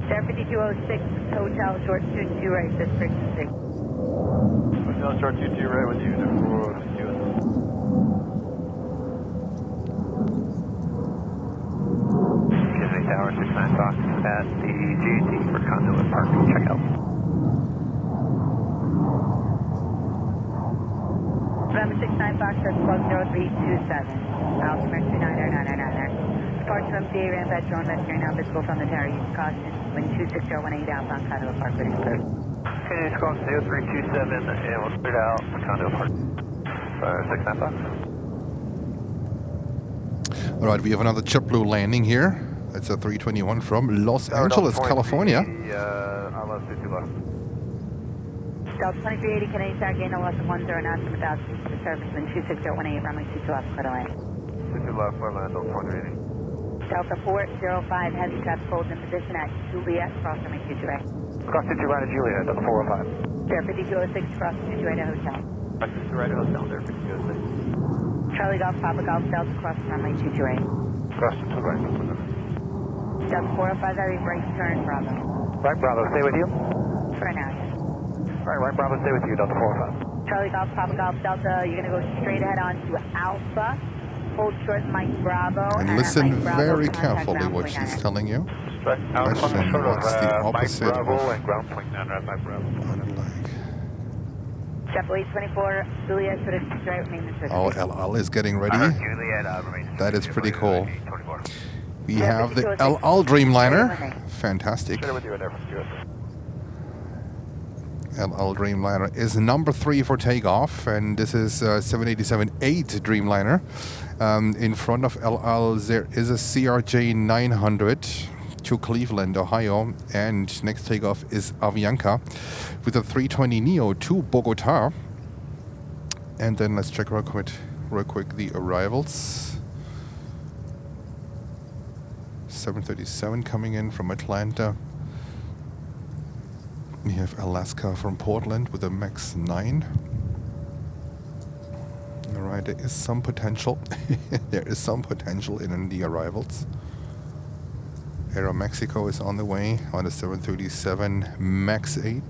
Air 5206, Hotel Short 22 right, District 6. Hotel Short 22 right with you, number 402. Kennedy Tower 69 Fox at the GT for conduit parking. Check out. November 69 Fox, that's Club 0327. Altimeter 290999. Departure from CA ramp at drone vector now visible from the tower. Use caution. Wind 26018 outbound conduit park. Ready for clear. Okay, it's called 0327 and we'll clear out conduit park. 69 Fox. All right, we have another JetBlue landing here. It's a 321 from Los Angeles, California. Almost 2 left. Delta 2380, Canadian Tower, gain a loss of 10 knots from 1,000 feet to the surface. Wind 26018, runway 22 left, clear to land. 2 left, clear land, Delta 2380. Delta 405, heavy traffic holds in position at Juliet, cross runway 22 right. Cross 22 right at Juliet, Delta 405. Air 5206, cross 22 right at hotel. Cross 22 right at hotel, there, 5206. Charlie Golf, Papa Golf, Delta, cross runway 22 right. Cross 22 right, Delta 405, very right turn, Bravo. Right, Bravo, stay with you. For now, yes. Right, Bravo, stay with you, Delta 405. Charlie Golf, Papa Golf, Delta, you're going to go straight ahead on to Alpha. Hold short, Mike Bravo. And listen very carefully what she's telling you. Question, what's the opposite Mike Bravo of and ground point 9 Mike Bravo. JetBlue 824, Juliet, should have straight remain the Oh, El Al is getting ready. That is pretty cool. We have the El Al Dreamliner. Fantastic. El Al Dreamliner is number 3 for takeoff, and this is 787-8 Dreamliner. In front of El Al, there is a CRJ 900 to Cleveland, Ohio, and next takeoff is Avianca with a 320neo to Bogota. And then let's check real quick the arrivals. 737 coming in from Atlanta. We have Alaska from Portland with a MAX 9. Alright, there is some potential. There is some potential in the arrivals. Aeromexico is on the way on the 737 MAX 8.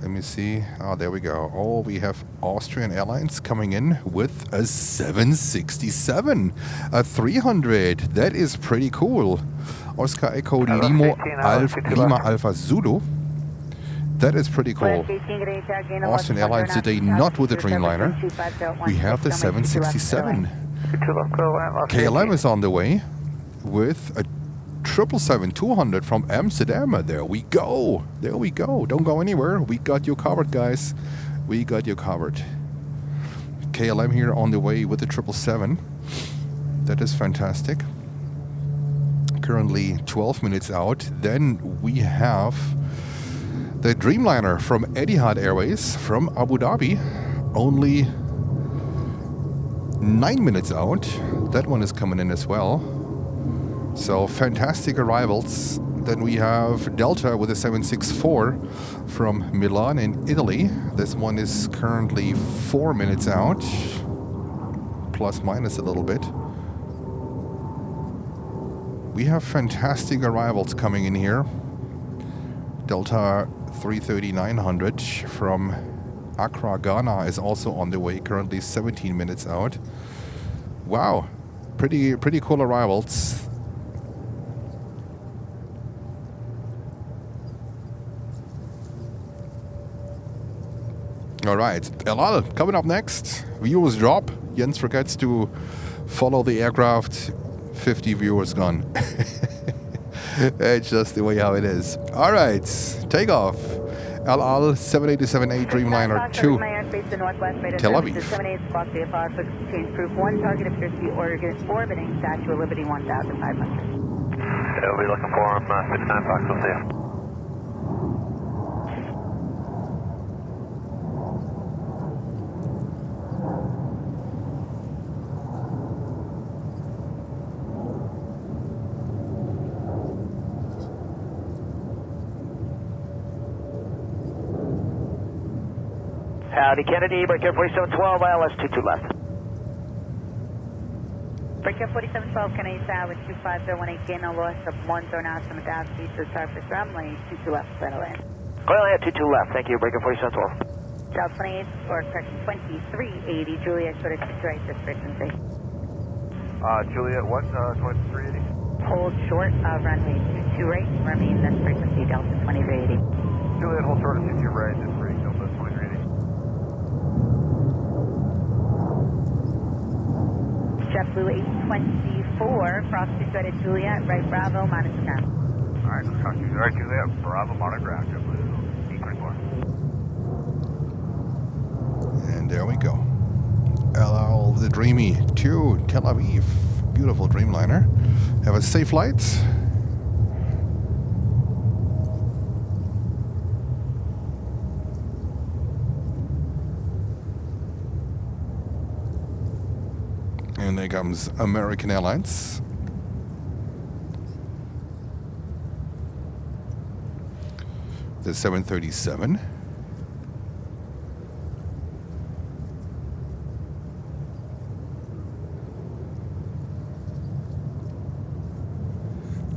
Let me see. Oh, there we go. Oh, we have Austrian Airlines coming in with a 767, a 300. That is pretty cool. Oscar Echo Lima Alpha Zulu. That is pretty cool. Austrian Airlines today not with the Dreamliner. We have the 767. KLM is on the way with a 777-200 from Amsterdam. There we go. There we go. Don't go anywhere. We got you covered, guys. We got you covered. KLM here on the way with the 777. That is fantastic. Currently 12 minutes out. Then we have the Dreamliner from Etihad Airways from Abu Dhabi. Only 9 minutes out. That one is coming in as well. So fantastic arrivals. Then we have Delta with a 764 from Milan in Italy. This one is currently 4 minutes out, plus minus a little bit. We have fantastic arrivals coming in here. Delta 330-900 from Accra, Ghana is also on the way, currently 17 minutes out. Wow, pretty cool arrivals. All right, El Al coming up next. Viewers drop. Jens forgets to follow the aircraft, 50 viewers gone. It's just the way how it is. All right, takeoff. LL 787A Dreamliner 2, Tel Aviv. 78 Squawk VFR, change proof 1, target appears to be orbiting Statue of Liberty 1500. We'll be looking for him, 69 Fox, we'll see you. Howdy, Kennedy, breaker 4712, ILS 22 left. Breaker 4712, Kennedy Tower with 25018, gain no loss of 10 knots from 1,000 feet to the surface, runway 22 left, clear land. Clear land 22 left, thank you, breaker 4712. South 28, or correction 2380, Juliet, sort of right, this frequency. Juliet, what? 2380? Hold short of runway 22 right, remain this frequency, Delta 2380. Juliet, hold short of 22 right, this free, Delta 2380. JetBlue 824, cross 2 at Juliet, right Bravo, minus 10. Alright, let's talk to you. Alright, Juliet, Bravo, monograph, JetBlue 824. And there we go. LL the Dreamy 2, Tel Aviv. Beautiful Dreamliner. Have a safe flight. And there comes American Airlines. The 737.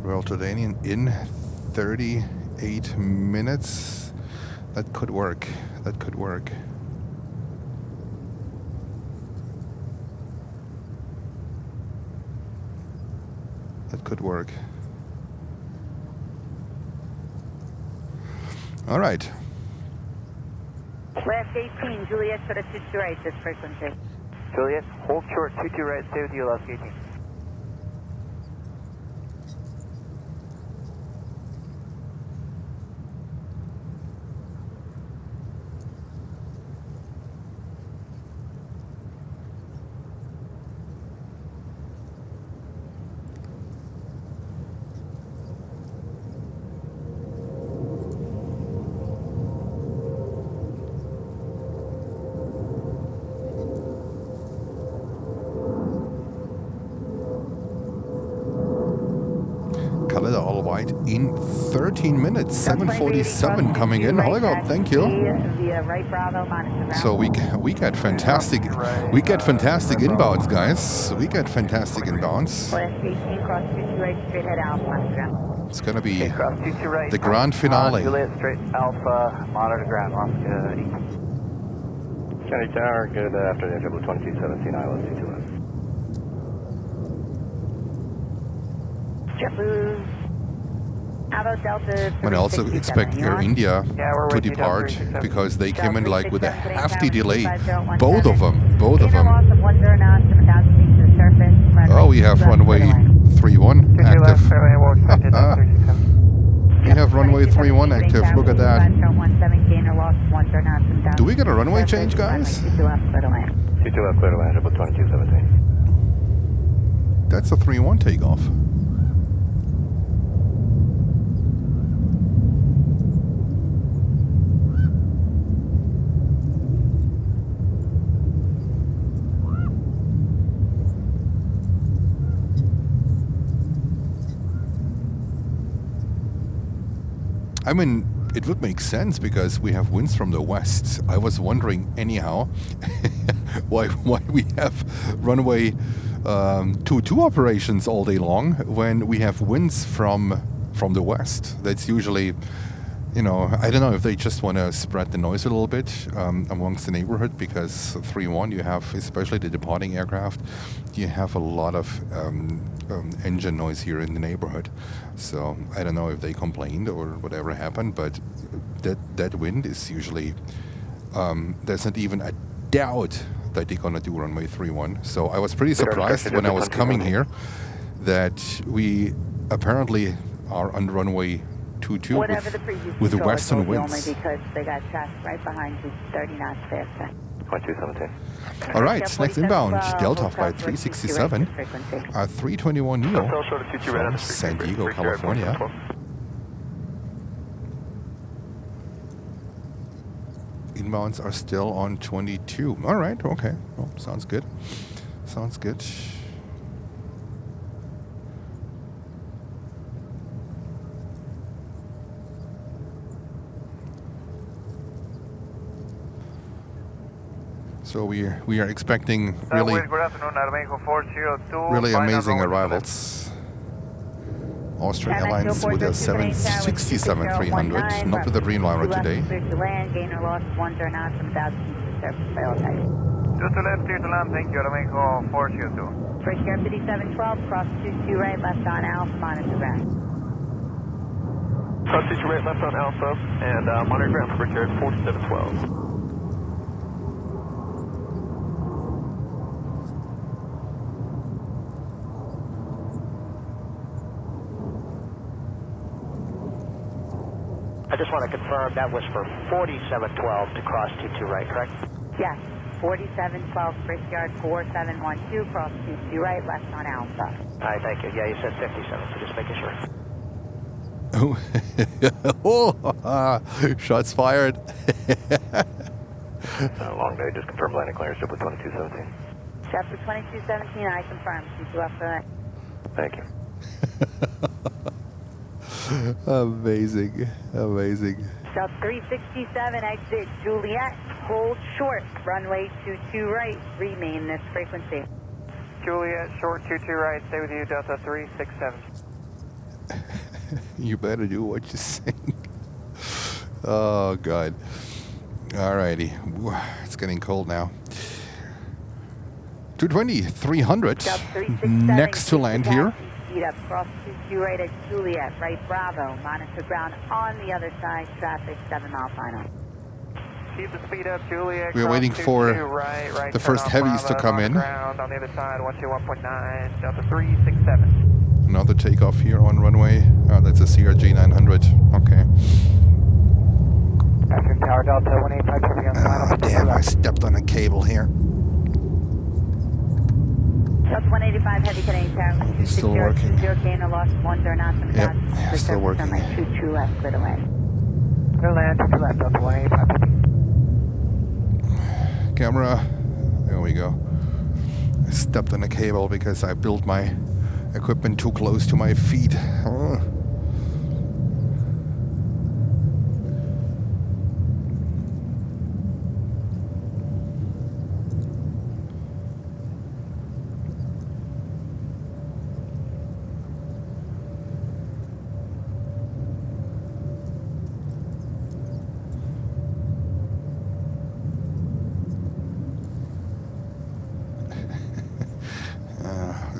Royal Jordanian in 38 minutes. That could work. That could work. That could work. All right. Last 18, Juliet, sort of 22 right, this frequency. Juliet, hold short 22 right, stay with you, last 18. Color all white in 13 minutes. 747 coming in. Holger, thank you. So we get fantastic inbounds, guys. We get fantastic inbounds. It's gonna be the grand finale. Juliet, straight Alpha, monitor ground, Oscar East. County Tower, good afternoon, JetBlue 2217, ILS 22 left. JetBlue, Delta. I also expect Air India to depart because they came in like with a hefty delay. Both of them. Oh, we have runway 31 active. We have runway 31 active. Look at that. Do we get a runway change, guys? 22 left, clear to land, JetBlue 2217. That's a 3-1 takeoff. I mean, it would make sense because we have winds from the west. I was wondering anyhow why we have runway 22 operations all day long when we have winds from the west. That's usually, you know, I don't know if they just want to spread the noise a little bit amongst the neighborhood, because 3-1 you have, especially the departing aircraft, you have a lot of engine noise here in the neighborhood. So I don't know if they complained or whatever happened, but that wind is usually, there's not even a doubt that they're gonna do runway 31. So I was pretty surprised when I was coming here that we apparently are on runway 22 with the western winds. Only because they got traffic right behind you, 30 knots faster. 2217. All right, next inbound, Delta flight 367, 321 Neo from San Diego, California. Inbounds are still on 22. All right, okay. Well, sounds good. Sounds good. So we are expecting really amazing arrivals. Austrian Airlines with a 767-300, not with the Dreamliner today. Clear to land, gainer loss, 1 turn out from 1,000 feet to surface by all types. Just to left, clear to land, thank you, Aramaico 402. First air 5712, cross 22 right, left on Alpha, monitor ground. Cross 22 right, left on Alpha, and monitor ground for Richard 4712. I just want to confirm that was for 4712 to cross 22 right, correct? Yes, 4712, first yard 4712, cross 22 right, left on Alpha. All right, thank you. Yeah, you said 57, so just making sure. Oh, shots fired. Long day, just confirm landing clearance, JetBlue 2217. JetBlue 2217, I confirm. Keep you up for that. Thank you. Amazing, amazing. South 367, exit Juliet, hold short, runway 22 right, remain this frequency. Juliet, short 22 right, stay with you, Delta 367. You better do what you're saying. Oh, God. Alrighty. It's getting cold now. 220, 300. Next to land here. Speed up, cross 22 right at Juliet, right Bravo, monitor ground on the other side, traffic 7 mile final. Keep the speed up, Juliet. We're waiting for right, the first heavies to come in. Ground on the other side, 121.9, Delta 367. Another takeoff here on runway. That's a CRJ 900. Okay. After Tower Delta 185 heavy on the final. Damn, I stepped on a cable here. Delta 185 heavy Canadian Tower. Still working. 0 gainer loss, 1 turn out from the Yep, still working. Like 22 left, clear to land. Clear land, 22 left, Delta 185. Camera. There we go. I stepped on a cable because I built my equipment too close to my feet.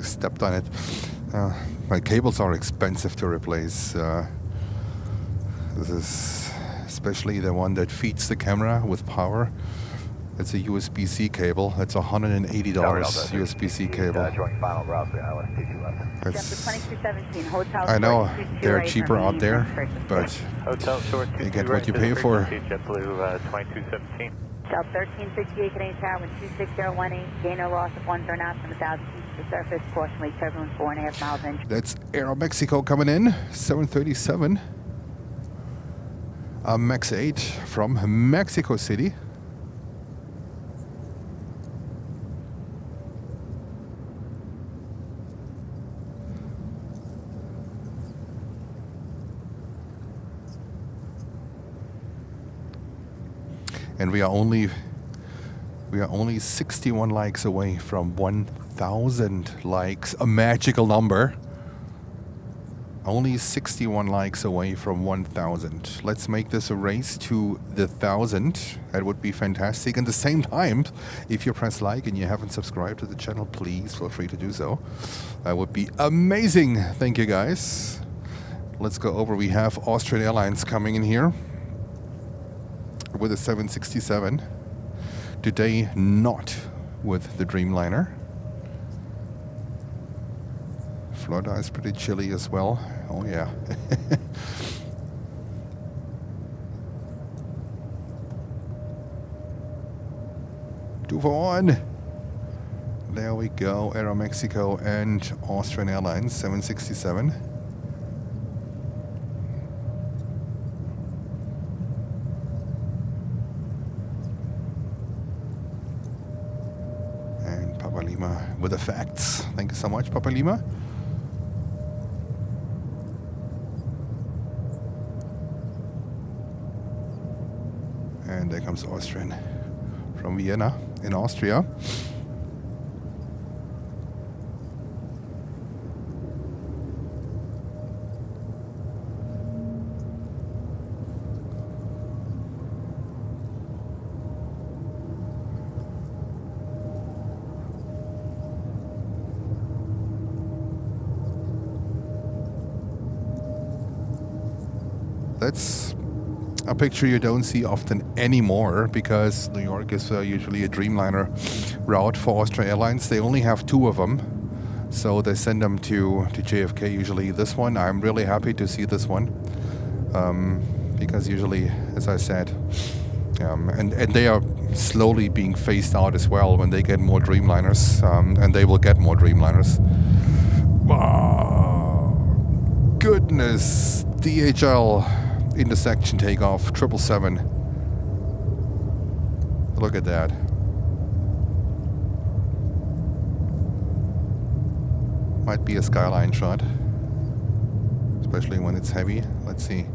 Stepped on it. My cables are expensive to replace. This is especially the one that feeds the camera with power. It's a USB-C cable. That's $180 USB-C cable. I know they're cheaper out there, but you get what you pay for. JetBlue 2217. South 1368 Canadian Tower, wind 26018, gainer loss of 1 turn out from 1,000 feet to the surface, cautionally turbulent 4.5 miles inch. That's Aeromexico coming in, 737. Max 8 from Mexico City. And we are only 61 likes away from 1,000 likes, a magical number. Only 61 likes away from 1,000. Let's make this a race to the 1,000. That would be fantastic. At the same time, if you press like and you haven't subscribed to the channel, please feel free to do so. That would be amazing. Thank you, guys. Let's go over. We have Austrian Airlines coming in here with a 767. Today, not with the Dreamliner. Florida is pretty chilly as well. Oh yeah. 241. There we go. Aeromexico and Austrian Airlines 767. And Papa Lima with the facts. Thank you so much, Papa Lima. And there comes Austrian from Vienna in Austria. That's a picture you don't see often anymore because New York is usually a Dreamliner route for Austrian Airlines. They only have 2 of them, so they send them to JFK usually. This one, I'm really happy to see this one because usually, as I said, and they are slowly being phased out as well when they get more Dreamliners, and they will get more Dreamliners. Oh, goodness, DHL intersection takeoff, 777. Look at that. Might be a skyline shot, especially when it's heavy. Let's see.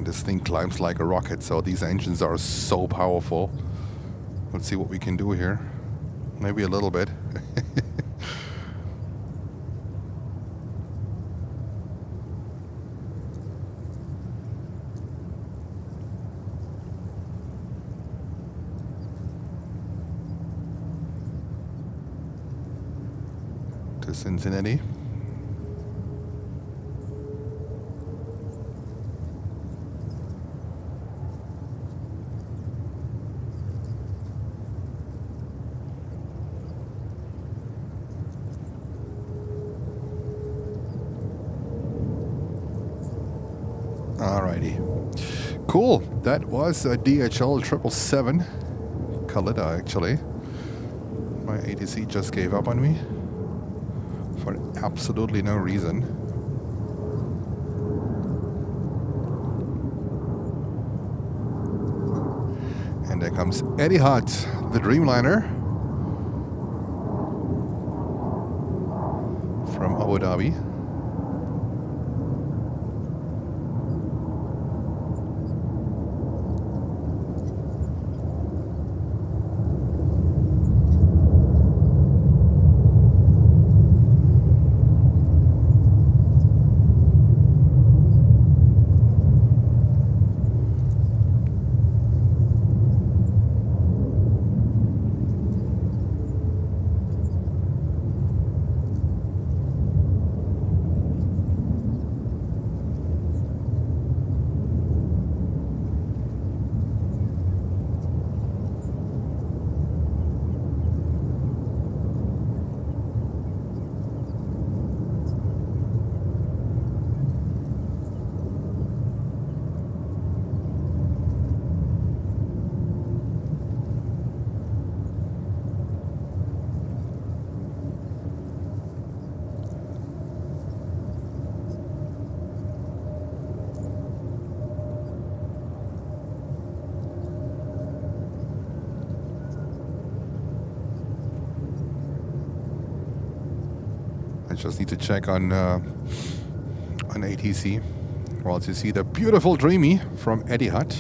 This thing climbs like a rocket, so these engines are so powerful. Let's see what we can do here. Maybe a little bit. To Cincinnati. Alrighty. Cool. That was a DHL 777. Khalida, actually. My ATC just gave up on me for absolutely no reason. And there comes Etihad, the Dreamliner from Abu Dhabi. I just need to check on ATC. Well, to see the beautiful Dreamy from Etihad.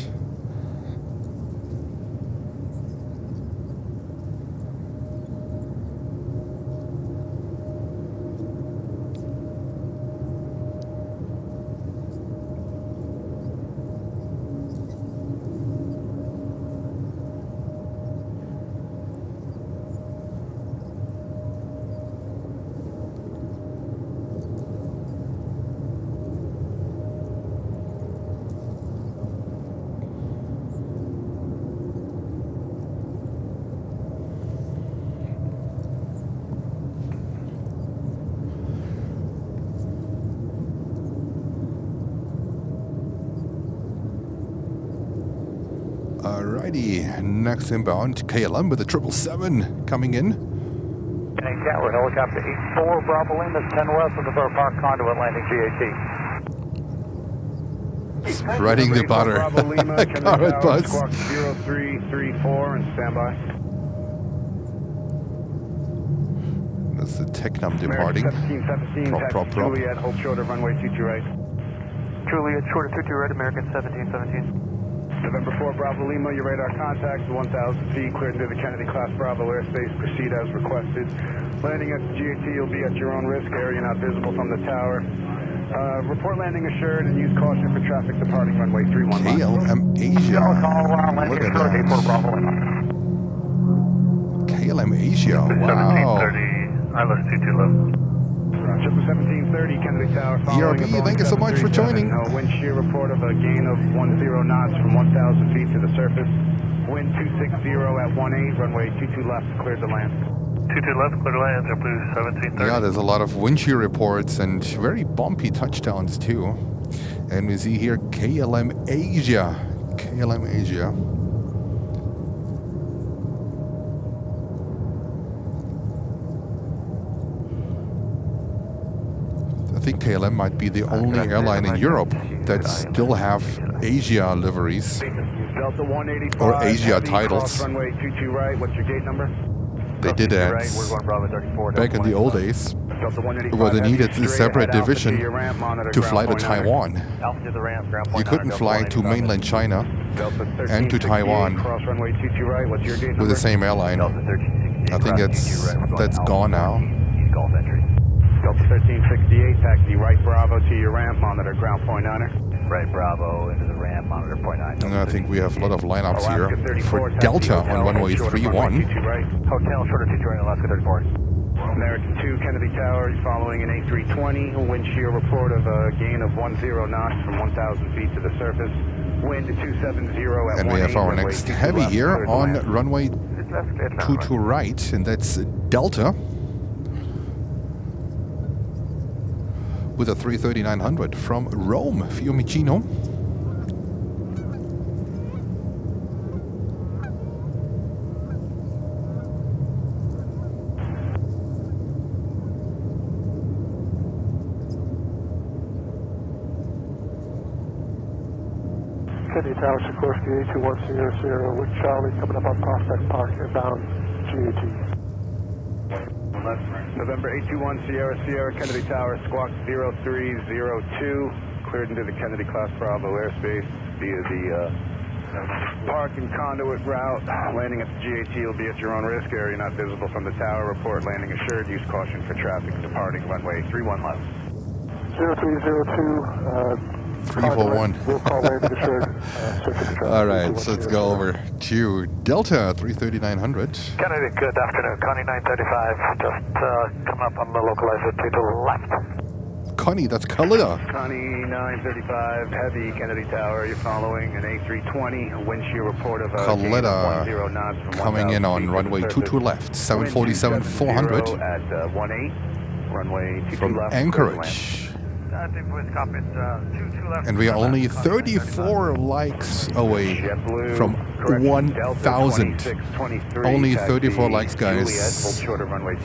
Alrighty, next inbound, KLM with the 777 coming in. Canadian Tower, helicopter 84, Bravo Lima, 10 west of the Thor Park conduit landing GAT. Spreading the butter. Carrot bus. Squawk 0334 and standby. That's the Technam departing. 1717, Prop. Juliet, hold shorter, runway 22 right. Juliet, shorter 22 right, American 1717. November 4, Bravo Lima, your radar contact, 1,000 feet, cleared into the Kennedy class Bravo airspace, proceed as requested. Landing at the GAT, you'll be at your own risk, area not visible from the tower. Report landing assured and use caution for traffic departing runway 31 left. KLM Asia. Look at that. KLM Asia, wow. 1730, ILS 22 left. Just 1730, Kennedy Tower. ERB, thank you so much for joining. Wind shear report of a gain of 10 knots from 1,000 feet to the surface. Wind 260 at 18, runway 22 left, cleared to land. 22 left, clear to land, JetBlue 1730. Yeah, there's a lot of wind shear reports and very bumpy touchdowns too. And we see here KLM Asia. KLM Asia. I think KLM might be the only airline in Europe that still have Asia liveries Delta 185, or Asia heavy, titles. cross runway 22 right, what's your gate number? They did that back in the old days, where they needed a separate division to fly to Taiwan. You couldn't fly to mainland China and to Taiwan with the same airline. I think that's gone now. Delta 1368, taxi right Bravo to your ramp, monitor ground point honor. Right Bravo into the ramp, monitor point 9. And I think we have a lot of lineups here for Delta on runway 31. Hotel shorter 22 right, Alaska 34. American 2, Kennedy Tower, following an A320. Wind shear report of a gain of 10 knots from 1,000 feet to the surface. Wind 270 at 18. And we have our next heavy here on runway 22 right, and that's Delta. With a 330-900 from Rome, Fiumicino. Kennedy Tower, Sikorsky 82100 with Charlie coming up on Prospect Park, inbound GAT. November 821 Sierra, Kennedy Tower, squawk 0302, cleared into the Kennedy class Bravo airspace via the park and conduit route. Landing at the GAT will be at your own risk, area not visible from the tower. Report landing assured, use caution for traffic departing runway 31 left. 0302, 341. We'll call landing assured. All right, so let's go over to Delta 330-900. Kennedy, good afternoon. Connie 935, just come up on the localizer to the left. Connie, that's Kalida. Connie 935, heavy, Kennedy Tower. You're following an A320. Wind shear report of a gain of 10 knots from coming in on runway 22 left, 747-400 at 18, runway 22 from left. Anchorage. And we are only 34 likes away from 1,000. Only 34 likes, guys.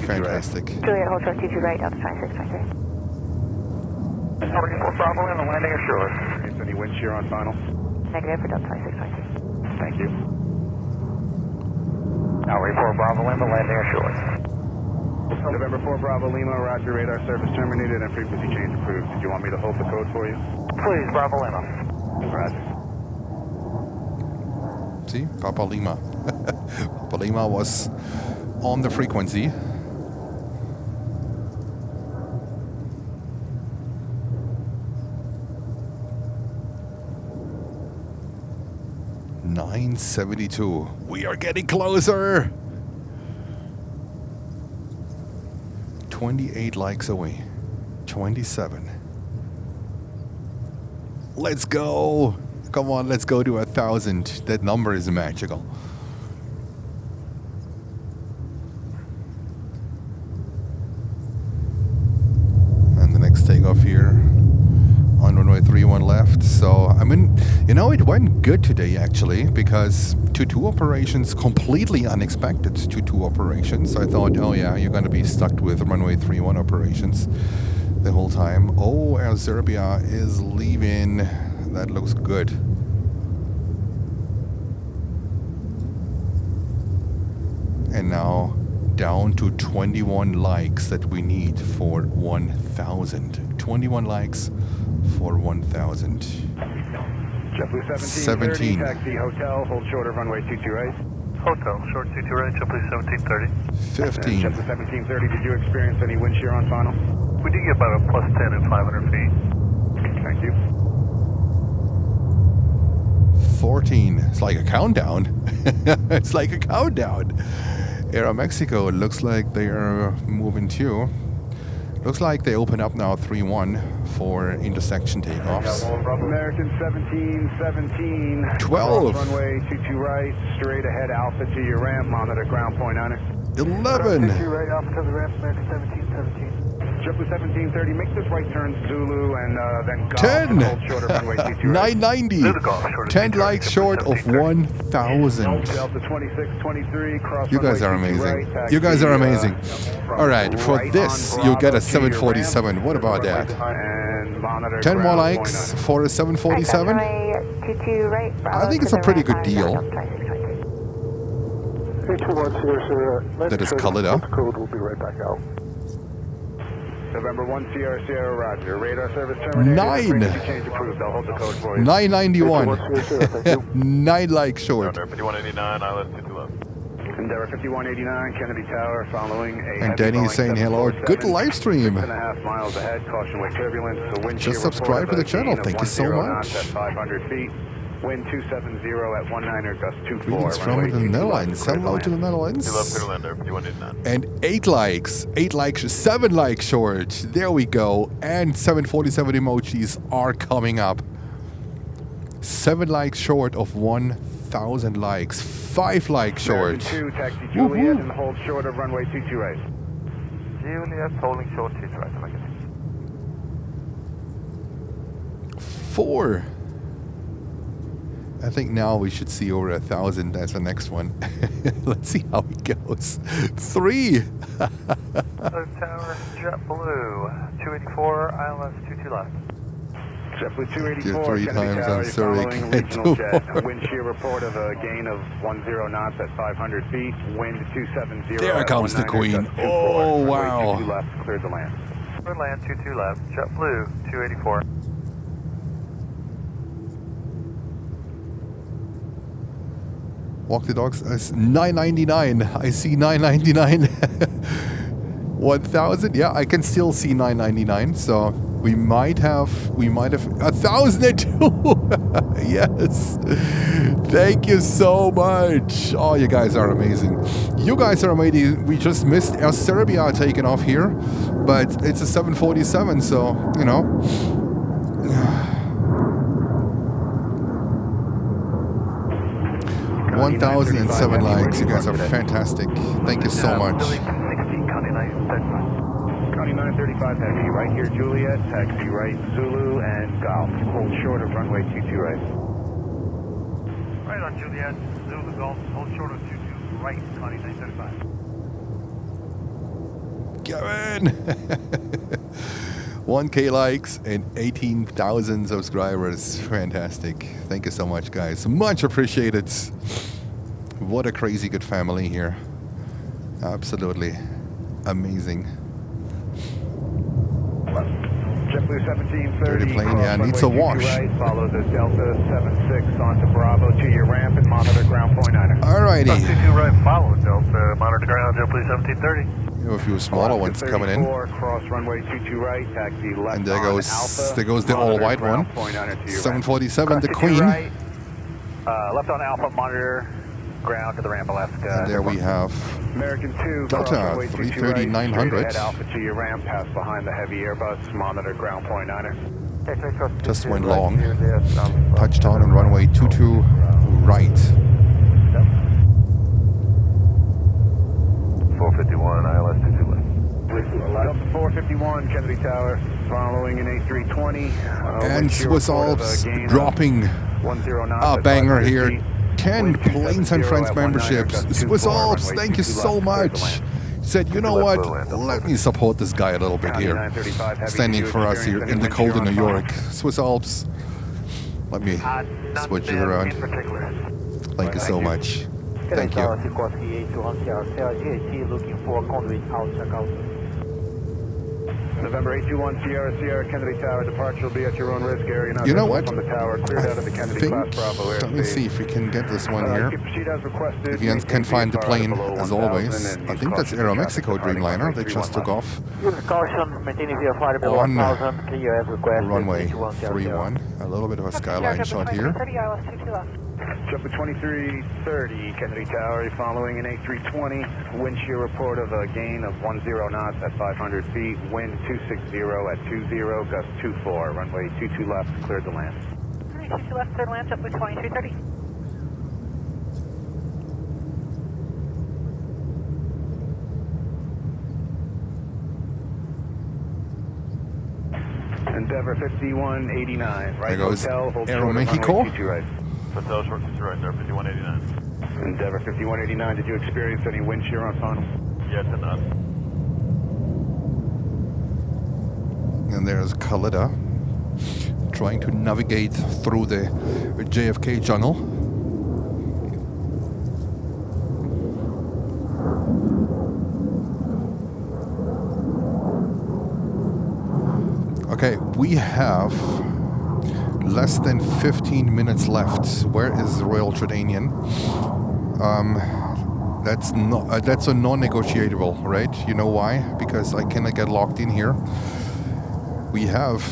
Fantastic. Juliet, hold short 22 right, Delta 2623. 44 Bravo and the landing assured. Any wind shear on final? Negative for Delta 2623. Thank you. Now 4 Bravo and the landing assured. November 4 Bravo Lima, roger, radar service terminated and frequency change approved. Did you want me to hold the code for you? Please, Bravo Lima. Roger. See, Papa Lima. Papa Lima was on the frequency. $972. We are getting closer. 28 likes away. 27. Let's go. Come on, let's go to 1,000. That number is magical. And the next takeoff here on runway 31 left. So, I mean, you know, it went good today actually, because 2-2 operations, completely unexpected 2-2 operations. I thought, oh yeah, you're gonna be stuck with runway 31 operations the whole time. Oh, Air Serbia is leaving. That looks good. And now down to 21 likes that we need for 1,000. 21 likes for 1,000. JetBlue 17. taxi hotel, hold short of runway 22 right. Hotel, short 22 right, JetBlue 1730. 15. JetBlue 1730, did you experience any wind shear on final? We did get about a plus 10 and 500 feet. Thank you. 14. It's like a countdown. It's like a countdown. Aeromexico, it looks like they are moving too. Looks like they open up now 3-1 for intersection takeoffs. American 1717. 12. Runway 22 right, straight ahead Alpha to your ramp, monitor ground point on it. 11. 22 right, Alpha to the ramp, American 1717. JetBlue 1730, make this right turn Zulu and then golf 10. and hold short of runway 22 right. 990. 10 likes short of 1,000. Delta 2623, cross You guys are runway 22 amazing. right, You guys are amazing. from All right, for right this, on you get a Bravo to your 747. ramp. What about that? And monitor 10 more ground likes point for a 747. I think it's a pretty good deal. That is colored up. Code will be right back out. November 1 Sierra Sierra Roger. Radar service terminated. 9. Change approved. I'll hold the code for you. 991. 9 likes short. 5189, ILS 22 left. Endeavor 5189, Kennedy Tower, following a And Danny is saying hello. Good live stream. 6.5 miles ahead, caution wave turbulence. So wind Just shear subscribe to report the of a channel. gain of Thank you so 10 much. knots at 500 feet. Wind 270 at 19er, gust 24. Greetings from runway the 22 Netherlands. clear Hello to the You left Netherlands. clear lander, 5189. And 8 likes. 8 likes. 7 likes short. There we go. And 747 emojis are coming up. 7 likes short of 1,000 likes. 5 likes short. 2, taxi Juliet, and hold short of runway 22 right. Juliet, holding short 22 right. 4. I think now we should see over 1,000 as the next one. Let's see how it goes. 3. Tower, JetBlue 284, ILS 22 left. JetBlue 284, Did 3 Kennedy times, Tower, I'm you're sorry, following can't regional do jet. more. Wind shear report of a gain of 10 knots at 500 feet. Wind 270. There at comes the 19er, queen. gust 24. Oh, Runway wow. 22 left, cleared the land. Clear land 22 left. JetBlue 284. Walk the dogs. 999. I see 999. 1,000. Yeah, I can still see 999. So we might have 1,002. Yes. Thank you so much. Oh, you guys are amazing. You guys are amazing. We just missed Air Serbia taking off here, but it's a 747, so you know. 1,007 likes. You guys are fantastic. Thank you so much. 2935 heavy, right here Juliet, taxi right Zulu and Golf. Hold short of runway 22 right. Right on Juliet, Zulu Golf, hold short of 22 right, Connie 935. Kevin! 1K likes and 18,000 subscribers. Fantastic. Thank you so much, guys. Much appreciated. What a crazy good family here. Absolutely amazing. JetBlue 1730. Dirty plane, yeah, needs a wash. Right, follow the Delta 76 onto Bravo to your ramp and monitor ground point 9er. Alrighty. 22 right, follow Delta, monitor ground, JetBlue 1730. We have a few smaller ones coming in. Cross runway 22 right, taxi left. And there on goes Alpha, the all white one. ground point 9er to your 747, the ramp. Queen. Right, left on Alpha, monitor ground to the ramp, Alaska. And there we have American 2, Delta 330 900. head Alpha to your ramp, pass behind the heavy Airbus, monitor ground point 9er. Just went long. Touchdown on runway 22 right. 451, ILS 22 left. Delta 51, Kennedy Tower, following an A320. And Swiss Alps dropping a banger here. 10 Planes and Friends memberships. Swiss Alps, thank you so much. Said, you know what, let me support this guy a little bit here. Standing for us here in the cold of New York. Swiss Alps, let me switch it around. Thank you so much. Thank you. November 821 Sierra Sierra Kennedy Tower departure will be at your own risk area. You know what? From the tower, cleared out of the Kennedy think, class Bravo airspace. let me see if we can get this one here. If Jens can find the plane, as always. I think that's Aeromexico Dreamliner. They just took off on runway 31. A little bit of a skyline shot here. Jumper 2330, Kennedy Tower, following an A320. Wind shear report of a gain of 10 knots at 500 feet. Wind 260 at 20, gust 24. Runway 22 left, cleared to land. 22 left, cleared land, Jumper 2330. Endeavor 5189, right There goes hotel, hold Aeromexico. right. Hotel short to right there, 5189. Endeavor 5189, did you experience any wind shear on final? Yes and none. And there's Khalida trying to navigate through the JFK jungle. Okay, we have less than 15 minutes left. Where is Royal Jordanian? That's a non-negotiable, right? You know why? Because I cannot get locked in here. We have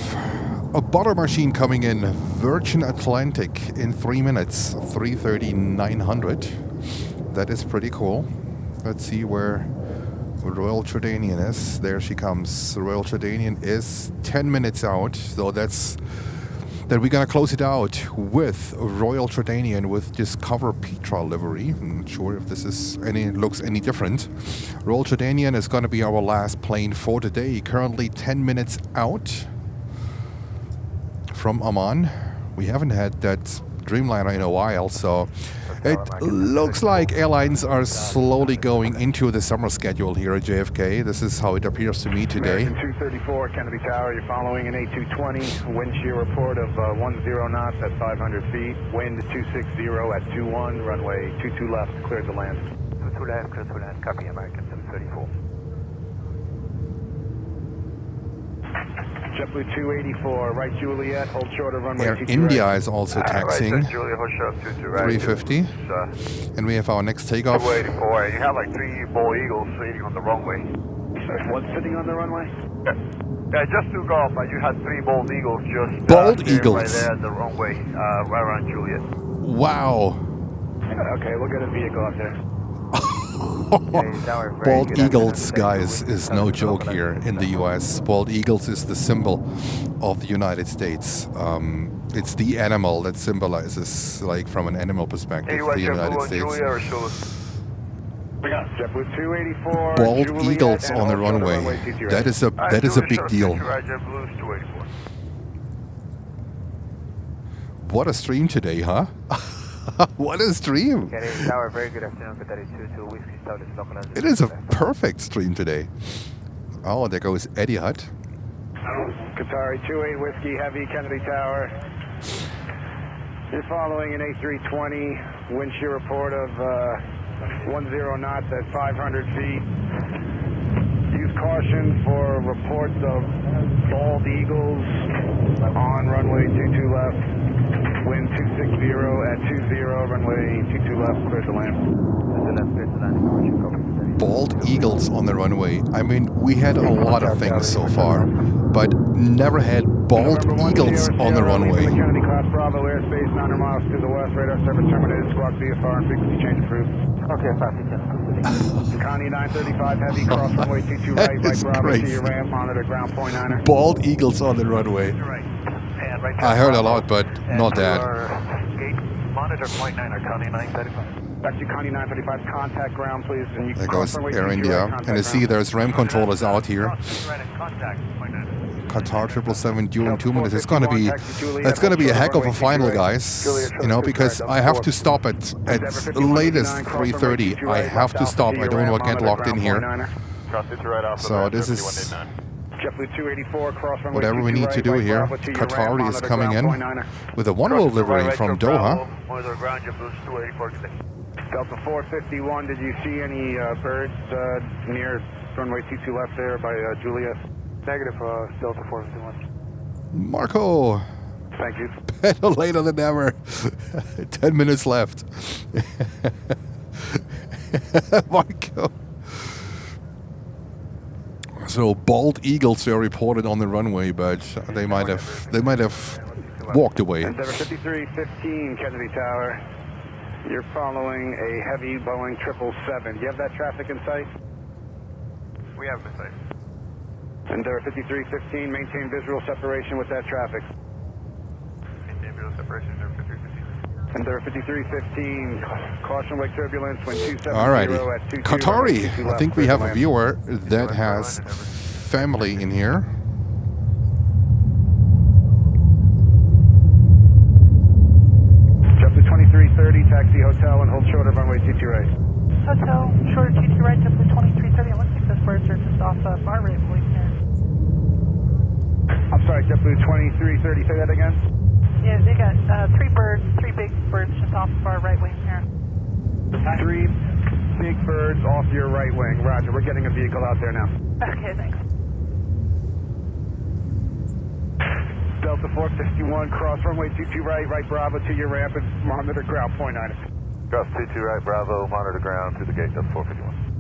a butter machine coming in, Virgin Atlantic, in 3 minutes, 3:30-900. That is pretty cool. Let's see where Royal Jordanian is. There she comes. Royal Jordanian is 10 minutes out, so that's that we're gonna close it out with Royal Jordanian with Discover Petra livery. I'm not sure if this is looks any different. Royal Jordanian is gonna be our last plane for today. Currently 10 minutes out from Amman. We haven't had that Dreamliner in a while, so it looks like airlines are slowly going into the summer schedule here at JFK. This is how it appears to me today. 234 Kennedy Tower, you're following an A220. Wind shear report of 10 knots at 500 feet. Wind 260 at 21. Runway 22 left, cleared to land. 22 left, cleared to land. Copy, American 734. JetBlue 284, right Juliet, hold short of runway Air 22 India right. is also taxiing. Right, Julia, hold short, 22 right. 350. And we have our next takeoff. 284, and you have like 3 bald eagles sitting on the runway. What's sitting on the runway? Yeah, just took off, but you had 3 bald eagles just Bald sitting eagles? right there at the runway, right around Juliet. Wow. Okay, we'll get a vehicle up there. Bald eagles, guys, is no joke here in the US. Bald eagles is the symbol of the United States. It's the animal that symbolizes, like from an animal perspective, the United States. JetBlue 284. Bald Juliet, eagles and on the hold short of runway. 22 That is a big deal. What a stream today, huh? What a stream! Tower, very good afternoon, Qatar 22 Whiskey South is local. It is a perfect stream today. Oh, there goes Eddie Hutt. Qatari 28 Whiskey Heavy, Kennedy Tower. You're following an A320. Wind shear report of 10 knots at 500 feet. Use caution for reports of bald eagles on runway 22 left. Wind 260 at 20, runway 22 left, clear to land. Bald eagles on the runway. I mean, we had a lot of things so far, but never had bald eagles on the runway. Kennedy class Bravo airspace, 900 miles to the west, radar service terminated, squawk VFR and frequency change approved. Okay, 5 Connie 935 heavy, cross runway 22 right, right Bravo to your ramp, monitor ground point 9er. Bald eagles on the runway. I heard a lot, but not that. Gate monitor point 9er, Connie 935. Back to Connie 935, contact ground, please. And you There cross goes runway Air 22 India. right, contact And you see ground. there's RAM controllers out here. Right at contact, point 9. Qatar 777 during 2 minutes. It's gonna be a heck of a final, guys. You know, because I have to stop at latest 3:30. I have to stop. I don't want to get locked in here. So this is whatever we need to do here. Qatari is coming in with a one-way livery from Doha. Delta 451, did you see any birds near runway 22 left there by Juliet? Negative, Delta 451. Marco, thank you. pedal later than ever. 10 minutes left. Marco. So bald eagles were reported on the runway, but they might have walked away. Endeavour 5315, Kennedy Tower. You're following a heavy Boeing 777. Do you have that traffic in sight? We have it in sight. Endeavour 5315, maintain visual separation with that traffic. Maintain visual separation, Endeavour 5315. Endeavour 5315, caution wake turbulence, wind 270 Alrighty. at 22. Qatari, I think we have a viewer that has family in here. Jump to 2330, taxi hotel and hold short of runway 22 right. Hotel, short of 22 right, jump to 2330. It looks like this birds are just off bar rate, I believe here. I'm sorry, jump to 2330, say that again? Yeah, they got three big birds just off of our right wing here. 3 big birds off your right wing. Roger, we're getting a vehicle out there now. Okay, thanks. Delta 451, cross runway 22 right, right Bravo to your ramp and monitor ground, point 9. Cross 22 right, Bravo, monitor ground to the gate, Delta 451.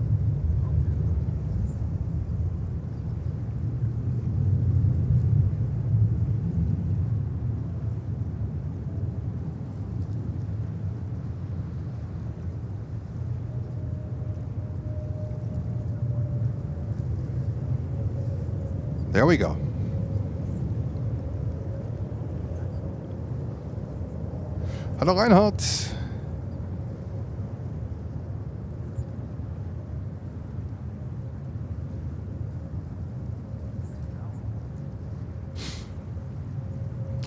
There we go. Hallo Reinhard.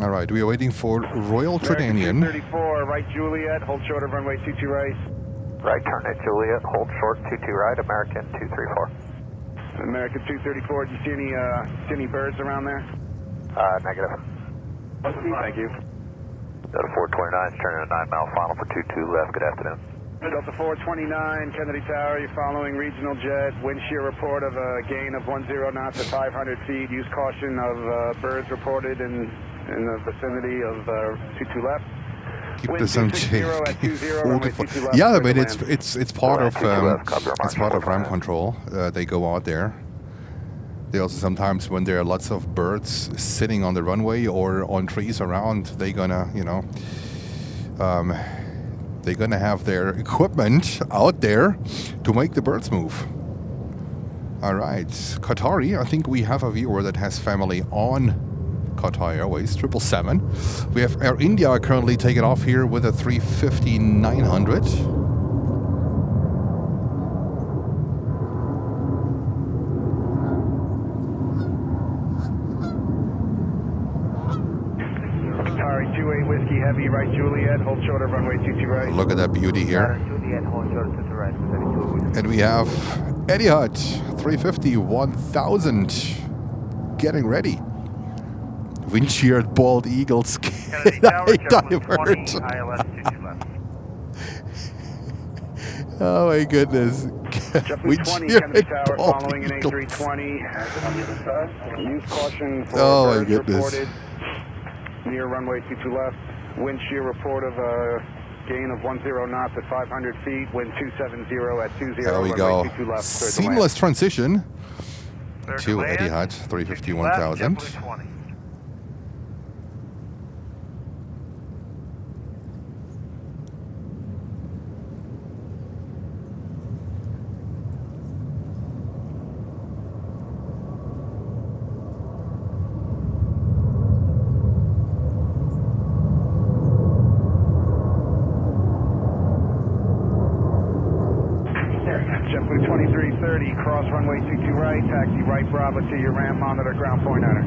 All right, we are waiting for Royal Tridanian. 34, right Juliet, hold short of runway 22 right. Right turn at Juliet, hold short 22 right, American 234. American 234, do you see any birds around there? Negative. Thank you. Delta 429 is turning a 9-mile final for 22 left, good afternoon. Delta 429, Kennedy Tower, you're following regional jet, wind shear report of a gain of 10 knots at 500 feet, use caution of birds reported in the vicinity of 22 left. Keep this on JFK. Yeah, I mean it's part of RAM control. They go out there. They also sometimes, when there are lots of birds sitting on the runway or on trees around, they're gonna have their equipment out there to make the birds move. All right, Qatari. I think we have a viewer that has family on Qatar Airways 777. We have Air India currently taking off here with a 350-900. Qatari 28 Whiskey Heavy, right Juliet, hold short of runway 22 right. Look at that beauty here. Juliet, hold short to the right. And we have Etihad 350-1000 getting ready. Wind sheared bald eagles. Divert. Oh my goodness. Wind sheared bald eagles. Use caution for oh my birds goodness. reported near runway 22 left. Wind shear report of a gain of 10 knots at 500 feet. Wind 270 at 20. There we go. Seamless transition to Etihad 350-1000. runway 22 right, taxi right Bravo to your ramp, monitor ground point niner.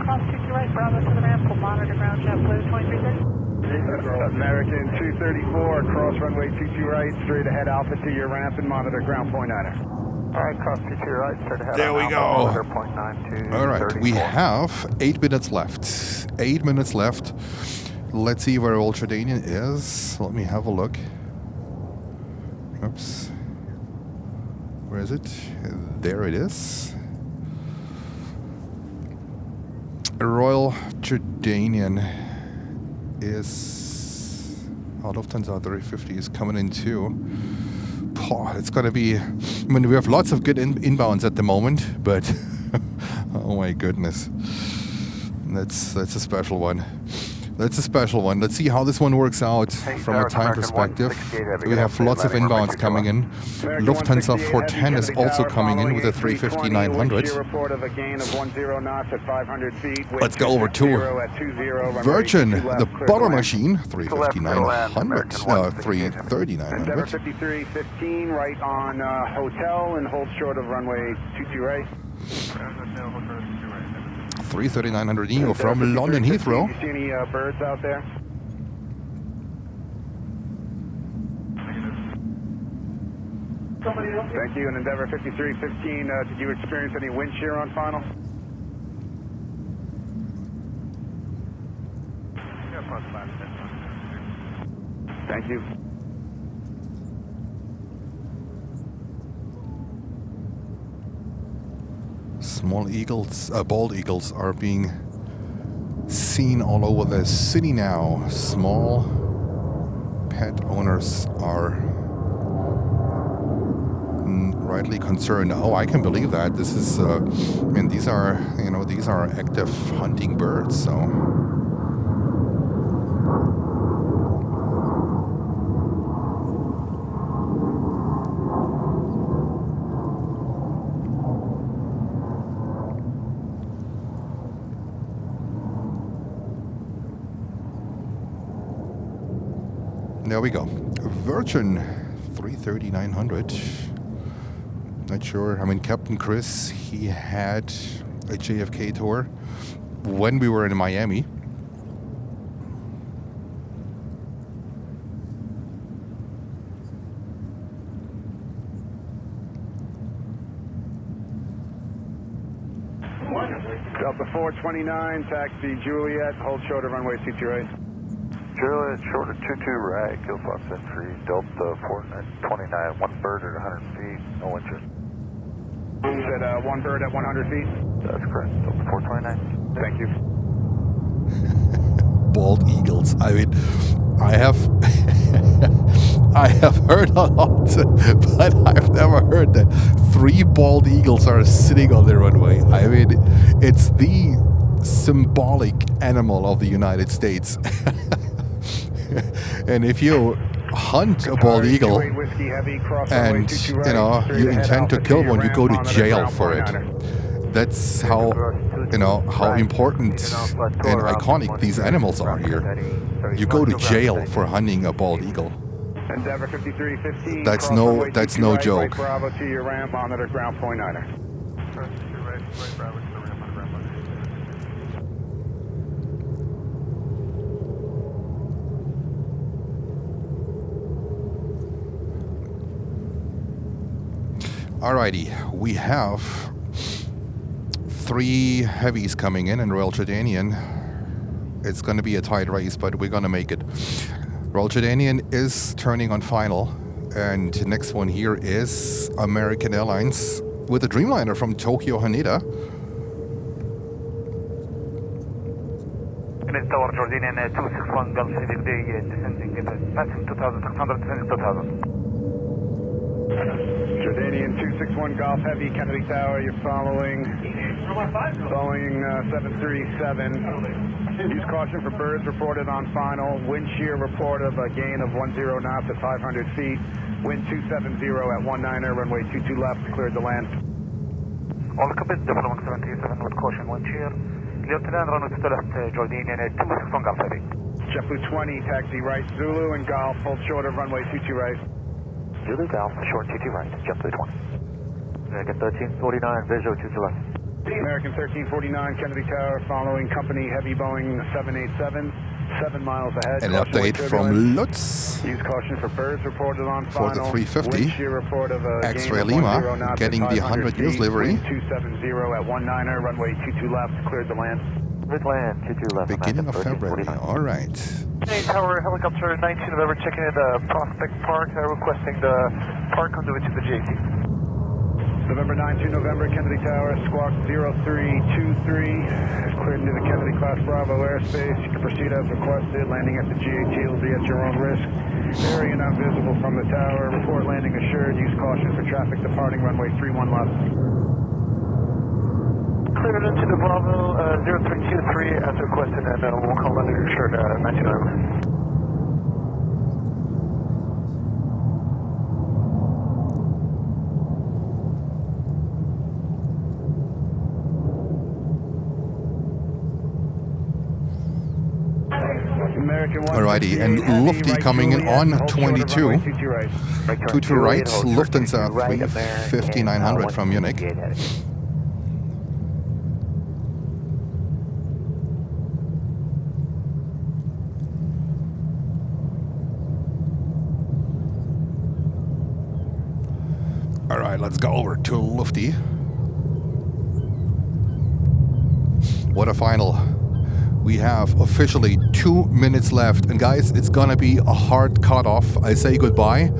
Cross 22 right, Bravo to the ramp, will monitor ground JetBlue 2330. American 234, cross runway 22 right, straight ahead Alpha to your ramp and monitor ground point niner. Alright, cross 22 right, straight ahead. There we go. Monitor point 92. All right, we have 8 minutes left. 8 minutes left. Let's see where Old Jordanian is. Let me have a look. Oops. Where is it? There it is. Royal Jordanian is... Oh, Lufthansa 350 is coming in too. Oh, it's gonna be... I mean, we have lots of good inbounds at the moment, but... oh my goodness. That's a special one. That's a special one. Let's see how this one works out from a time perspective. We have lots of inbounds coming in. Lufthansa 410 is also coming in with a 350-900. Let's go over to Virgin, the butter machine, 350-900, 330-900. 5315 right on hotel and hold short of runway 22 right. 330-900 neo from London Heathrow. You see any birds out there? Thank you. And Endeavour 5315, did you experience any wind shear on final? Thank you. Small eagles, bald eagles are being seen all over the city now. Small pet owners are rightly concerned. Oh, I can believe that. This is, I mean, these are, you know, these are active hunting birds, so. There we go. Virgin 330-900. Not sure. I mean, Captain Chris, he had a JFK tour when we were in Miami. Delta 429, taxi Juliet, hold short of runway 22 right. Juliet, short of 22 right, Kill Fox entry, Delta 429, one bird at 100 feet, no wind shear. You said one bird at 100 feet? That's correct, Delta 429. Thank you. Bald eagles. I mean, I have heard a lot, but I've never heard that 3 bald eagles are sitting on the runway. I mean, it's the symbolic animal of the United States. And if you hunt a bald eagle and, you know, you intend to kill one, you go to jail for it. That's how, you know, how important and iconic these animals are here. You go to jail for hunting a bald eagle. That's no joke. Bravo to your ramp, monitor ground point niner. Alrighty, we have 3 heavies coming in Royal Jordanian. It's going to be a tight race, but we're going to make it. Royal Jordanian is turning on final, and the next one here is American Airlines with a Dreamliner from Tokyo Haneda. Tower Jordanian 261 Gulf Civic Day descending passing 2600 descending 2000. Jordanian 261 Golf Heavy, Kennedy Tower, you're following Boeing 737. Use caution for birds reported on final. Wind shear report of a gain of 10 knots at 500 feet. Wind 270 at 19er, runway 22 left, cleared to land. All copy, development 737 with caution wind shear. Clear to land, runway 22 left, Jordanian 261 Golf Heavy. JetBlue 20, taxi right, Zulu and Golf, hold short of runway 22 right. Zulu Golf, short 22 right, JetBlue 20. American 1349, visual 22 left. American 1349, Kennedy Tower, following company heavy Boeing 787, 7 miles ahead. An update from Lutz Use caution for birds reported on for the final. 350. Report of X-Ray Lima getting the 100 years livery. 270 at 19er, runway 22 left, cleared to land. Cleared land, 22 left. Beginning of February, all right. Hey, Tower, helicopter 19 November checking in Prospect Park, requesting the park conduit to the JT. November 92 November, Kennedy Tower, squawk 0323, is cleared into the Kennedy Class Bravo airspace. You can proceed as requested. Landing at the GAT will be at your own risk. Area not visible from the tower. Report landing assured. Use caution for traffic departing runway 31 left. Cleared into the Bravo 0323 as requested, and we'll call landing assured 19 November. Alrighty, and Lufty coming in on 22. 22 right, Lufthansa 350-900 from Munich. Alright, let's go over to Lufty. What a final. We have officially 2 minutes left, and guys, it's gonna be a hard cutoff. I say goodbye,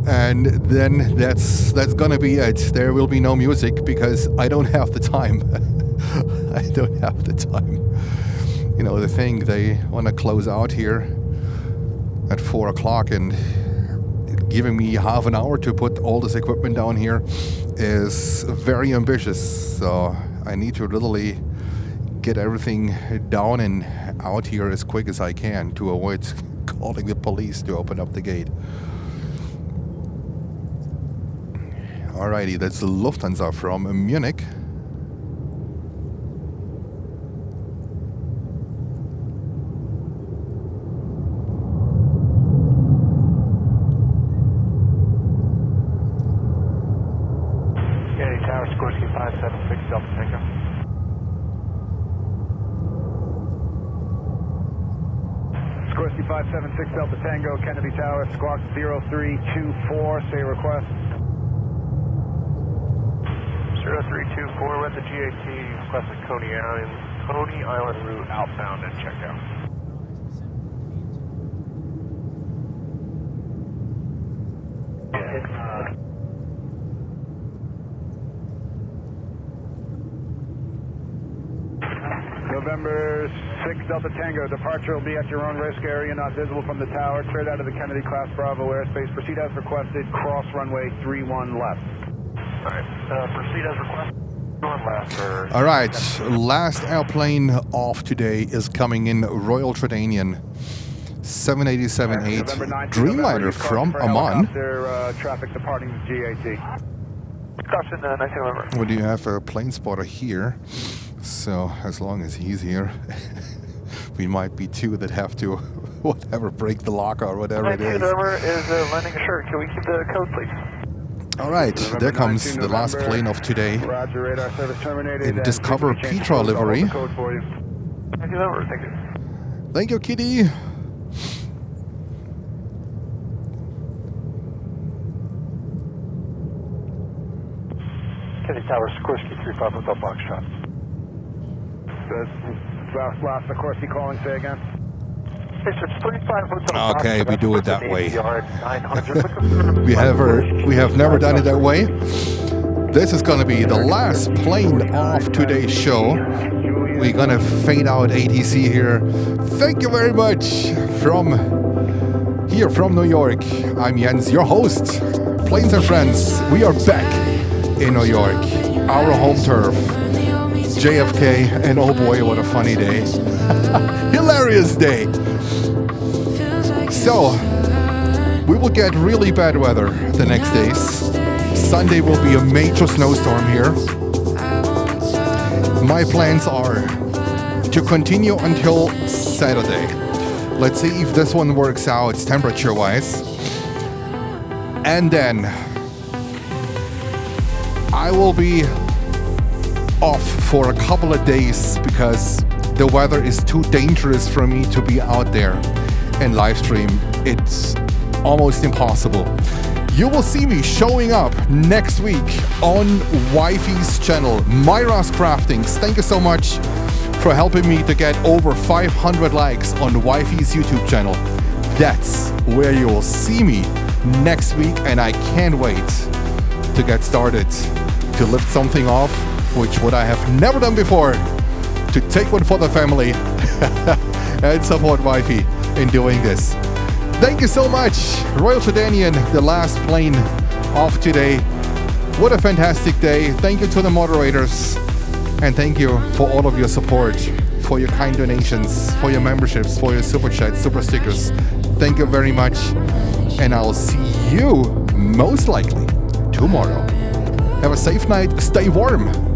and then that's gonna be it. There will be no music because I don't have the time. I don't have the time. You know, the thing, they want to close out here at 4 o'clock, and giving me half an hour to put all this equipment down here is very ambitious. So I need to literally get everything down and out here as quick as I can to avoid calling the police to open up the gate. Alrighty, that's the Lufthansa from Munich. Kennedy Tower, Sikorsky 576, Delta Tango. Sikorsky 576 Delta Tango, Kennedy Tower, squawk 0324, say request. 0324, we're at the GAT, requesting Coney Island route outbound and checked out. November 6 Delta Tango, departure will be at your own risk, area not visible from the tower, cleared out of the Kennedy Class Bravo airspace, proceed as requested, cross runway 31 left. Alright, proceed as requested, 1 left. Alright, last airplane off today is coming in, Royal Tridanian 787-8 Dreamliner from Amman. Traffic departing the GAT. Caution, 19 November. We do have a planespotter here, so as long as he's here, we might be two that have to, whatever, break the lock or whatever it is. 19 November is landing assured. Can we keep the code, please? All right, there comes the last plane of today. Roger, radar service terminated. In Discover Petra livery. Code for you. 19 November, thank you. Thank you, Kitty. Kennedy Tower, Sikorsky 35 Hotel Foxtrot. Last Sikorsky calling, say again. Okay, we do it that way. we have never done it that way. This is gonna be the last plane of today's show. We're gonna fade out ATC here. Thank you very much from here from New York. I'm Jens, your host. Planes and Friends, we are back in New York, our home turf. JFK, and oh boy, what a funny day. Hilarious day. So, we will get really bad weather the next days. Sunday will be a major snowstorm here. My plans are to continue until Saturday. Let's see if this one works out temperature-wise. And then I will be off for a couple of days because the weather is too dangerous for me to be out there and live stream. It's almost impossible. You will see me showing up next week on Wifey's channel, Myra's Craftings. Thank you so much for helping me to get over 500 likes on Wifey's YouTube channel. That's where you will see me next week, and I can't wait to get started to lift something off, which what I have never done before, to take one for the family and support Wifey in doing this. Thank you so much, Royal Jordanian, the last plane of today. What a fantastic day. Thank you to the moderators, and thank you for all of your support, for your kind donations, for your memberships, for your super chats, super stickers. Thank you very much, and I'll see you most likely tomorrow. Have a safe night, stay warm.